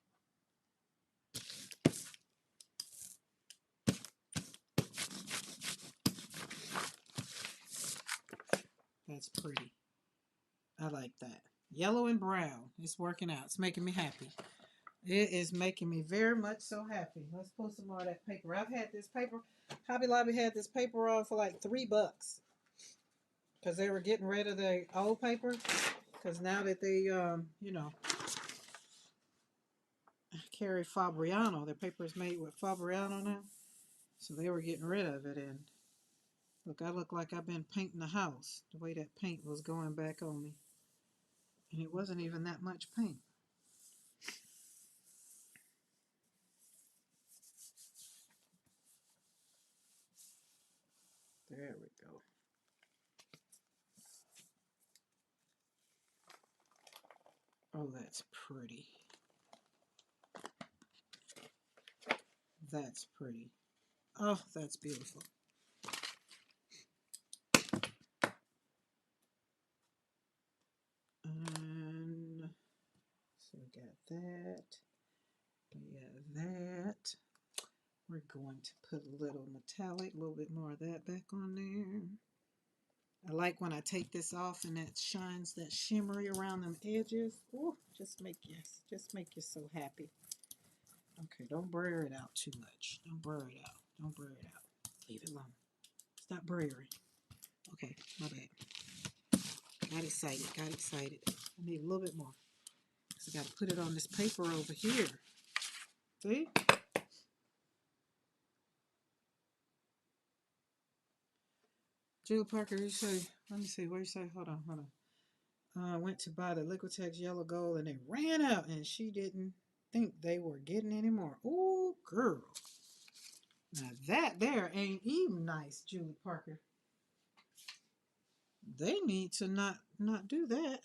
That's pretty. I like that. Yellow and brown. It's working out. It's making me happy. It is making me very much so happy. Let's pull some more of that paper. I've had this paper. Hobby Lobby had this paper on for like $3 because they were getting rid of the old paper. Because now that they, you know, carry Fabriano, their paper is made with Fabriano now. So they were getting rid of it. And look, I look like I've been painting the house. The way that paint was going back on me. And it wasn't even that much paint. There we go. Oh, that's pretty. That's pretty. Oh, that's beautiful. And so we got that. We got that. We're going to put a little metallic, a little bit more of that back on there. I like when I take this off and that shines that shimmery around them edges. Ooh, just make you so happy. Okay, don't blur it out too much. Don't blur it out. Don't blur it out. Leave it alone. Stop blurring. Okay, my bad. Got excited. Got excited. I need a little bit more. So I got to put it on this paper over here. See? Julie Parker, you say, let me see, what you say? Hold on, hold on. I went to buy the Liquitex Yellow Gold and they ran out and she didn't think they were getting any more. Ooh, girl. Now that there ain't even nice, Julie Parker. They need to not do that.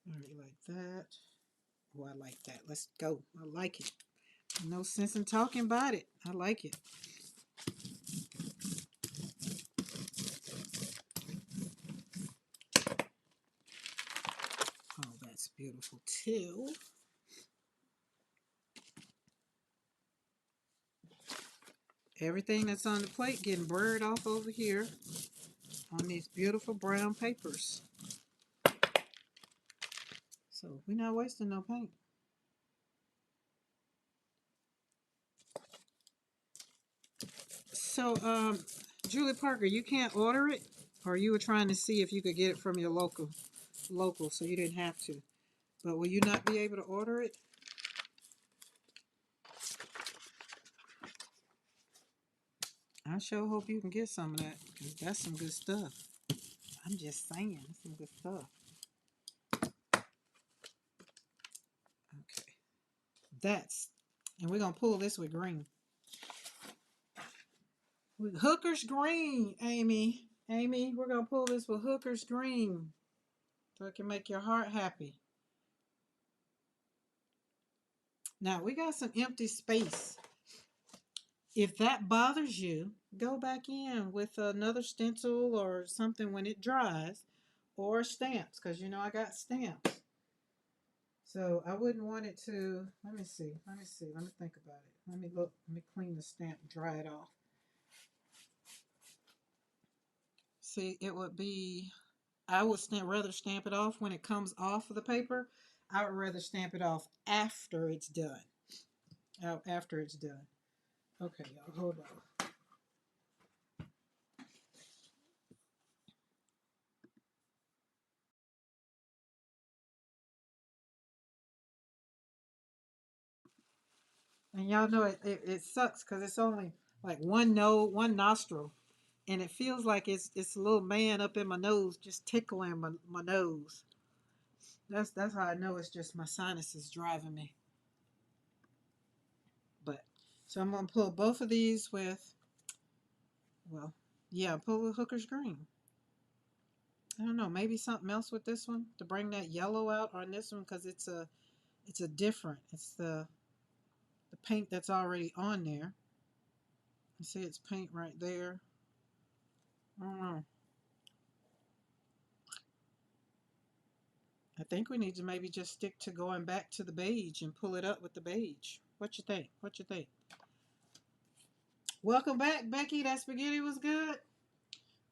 All right, like that. Oh, I like that. Let's go. I like it. No sense in talking about it. I like it. Oh, that's beautiful too. Everything that's on the plate getting blurred off over here on these beautiful brown papers. So we're not wasting no paint. So, Julie Parker, you can't order it, or you were trying to see if you could get it from your local, so you didn't have to. But will you not be able to order it? I sure hope you can get some of that, because that's some good stuff. I'm just saying, that's some good stuff. Okay, and we're gonna pull this with green. With Hooker's Green, Amy. Amy, we're gonna pull this with Hooker's Green, so it can make your heart happy. Now we got some empty space. If that bothers you, go back in with another stencil or something when it dries, or stamps, because you know I got stamps. So I wouldn't want it to, let me see, let me think about it. Let me look, let me clean the stamp, dry it off. See, it would be, I would rather stamp it off when it comes off of the paper. I would rather stamp it off after it's done. After it's done. Okay, y'all, hold on. And y'all know it sucks because it's only like one nose, one nostril. And it feels like it's a little man up in my nose, just tickling my nose. That's how I know it's just my sinuses driving me. But so I'm gonna pull both of these with, well, yeah, pull with Hooker's Green. I don't know, maybe something else with this one to bring that yellow out on this one because it's a different. It's the paint that's already on there. You see, it's paint right there. I don't know. I think we need to maybe just stick to going back to the beige and pull it up with the beige. What you think? What you think? Welcome back, Becky. That spaghetti was good.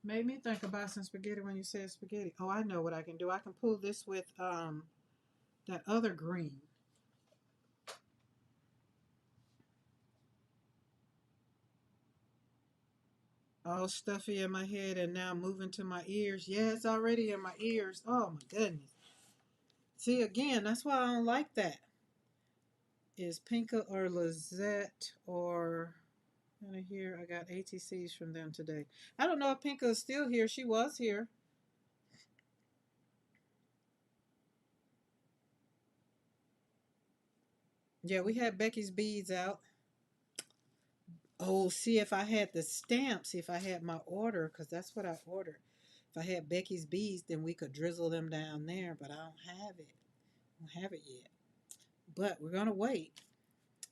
Made me think about some spaghetti when you said spaghetti. Oh, I know what I can do. I can pull this with that other green. All stuffy in my head and now moving to my ears. Yeah, it's already in my ears. Oh my goodness. See, again, that's why I don't like that. Is Pinka or Lizette or here? I got ATCs from them today. I don't know if Pinka is still here. She was here. Yeah, we had Becky's beads out. Oh, see if I had the stamps, if I had my order, because that's what I ordered. If I had Becky's beads, then we could drizzle them down there, but I don't have it. I don't have it yet. But we're gonna wait.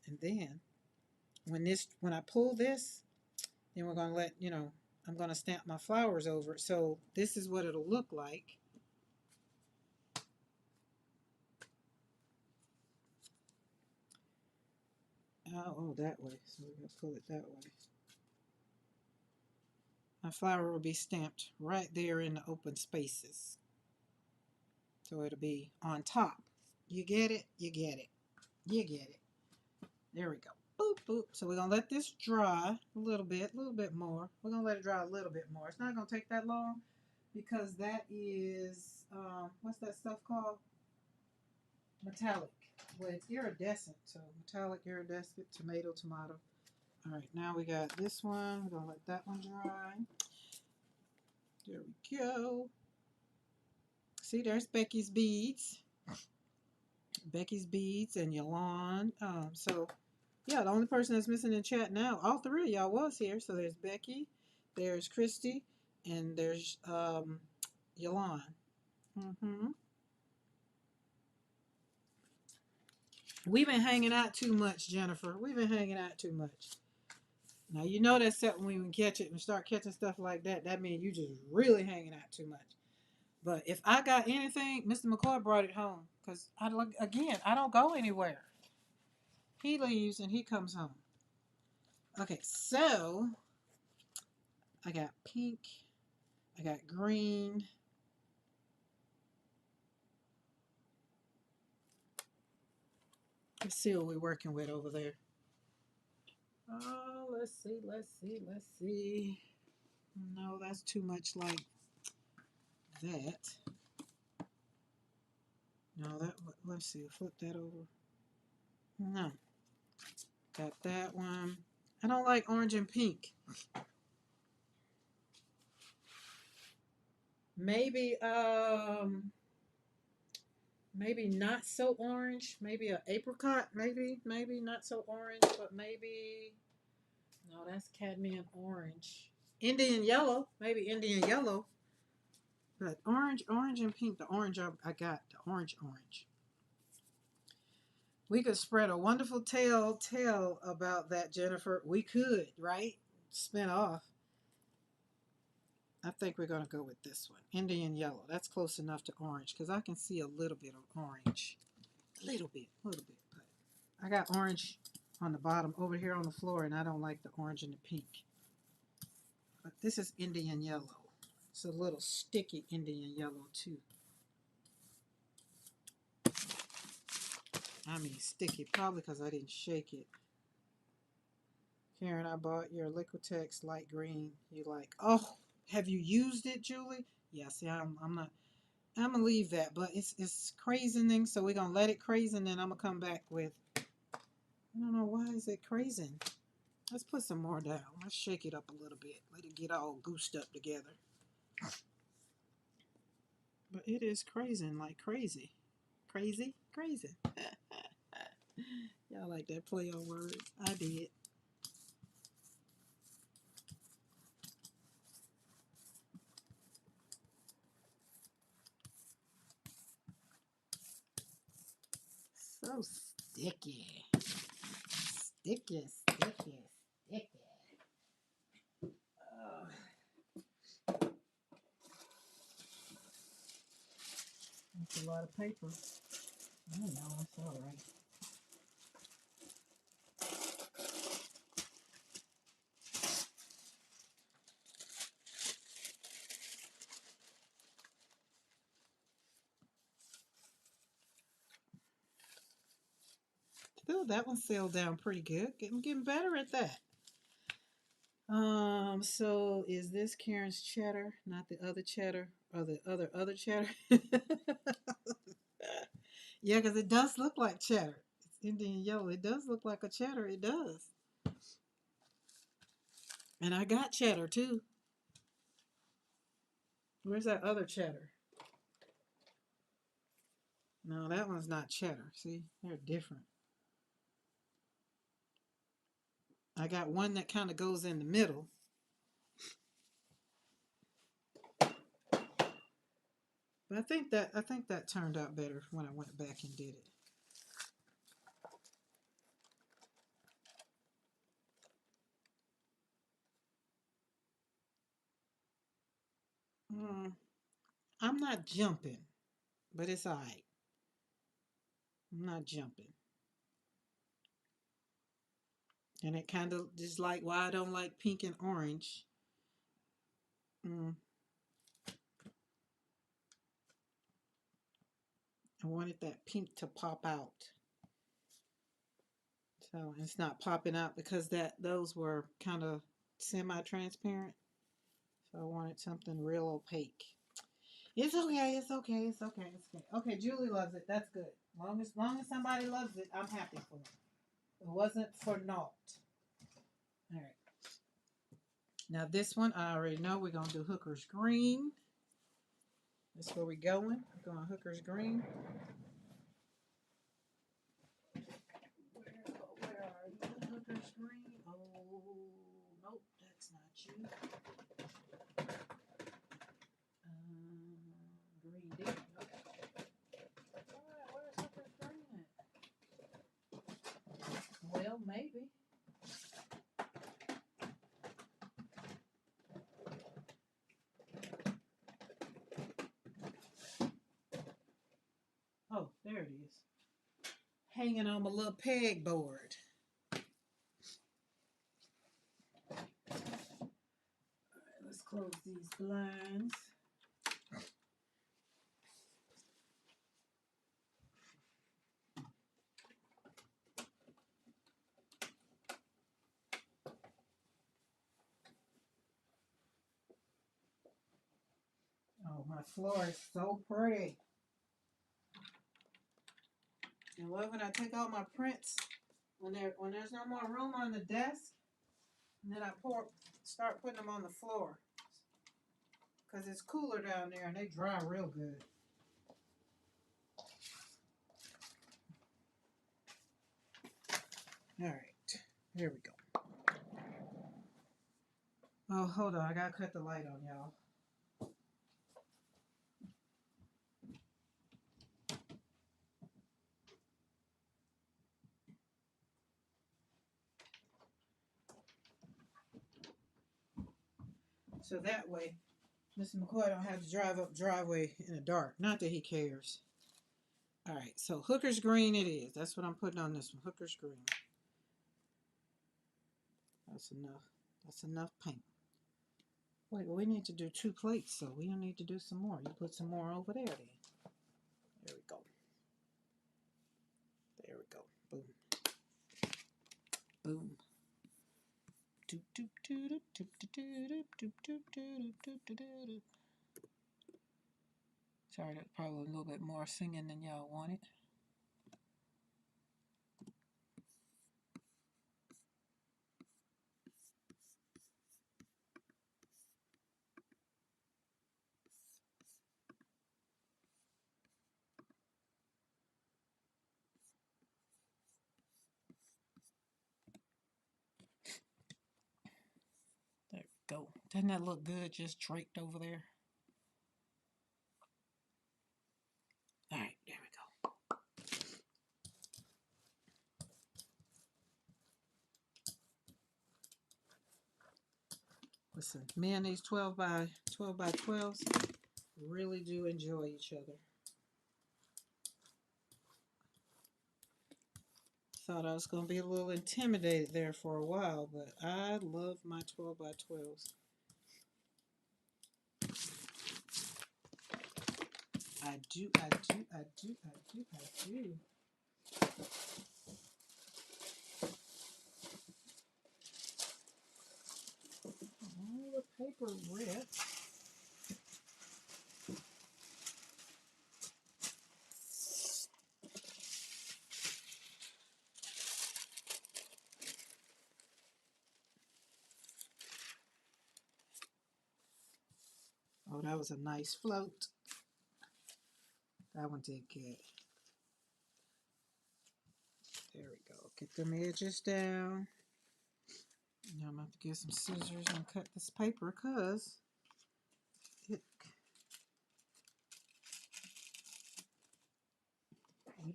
And then when I pull this, then we're gonna let, I'm gonna stamp my flowers over it. So this is what it'll look like. Oh, that way. So we're gonna pull it that way. My flower will be stamped right there in the open spaces. So it'll be on top. You get it? You get it. You get it. There we go. Boop, boop. So we're going to let this dry a little bit more. We're going to let it dry a little bit more. It's not going to take that long because that is, what's that stuff called? Metallic. Well, it's iridescent. So metallic, iridescent, tomato. All right, now we got this one. We're going to let that one dry. There we go. See, there's Becky's beads. Becky's beads and Yolanda. So yeah, the only person that's missing in chat now, all three of y'all was here. So there's Becky, there's Christy, and there's Yolanda. We've been hanging out too much, Jennifer. We've been hanging out too much. Now you know that's something when we catch it and start catching stuff like that. That means you just really hanging out too much. But if I got anything, Mr. McCoy brought it home. Because I don't go anywhere. He leaves and he comes home. Okay, so I got pink. I got green. Let's see what we're working with over there. Oh, let's see. No, that's too much like that. No, let's see. Flip that over. No. Got that one. I don't like orange and pink. Maybe maybe not so orange. Maybe an apricot. Maybe not so orange, but maybe no, that's cadmium orange. Indian yellow. Maybe Indian yellow. But orange and pink. The orange I got. The orange. We could spread a wonderful tale about that, Jennifer. We could, right? Spin off. I think we're going to go with this one. Indian yellow. That's close enough to orange because I can see a little bit of orange. A little bit. But I got orange on the bottom over here on the floor, and I don't like the orange and the pink. But this is Indian yellow. It's a little sticky Indian yellow, too. I mean sticky, probably because I didn't shake it. Karen, I bought your Liquitex light green. You like, oh, have you used it, Julie? Yeah, see, I'm not, I'm going to leave that, but it's craising, so we're going to let it craise, and then I'm going to come back with, I don't know, why is it craising? Let's put some more down. Let's shake it up a little bit. Let it get all goosed up together. But it is craising like crazy. Crazy? Crazy. Y'all like that play on words? I did. So sticky. Sticky. That's a lot of paper. I don't know, it's all right. Still, that one sailed down pretty good. Getting better at that. So is this Karen's cheddar, not the other cheddar, or the other cheddar? Yeah, because it does look like cheddar. It's Indian yellow. It does look like a cheddar. It does. And I got cheddar too. Where's that other cheddar? No, that one's not cheddar. See, they're different. I got one that kind of goes in the middle. But I think that turned out better when I went back and did it. I'm not jumping, but it's alright. I'm not jumping. And it kind of just like why I don't like pink and orange. I wanted that pink to pop out. So it's not popping out because those were kind of semi-transparent. So I wanted something real opaque. It's okay. Okay, Julie loves it. That's good. Long as somebody loves it, I'm happy for it. It wasn't for naught. All right. Now this one, I already know we're going to do Hooker's Green. That's where we're going. We're going Hooker's Green. Where are you? Hooker's Green. Oh, nope, that's not you. Green. There you go. Alright, where's Hooker's Green at? Well, maybe. Oh, there it is. Hanging on my little pegboard. Alright, let's close these blinds. Oh, my floor is so pretty. And what when I take out my prints, when there's no more room on the desk, and then I start putting them on the floor, cause it's cooler down there and they dry real good. All right, here we go. Oh, hold on, I gotta cut the light on, y'all. So that way, Mr. McCoy don't have to drive up driveway in the dark. Not that he cares. All right, so Hooker's Green it is. That's what I'm putting on this one, Hooker's Green. That's enough. That's enough paint. Wait, well, we need to do 2 plates, so we don't need to do some more. You put some more over there then. There we go. There we go. Boom. Boom. Doop, doop, doop, doop, doop, doop, doop, doop, doop, doop. Sorry, that's probably a little bit more singing than y'all wanted. There we go. Doesn't that look good just draped over there? All right, there we go. Listen, me and these 12 by 12s really do enjoy each other. Thought I was going to be a little intimidated there for a while, but I love my 12 by 12s. I do. All the paper ripped. Oh, that was a nice float. That one did good. There we go. Get them edges down. Now I'm going to have to get some scissors and cut this paper because it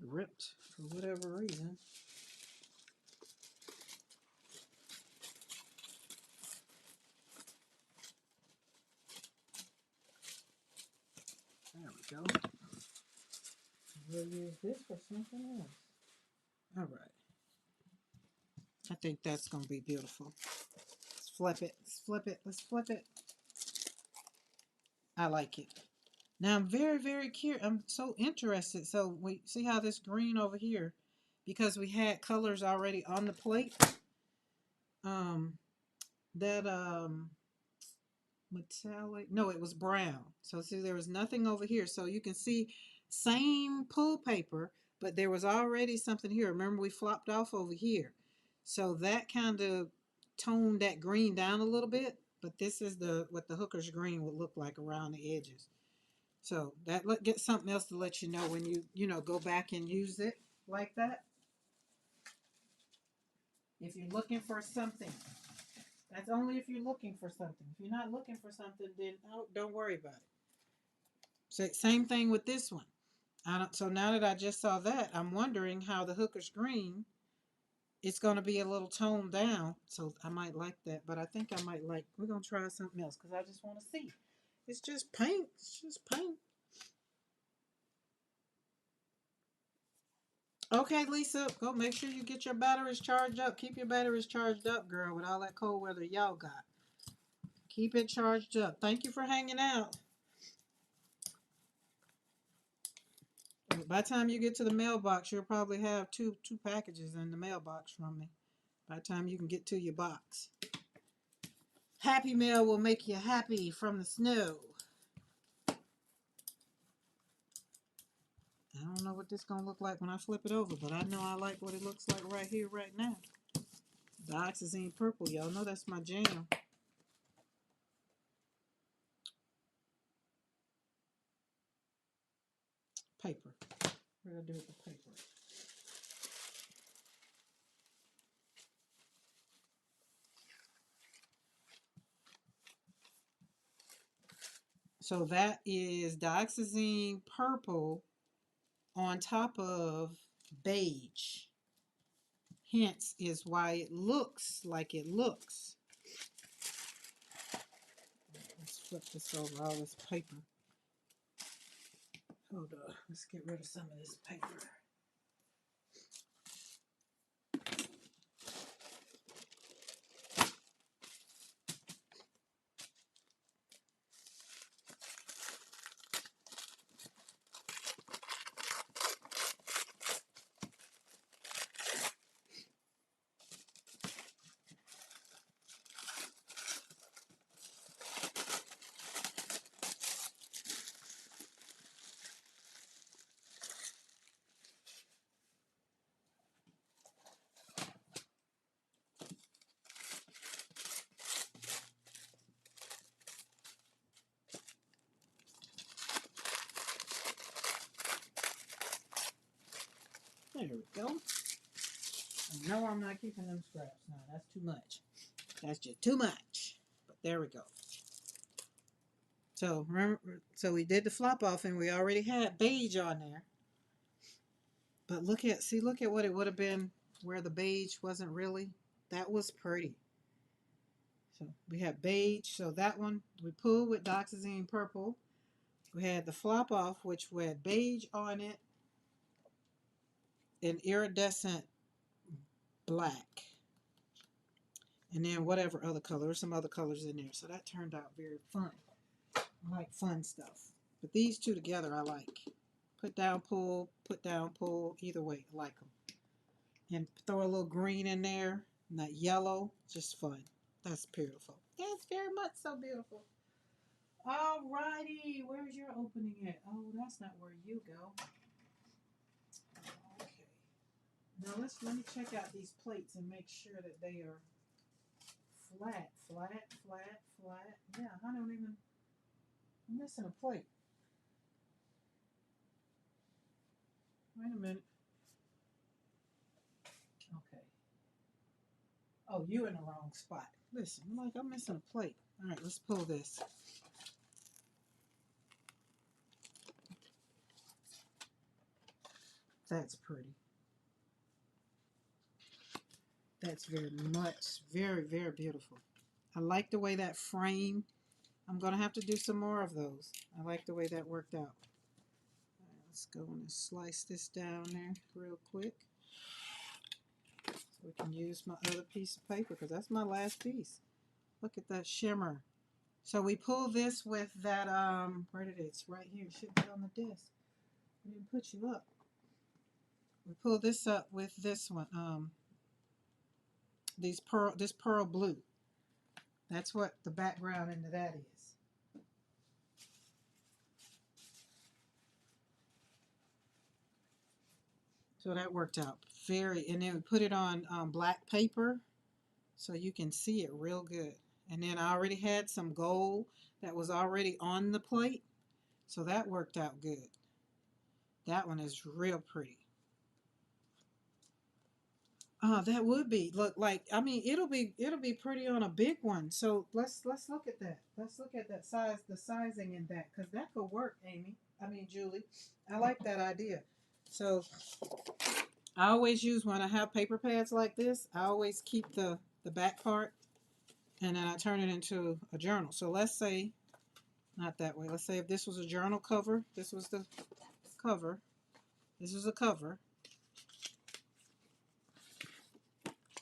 ripped for whatever reason. There we go. We'll use this for something else. All right. I think that's going to be beautiful. Let's flip it. Let's flip it. Let's flip it. I like it. Now I'm very, very curious. I'm so interested. So we see how this green over here, because we had colors already on the plate. That metallic. No, it was brown. So see, there was nothing over here. So you can see same pull paper, but there was already something here. Remember, we flopped off over here. So that kind of toned that green down a little bit. but this is what the hooker's green would look like around the edges. So that get something else to let you know when you go back and use it like that. If you're looking for something, that's only if you're looking for something. If you're not looking for something, then don't worry about it. So same thing with this one. So now that I just saw that, I'm wondering how the hooker's green, it's going to be a little toned down. So I might like that, but I think I might we're going to try something else because I just want to see. It's just paint. It's just paint. Okay, Lisa, go make sure you get your batteries charged up. Keep your batteries charged up, girl, with all that cold weather y'all got. Keep it charged up. Thank you for hanging out. By the time you get to the mailbox, you'll probably have two packages in the mailbox from me. By the time you can get to your box. Happy Mail will make you happy from the snow. I don't know what this is going to look like when I flip it over, but I know I like what it looks like right here, right now. Dioxazine purple, y'all know that's my jam. Paper. What do I do with the paper? So that is dioxazine purple on top of beige. Hence is why it looks like it looks. Let's flip this over, all this paper. Hold on, let's get rid of some of this paper. There we go. No, I'm not keeping them scraps. No, that's too much. That's just too much. But there we go. So remember, so we did the flop off and we already had beige on there. But look at what it would have been where the beige wasn't really. That was pretty. So we have beige. So that one we pulled with dioxazine purple. We had the flop off, which had beige on it and iridescent black. And then whatever other color, there's some other colors in there. So that turned out very fun. I like fun stuff. But these two together I like. Put down, pull, either way, I like them. And throw a little green in there, and that yellow, just fun. That's beautiful. That's very much so beautiful. Alrighty, where's your opening at? Oh, that's not where you go. Okay. Now let me check out these plates and make sure that they are flat. Yeah, I'm missing a plate. Wait a minute. Okay. Oh, you in the wrong spot. Listen, I'm missing a plate. All right, let's pull this. That's pretty. That's very, very beautiful. I like the way that frame. I'm going to have to do some more of those. I like the way that worked out. All right, let's go and slice this down there real quick. So we can use my other piece of paper because that's my last piece. Look at that shimmer. So we pull this with that, where did it? It's right here. It should be on the desk. I didn't put you up. We pull this up with this one, this pearl blue. That's what the background into that is. So that worked out and then we put it on black paper so you can see it real good. And then I already had some gold that was already on the plate. So that worked out good. That one is real pretty. That would be look like, I mean, it'll be pretty on a big one. So let's look at that. Let's look at that size, the sizing in that, because that could work, Amy. I mean, Julie. I like that idea. So I always use, when I have paper pads like this, I always keep the back part, and then I turn it into a journal. So let's say, not that way. Let's say if this was a journal cover, this was the cover. This is a cover.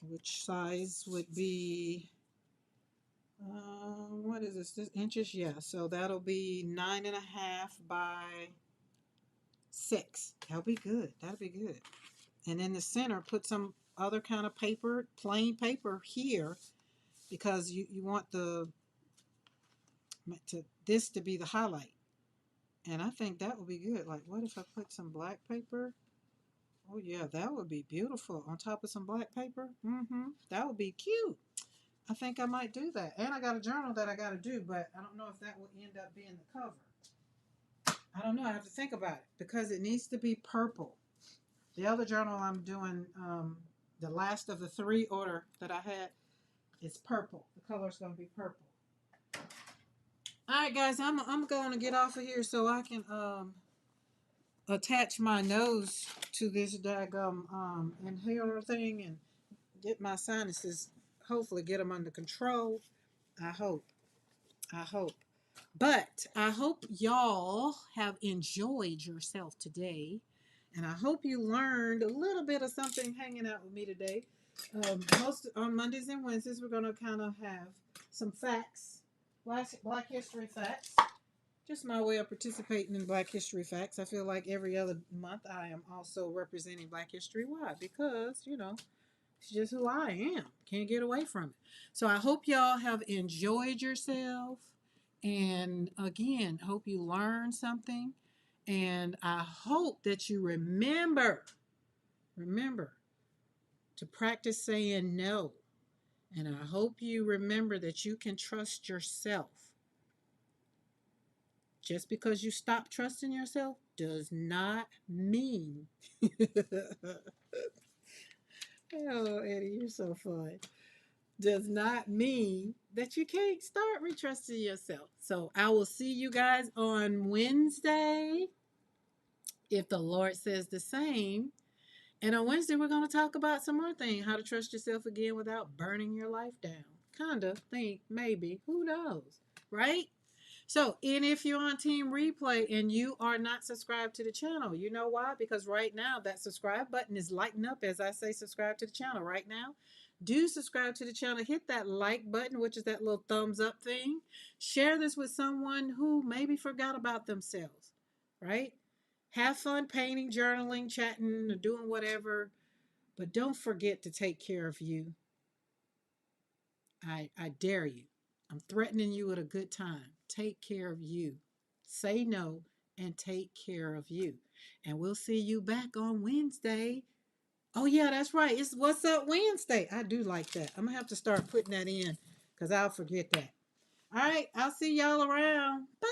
Which size would be, what is this inches? Yeah, so that'll be 9.5 by 6. That'll be good. That'll be good. And in the center, put some other kind of paper, plain paper here, because you want this to be the highlight. And I think that would be good. Like, what if I put some black paper? Oh yeah, that would be beautiful on top of some black paper. That would be cute. I think I might do that. And I got a journal that I got to do, but I don't know if that will end up being the cover. I don't know. I have to think about it because it needs to be purple. The other journal I'm doing, the last of the 3 order that I had, is purple. The color's going to be purple. All right, guys, I'm going to get off of here so I can attach my nose to this daggum inhaler thing and get my sinuses, hopefully get them under control. I hope. But I hope y'all have enjoyed yourself today. And I hope you learned a little bit of something hanging out with me today. Most on Mondays and Wednesdays, we're going to kind of have some facts, Black History facts. Just my way of participating in Black History facts. I feel like every other month I am also representing Black History. Why? Because, it's just who I am. Can't get away from it. So I hope y'all have enjoyed yourself. And again, hope you learned something. And I hope that you remember to practice saying no. And I hope you remember that you can trust yourself. Just because you stop trusting yourself does not mean. Oh, Eddie, you're so fun. Does not mean that you can't start retrusting yourself. So I will see you guys on Wednesday, if the Lord says the same. And on Wednesday, we're going to talk about some more things, how to trust yourself again without burning your life down. Kind of think, maybe, who knows, right? So, and if you're on Team Replay and you are not subscribed to the channel, you know why? Because right now that subscribe button is lighting up as I say subscribe to the channel right now. Do subscribe to the channel. Hit that like button, which is that little thumbs up thing. Share this with someone who maybe forgot about themselves, right? Have fun painting, journaling, chatting, or doing whatever. But don't forget to take care of you. I dare you. I'm threatening you with a good time. Take care of you. Say no and take care of you. And we'll see you back on Wednesday. Oh, yeah, that's right. It's What's Up Wednesday. I do like that. I'm going to have to start putting that in because I'll forget that. All right. I'll see y'all around. Bye.